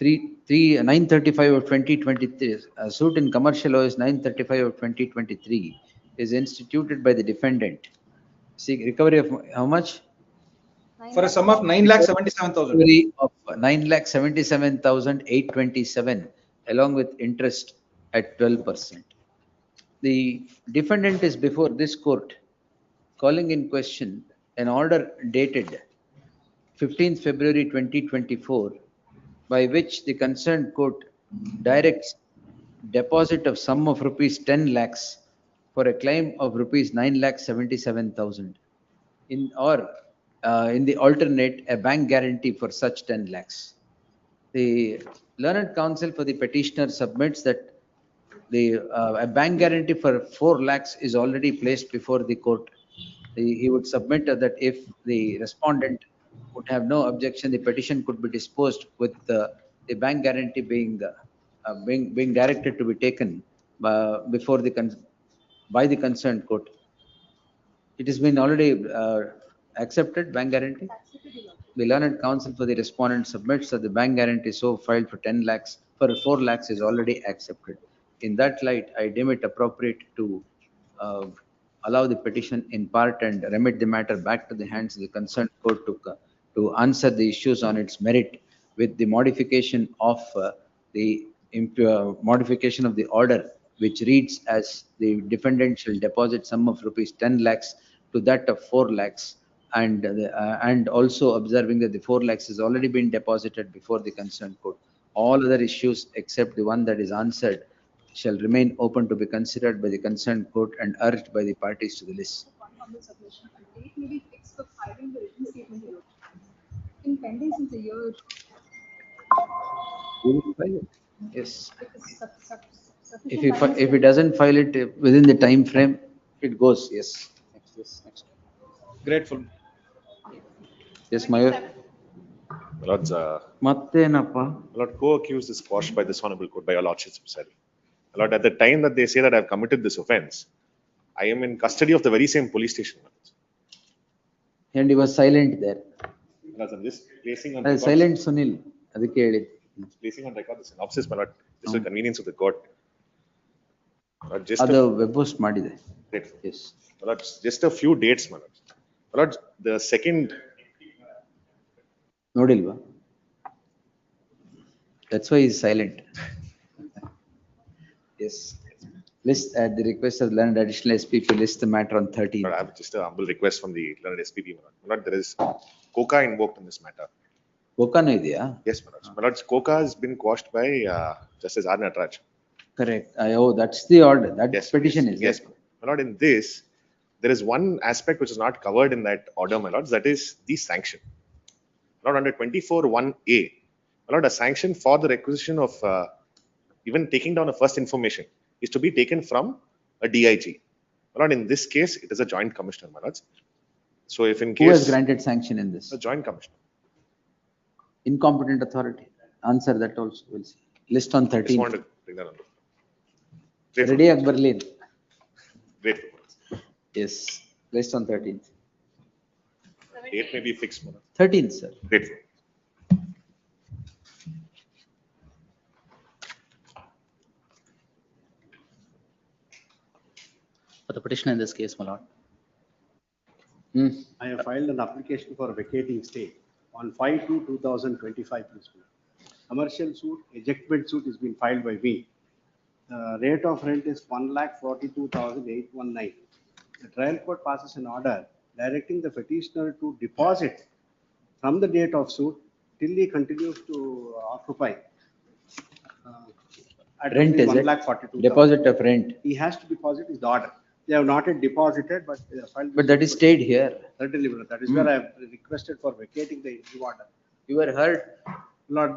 935 of 2023, a suit in commercial OS 935 of 2023 is instituted by the defendant. Seek recovery of how much? For a sum of 9,77,000. Recovery of 9,77,827 along with interest at 12%. The defendant is before this court calling in question an order dated 15th February 2024 by which the concerned court directs deposit of sum of rupees 10 lakhs for a claim of rupees 9,77,000 in the alternate a bank guarantee for such 10 lakhs. The learned counsel for the petitioner submits that a bank guarantee for 4 lakhs is already placed before the court. He would submit that if the respondent would have no objection, the petition could be disposed with the bank guarantee being directed to be taken before by the concerned court. It has been already accepted, bank guarantee. The learned counsel for the respondent submits that the bank guarantee so filed for 10 lakhs for 4 lakhs is already accepted. In that light, I deem it appropriate to allow the petition in part and remit the matter back to the hands of the concerned court to answer the issues on its merit with the modification of modification of the order, which reads as the defendant shall deposit sum of rupees 10 lakhs to that of 4 lakhs and also observing that the 4 lakhs has already been deposited before the concerned court. All other issues except the one that is answered shall remain open to be considered by the concerned court and urged by the parties to the list. One humble submission. Date may be fixed for filing the written statement, Your Lordship. Been pending since a year. Yes. Sufficient If time he doesn't file it within the time frame, it goes. Yes. Next. Grateful. Yes, Mayur. My lords, ಮತ್ತೇನಪ್ಪ? my lord, co-accused is quashed by this honorable court by your lordships himself. My lord, at the time that they say that I have committed this offence, I am in custody of the very same police station. my lords. And he was silent there. My lords, I'm just placing on record, Silent Sunil, ಅದಕ್ಕೆ ಹೇಳಿದ್ದು. placing on record the synopsis, my lord, just for the convenience of the court. My lord, just ಅದು a, web post ಮಾಡಿದೆ. Great. Yes. My lord, just a few dates, my lord. My lord, the second, ನೋಡಿಲ್ವಾ? That's why he is silent. Yes. List at the request of learned additional SPP, list the matter on 13. I have just a humble request from the learned SPP, my lord. My lord, there is COCA invoked in this matter. ಕೋಕಾನು ಇದೆಯಾ? Yes, my lord. My lord, COCA has been quashed by Justice R. Nataraj. Correct. Oh, that's the order. That Yes, petition yes, is. yes. My lord, in this, there is one aspect which is not covered in that order, my lords, that is the sanction. My lord, under 24(1)(a), my lord, a sanction for the requisition of even taking down a first information is to be taken from a DIG. My lord, in this case, it is a joint commissioner, my lords. So if in Who has case, granted sanction in this? a joint commissioner. Incompetent authority. Answer that also. We'll see. List on Just 13. wanted to bring that on. Grateful. Ready Akbarlin. Grateful. Yes. List on 13th. Date may be fixed, my lord. 13th, sir. Grateful. For the petitioner in this case, my lord. I have filed an application for vacating stay on 5/2/2025. principle. Commercial suit, ejectment suit is being filed by me. The rate of rent is 1,42,819. The trial court passes an order directing the petitioner to deposit from the date of suit till he continues to occupy. At Rent is it? 1,42,000. Deposit of rent. He has to deposit is the order. They have not yet deposited, but they have filed. But that is stayed here. Certainly, but that is where I have requested for vacating the interim order. You were heard. Lord,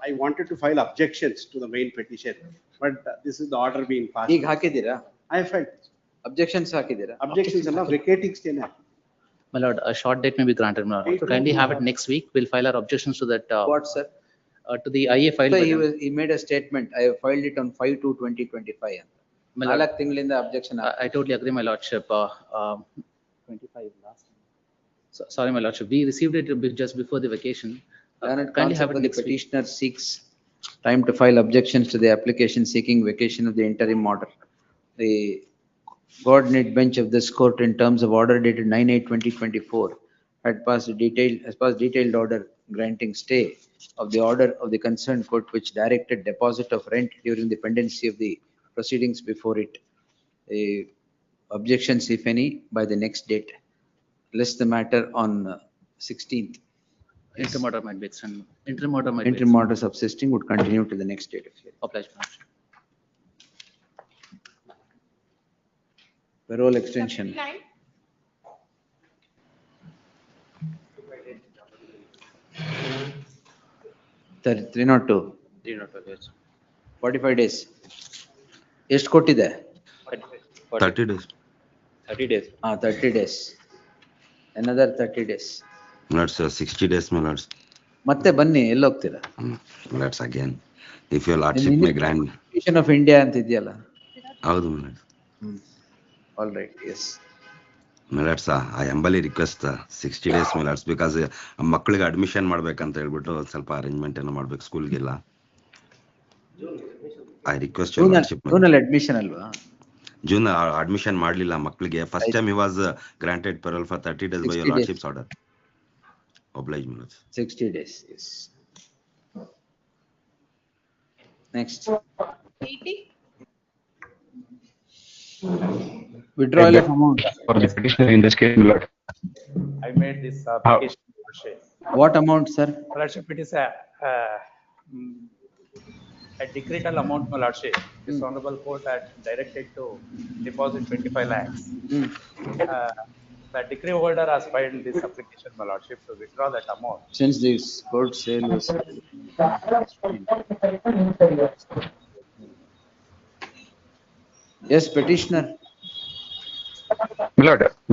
I wanted to file objections to the main petition, but this is the order being passed. ಈಗ ಹಾಕಿದ್ದೀರಾ? I have filed. Objections ಹಾಕಿದ್ದೀರಾ? Objections ಎಲ್ಲ vacating stay na. My lord, a short date may be granted, my lord. Kindly have it next week. We'll file our objections to that. What, sir? To the IA file. So by he them. he made a statement. I have filed it on 5/2/2025 ಅಂತ. My lord, 4 ತಿಂಗಳಿಂದ objection I totally agree, my lordship. 25 last. Sorry, my lordship. We received it just before the vacation. Kindly have it the next week. petitioner seeks time to file objections to the application seeking vacation of the interim order. The coordinate bench of this court in terms of order dated 9/8/2024 has passed detailed order granting stay of the order of the concerned court which directed deposit of rent during the pendency of the proceedings before it. Objections, if any, by the next date. List the matter on 16th. Interim order might be extended. Interim order might be Interim order subsisting would continue to the next date of hearing. obliged, my lordship. Parole extension. 302. 45 days. ಎಷ್ಟು ಕೊಟ್ಟಿದೆ? 30 days. 30 days. 30 days. Another 30 days. Let's 60 days, my lords. ಮತ್ತೆ ಬನ್ನಿ, ಎಲ್ಲಿ ಹೋಗ್ತೀರಾ? Let's again. If your lordship may grant. Petition of India ಅಂತ ಇದೆಯಲ್ಲ? ಹೌದು, my lord. All right, yes. My lords, I humbly request 60 days, my lords, because ಮಕ್ಕಳಿಗೆ admission ಮಾಡ್ಬೇಕಂತ ಹೇಳ್ಬಿಟ್ಟು ಸ್ವಲ್ಪ ಅರೇಂಜ್ಮೆಂಟ್ ಏನೋ ಮಾಡ್ಬೇಕು ಸ್ಕೂಲ್ಗೆಲ್ಲ. I request your lordship. ಜೂನಲ್ಲಿ ಅಡ್ಮಿಷನ್ ಅಲ್ವಾ? June admission ಮಾಡಲಿಲ್ಲ ಮಕ್ಕಳಿಗೆ. First time he was granted parole for 30 days by your lordship's order. Oblige, my lords. 60 days, yes. Next. 80. Withdrawal of amount. For the petitioner in this case, my lord. I made this application. What amount, sir? Lordship, it is a decretal amount, my lordship. This honorable court had directed to deposit 25 lakhs. The decree holder has filed this application, my lordship, to withdraw that amount. Since this court sale was. Yes, petitioner. My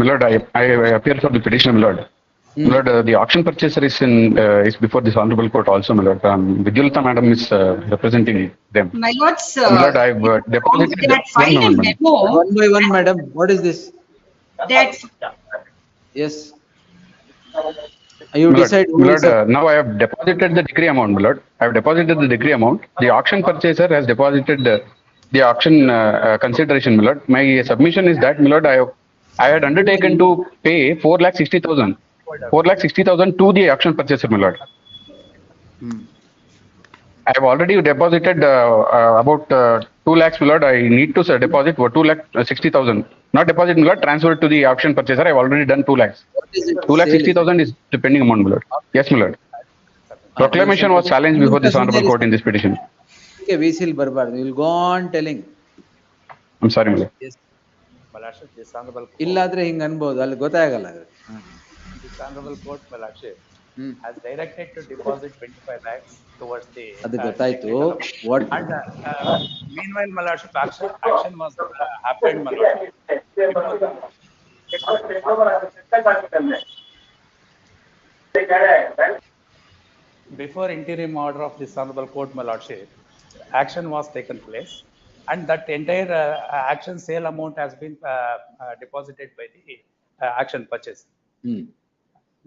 lord, I appear for the petitioner, my lord. My lord, the auction purchaser is before this honorable court also, my lord. Vidyulata madam is representing them. My lords, My lord, I've deposited they had one filed a moment, madam. memo One by one, madam. What is this? that Yes. You My lord, decide my who lord, is up. now I have deposited the decree amount, my lord. I have deposited the decree amount. The auction purchaser has deposited the auction consideration, my lord. My submission is that, my lord, I had undertaken to pay 4,60,000. 4,60,000 to the auction purchaser, my lord. I have already deposited about 2 lakhs, my lord. I need to deposit for 2,60,000. Not deposit, my lord, transfer it to the auction purchaser. I have already done 2 lakhs. What is it? 2,60,000 is the pending amount, my lord. Yes, my lord. Proclamation was challenged before this honorable court in this petition. Okay, we will barbar. We will go on telling. I'm sorry, my lord. Yes. My lordship, this honorable court. ಇಲ್ಲಾದ್ರೆ ಹಿಂಗ್ ಅನ್ಬೋದು ಅಲ್ಲಿ ಗೊತ್ತಾಗಲ್ಲ. This honorable court, my lordship, has directed to deposit 25 lakhs towards the. ಅದು ಗೊತ್ತಾಯ್ತು. What? And meanwhile, my lordship, action was happened, my lordship. Before interim order of this honorable court, my lordship, action was taken place, and that entire action sale amount has been deposited by the action purchase.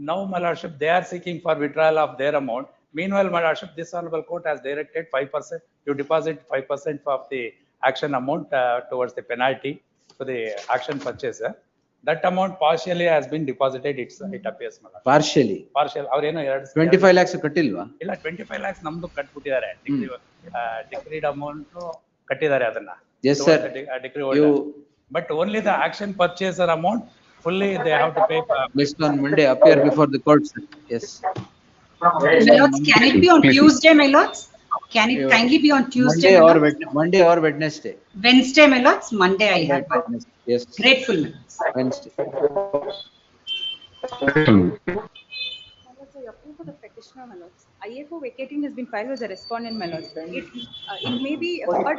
Now, my lordship, they are seeking for withdrawal of their amount. Meanwhile, my lordship, this honorable court has directed 5%. You deposit 5% of the action amount towards the penalty for the action purchaser. That amount partially has been deposited. It appears, my lordship. Partially. Partial. 25 lakhs ಕಟ್ಟಿಲ್ವಾ? ಇಲ್ಲ 25 lakhs ನಮ್ದು ಕಟ್ಬಿಟ್ಟಿದ್ದಾರೆ. Decreed amount ಕಟ್ಟಿದ್ದಾರೆ ಅದನ್ನ. Yes, sir. Decree holder. But only the action purchaser amount fully they have to pay. Based on Monday, appear before the court, sir. Yes. my lords, can it be on Tuesday, my lords? Can it kindly be on Tuesday? Monday or Wednesday. Wednesday, my lords. Monday I had one. Yes. Grateful, my lords. Wednesday. For the petitioner, my lords. IA for vacating has been filed with the respondent, my lords. It may be, but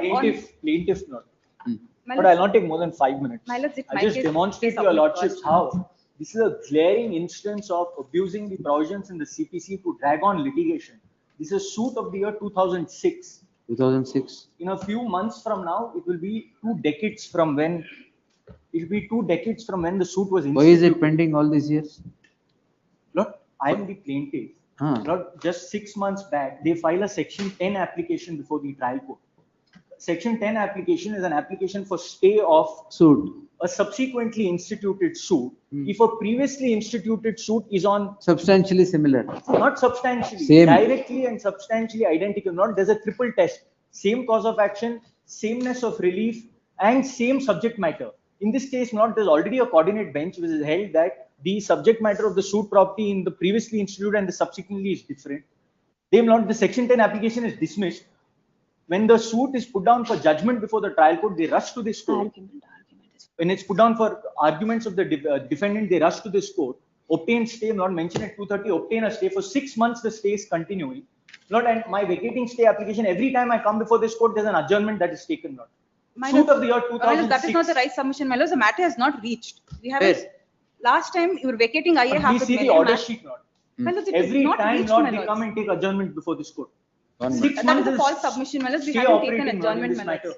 Plaintiff not. My But lords, I'll not take more than 5 minutes. My lords, I'll just demonstrate to your lordships how this is a glaring instance of abusing the provisions in the CPC to drag on litigation. This is a suit of the year 2006. 2006. In a few months from now, it will be 2 decades from when. It will be 2 decades from when the suit was instituted. Why is it pending all these years? Look, I am the plaintiff. Look, just 6 months back, they file a Section 10 application before the trial court. Section 10 application is an application for stay of suit. A subsequently instituted suit. If a previously instituted suit is on Substantially similar. not substantially, Same. directly and substantially identical, not there's a triple test, same cause of action, sameness of relief, and same subject matter. In this case, not there's already a coordinate bench which is held that the subject matter of the suit property in the previously instituted and the subsequently is different. They not the Section 10 application is dismissed. When the suit is put down for judgment before the trial court, they rush to this court. When it's put down for arguments of the defendant, they rush to this court, obtain stay, not mentioned at 2:30, obtain a stay. For 6 months, the stay is continuing. Lord, and my vacating stay application, every time I come before this court, there's an adjournment that is taken. Lord. Suit of the year 2006. that is not the right submission, my lords. The matter has not reached. We have Where? last time you were vacating IA half Please a see the million order ma- sheet, Lord. My lords, it is Every not time, reached, Lord, my they lords. come and take adjournment before this court. 6 That months is a is false submission, my lords. We stay haven't taken operating, Lord, in adjournment, this my lords. matter.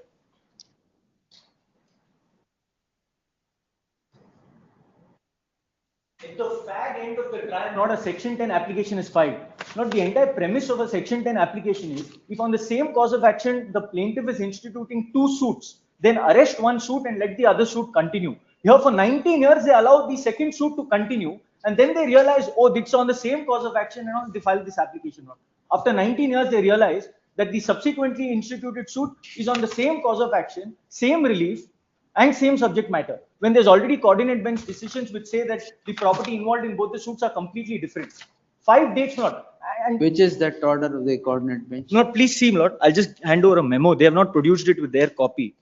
At the fag end of the trial, not a Section 10 application is filed. Not the entire premise of a Section 10 application is, if on the same cause of action, the plaintiff is instituting 2 suits, then arrest 1 suit and let the other suit continue. Here for 19 years, they allow the second suit to continue, and then they realize, oh, it's on the same cause of action, and they file this application. After 19 years, they realize that the subsequently instituted suit is on the same cause of action, same relief, and same subject matter. When there's already coordinate bench decisions which say that the property involved in both the suits are completely different. 5 dates, Lord. And Which is that order of the coordinate bench? Lord, please see, Lord. I'll just hand over a memo. They have not produced it with their copy.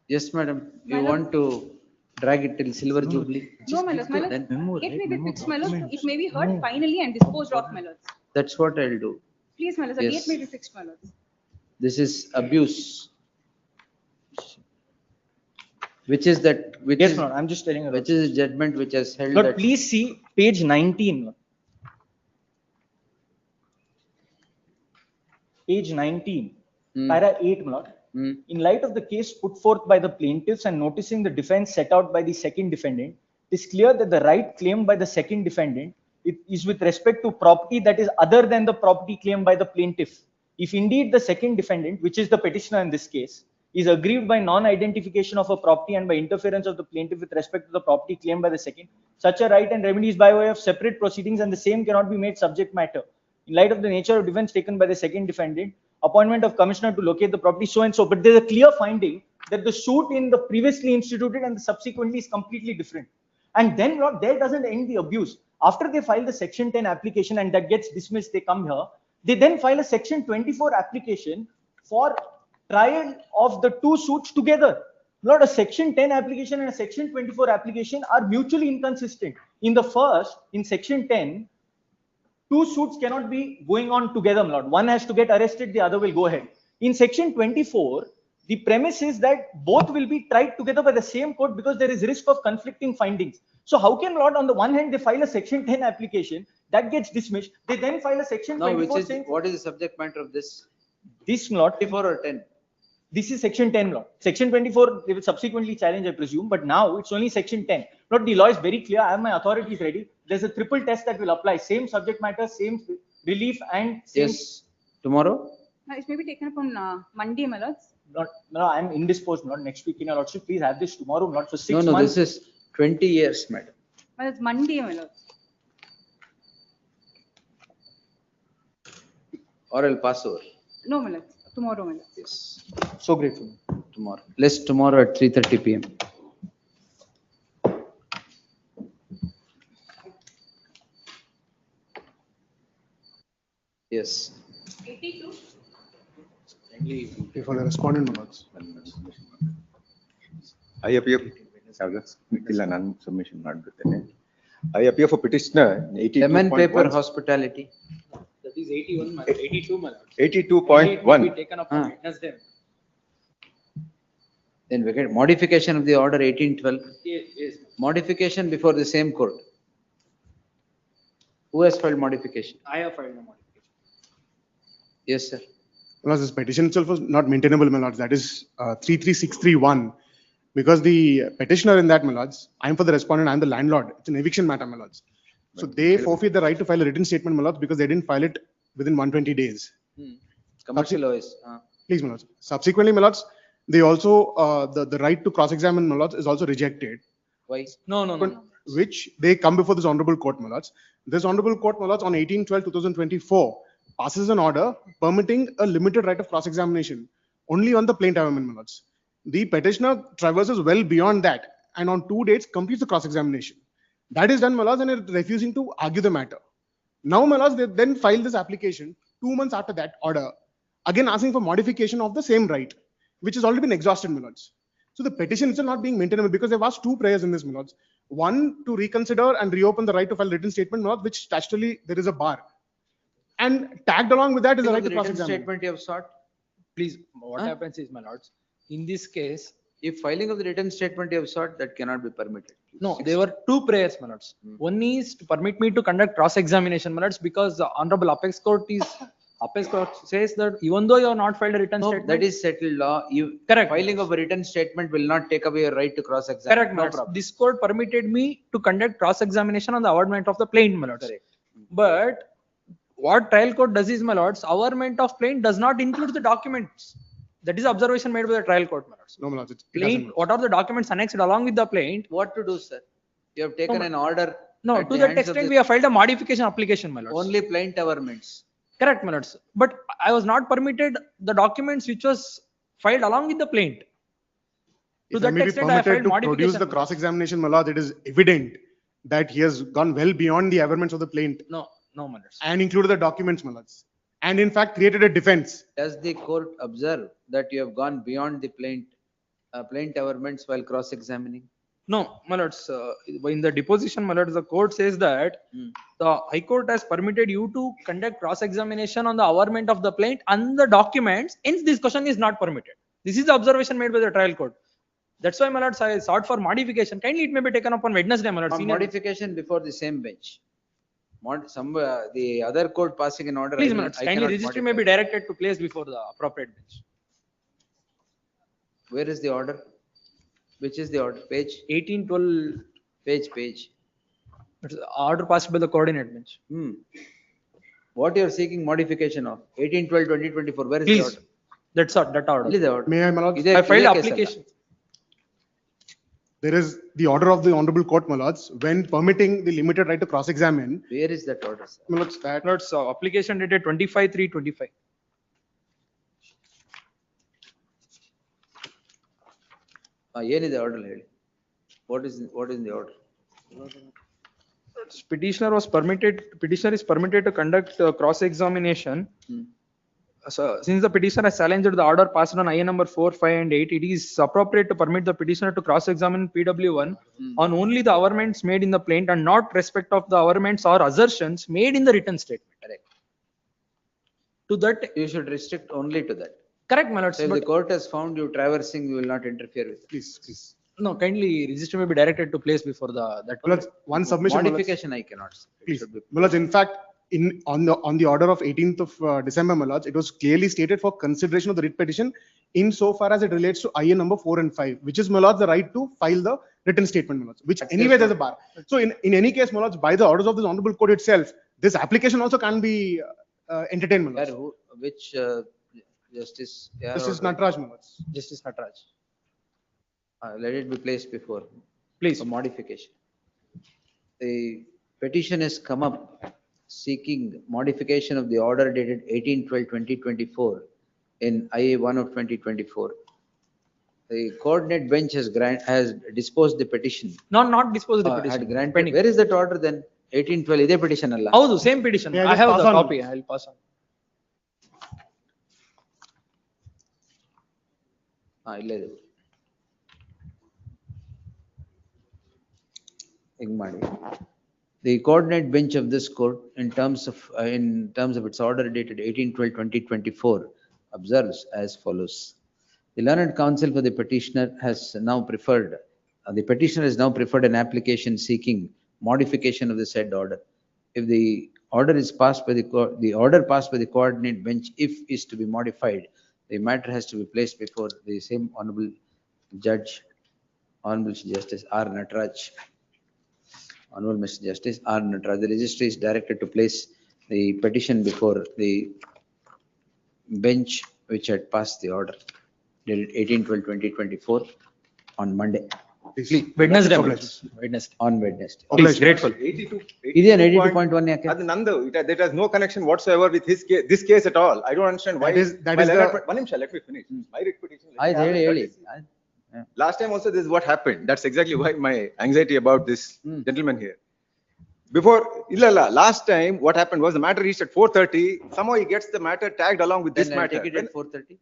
Yes, madam. You want to drag it till silver jubilee? No, my lords, my lords. Then It may be fixed, my lords. It may be heard finally and disposed of, my lords. that's what I'll do. Please, my lords, the Yes. date may be fixed, my lords. This is abuse. Which is that, which Yes, is, Lord, I'm just telling you. which is the judgment which has held Lord, that. please see page 19. Lord. Page 19, para 8, Lord. In light of the case put forth by the plaintiffs and noticing the defense set out by the second defendant, it is clear that the right claimed by the second defendant is with respect to property that is other than the property claimed by the plaintiff. If indeed the second defendant, which is the petitioner in this case, is aggrieved by non-identification of a property and by interference of the plaintiff with respect to the property claimed by the second, such a right and remedies by way of separate proceedings, and the same cannot be made subject matter. In light of the nature of defense taken by the second defendant, appointment of commissioner to locate the property, so and so. But there's a clear finding that the suit in the previously instituted and the subsequently is completely different. And then, Lord, there doesn't end the abuse. After they file the Section 10 application and that gets dismissed, they come here. They then file a Section 24 application for trial of the two suits together. Lord, a Section 10 application and a Section 24 application are mutually inconsistent. In the first, in Section 10, two suits cannot be going on together, Lord. One has to get arrested, the other will go ahead. In Section 24, the premise is that both will be tried together by the same court because there is risk of conflicting findings. So how can, Lord, on the one hand, they file a Section 10 application, that gets dismissed, they then file a Section 24 saying... What is the subject matter of this? This, Lord... 24 or 10? This is Section 10, Lord. Section 24, they will subsequently challenge, I presume, but now it's only Section 10. Lord, the law is very clear. I have my authorities ready. There's a triple test that will apply. Same subject matter, same relief, and same... Yes. Tomorrow? It may be taken up on Monday, my lords. No, I'm indisposed, not next week in your lordship. Please have this tomorrow, not for 6 months. No, this is 20 years, madam. Well, it's Monday, my lords. Or I'll pass over. No, my lords. Tomorrow, my lords. Yes. So grateful. Tomorrow. Let's tomorrow at 3:30 p.m. Yes. 82. For the respondent, my lords. I appear, non submission. I appear for petitioner 82.1. Lemon paper hospitality. That is 81, 82, my lord. 82.1. Taken up on witness them. Then we get modification of the order 1812. Yes. Modification before the same court. Who has filed modification? I have filed a modification. Yes, sir. Because this petition itself was not maintainable, my lords. That is 33631. Because the petitioner in that, my lords, I'm for the respondent, I'm the landlord. It's an eviction matter, my lords. So they forfeit the right to file a written statement, my lords, because they didn't file it within 120 days. Commercial OS. Please, my lords. Subsequently, my lords, they also, the right to cross-examine, my lords, is also rejected. Why? No. Which they come before this honorable court, my lords. This honorable court, my lords, on 18/12/2024, passes an order permitting a limited right of cross-examination only on the plaintiff amendment, my lords. The petitioner traverses well beyond that and on 2 dates completes the cross-examination. That is done, my lords, and they're refusing to argue the matter. Now, my lords, they then file this application 2 months after that order, again asking for modification of the same right, which has already been exhausted, my lords. So the petition is not being maintainable because they've asked two prayers in this, my lords. One, to reconsider and reopen the right to file written statement, my lords, which statutorily there is a bar. And tagged along with that is the right to cross-examine. Statement you have sought. Please, what happens is, my lords, in this case, if filing of the written statement you have sought, that cannot be permitted. No, there were two prayers, my lords. One is to permit me to conduct cross-examination, my lords, because the Honorable Apex Court says that even though you have not filed a written statement. That is settled law. Correct. Filing of a written statement will not take away your right to cross-examine. Correct, my lords. This court permitted me to conduct cross-examination on the awardment of the plaint, my lords. Correct. But what trial court does is, my lords, awardment of plaint does not include the documents. That is the observation made by the trial court, my lords. No, my lords. Plaint, what are the documents annexed along with the plaint? What to do, sir? You have taken an order. No, to that extent, we have filed a modification application, my lords. Only plaint averments. Correct, my lords. But I was not permitted the documents which was filed along with the plaint. To that extent, I filed to modification. produce the cross-examination, my lord, it is evident that he has gone well beyond the averments of the plaint. No, my lords. And included the documents, my lords. And in fact, created a defense. Does the court observe that you have gone beyond the plaint averments while cross-examining? No, my lords. In the deposition, my lords, the court says that the High Court has permitted you to conduct cross-examination on the averment of the plaint and the documents. Hence, this question is not permitted. This is the observation made by the trial court. That's why, my lords, I sought for modification. Kindly it may be taken up on Wednesday, my lords. Senior- Modification before the same bench. The other court passing an order. Please, my lords, kindly registry may be directed to place before the appropriate bench. Where is the order? Which is the order? Page? 1812. Page. It's order passed by the coordinate bench. What you are seeking modification of? 1812-2024. Where is Please. the order? That order. Only the order. May I, my lords? I filed application. There is the order of the Honorable Court, my lords, when permitting the limited right to cross-examine. Where is that order, sir? My lords, that. Lords, application dated 25/3/25. ಏನಿದೆ order ಹೇಳಿ? What is in the order? Petitioner is permitted to conduct cross-examination. So, since the petitioner has challenged the order passed on IA number 4, 5 and 8, it is appropriate to permit the petitioner to cross-examine PW1 on only the averments made in the plaint and not respect of the averments or assertions made in the written statement. Correct. To that, You should restrict only to that. correct, my lords. So if But the court has found you traversing, you will not interfere with it. Please. no, kindly register may be directed to place before that. My lords, one submission. my lords. Modification I cannot say. It Please. should be- My lords, in fact, on the order of 18th of December, my lords, it was clearly stated for consideration of the writ petition insofar as it relates to IA number 4 and 5, which is, my lords, the right to file the written statement, my lords, which anyway there's a bar. So in any case, my lords, by the orders of this Honorable Court itself, this application also can be entertained, my lords. Which justice? This is Nataraj, my lords. Justice Nataraj. Let it be placed before. Please. For modification. The petition has come up seeking modification of the order dated 18/12/2024 in IA1 of 2024. The coordinate bench has disposed the petition. Not disposed the Had petition. granted. Pending. Where is that order then? 1812. Iదే petition alla. Howದು same petition. Yeah, I just have pass the on. copy. I will pass on. ಇಲ್ಲೇ ಇದೆ. ಹಿಂಗ್ ಮಾಡಿ. The coordinate bench of this court in terms of its order dated 18/12/2024 observes as follows. The learned counsel for the petitioner has now preferred an application seeking modification of the said order. If the order is passed by the order passed by the coordinate bench, if is to be modified, the matter has to be placed before the same Honorable Judge, Honorable Justice R. Nataraj. Honorable Mr. Justice R. Nataraj. The registry is directed to place the petition before the bench which had passed the order dated 18/12/2024 on Monday. Wednesday. On Wednesday. Please, grateful. 82.1 ಯಾಕೆ? ಅದು ನಂದು. That has no connection whatsoever with this case at all. I don't understand why. That is the- One ನಿಮಿಷ, let me finish. My repetition. ಆಯ್ತು ಹೇಳಿ. Last time also this is what happened. That's exactly why my anxiety about this gentleman here. Before, last time what happened was the matter reached at 4:30. Somehow he gets the matter tagged along with this Then I'll matter. take it at 4:30.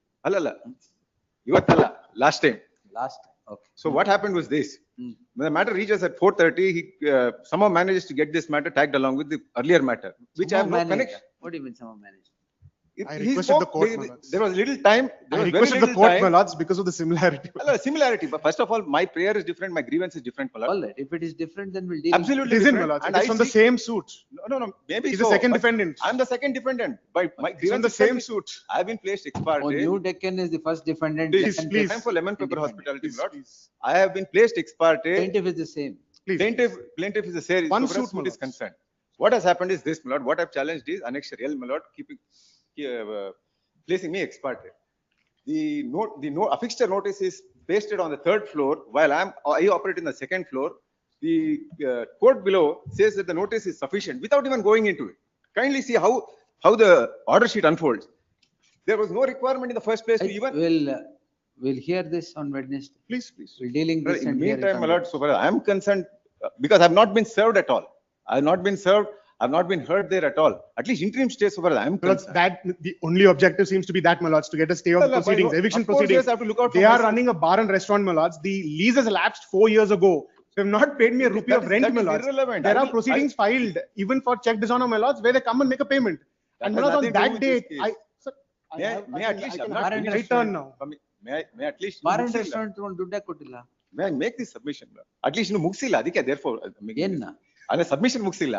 Ivattalla, last time. Okay. So what happened was this. When the matter reaches at 4:30, he somehow manages to get this matter tagged along with the earlier matter, which I have no connection. What do you mean somehow managed? I requested the court, my lords. There was little time. There I was very requested the little court, time. my lords, because of the similarity. Similarity, but first of all, my prayer is different, my grievance is different, my lord. All right. If it is different, then we'll deal. Absolutely It is in, my different. lords. And It is I from the see- same suit. No, maybe He's so, the second but defendant. I'm the second defendant, but my It's grievance from the itself same is- suit. I've been placed ex parte. Oh, New Deccan is the first defendant. Please, second please. defendant. Time for lemon pepper Independent. hospitality, Please, my lord. please. I have been placed ex parte. Plaintiff is the same. Please. Plaintiff is the same. One so far as suit, my suit is lords. concerned. What has happened is this, my lord. What I've challenged is annexure L, my lord, placing me ex parte. The affixture notice is pasted on the 3rd floor while I operate in the 2nd floor. The court below says that the notice is sufficient without even going into it. Kindly see how the order sheet unfolds. There was no requirement in the first place to even. We'll hear this on Wednesday. Please. We're dealing this In and the hear it meantime, on my lord, so far I am concerned because I've not been served at all. I've not been served. I've not been heard there at all. At least interim stay, so far I am My lords, concerned. that the only objective seems to be that, my lords, to get a stay of the Well, proceedings, but eviction of course, proceedings. yes, I have to look out for They are myself. running a bar and restaurant, my lords. The lease has lapsed 4 years ago. They have not paid me a rupee of rent, that my is lords. irrelevant. There I are will- proceedings filed even for check dishonor, my lords, where they come and make a payment. And my has lords, on nothing to do that with this date, case. May I at least, I I'm can not have finished. right turn now. may at least bar and restaurant ತಗೊಂಡು ದುಡ್ಡೇ ಕೊಟ್ಟಿಲ್ಲ. may I make this submission? At least ಇನ್ನು ಮುಗಿಸಿಲ್ಲ ಅದಕ್ಕೆ therefore ಏನ್ನ ಅದೇ submission ಮುಗಿಸಿಲ್ಲ.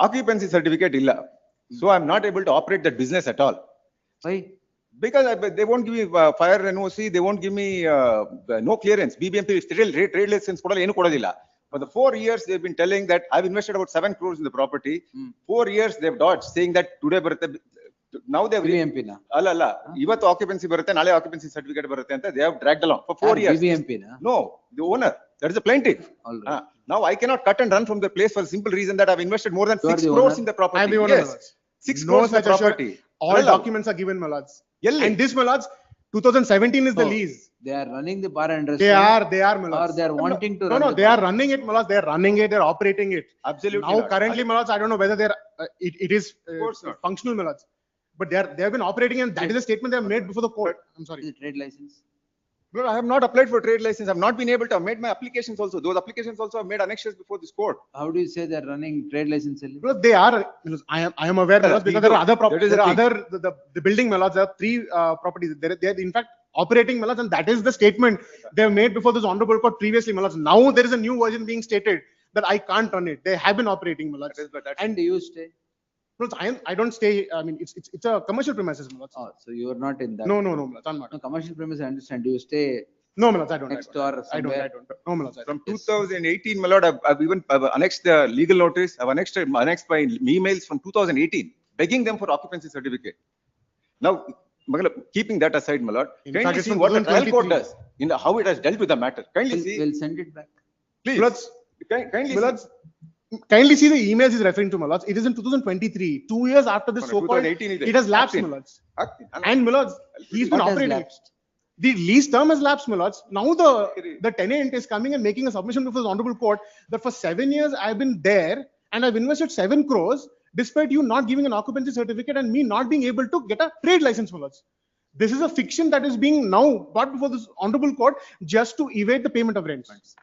Occupancy certificate ಇಲ್ಲ. So I'm not able to operate that business at all. Why? Because they won't give me fire NOC, they won't give me no clearance. BBMP trade license ಕೊಡಲ್ಲ, ಏನು ಕೊಡೋದಿಲ್ಲ. For the 4 years they've been telling that I've invested about 7 crores in the property. 4 years they've dodged saying that today ಬರುತ್ತೆ. Now they've BBMP na ಅಲ್ಲ ಇವತ್ತು occupancy ಬರುತ್ತೆ, ನಾಳೆ occupancy certificate ಬರುತ್ತೆ ಅಂತ they have dragged along for 4 years. BBMP na No, the owner, that is the plaintiff. Now I cannot cut and run from the place for the simple reason that I've invested more than 6 crores in the property. I'm the owner. Yes, 6 crores in the property. All documents are given, my lords. And this, my lords, 2017 is the lease. They are running the bar and restaurant. They are, my lords. Or they are wanting to No, they are running it, my lords. They are running it. They are operating it. Absolutely. Now, currently, my lords, I don't know whether they are. It is functional, my lords. But they have been operating, and that is a statement they have made before the court. I'm sorry. The trade license. No, I have not applied for trade license. I've not been able to. I've made my applications also. Those applications also have made annexures before this court. How do you say they are running trade license? Because they are. I am aware, my lords, because there are other properties. There are other the building, my lords. There are 3 properties. They are in fact operating, my lords, and that is the statement they have made before this honorable court previously, my lords. Now there is a new version being stated that I can't run it. They have been operating, my lords. And you stay? No, I don't stay. I mean, it's a commercial premises, my lords. Oh, so you are not in that? No, my lords, I'm not. No, commercial premises, I understand. Do you stay? No, my lords, I don't. Next door somewhere? I don't. No, my lords. From 2018, my lord, I've even annexed the legal notice. I've annexed my emails from 2018, begging them for occupancy certificate. Now, keeping that aside, my lord, kindly see what the trial court does in how it has dealt with the matter. Kindly see. We'll send it back. Please. Kindly see the emails he's referring to, my lords. It is in 2023, 2 years after this so-called. It has lapsed, my lords. And my lords, he's been operating. The lease term has lapsed, my lords. Now the tenant is coming and making a submission before the honorable court that for 7 years I've been there and I've invested 7 crores despite you not giving an occupancy certificate and me not being able to get a trade license, my lords. This is a fiction that is being now brought before this honorable court just to evade the payment of rents.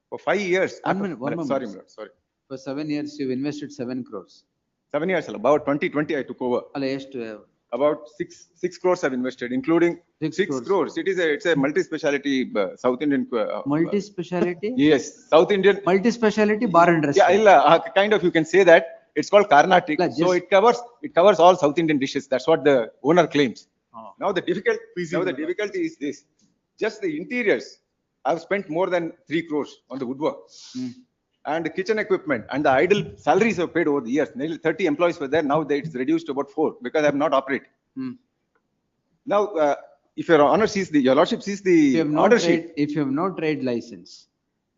For 5 years. Sorry, my lord. Sorry. For 7 years, you've invested 7 crores. 7 years, about 2020 I took over. About 6 crores I've invested, including 6 crores. It's a multi-speciality South Indian. Multi-speciality? Yes, South Indian. Multi-speciality bar and restaurant. Yeah, kind of you can say that. It's called Karnataka. So it covers all South Indian dishes. That's what the owner claims. Now the difficulty is this. Just the interiors. I've spent more than 3 crores on the woodwork. And the kitchen equipment and the idle salaries are paid over the years. Nearly 30 employees were there. Now it's reduced to about 4 because I have not operated. Now, if your honor sees your lordship sees the order sheet. If you have no trade license,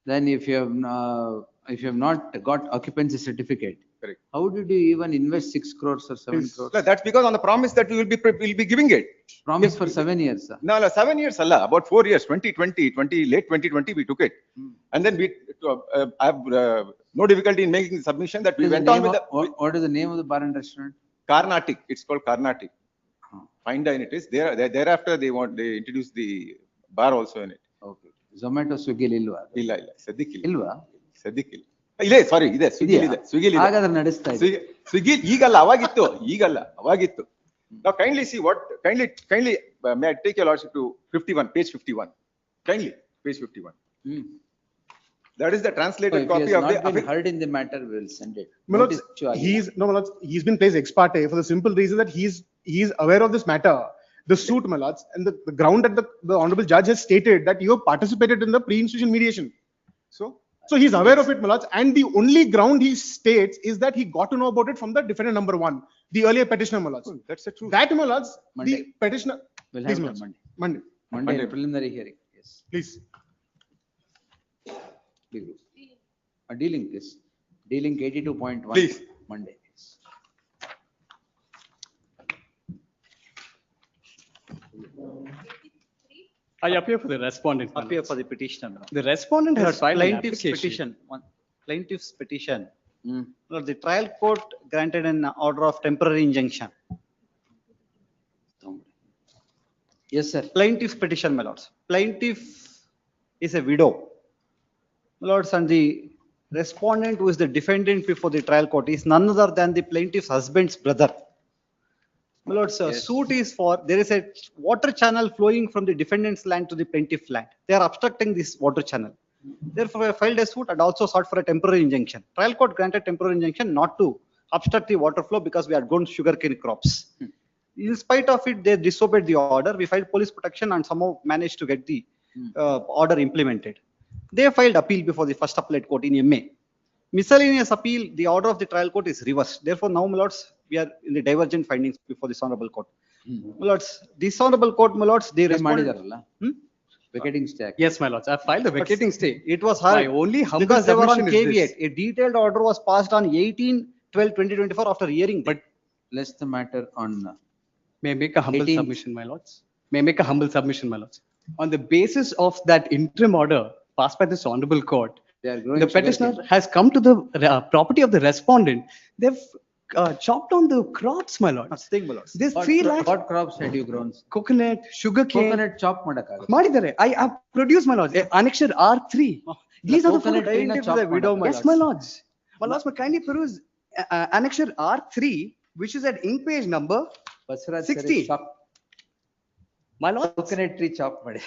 then if you have not got occupancy certificate, correct. How did you even invest 6 crores or 7 crores? No, that's because on the promise that we'll be giving it. Promise for 7 years. Sir. No, 7 years, Allah. About 4 years, 2020, late 2020, we took it. And then I have no difficulty in making the submission that we went on with what is the name of the bar and restaurant? Karnataka. It's called Karnataka. Fine dine it is. Thereafter they introduced the bar also in it. Okay. Zomato, Swiggy ilva? Illa. Saddikil. Ilva? Saddikil. ಇದೆ ಸಾರಿ ಇದೆ ಸ್ವಿಗ್ಗಿ ಇದೆ ಹಾಗಾದ್ರೆ ನಡೆಸ್ತಾ ಇದೆ ಸ್ವಿಗ್ಗಿ ಈಗಲ್ಲ ಅವಾಗಿತ್ತು now kindly see what kindly may I take your lordship to 51 page 51 kindly page 51 that is the translated copy of the been heard in the matter. We will send it. He's been placed ex parte for the simple reason that he's aware of this matter, the suit, my lords, and the ground that the honorable judge has stated that you have participated in the pre-institution mediation. So he's aware of it, my lords, and the only ground he states is that he got to know about it from the defendant number 1, the earlier petitioner, my lords. That's the truth. That, my lords, Monday. the petitioner. We'll have it Monday. Preliminary hearing. Yes. Please. Dealing this. Dealing 82.1. Please. Monday. I appear for the respondent. Appear for the petitioner. The respondent has filed an application. Plaintiff's petition. The trial court granted an order of temporary injunction. Yes, sir. Plaintiff's petition, my lords. Plaintiff is a widow, my lords, and the respondent, who is the defendant before the trial court, is none other than the plaintiff's husband's brother. My lords, suit is for, there is a water channel flowing from the defendant's land to the plaintiff land. They are obstructing this water channel. Therefore, I filed a suit and also sought for a temporary injunction. Trial court granted temporary injunction not to obstruct the water flow because we had grown sugarcane crops. In spite of it, they disobeyed the order. We filed police protection and somehow managed to get the order implemented. They filed appeal before the first appellate court in MA. Miscellaneous appeal, the order of the trial court is reversed. Therefore, now, my lords, we are in the divergent findings before this honorable court. My lords, this honorable court, my lords, they responded. Vacating stay. Yes, my lords, I filed the vacating stay. It was My heard only humble because they were on submission is this. caveat. A detailed order was passed on 18/12/2024 after hearing. But let's the matter on. May I make a humble 18th. submission, my lords? May I make a humble submission, my lords? On the basis of that interim order passed by this honorable court, the petitioner has come to the property of the respondent. They've chopped down the crops, my lord. Thing, my lords. This What 3 lakhs what crops had you grown? coconut, sugarcane. Coconut chop madakagutta. ಮಾಡಿದ್ದಾರೆ. I have produced, my lords. Annexure R3. These are the coconut four. tree na chop madakagutta. Yes, my lords. My lords, may kindly peruse annexure R3, which is at ink page number 60. My lord, Coconut tree chop made.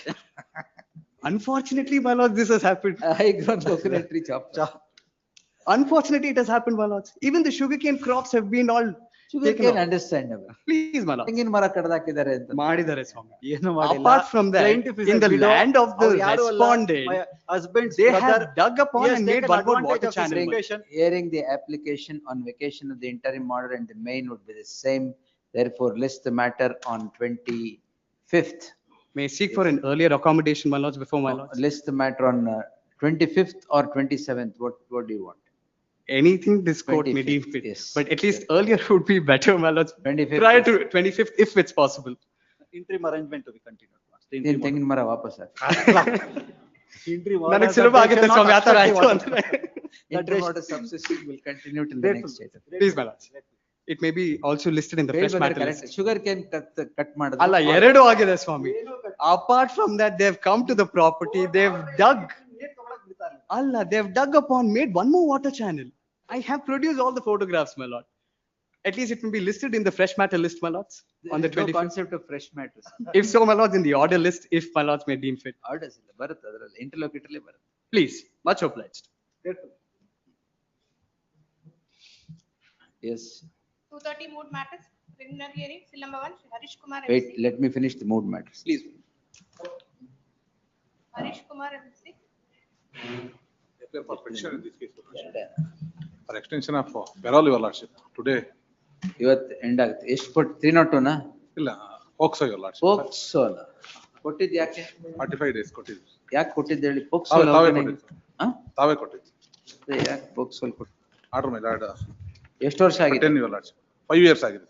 unfortunately, my lord, this has happened. I grown coconut tree chop. Unfortunately, it has happened, my lords. Even the sugarcane crops have been all taken Sugarcane off. understandable. Please, my lord. ತೆಂಗಿನ ಮರ ಕಡ್ದಾಕಿದ್ದಾರೆ ಅಂತ. ಮಾಡಿದ್ದಾರೆ ಸ್ವಾಮಿ. ಏನು ಮಾಡಿಲ್ಲ. Apart from that, Plaintiff is in a the widow. land of the ಅವ್ರು ಯಾರು ಅಲ್ಲ. respondent, My husband's they brother, have dug upon he has and made taken one more advantage water of his channel. situation. Hearing the application on vacation of the interim order and the main would be the same. Therefore, list the matter on 25th. May I seek for an earlier accommodation, my lords, before my lords? List the matter on 25th or 27th. What do you want? Anything this court may deem 25th, fit. yes. But at least earlier would be better, my lords. 25th. Prior to 25th, if it's possible. Interim arrangement to be continued. ಏನ್ ತೆಂಗಿನ ಮರ ವಾಪಸ್ Interim ನನಗೆ order ಸುಲಭ that ಆಗುತ್ತೆ cannot ಸ್ವಾಮಿ, ಆ ತರ obstruct ಆಯ್ತು the ಅಂದ್ರೆ. interim order subsisting will continue till the next date. Please, my lords. It may be also listed in the fresh matter list. Sugar cane cut ಮಾಡಿದ್ರೆ ಅಲ್ಲ, ಎರಡು ಆಗಿದೆ ಸ್ವಾಮಿ. Apart from that, they've come to the property, they've dug. Allah, they've dug upon, made one more water channel. I have produced all the photographs, my lord. At least it will be listed in the fresh matter list, my lords, on the no 25th. concept of fresh matters. If so, my lords, in the order list, if my lords may deem fit. Orders ಇಲ್ಲ ಬರುತ್ತೆ ಅದರಲ್ಲಿ ಇಂಟರ್ಲೋಕಿಟರ್ಲಿ ಬರುತ್ತೆ. Please, much obliged. Yes. 230 mood matters, preliminary hearing, seal number 1, Harish Kumar. Wait, MC. let me finish the mood matters. Please. Harish Kumar MC. For petition in this case, for extension of parole, your lordship, today. ಇವತ್ತು end ಆಗುತ್ತೆ. ಎಷ್ಟು ಕೊಟ್ಟು 302 ನಾ? ಇಲ್ಲ, ಹೋಗ್ಸೋ your lordship. POCSO ಕೊಟ್ಟಿದ್ದು ಯಾಕೆ? 45 days ಕೊಟ್ಟಿದ್ದು. ಯಾಕೆ ಕೊಟ್ಟಿದ್ದು ಹೇಳಿ? ಪೋಕ್ಸೋ ತಾವೇ ಕೊಟ್ಟಿದ್ದು. ತಾವೇ ಕೊಟ್ಟಿದ್ದು. ಯಾಕೆ ಪೋಕ್ಸೋ ಕೊಟ್ಟು? ಆರ್ಡರ್ ಮೇಲೆ ಆರ್ಡರ್. ಎಷ್ಟು ವರ್ಷ ಆಗಿದೆ? 10 your lordship. 5 years ಆಗಿದೆ.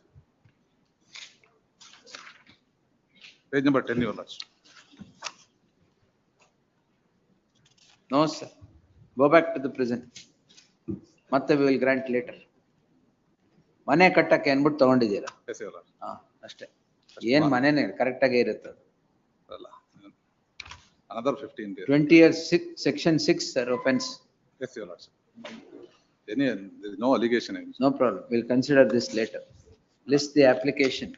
Page number 10 your lordship. No, sir. Go back to the prison. ಮತ್ತೆ we will grant later. ಮನೆ ಕಟ್ಟಕ್ಕೆ ಅನ್ಬಿಟ್ಟು ತಗೊಂಡಿದ್ದೀರಾ? Yes, your lordship. ಹಾ, ಅಷ್ಟೇ. ಏನ್ ಮನೆನೇ ಕರೆಕ್ಟ್ ಆಗೇ ಇರುತ್ತೆ. ಅಲ್ಲ. Another 15 days. 20 years section 6 sir offense. Yes, your lordship. There is no allegation. No problem. We'll consider this later. List the application.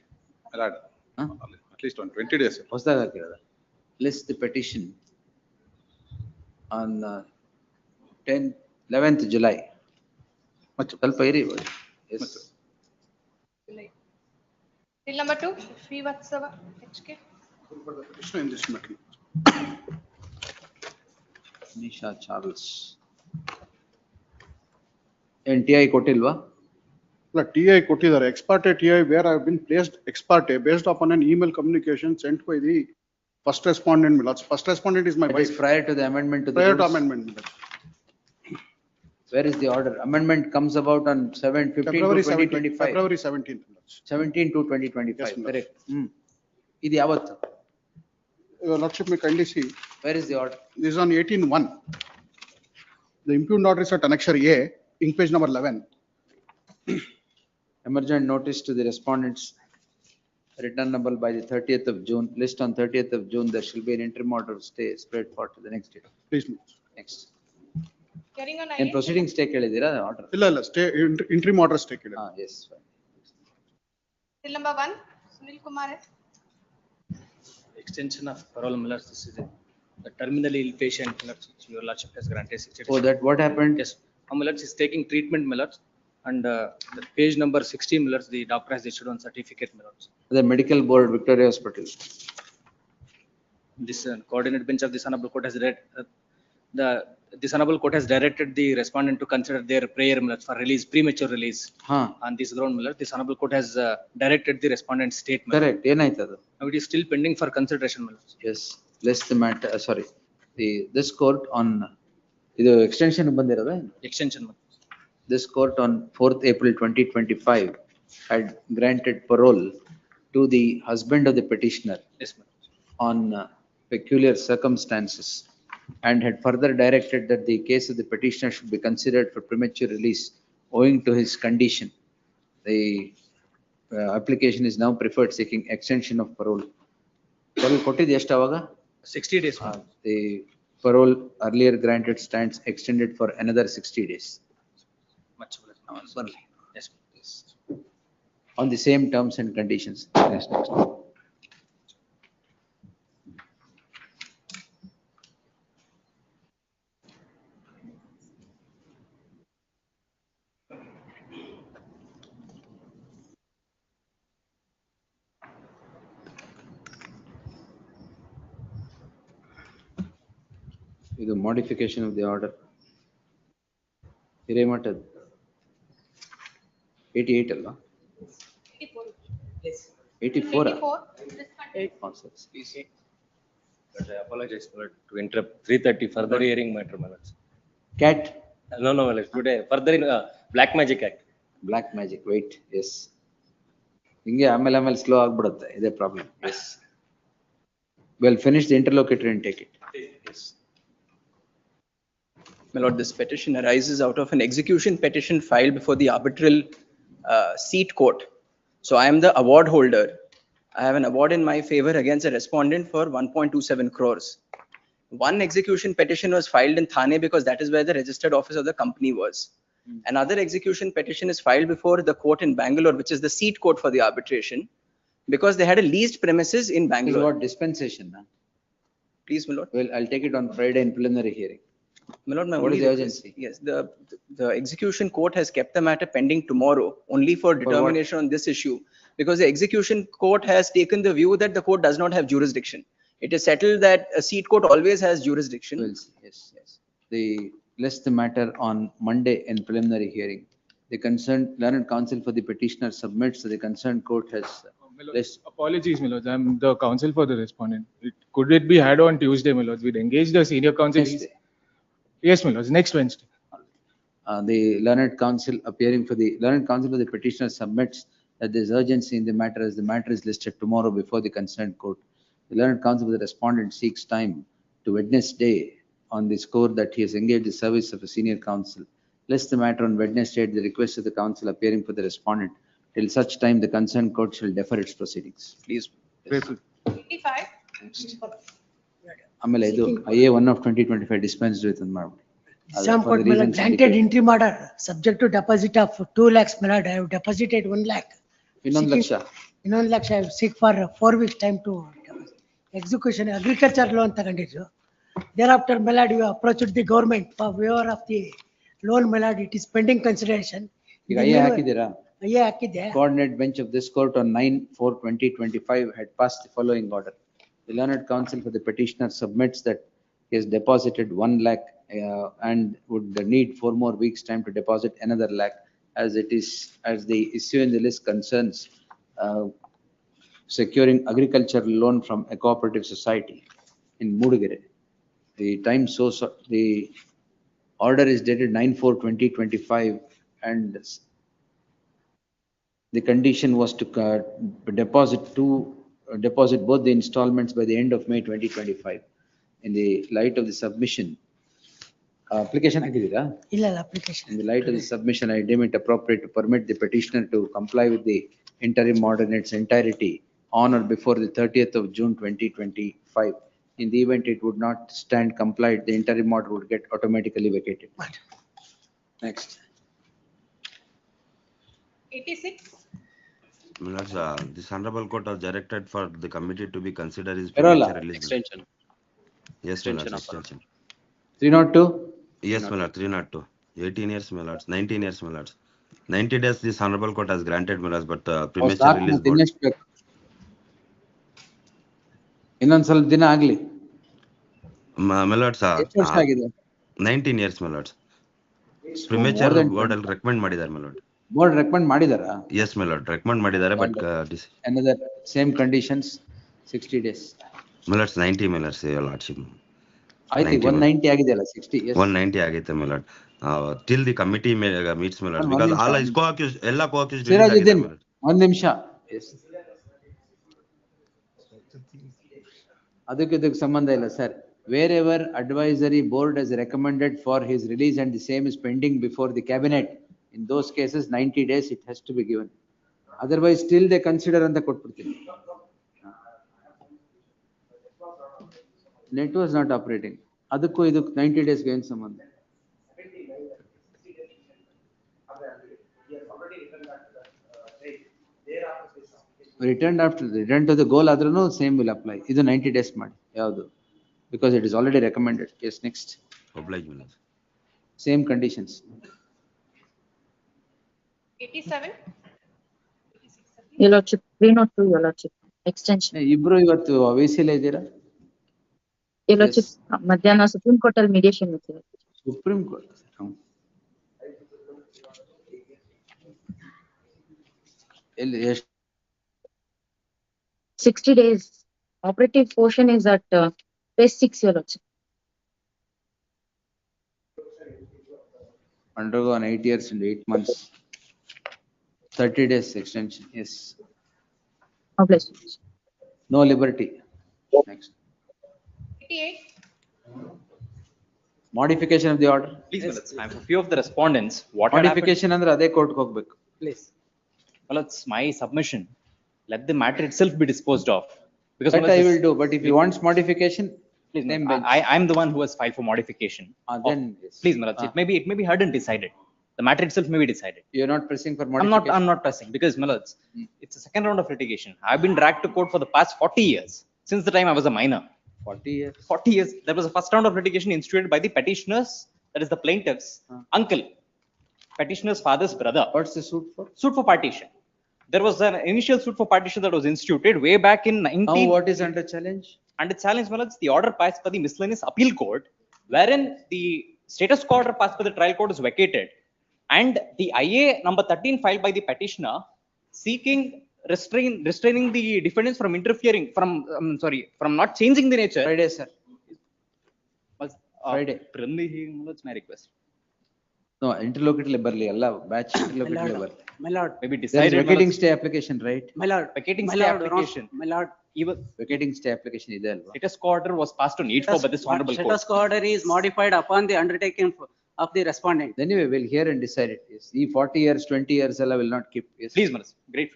Allowed. At least on 20 days. ಹೊಸದಾಗಿ ಹಾಕಿರೋದು. List the petition on 11th July. ಸ್ವಲ್ಪ ಇರಿ. Yes. Seal number 2, Srivatsava HK. For the petition in this matter. Nisha Charles. ಏನ್ TI ಕೊಟ್ಟಿಲ್ವಾ? ಇಲ್ಲ, TI ಕೊಟ್ಟಿದ್ದಾರೆ. Ex parte TI where I have been placed ex parte based upon an email communication sent by the first respondent. First respondent is my It wife. is prior to the amendment to the Prior to rules. amendment. Where is the order? Amendment comes about on 15 to February 2025. February 17th. 17 to 2025. Yes, Correct. ಇದು ಯಾವತ್ತು? Your lordship may kindly see. Where is the order? This is on 18/1. The impugned order is at annexure A, ink page number 11. Emergent notice to the respondents returnable by the 30th of June. List on 30th of June. There shall be an interim order of stay spread for to the next date. Please. Next. Hearing on In IA. proceedings stay ಕೇಳಿದ್ದೀರಾ order? ಇಲ್ಲ, stay interim order stay ಕೇಳಿದೆ. Yes, fine. Till number 1, Sunil Kumar S. Extension of parole, my lords, this is the terminally ill patient, my lords, which your lordship has granted 60 days. Oh, that what happened? Yes, my lords is taking treatment, my lords, and the page number 16, my lords, the doctor has issued one certificate, my lords. The medical board, Victoria Hospital. This coordinate bench of this honorable court has read this honorable court has directed the respondent to consider their prayer, my lords, for release, premature release. On this ground, my lords, this honorable court has directed the respondent's statement. Correct. Now it is still pending for consideration, my lords. Yes, less the matter, sorry. This court on, ಇದು extension ಬಂದಿರೋದಾ? Extension. This court on 4th April 2025 had granted parole to the husband of the petitioner. Yes, ma'am. On peculiar circumstances, and had further directed that the case of the petitioner should be considered for premature release owing to his condition. The application is now preferred seeking extension of parole. Parole ಕೊಟ್ಟಿದ್ದು ಎಷ್ಟು ಅವಾಗ? 60 days. The parole earlier granted stands extended for another 60 days. Much yes. On the same terms and conditions. Yes, next. ಇದು modification of the order. ಹಿರೇಮಠದ 88 ಅಲ್ವಾ? 84. Oh, sorry. But I apologize for to interrupt 3:30 further hearing matter, my lords. Cat? No, my lords. Today further in Black Magic Act. Black Magic, wait, yes. ಹಿಂಗೆ ಆಮೇಲೆ slow ಆಗ್ಬಿಡುತ್ತೆ, ಇದೇ problem. Yes. Well, finish the interlocutor and take it. Yes. My lord, this petition arises out of an execution petition filed before the arbitral seat court. So I am the award holder. I have an award in my favor against a respondent for 1.27 crores. One execution petition was filed in Thane because that is where the registered office of the company was. Another execution petition is filed before the court in Bangalore, which is the seat court for the arbitration, because they had a leased premises in Bangalore. This is what dispensation, na? Please, my lord. Well, I'll take it on Friday in preliminary hearing. My lord, my What is only the request- urgency? Yes, the execution court has kept the matter pending tomorrow only for determination on this issue, because the execution court has taken the view that the court does not have jurisdiction. It is settled that a seat court always has jurisdiction. Well, yes. The list the matter on Monday in preliminary hearing. The concerned learned counsel for the petitioner submits to the concerned court has list. Apologies, my lords. I'm the counsel for the respondent. Could it be had on Tuesday, my lords? We'd engage the senior counsel. Yes, my lords. Next Wednesday. The learned counsel appearing for the learned counsel for the petitioner submits that there is urgency in the matter as the matter is listed tomorrow before the concerned court. The learned counsel for the respondent seeks time to Wednesday on the score that he has engaged the service of a senior counsel. List the matter on Wednesday at the request of the counsel appearing for the respondent. Till such time, the concerned court shall defer its proceedings. Please. Yes. 85. ಆಮೇಲೆ ಇದು IA1 of 2025 dispensed with and marked. Some court may have granted interim order subject to deposit of 2 lakhs, my lord. I have deposited 1 lakh. ಇನ್ನೊಂದು ಲಕ್ಷ. ಇನ್ನೊಂದು lakh I have seek for 4 weeks time to execution agriculture loan ತಗೊಂಡಿದ್ರು. Thereafter, my lord, you approached the government for waiver of the loan, my lord. It is pending consideration. ಈಗ IA ಹಾಕಿದ್ದೀರಾ? IA ಹಾಕಿದ್ದೆ. Coordinate bench of this court on 9/4/2025 had passed the following order. The learned counsel for the petitioner submits that he has deposited 1 lakh and would need 4 more weeks time to deposit another lakh, as the issue in the list concerns securing agricultural loan from a cooperative society in Mudugere. The order is dated 9/4/2025 and the condition was to deposit both the installments by the end of May 2025. In the light of the submission, application ಹಾಕಿದ್ದೀರಾ? ಇಲ್ಲ application. In the light of the submission, I deem it appropriate to permit the petitioner to comply with the interim order in its entirety on or before the 30th of June 2025. In the event it would not stand complied, the interim order would get automatically vacated. Next. 86. My lords, this honorable court has directed for the committee to be considered as Parola. premature release. Extension. Yes, my lords, Extension of extension. 302? Yes, my lord, 302. 18 years, my lords, 19 years, my lords. 90 days this honorable court has granted, my lords, but premature release board. ಇನ್ನೆಷ್ಟು ಬೇಕು? ಇನ್ನೊಂದ್ ಸ್ವಲ್ಪ ದಿನ ಆಗ್ಲಿ. My lords, ಎಷ್ಟು ವರ್ಷ ಆಗಿದೆ? 19 years, my lords. more Premature than board ಅಲ್ಲಿ recommend ಮಾಡಿದ್ದಾರೆ, my lord. ಬೋರ್ಡ್ ರೆಕಮೆಂಡ್ ಮಾಡಿದಾರಾ? Yes, my lord, recommend ಮಾಡಿದ್ದಾರೆ, but another same conditions 60 days. my lords 90, my lords, your lordship. ಆಯ್ತು 190 ಆಗಿದೆಯಲ್ಲ 60 yes. 190 ಆಗೈತೆ, my lord. Till the committee meets, my lord, because all is co-accused, ಎಲ್ಲ co-accused. Sirajuddin ಒಂದ್ ನಿಮಿಷ. ಅದಕ್ಕೆ ಇದಕ್ಕೆ ಸಂಬಂಧ ಇಲ್ಲ sir. Wherever advisory board has recommended for his release and the same is pending before the cabinet, in those cases 90 days it has to be given. Otherwise still they consider ಅಂತ ಕೊಟ್ಬಿಡ್ತೀನಿ. Net was not operating. ಅದಕ್ಕೂ ಇದಕ್ಕೆ 90 days ಗೆ ಏನು ಸಂಬಂಧ? Returned after return to the goal ಆದ್ರೂ same will apply. ಇದು 90 days ಮಾಡಿ ಯಾವುದು? Because it is already recommended. Yes, next. Oblige, my lord. Same conditions. 87. Your lordship, 302, your lordship, extension. ಇಬ್ರು ಇವತ್ತು ವಿಸಿಲ್ ಇದ್ದೀರಾ? Your lordship, ಮಧ್ಯಾಹ್ನ ಸುಪ್ರೀಂ ಕೋರ್ಟ್ ಅಲ್ಲಿ mediation ಇತ್ತು. ಸುಪ್ರೀಂ ಕೋರ್ಟ್ ಎಲ್ಲಿ ಎಷ್ಟು? 60 days. Operative portion is at page 6, your lordship. Undergone 8 years and 8 months. 30 days extension. Yes. Oblige. No liberty. Next. 88. Modification of the order. Please, I'm a few of the respondents. What Modification ಅಂದ್ರೆ ಅದೇ ಕೋರ್ಟ್ಗೆ ಹೋಗ್ಬೇಕು. Please. Well, it's my submission. Let the matter itself be disposed of. Because That I will do, but if he wants modification, please, name bench. I'm the one who has filed for modification. Then yes. Please, Malad, it may be heard and decided. The matter itself may be decided. You're not pressing for modification? I'm not pressing because Malad, it's a second round of litigation. I've been dragged to court for the past 40 years, since the time I was a minor. 40 years? 40 years. There was a first round of litigation instituted by the petitioners, that is the plaintiff's uncle, petitioner's father's brother. What's the suit for? Suit for partition. There was an initial suit for partition that was instituted way back in 19... Now what is under challenge? Under challenge, Malad, the order passed by the miscellaneous appeal court, wherein the status quo order passed by the trial court is vacated, and the IA number 13 filed by the petitioner seeking restraining the defendants from interfering, from not changing the nature. Friday, sir. Friday. It's my request. No, interlocutory ಬರ್ಲಿ ಎಲ್ಲ batch interlocutory ಬರ್ಲಿ. My lord, maybe There is decided. vacating stay application, right? My lord, vacating stay application. My lord, even vacating stay application ಇದೆ ಅಲ್ವಾ? status quo order was passed on 8/4 by this honorable court. status quo order is modified upon the undertaking of the respondent. Anyway, we'll hear and decide it. Yes. ಈ 40 years, 20 years ಎಲ್ಲ will not keep. Yes. Please, Manas, great.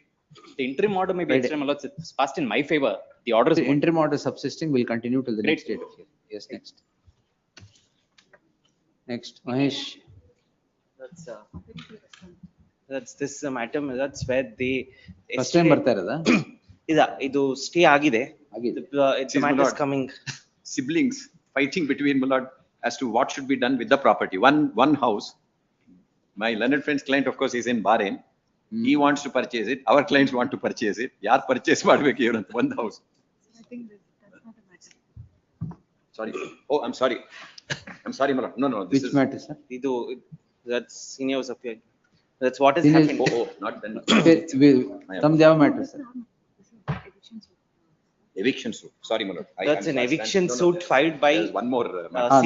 The interim order may be extended, my lord. It's passed in my favor. The order is The interim order subsisting will continue till the Great. next date of hearing. Yes, next. Next, Mahesh. That's this matter. That's where they. First time ಬರ್ತಾ ಇರೋದಾ? ಇದು stay ಆಗಿದೆ. The matter is coming. Siblings fighting between my lord as to what should be done with the property. One house. My learned friend's client, of course, is in Bahrain. He wants to purchase it. Our clients want to purchase it. Yaar purchase ಮಾಡ್ಬೇಕು ಇವ್ರು ಅಂತ one house. Sorry. Oh, I'm sorry. I'm sorry, my lord. No. This Which is matter, sir? That's seniors appeal. That's what is Seniors- happening. Oh, not then. ತಮ್ದು ಯಾವ matter sir? Eviction suit. Sorry, my lord. That's an eviction suit filed by There's one more.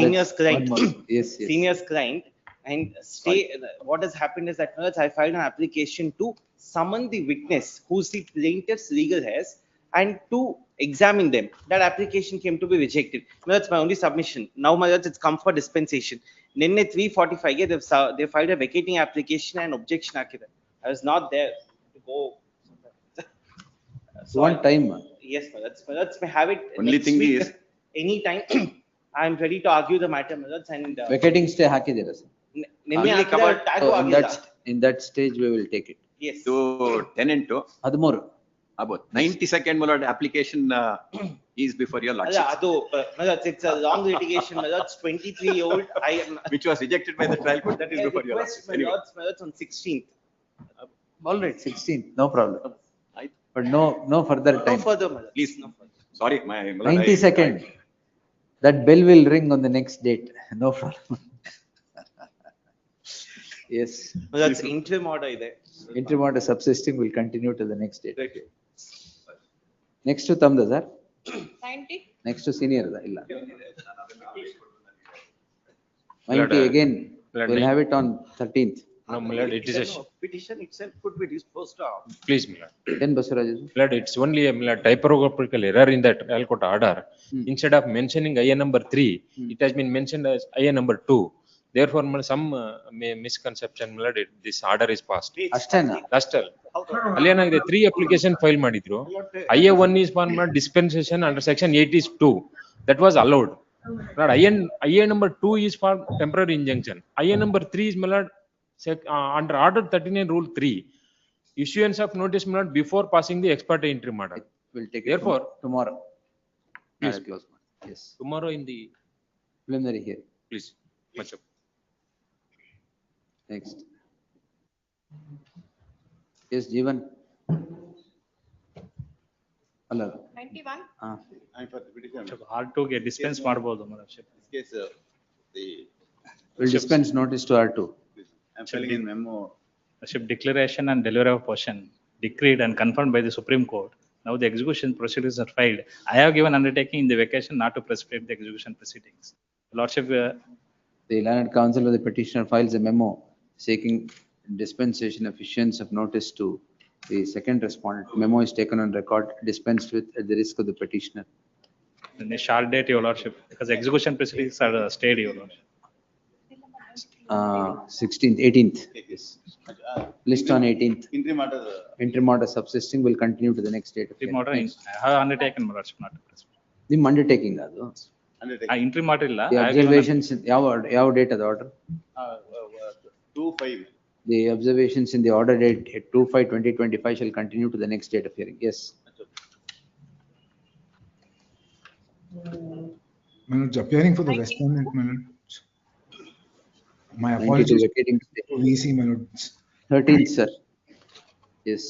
seniors client. Yes. Seniors client. And stay. What has happened is that I filed an application to summon the witness, who's the plaintiff's legal heirs, and to examine them. That application came to be rejected. That's my only submission. Now, my lords, it's come for dispensation. Ninne 345 they filed a vacating application and objection akida. I was not there to go. One time. Yes, my lords may have it. Only next thing week, is- anytime. I am ready to argue the matter, my lords, and Vacating stay ಹಾಕಿದ್ದೀರಾ sir? ನಿನ್ನೆ ಹಾಕಿದ tag So ಆಗಿಲ್ಲ. in that stage we will take it. Yes. to tenant. 13. About 92nd, my lord, application is before your Alla, lordship. it's a long litigation, my lords, 23-year-old. I am. Which was rejected by the trial court, that is I before your request, lordship. my Anyway. lords, on 16th. All right, 16th, no problem. I- But no further No time. further, my lords. Please, No further. sorry, my lord, 92nd. That bell will ring on the next date. No problem. Yes. My lords, interim order ಇದೆ. Interim order subsisting will continue till the next date. Right. Next to Tamda, sir. 90. Next to senior, illa. Lord, 90 again, Lord, we'll have it on 13th. No, my lord, it is a, Petition itself could be disposed of. please, my lord. Then Basuraj. Lord, it's only a my lord, typographical error in that trial court order. Instead of mentioning IA number 3, it has been mentioned as IA number 2. Therefore, my lord, some misconception, my lord, this order is passed. ಅಷ್ಟೇನಾ? Last all. ಅಲ್ಲಿ ಏನಾಗಿದೆ 3 application file ಮಾಡಿದ್ರು. IA 1 is for my lord, dispensation under section 8 is 2. That was allowed. Lord, IA number 2 is for temporary injunction. IA number 3 is my lord, under order 39 rule 3. Issuance of notice, my lord, before passing the ex parte interim order. We'll take it Therefore, tomorrow. please, I'll close. Yes. tomorrow in the, Preliminary hearing. please, much up. Next. Yes, Jeevan. ಅಲ್ಲ 91. I'm for the petition. R2 ಗೆ dispense ಮಾಡಬಹುದು This case, the We'll dispense notice to R2. I'm filling in memo. ship declaration and delivery of portion decreed and confirmed by the Supreme Court. Now the execution proceedings are filed. I have given undertaking in the vacation not to precipitate the execution proceedings. Lordship, The learned counsel of the petitioner files a memo seeking dispensation of issuance of notice to the second respondent. Memo is taken on record, dispensed with at the risk of the petitioner. in a short date, your Lordship, because execution proceedings are stayed, your Lordship. 16th, 18th. Yes. List on 18th. Interim order. Interim order subsisting will continue to the next date. of The hearing. order, I have undertaken, my Lordship, not to precipitate. ನಿಮ್ಮ undertaking ಅದು. Interim order ಇಲ್ಲ. The I have given observations, ಯಾವ date ಅದು order? 2/5. The observations in the order date 2/5/2025 shall continue to the next date of hearing. Yes. My lords, appearing for the respondent, my lords. My 92 apologies vacating to VC, my lords. 13th, sir. Yes.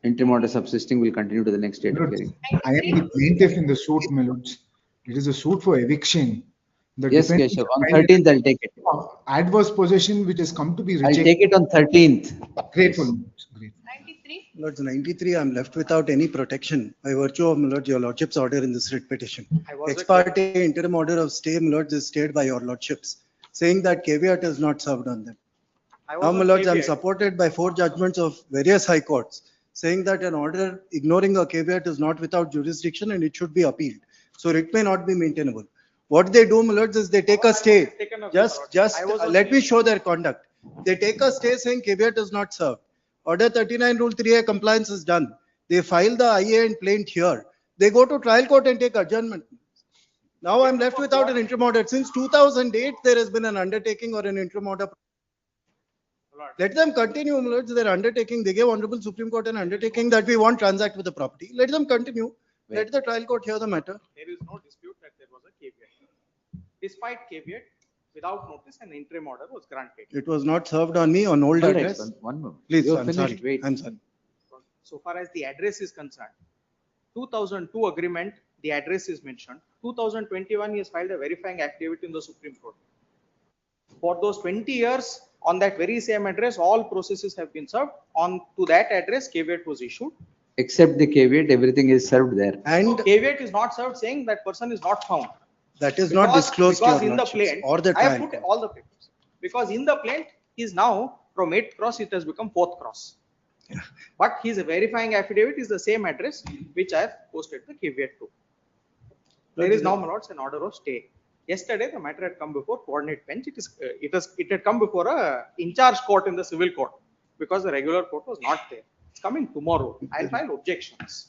Interim order subsisting will continue to the next date My of lords, hearing. I am the plaintiff in the suit, my lords. It is a suit for eviction. The Yes, defendant Keshav, on filed 13th I'll take it. adverse possession which has come to be I'll rejected. take it on 13th. Grateful. Great. 93. Lords, 93, I'm left without any protection by virtue of, my lord, your lordship's order in this writ petition. Ex parte interim order of stay, my lords, is stayed by your lordships, saying that caveat is not served on them. Now, my lords, I'm supported by 4 judgments of various high courts, saying that an order ignoring a caveat is not without jurisdiction and it should be appealed. So it may not be maintainable. What they do, my lords, is they take a stay. Let me show their conduct. They take a stay saying caveat is not served. Order 39 rule 3A compliance is done. They file the IA and plaint here. They go to trial court and take adjournment. Now I'm left without an interim order. Since 2008, there has been an undertaking or an interim order. Let them continue, my lords, their undertaking. They gave Honorable Supreme Court an undertaking that we won't transact with the property. Let them continue. Let the trial court hear the matter. There is no dispute that there was a caveat. Despite caveat, without notice, an interim order was granted. It was not served on me on old All right, address. one moment. Please, You're I'm finished. sorry. Wait. I'm sorry. So far as the address is concerned, 2002 agreement, the address is mentioned. 2021, he has filed a verifying affidavit in the Supreme Court. For those 20 years, on that very same address, all processes have been served. On to that address, caveat was issued. Except the caveat, everything is served there. And caveat is not served, saying that person is not found. That is not disclosed to Because your in the lordships plaint, or the I have trial put court. all the papers. Because in the plaint, he is now from 8th cross, it has become 4th cross. But his verifying affidavit is the same address which I have posted the caveat to. There is now, my lords, an order of stay. Yesterday, the matter had come before coordinate bench. It had come before a in-charge court in the civil court because the regular court was not there. It's coming tomorrow. I'll file objections.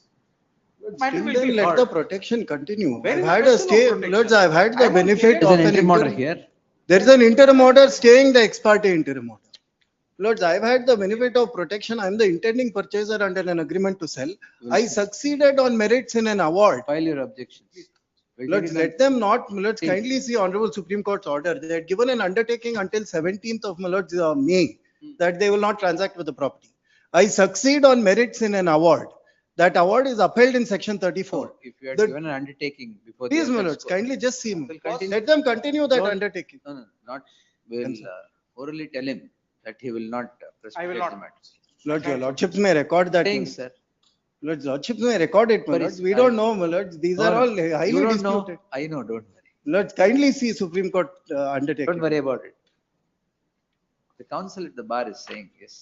Matter Till will then, be let heard. the protection continue. Where I've is the had a question of stay, protection? lords, I've had I the want benefit caveat. of There's an an interim order interim. here. There is an interim order staying the ex parte interim order. Lords, I've had the benefit of protection. I'm the intending purchaser under an agreement to sell. I succeeded on merits in an award. File your objections. Lords, let them not, Lords, kindly see Honorable Supreme Court's order. They had given an undertaking until 17th of May that they will not transact with the property. I succeed on merits in an award. That award is upheld in section 34. If you had given an undertaking before. Please, my lords, kindly just see me. Let them continue that undertaking. No, not, we'll orally tell him that he will not precipitate not. the matters. Lords, your lordships may record that. Saying, sir. Lords, lordships may record it, my lords. We don't know, my lords. These are all highly You don't disputed. know. I know, don't worry. Lords, kindly see Supreme Court undertaking. Don't worry about it. The counsel at the bar is saying yes.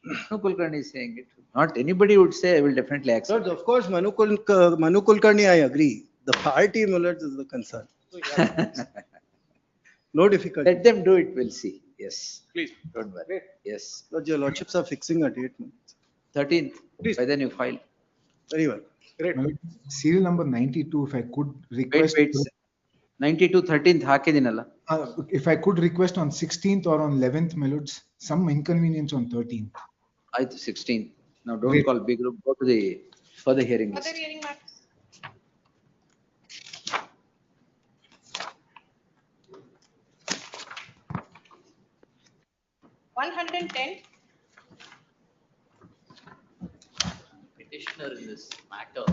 Manu Kulkarni is saying it. Not anybody would say, I will definitely accept. Lords, of course, Manu Kulkarni, I agree. The party, my lords, is the concern. No difficulty. Let them do it, we'll see. Yes. Please. Don't worry. Yes. Lords, your lordships are fixing a date. 13th. By then you file. Very well. Great. Serial number 92, if I could Wait, request. wait. 92, 13th, ಹಾಕಿದ್ದೀನಲ್ಲ. If I could request on 16th or on 11th, my lords, some inconvenience on 13th. ಆಯ್ತು 16th. Now don't call big group, go to the further hearing list. Further hearing matters. Petitioner in this matter,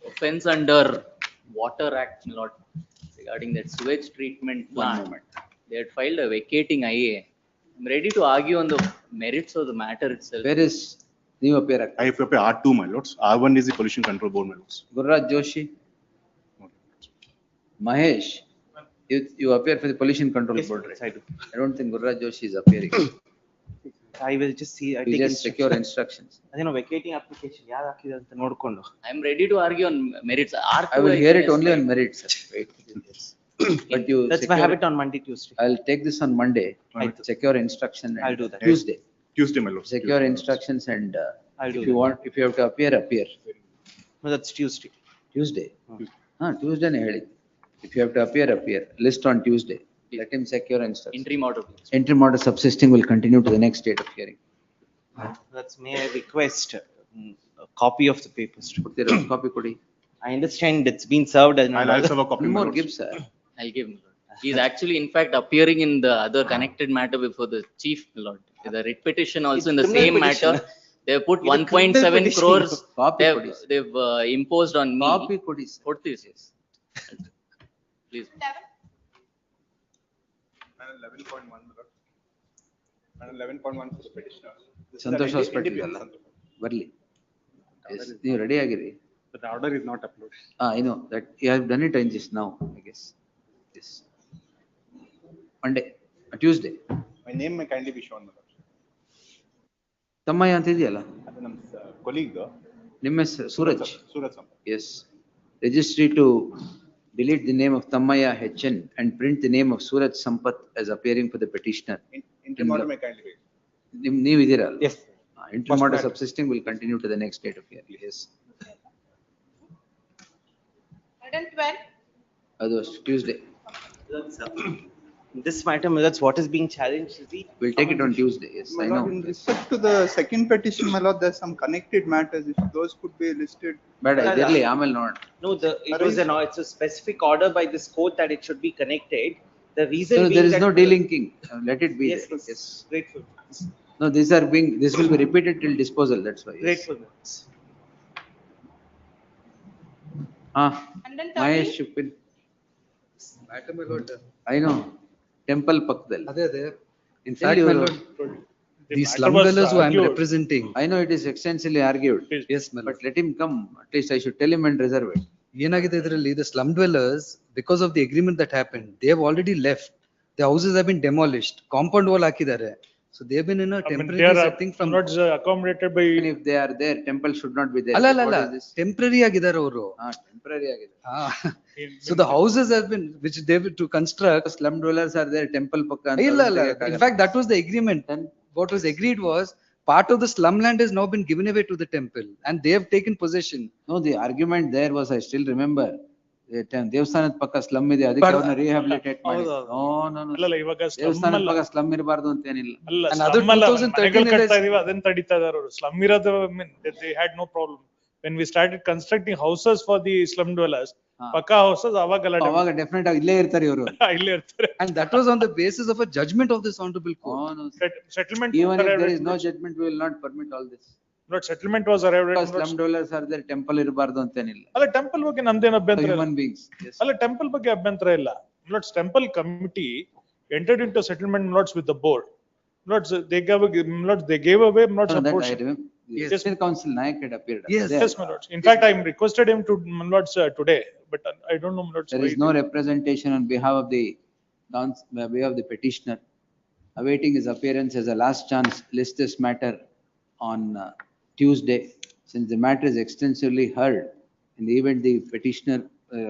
offense under Water Act, my lord, regarding that sewage treatment plant. They had filed a vacating IA. I'm ready to argue on the merits of the matter itself. Where is new appear? I have to pay R2, my lords. R1 is the Pollution Control Board, my lords. Gurraj Joshi. Mahesh, you appear for the Pollution Control Yes, Board, right? I do. I don't think Gurraj Joshi is appearing. I will just see. I You take just secure instructions. ಅದೇನೋ vacating application ಯಾರು ಹಾಕಿದೆ ಅಂತ ನೋಡ್ಕೊಂಡು. I'm ready to argue on merits. I will hear it only on merits. Wait. But you. That's why I have it on Monday, Tuesday. I'll take this on Monday. Secure instruction. And I'll do that. Tuesday. Tuesday, my lords. Secure instructions and I'll do if you that. want, if you have to appear, appear. No, that's Tuesday. Tuesday. Tuesday ne ಹೇಳಿದ್ದು. If you have to appear, appear. List on Tuesday. Let him secure instructions. Interim order. Interim order subsisting will continue to the next date of hearing. That's may I request a copy of the papers. Put the copy kodi. I understand it's been served. And I'll also have a copy. One my more lords. give, sir. I'll give him. He's actually, in fact, appearing in the other connected matter before the chief, my lord. The writ petition also in the criminal same petition. matter. They've put It's a criminal 1.7 petition. crores. Copy They've, kodi, sir. they've imposed on me. Copy kodi, sir. Put this. Please. 11.1, my lord. And 11.1 for the petitioner. This is an Santosh Hospital independent ಅಲ್ಲ ಬರ್ಲಿ. Yes, ನೀವು ready ಆಗಿರಿ. But the order is not uploaded. I know that you have done it just now, I guess. Yes. Monday, Tuesday. My name may kindly be shown, my lord. ತಮ್ಮಯ್ಯ ಅಂತ ಇದೆಯಲ್ಲ ಅದು ನಮ್ಮ colleague. ನಿಮ್ಮ ಹೆಸರು Suraj. Suraj Sampath. Yes. Registry to delete the name of Tammaya HN and print the name of Suraj Sampath as appearing for the petitioner. Interim order may kindly be. ನೀವು ಇದೀರಲ್ಲ? Yes. Interim order subsisting will continue to the next date of hearing. Yes. 112. ಅದು Tuesday. This matter, that's what is being challenged. Is the We'll take it on Tuesday. Yes, My I know. lord, in respect to the second petition, my lord, there's some connected matters. If those could be listed. ಬೇಡ ಇದಿರ್ಲಿ ಆಮೇಲೆ ನೋಡೋಣ. No, it's a specific order by this court that it should be connected. The reason So being there is that no delinking. Let it be Yes, there. yes. Yes. Grateful. No, this will be repeated till disposal. That's why. Yes. Grateful. Mahesh Shupin. I know. Temple Pakdal. In fact, my lord, the slum dwellers who I am representing. I know it is extensively argued. Yes, my lord. But let him come. At least I should tell him and reserve it. ಏನಾಗಿದೆ ಇದರಲ್ಲಿ the slum dwellers, because of the agreement that happened, they have already left. The houses have been demolished. Compound wall ಹಾಕಿದ್ದಾರೆ. So they have been in a temporary setting from. Not accommodated by. Even if they are there, temple should not be there. ಅಲ್ಲ ಅಲ್ಲ What ಅಲ್ಲ is this? Temporary ಆಗಿದ್ದಾರೆ ಅವರು. Temporary ಆಗಿದೆ. So the houses have been, which they were to construct. Slum dwellers are there, temple pakka ಅಂತ ಇಲ್ಲ ಇಲ್ಲ. In fact, that was the agreement. And what was agreed was part of the slum land has now been given away to the temple and they have taken possession. No, the argument there was, I still remember, ದೇವಸ್ಥಾನದ ಪಕ್ಕ slum ಇದೆ ಅದಕ್ಕೆ ಅವ್ರನ್ನ rehabilitate ಮಾಡಿ. No no no. ಅಲ್ಲಲ್ಲ ಇವಾಗ ದೇವಸ್ಥಾನದ ಪಕ್ಕ ಸ್ಲಮ್ ಇರಬಾರ್ದು ಅಂತ ಏನಿಲ್ಲ. ಅಲ್ಲ And other slum ಅಲ್ಲ, 2013 ಮನೆಗಳು ಕಟ್ತಾ ಇದೀವಿ ಅದನ್ನ ತಡಿತಾ ಇದಾರೆ ಅವರು. ಸ್ಲಮ್ ಇರೋದು they had no problem. When we started constructing houses for the slum dwellers, ಪಕ್ಕಾ houses ಅವಾಗ ಡೆಫಿನೆಟ್ ಆಗಿ ಇಲ್ಲೇ ಇರ್ತಾರೆ ಇವರು. ಇಲ್ಲೇ ಇರ್ತಾರೆ. And that was on the basis of a judgment of this honorable court. Settlement. Even if there is no judgment, we will not permit all this. Not settlement was arrived at. Slum dwellers are there, temple ಇರಬಾರ್ದು ಅಂತ ಏನಿಲ್ಲ. ಅಲ್ಲ temple ಬಗ್ಗೆ ನಮ್ದೇನು ಅಭ್ಯಂತರ ಇಲ್ಲ. Human beings. ಅಲ್ಲ temple ಬಗ್ಗೆ ಅಭ್ಯಂತರ ಇಲ್ಲ. Lords, temple committee entered into settlement lords with the board. Lords, they gave away lords a portion. Yes, council Nayak had appeared. Yes, my lords. In fact, I requested him to lords today, but I don't know lords. There is no representation on behalf of the petitioner. Awaiting his appearance as a last chance, list this matter on Tuesday. Since the matter is extensively heard, in the event the petitioner, the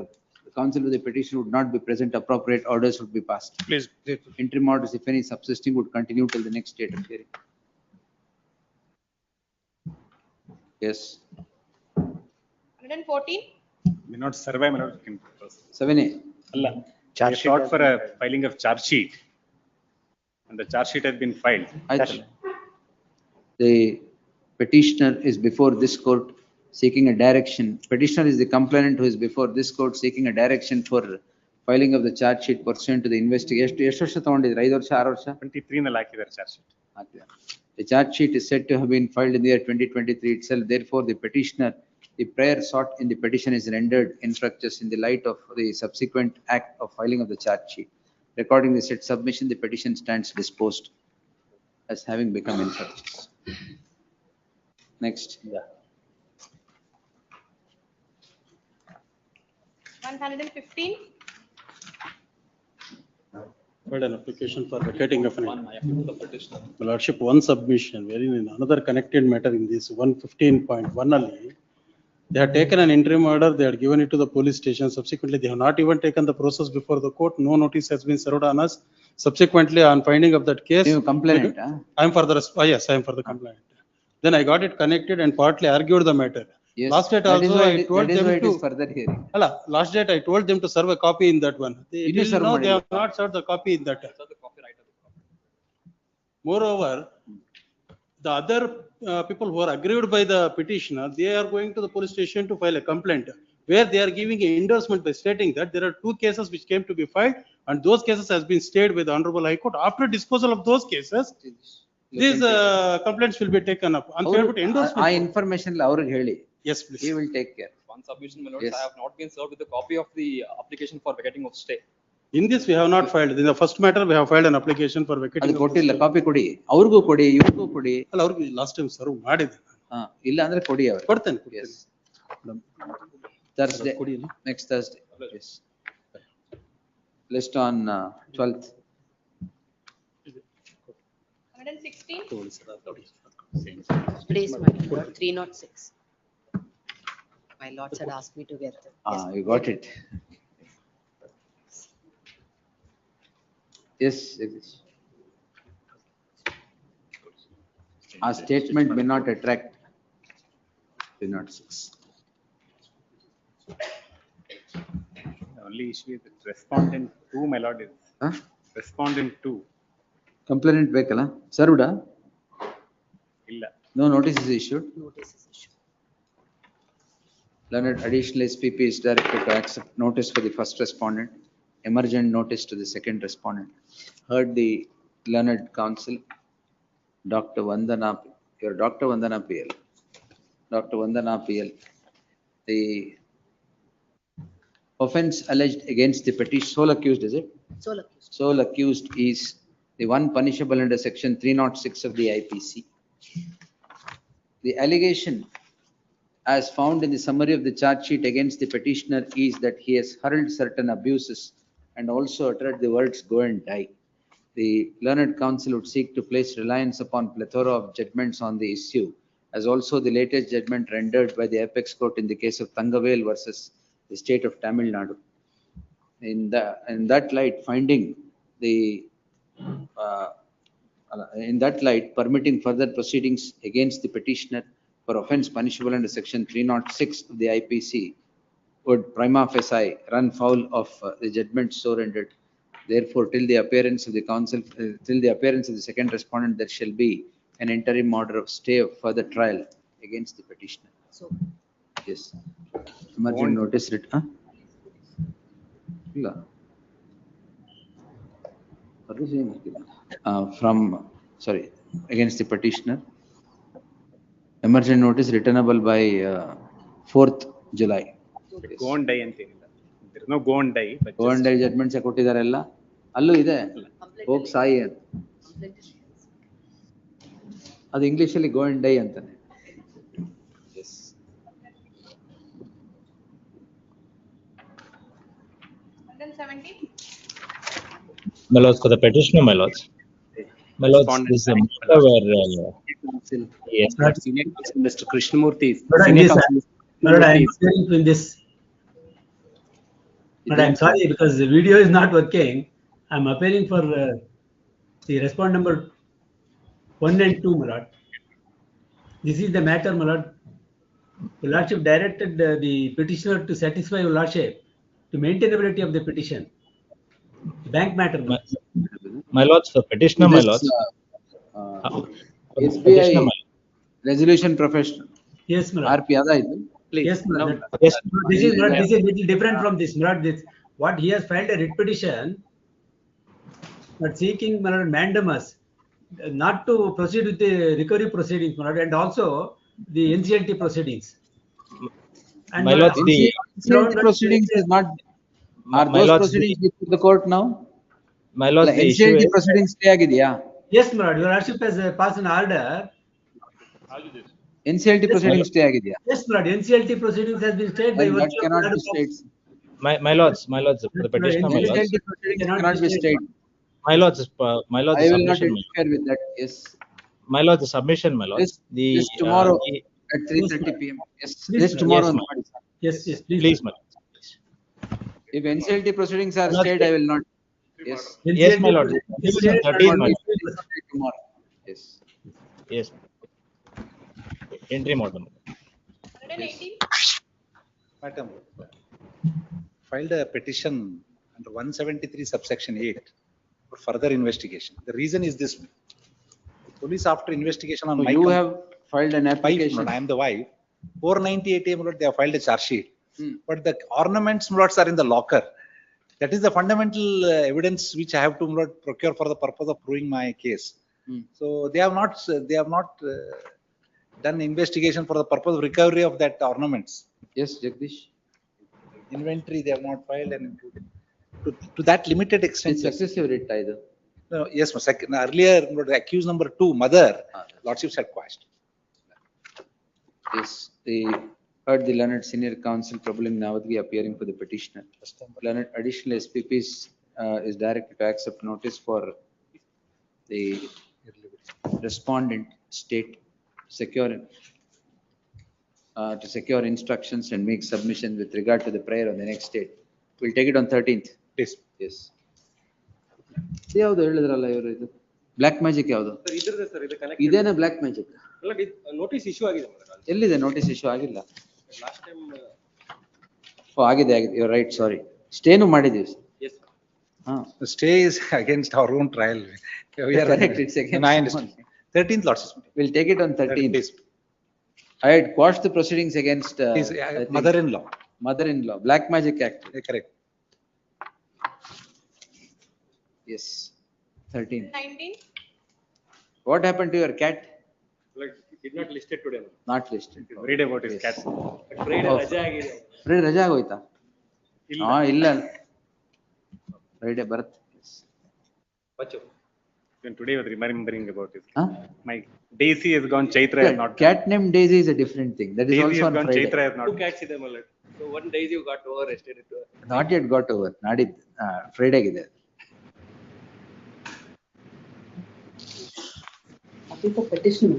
counsel of the petitioner would not be present, appropriate orders would be passed. Please. Interim orders, if any subsisting, would continue till the next date of hearing. Yes. 114. May not survive, my lord. 7A. Allah. Charge short for a filing of charge sheet. And the charge sheet has been filed. The petitioner is before this court seeking a direction. Petitioner is the complainant who is before this court seeking a direction for filing of the charge sheet pursuant to the investigation. ಎಷ್ಟು ವರ್ಷ ತಗೊಂಡಿದ್ರೆ? 5 ವರ್ಷ 6 ವರ್ಷ? 23 ನಲ್ಲಿ ಹಾಕಿದ್ದಾರೆ charge sheet. The charge sheet is said to have been filed in the year 2023 itself. Therefore, the petitioner, the prayer sought in the petition is rendered infructuous in the light of the subsequent act of filing of the charge sheet. Recording the said submission, the petition stands disposed as having become infructuous. Next. 115. Filed an application for vacating of an My lordship, one submission, wherein in another connected matter in this 115.1 only, they had taken an interim order, they had given it to the police station. Subsequently, they have not even taken the process before the court. No notice has been served on us. Subsequently, on finding of that case. You complainant, I am for the, yes, I am for the complainant. Then I got it connected and partly argued the matter. Yes, last date also I told them it to. is further hearing. Last date I told them to serve a copy in that one. They have not served the copy in that. Moreover, the other people who are aggrieved by the petitioner, they are going to the police station to file a complaint, where they are giving an endorsement by stating that there are 2 cases which came to be filed, and those cases has been stayed with the Honorable High Court. After disposal of those cases, these complaints will be taken up. I information ಅವ್ರಿಗೆ ಹೇಳಿ. Yes, please. He will take care. One submission, my lords, I have not been served with a copy of the application for vacating of stay. In this, we have not filed. In the first matter, we have filed an application for vacating. ಅದು ಕೊಟ್ಟಿಲ್ಲ, copy ಕೊಡಿ. ಅವ್ರಿಗೂ ಕೊಡಿ, ಇವ್ರಿಗೂ ಕೊಡಿ. ಅಲ್ಲ, ಅವ್ರಿಗೆ last time serve ಮಾಡಿದೆ. ಇಲ್ಲ ಅಂದ್ರೆ ಕೊಡಿ ಅವರು. ಕೊಡ್ತೇನೆ. Yes. Thursday. Next Thursday. Yes. List on 12th. 116. Please, my lord, 306. My lords had asked me to get them. You got it. Yes. Our statement may not attract 306. The only issue is that respondent 2, my lord, is respondent 2. Complainant ಬೇಕಲ್ಲ? Served? ಇಲ್ಲ. No notice is issued. Notice is issued. Learned additional SPP is directed to accept notice for the first respondent, emergent notice to the second respondent. Heard the learned counsel, Dr. Vandana, your Dr. Vandana PL. Dr. Vandana PL. The offense alleged against the petition, sole accused, is it? Sole accused. Sole accused is the one punishable under section 306 of the IPC. The allegation as found in the summary of the charge sheet against the petitioner is that he has hurled certain abuses and also uttered the words "go and die." The learned counsel would seek to place reliance upon plethora of judgments on the issue, as also the latest judgment rendered by the apex court in the case of Tangavel versus the state of Tamil Nadu. In that light, permitting further proceedings against the petitioner for offense punishable under section 306 of the IPC would prima facie run foul of the judgment so rendered. Therefore, till the appearance of the counsel, till the appearance of the second respondent, there shall be an interim order of stay of further trial against the petitioner. So, Yes. Emergent notice writ, huh? Illa. From, sorry, against the petitioner. Emergent notice returnable by 4th July. Go and die ಅಂತೇನಿಲ್ಲ. There is no go and die, but Go and die judgments ಕೊಟ್ಟಿದ್ದಾರೆಲ್ಲ ಅಲ್ಲೂ ಇದೆ ಹೋಗ್ ಸಾಯಿ ಅಂತ ಅದು English ಅಲ್ಲಿ go and dye ಅಂತಾನೆ. My lords, for the petitioner, my lords. My lords, this is a matter where yes, Mr. Krishnamurthy. Lord, I am appearing in this. But I'm sorry because the video is not working. I'm appearing for the respond number 1 and 2, my lord. This is the matter, my lord. Your lordship directed the petitioner to satisfy your lordship to maintainability of the petition. Bank matter. My lords, for petitioner, my lords. SBI resolution professional. Yes, my lord. RP ada idu. Yes, my lord. Yes. This is little different from this, my lord. This, what he has filed a writ petition, but seeking, my lord, mandamus, not to proceed with the recovery proceedings, my lord, and also the NCLT proceedings. And My lords, the NCLT proceedings is not. Are my those lords, proceedings before the court now? my lords, the issue NCLT is proceedings stay ಆಗಿದೆಯಾ? Yes, my lord. Your lordship has passed an order. NCLT proceedings stay ಆಗಿದೆಯಾ? Yes, my lord. NCLT proceedings has been stayed by That virtue of cannot order be of- stayed. my lords, for the petitioner, my lords. NCLT proceedings cannot be stayed. My lords, my lords, I the will not submission, my lords. interfere with that. Yes. My lords, the submission, my lords. This tomorrow at 3:30 p.m. Yes. This tomorrow. Yes, on ma'am. Friday. Yes, yes, please. Please, my lords. If NCLT proceedings are Not stayed, I will not. Yes. Yes, my lord. This is 13, my lord. Tomorrow. Yes. Yes. Entry model. 118. Madam, filed a petition under 173 subsection 8 for further investigation. The reason is this. The police, after investigation on So my you com- have filed an application. I am the wife. 498 AM, they have filed a charge sheet. But the ornaments, lots are in the locker. That is the fundamental evidence which I have to procure for the purpose of proving my case. So they have not done investigation for the purpose of recovery of that ornaments. Yes, Jagdish. Inventory they have not filed and to that limited extent. It's successive writ either. No, yes, earlier accused number 2, mother, lordships had quashed. Yes, they heard the learned senior counsel Prabhulim Navatgi appearing for the petitioner. Learned additional SPPs is directed to accept notice for the respondent state to secure instructions and make submission with regard to the prayer on the next date. We'll take it on 13th. Yes. Yes. ಯಾವ್ದು ಹೇಳಿದ್ರಲ್ಲ ಇವರು ಇದು black magic ಯಾವ್ದು ಇದ್ರದ್ದು sir ಇದು connect ಇದೇನಾ black magic ಅಲ್ಲ notice issue ಆಗಿದೆ ಎಲ್ಲಿದೆ ನೋಟಿಸ್ ಇಶ್ಯೂ ಆಗಿಲ್ಲ ಲಾಸ್ಟ್ ಟೈಮ್ ಓ ಆಗಿದೆ ಯು ರೈಟ್ ಸಾರಿ ಸ್ಟೇನು ಮಾಡಿದೀವಿ S The stay is against our own trial. We are correct, it's against I understand. 13th lordships. We'll take it on 13th. I had quashed the proceedings against His mother-in-law. Mother-in-law, Black Magic Act. Correct. Yes, 13. 19. What happened to your cat? like did not listed today Not listed. read about his cat Friday Oh. ರಜೆ ಆಗಿದೆ Friday ರಜಾ ಆಗೋಯ್ತಾ? ಇಲ್ಲ. ಹಾ ಇಲ್ಲ. Friday ಬರುತ್ತೆ. Pachu. Then today was remembering about it. Huh? My Daisy has gone, Chaitra has not. Cat name Daisy is a different thing. That is Daisy also has on gone, Friday. Chaitra has not. Two cats ಇದೆ ಮಲ್ಲ. So one days you got over rested. Not yet got over. ನಾಡಿದ್ದು Friday ಇದೆ. For petition.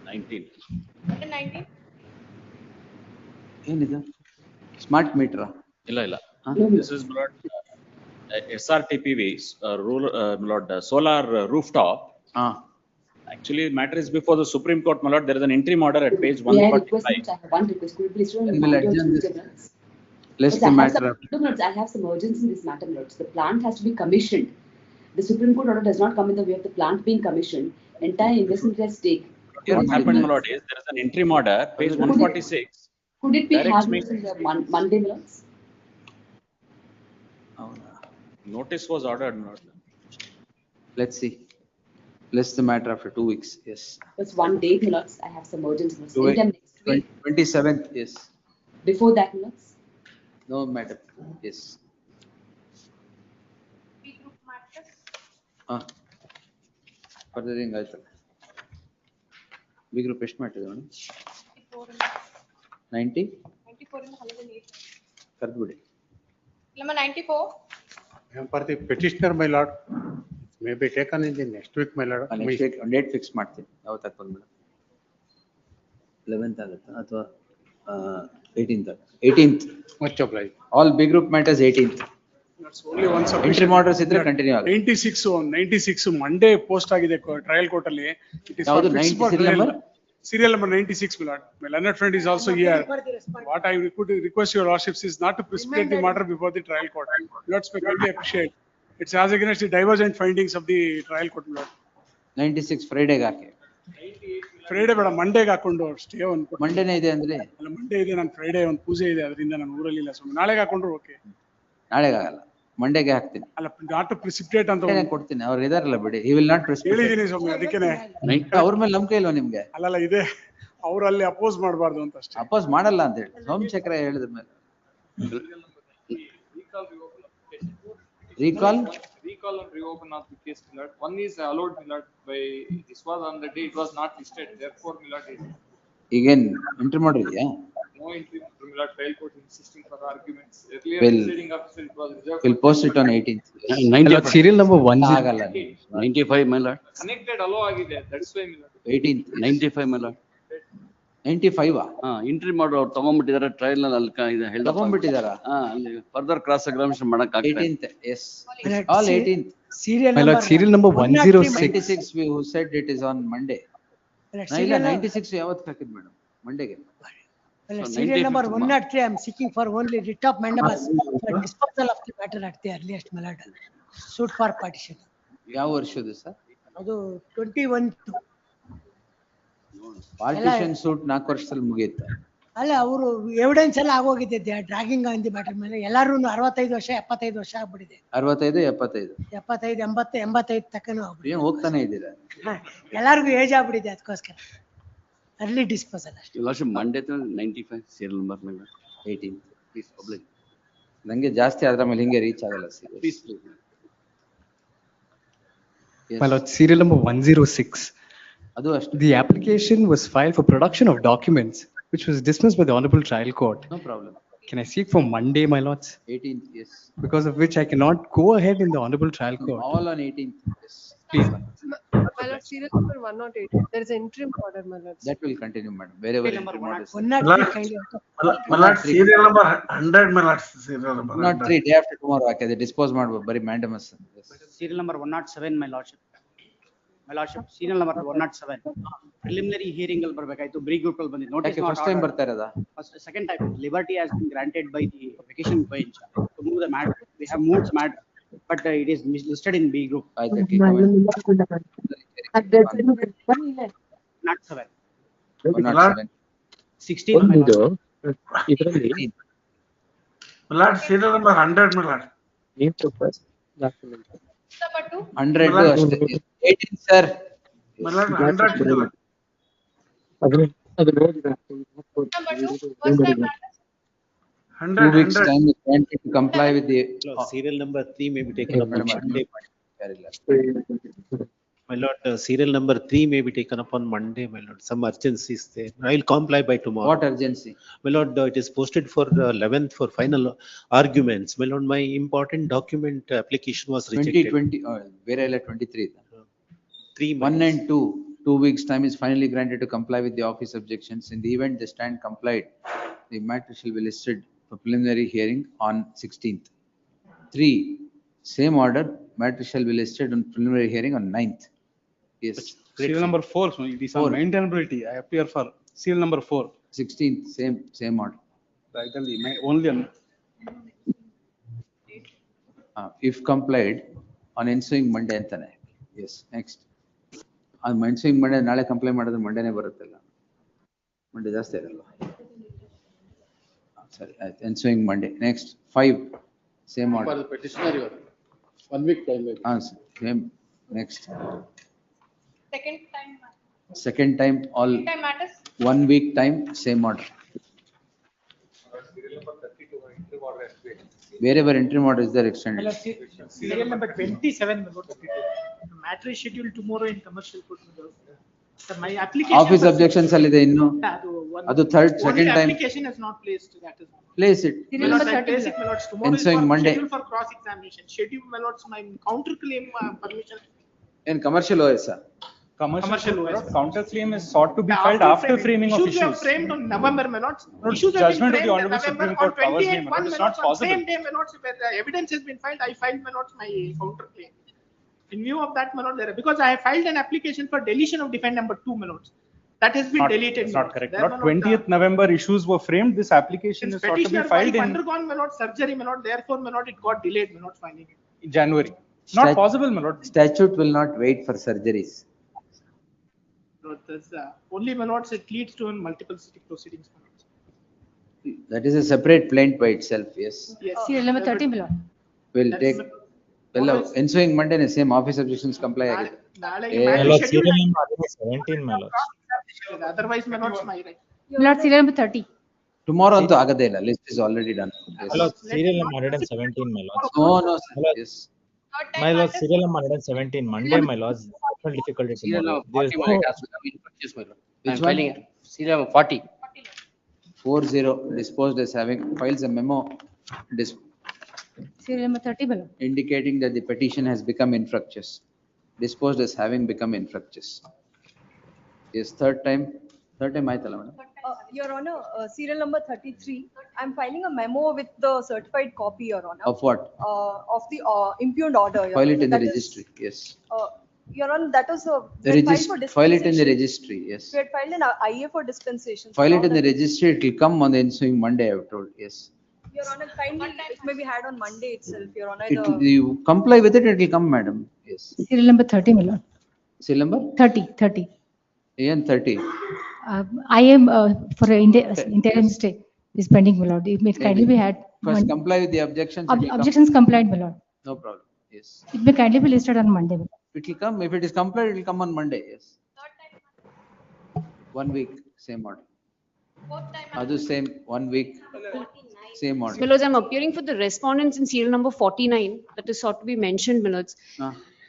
19. 19. ಏನಿದು? Smart meter? ಇಲ್ಲ ಇಲ್ಲ. This is not SRTPV, solar rooftop. Actually, matter is before the Supreme Court, my lord. There is an interim order at page May I request 145. that I have one request, could you please Then remind we'll me adjourn of this. minutes? List Yes, the I have matter some, up. 2 minutes, I have some urgency in this matter, Lords. The plant has to be commissioned. The Supreme Court order does not come in the way of the plant being commissioned. Entire investment at stake. What happened, my lord, is there is an interim order, page 146. Could it be Directs had me. in the Monday, Lords? Notice was ordered, my lord. Let's see. List the matter after 2 weeks. Yes. It's one date, Lords. I have some urgency. Lords. Do it. Anytime next week. 27th. Yes. Before that, Lords. No matter. Yes. B group matters. Further thing ಆಯ್ತಲ್ಲ. B group ಎಷ್ಟು ಮಾಡಿದ್ರು 90 94 in 108. ಕರೆದ್ಬಿಡಿ. Number 94. For the petitioner, my lord, may be taken in the next week, my lord. Next week date fix ಮಾಡ್ತೀನಿ. ಯಾವತ್ತು ಬಂದ್ಬಿಡ 11th ಆಗುತ್ತಾ ಅಥವಾ 18th? 18th. Much obliged. All B group matters 18th. That's only one submission. Interim orders ಇದ್ರೆ continue ಆಗುತ್ತೆ. 96 Monday post ಆಗಿದೆ trial court ಅಲ್ಲಿ. It is ಯಾವುದು for fixed 90 for serial trial. number? Serial number 96, my lord. My learned friend is also here. What I could request your lordships is not to precipitate the matter before the trial court. Lords may kindly appreciate. It's as against the divergent findings of the trial court, my lord. 96 ಫ್ರೈಡೆಗೆ ಹಾಕಿ. Friday ಬೇಡ, ಮಂಡೇಗೆ ಹಾಕೊಂಡು stay ಒಂದು. ಮಂಡೇನೇ ಇದೆ ಅಂದ್ರೆ ಅಲ್ಲ, Monday ಇದೆ, ನಾನು ಫ್ರೈಡೆ ಒಂದು ಪೂಜೆ ಇದೆ, ಅದರಿಂದ ನಾನು ಊರಲ್ಲಿ ಇಲ್ಲ. ಸ್ವಾಮಿ ನಾಳೆಗೆ ಹಾಕೊಂಡ್ರು ಓಕೆ. ನಾಳೆಗೆ ಆಗಲ್ಲ, ಮಂಡೇಗೆ ಹಾಕ್ತೀನಿ. ಅಲ್ಲ, ನಾಟ್ ಟು ಪ್ರಿಸಿಪಿಟೇಟ್ ಅಂತ ಕೊಡ್ತೀನಿ. ಅವ್ರು ಇದಾರಲ್ಲ ಬಿಡಿ, he will not precipitate. ಹೇಳಿದೀನಿ ಸ್ವಾಮಿ, ಅದಕ್ಕೇನೆ. ಅವ್ರ ಮೇಲೆ ನಂಬಿಕೆ ಇಲ್ವಾ ನಿಮ್ಗೆ? ಅಲ್ಲಲ್ಲ, ಇದೆ, ಅವ್ರು ಅಲ್ಲಿ ಅಪೋಸ್ ಮಾಡಬಾರ್ದು ಅಂತ ಅಷ್ಟೇ. ಅಪೋಸ್ ಮಾಡಲ್ಲ ಅಂತ ಹೇಳಿ ಸೋಮಶೇಖರ ಹೇಳಿದ ಮೇಲೆ. Recall and reopen of the case, Milord. One is allowed, Milord, by this was on the day it was not listed. Therefore, Milord, ಈಗೇನ್ ಎಂಟ್ರಿ ಮಾಡಿದ್ಯಾ? no entry, Milord. Trial court insisting for arguments. Earlier, Will- deciding officer it was reserved. We'll post it on 18th. 95 serial number 10 ಆಗಲ್ಲ. 95 my lord. Connected allow ಆಗಿದೆ. That's why, Milord. 18th 95 my lord. 95 entry ಮಾಡೋ ಅವ್ರು ತಗೊಂಡ್ಬಿಟ್ಟಿದ್ದಾರೆ trial ನಲ್ಲಿ ಅಲ್ಲಿ ಇದೆ ಹೇಳ್ದ ತಗೊಂಡ್ಬಿಟ್ಟಿದಾರ. ಅಲ್ಲಿ further cross examination ಮಾಡಕ್ ಆಗ್ತದೆ. 18th yes, all 18th. Serial my lord, number serial number 106. 96 we who said it is on Monday. ಇಲ್ಲ 96 ಯಾವತ್ತು ಹಾಕಿದ್ madam? ಮಂಡೇಗೆ. Serial number 103, I am seeking for only writ of mandamus for disposal of the matter at the earliest, my lord. Suit for partition. ಯಾವ ವರ್ಷದ್ದು sir? ಅದು 21. Partition suit 4 ವರ್ಷದಲ್ಲಿ ಮುಗಿಯುತ್ತೆ. ಅಲ್ಲ, ಅವರು ಎವಿಡೆನ್ಸ್ ಎಲ್ಲ ಆಗೋಗಿದೆ, ಡ್ರಾಗಿಂಗ್ ಆನ್ ದಿ ಮ್ಯಾಟರ್ ಮೇಲೆ. ಎಲ್ಲಾರು 65 ವರ್ಷ 75 ವರ್ಷ ಆಗ್ಬಿಟ್ಟಿದೆ. 65 75 75 80 85 ತಕ್ಕನು ಆಗ್ಬಿಟ್ಟಿದೆ. ಏನ್ ಹೋಗ್ತಾನೆ ಇದ್ದೀರಾ? ಎಲ್ಲಾರ್ಗು ಏಜ್ ಆಗ್ಬಿಟ್ಟಿದೆ, ಅದಕ್ಕೋಸ್ಕರ ಅರ್ಲಿ ಡಿಸ್ಪೋಸಲ್ ಅಷ್ಟೇ. Last Monday 95 serial number my lord. 18th please public. ನಂಗೆ ಜಾಸ್ತಿ ಆದ್ರ ಮೇಲೆ ಹಿಂಗೆ ರೀಚ್ ಆಗಲ್ಲ sir. Please my lord, serial number 106. ಅದು ಅಷ್ಟೇ. The application was filed for production of documents which was dismissed by the honorable trial court. No problem. Can I seek for Monday, my lords? 18th yes. Because of which I cannot go ahead in the honorable trial court. All on 18th yes. Please. My lord, serial number 108. There is an interim order, my lord. That will continue, madam. Wherever interim orders. 103 kindly. My lord, serial number 100, my lord. Serial number 100. Not 3 day after tomorrow ಹಾಕಿದೆ dispose ಮಾಡಬಹುದು ಬರಿ mandamus. Serial number 107, my lordship. My lordship, serial number 107. Preliminary hearing ಅಲ್ಲಿ ಬರಬೇಕಾಯ್ತು, ಬ್ರೀ group ಅಲ್ಲಿ ಬಂದಿದೆ. Notice not first time ಬರ್ತಾ ಇರೋದಾ? Second time, liberty has been granted by the vacation bench to move the matter. We have moved the matter, but it is listed in B group. ಆಯ್ತು. Not 7. 16. My lord. ಇದರಲ್ಲಿ my lord, serial number 100, my lord. Number 2. 100 ಅಷ್ಟೇ. 18 sir. My lord, 100, my lord. Number 2. First time matters. 2 weeks time is granted to comply with the serial number 3 may be taken up on Monday. My lord, serial number 3 may be taken up on Monday, my lord. Some urgency is there. I will comply by tomorrow. What urgency? My lord, it is posted for 11th for final arguments. My lord, my important document application was rejected. 2020 ಬೇರೆ ಎಲ್ಲ 23 3 1 and 2 weeks time is finally granted to comply with the office objections. In the event the stand complied, the matter shall be listed for preliminary hearing on 16th. 3 same order, matter shall be listed on preliminary hearing on 9th. Yes. Serial number 4, so it is on 4. maintainability. I appear for serial number 4. 16, same order. Only on If complied on ensuing Monday antane. Yes, next. On ensuing Monday, ನಾಳೆ comply ಮಾಡಿದ್ರೆ ಮಂಡೇನೆ ಬರುತ್ತಲ್ಲ. Monday ಜಾಸ್ತಿ ಇರಲ್ಲ. Sorry, ensuing Monday. Next, 5, same order. For the petitioner, 1 week time. Same. Next. Second time. Second time, all Time matters. 1 week time, same order. Wherever interim order is there extended. Serial number 27, the matter is scheduled tomorrow in commercial court. Sir, my application. Office objections allide innu. Adu third, second time. Application is not placed. That is. Place it. My lords, I place it, my lords. Tomorrow is Ensuing Monday. scheduled for cross examination. Schedule, my lords, my counterclaim permission. In commercial OS. commercial counterclaim is sought to be filed after framing of Issues were issues. framed on November, my lords. No, Issues have been judgment of the framed in Honorable November. Supreme On Court covers 28th, me, my lord. It's my not lords, on possible. same day, my lords, where the evidence has been filed, I filed, my lords, my counterclaim. In view of that, my lord, because I have filed an application for deletion of defendant number 2, my lords. That has been deleted. It's my not lords. correct. There, Not my lord, 20th November issues were framed. This application since is sought to be petitioner filed wife in undergone, my lord, surgery, my lord, therefore, my lord, it got delayed, my lord, filing it. January. It's not possible, my lord. Statute will not wait for surgeries. So that's, only, my lords, it leads to multiple city proceedings, my lords. That is a separate plaint by itself, yes. Yes. Serial number 13 below. Will That's take, well, ensuing Monday, same office objections comply ಆಗಿದೆ. My lord, serial number 17, my lord. Otherwise, my lords, my right. Lord, serial number 30. Tomorrow ಅಂತೂ ಆಗದೇ ಇಲ್ಲ, list is already done. Yes. My lord, serial number 117, my lord. No, sir. Yes. My lord, serial number 117, Monday, my lord. Difficulty Serial tomorrow. number 40, my lord, has to come in purchase, my lord. Which I'm one? filing it. Serial number 40. 40 disposed as having files a memo Serial number 30 below. indicating that the petition has become infructuous. Disposed as having become infructuous. Yes, third time ಆಯ್ತಲ್ಲ madam. Your Honor, serial number 33, I'm filing a memo with the certified copy, Your Honor. Of what? Of the impugned order. Your File Honor. it in the That is, registry, yes. Your Honor, that was The we had filed for file it in the dispensation. registry, yes. We had filed an IA for dispensation. So File now it in the that- registry, it will come on the ensuing Monday, I have told, yes. Your Honor, kindly, it may be had on Monday itself, Your Honor. You comply with it, it will come, madam, yes. Serial number 30 below. Serial number? 30. AN 30. I am for interim stay is pending, my lord. It may kindly be had. First comply with the objections. it will come. Objections complied, my lord. No problem, yes. It may kindly be listed on Monday. my lord. It will come, if it is complied, it will come on Monday, yes. 1 week, same order. Other same, 1 week, same order. My lords, I'm appearing for the respondents in serial number 49 that is sought to be mentioned, my lords.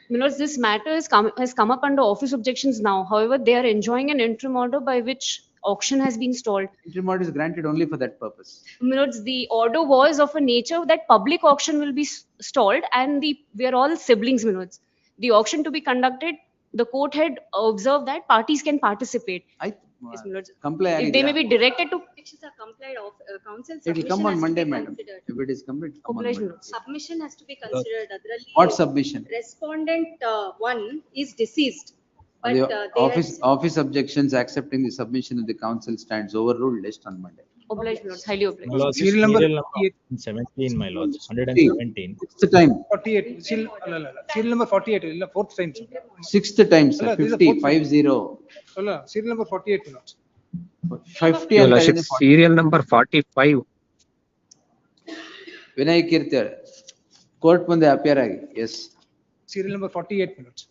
My lords, this matter has come up under office objections now. However, they are enjoying an interim order by which auction has been stalled. Interim order is granted only for that purpose. My lords, the order was of a nature that public auction will be stalled and we are all siblings, my lords. The auction to be conducted, the court had observed that parties can participate. Yes, my lords. Comply If they may be directed to. Complied of council It will come on Monday, madam. If it is complete, come on Obliged, Monday. my lords. Submission has to be considered. Otherly, What submission? respondent 1 is deceased. But The they office objections accepting the submission of the council stands overruled list on Monday. Obliged, my lords, highly obliged. My lord, Serial number 17, my lord. 117. Sixth time. 48. Serial number 48. ಇಲ್ಲ, fourth time. sir. Sixth time, sir. Hello, this is the 50, fourth 50. ಅಲ್ಲ, serial number 48, my lords. 50 Your and Lordship, serial number 45. Vinay Kirti, court ಮುಂದೆ appear ಆಗಿ, yes. Serial number 48, my lords.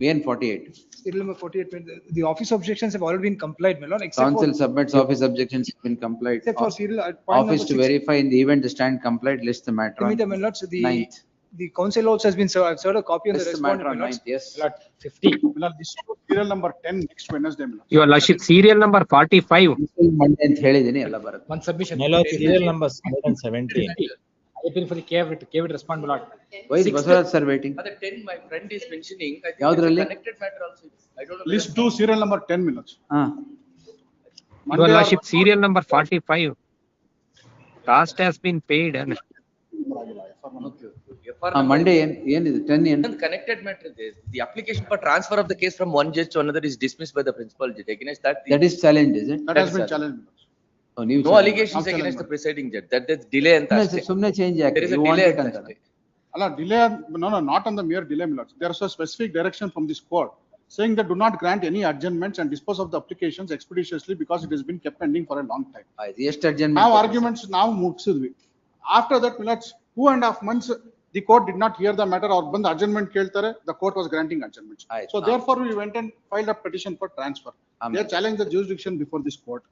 VN 48. Serial number 48, the office objections have already been complied, my lord, except Council for, submits office objections have been complied. except for serial, point Office number to 6. verify in the event the stand complied, list the matter on My lords, ninth. the council also has been served, I've served a copy on the List the respondent, matter my on lords. ninth, yes. Lord, 50. My lord, this is serial number 10 next Wednesday, my lord. Your Lordship, serial number 45. Monday ಅಂತ ಹೇಳಿದೀನಿ, ಎಲ್ಲ ಬರುತ್ತೆ. One submission. My lord, serial number 117. I appeal for the KV respond, my lord. Why is Baswaraj sir waiting? Other 10, my friend is mentioning, I think it's a ಯಾವ್ದ್ರಲ್ಲಿ? connected matter also. I don't know. List 2, serial number 10, my lords. Your Lordship, serial number 45. Cost has been paid and ಆಗಿಲ್ಲ FR one. Monday ಏನಿದೆ 10 ಏನು? Connected matter is the application for transfer of the case from one judge to another is dismissed by the principal judge. Against that, That is challenged, is it? That has been challenged. Oh, ನೀವು no challenge allegations Not against the challenged. presiding judge. That is delay ಅಂತ ಮಾಡಿ. ಅಷ್ಟೇ. ಸುಮ್ನೆ change ಯಾಕೆ? There is a You want delay it ಅಂತ ಅಂತಾರೆ. ಅಷ್ಟೇ. Allah, delay, no, not on the mere delay, my lords. There is a specific direction from this court saying that do not grant any adjournments and dispose of the applications expeditiously because it has been kept pending for a long time. ಆಯ್ತು, ಎಷ್ಟು adjournment Now ಕೊಡ್ತಾರೆ? arguments now ಮುಗಿಸಿದ್ವಿ. After that, my lords, 2.5 months, the court did not hear the matter or ಬಂದು adjournment ಕೇಳ್ತಾರೆ, the court was granting adjournments. ಆಯ್ತು. So therefore, we went and filed a petition for transfer. ಆಮೇಲೆ? They challenged the jurisdiction before this court.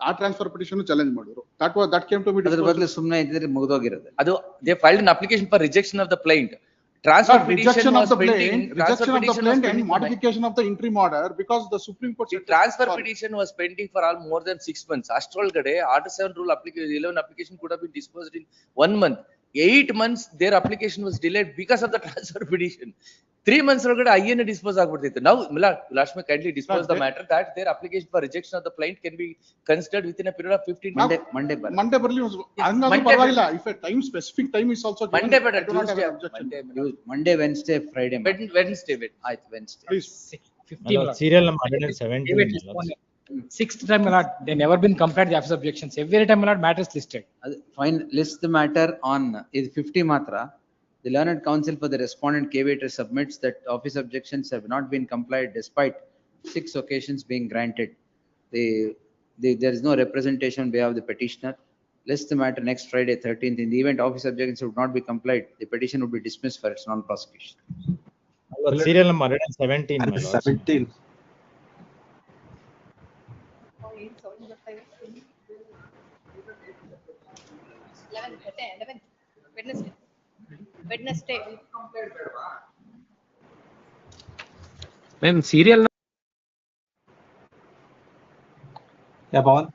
ಆ transfer petition challenge ಮಾಡಿದ್ರು. That came to be ಅದ್ರ disclosed. ಬದಲು ಸುಮ್ನೆ ಇದ್ದಿದ್ರೆ ಮುಗಿದೋಗಿರೋದು. ಅದು they filed an application for rejection of the plaint. Transfer petition Rejection of was the pending. plaint, Transfer rejection of the petition was plaint and pending. modification of the interim order because the Supreme Court The said- transfer Sorry. petition was pending for all more than 6 months. Astrolgade, Article 7 rule application, 11 application could have been disposed in 1 month. 8 months, their application was delayed because of the transfer petition. 3 months ಒಳಗಡೆ IN dispose ಆಗ್ಬಿಡ್ತಿತ್ತು. Now, Lakshmi kindly dispose the matter that their application for rejection of the plaint can be considered within a period of 15 days. Monday ಬರ. Monday ಬರಲಿ ಹಂಗಾದ್ರೂ Monday ಪರವಾಗಿಲ್ಲ. If a time, specific time is also given, Monday better, I do not have Tuesday, an objection. Monday, Wednesday, Friday. Wednesday. ಆಯ್ತು, Wednesday. Please. 50 serial number 117. my lords. Sixth time, my lord, they never been complied the office objections. Every time, my lord, matters listed. ಅದು fine, list the matter on ಇದು 50 ಮಾತ್ರ. The learned counsel for the respondent caveator submits that office objections have not been complied despite 6 occasions being granted. There is no representation on behalf of the petitioner. List the matter next Friday 13th. In the event office objections would not be complied, the petition would be dismissed for its non-prosecution. My lord, serial number 117. My lords. 17. Wednesday. Ma'am, serial Yeah, Pawan.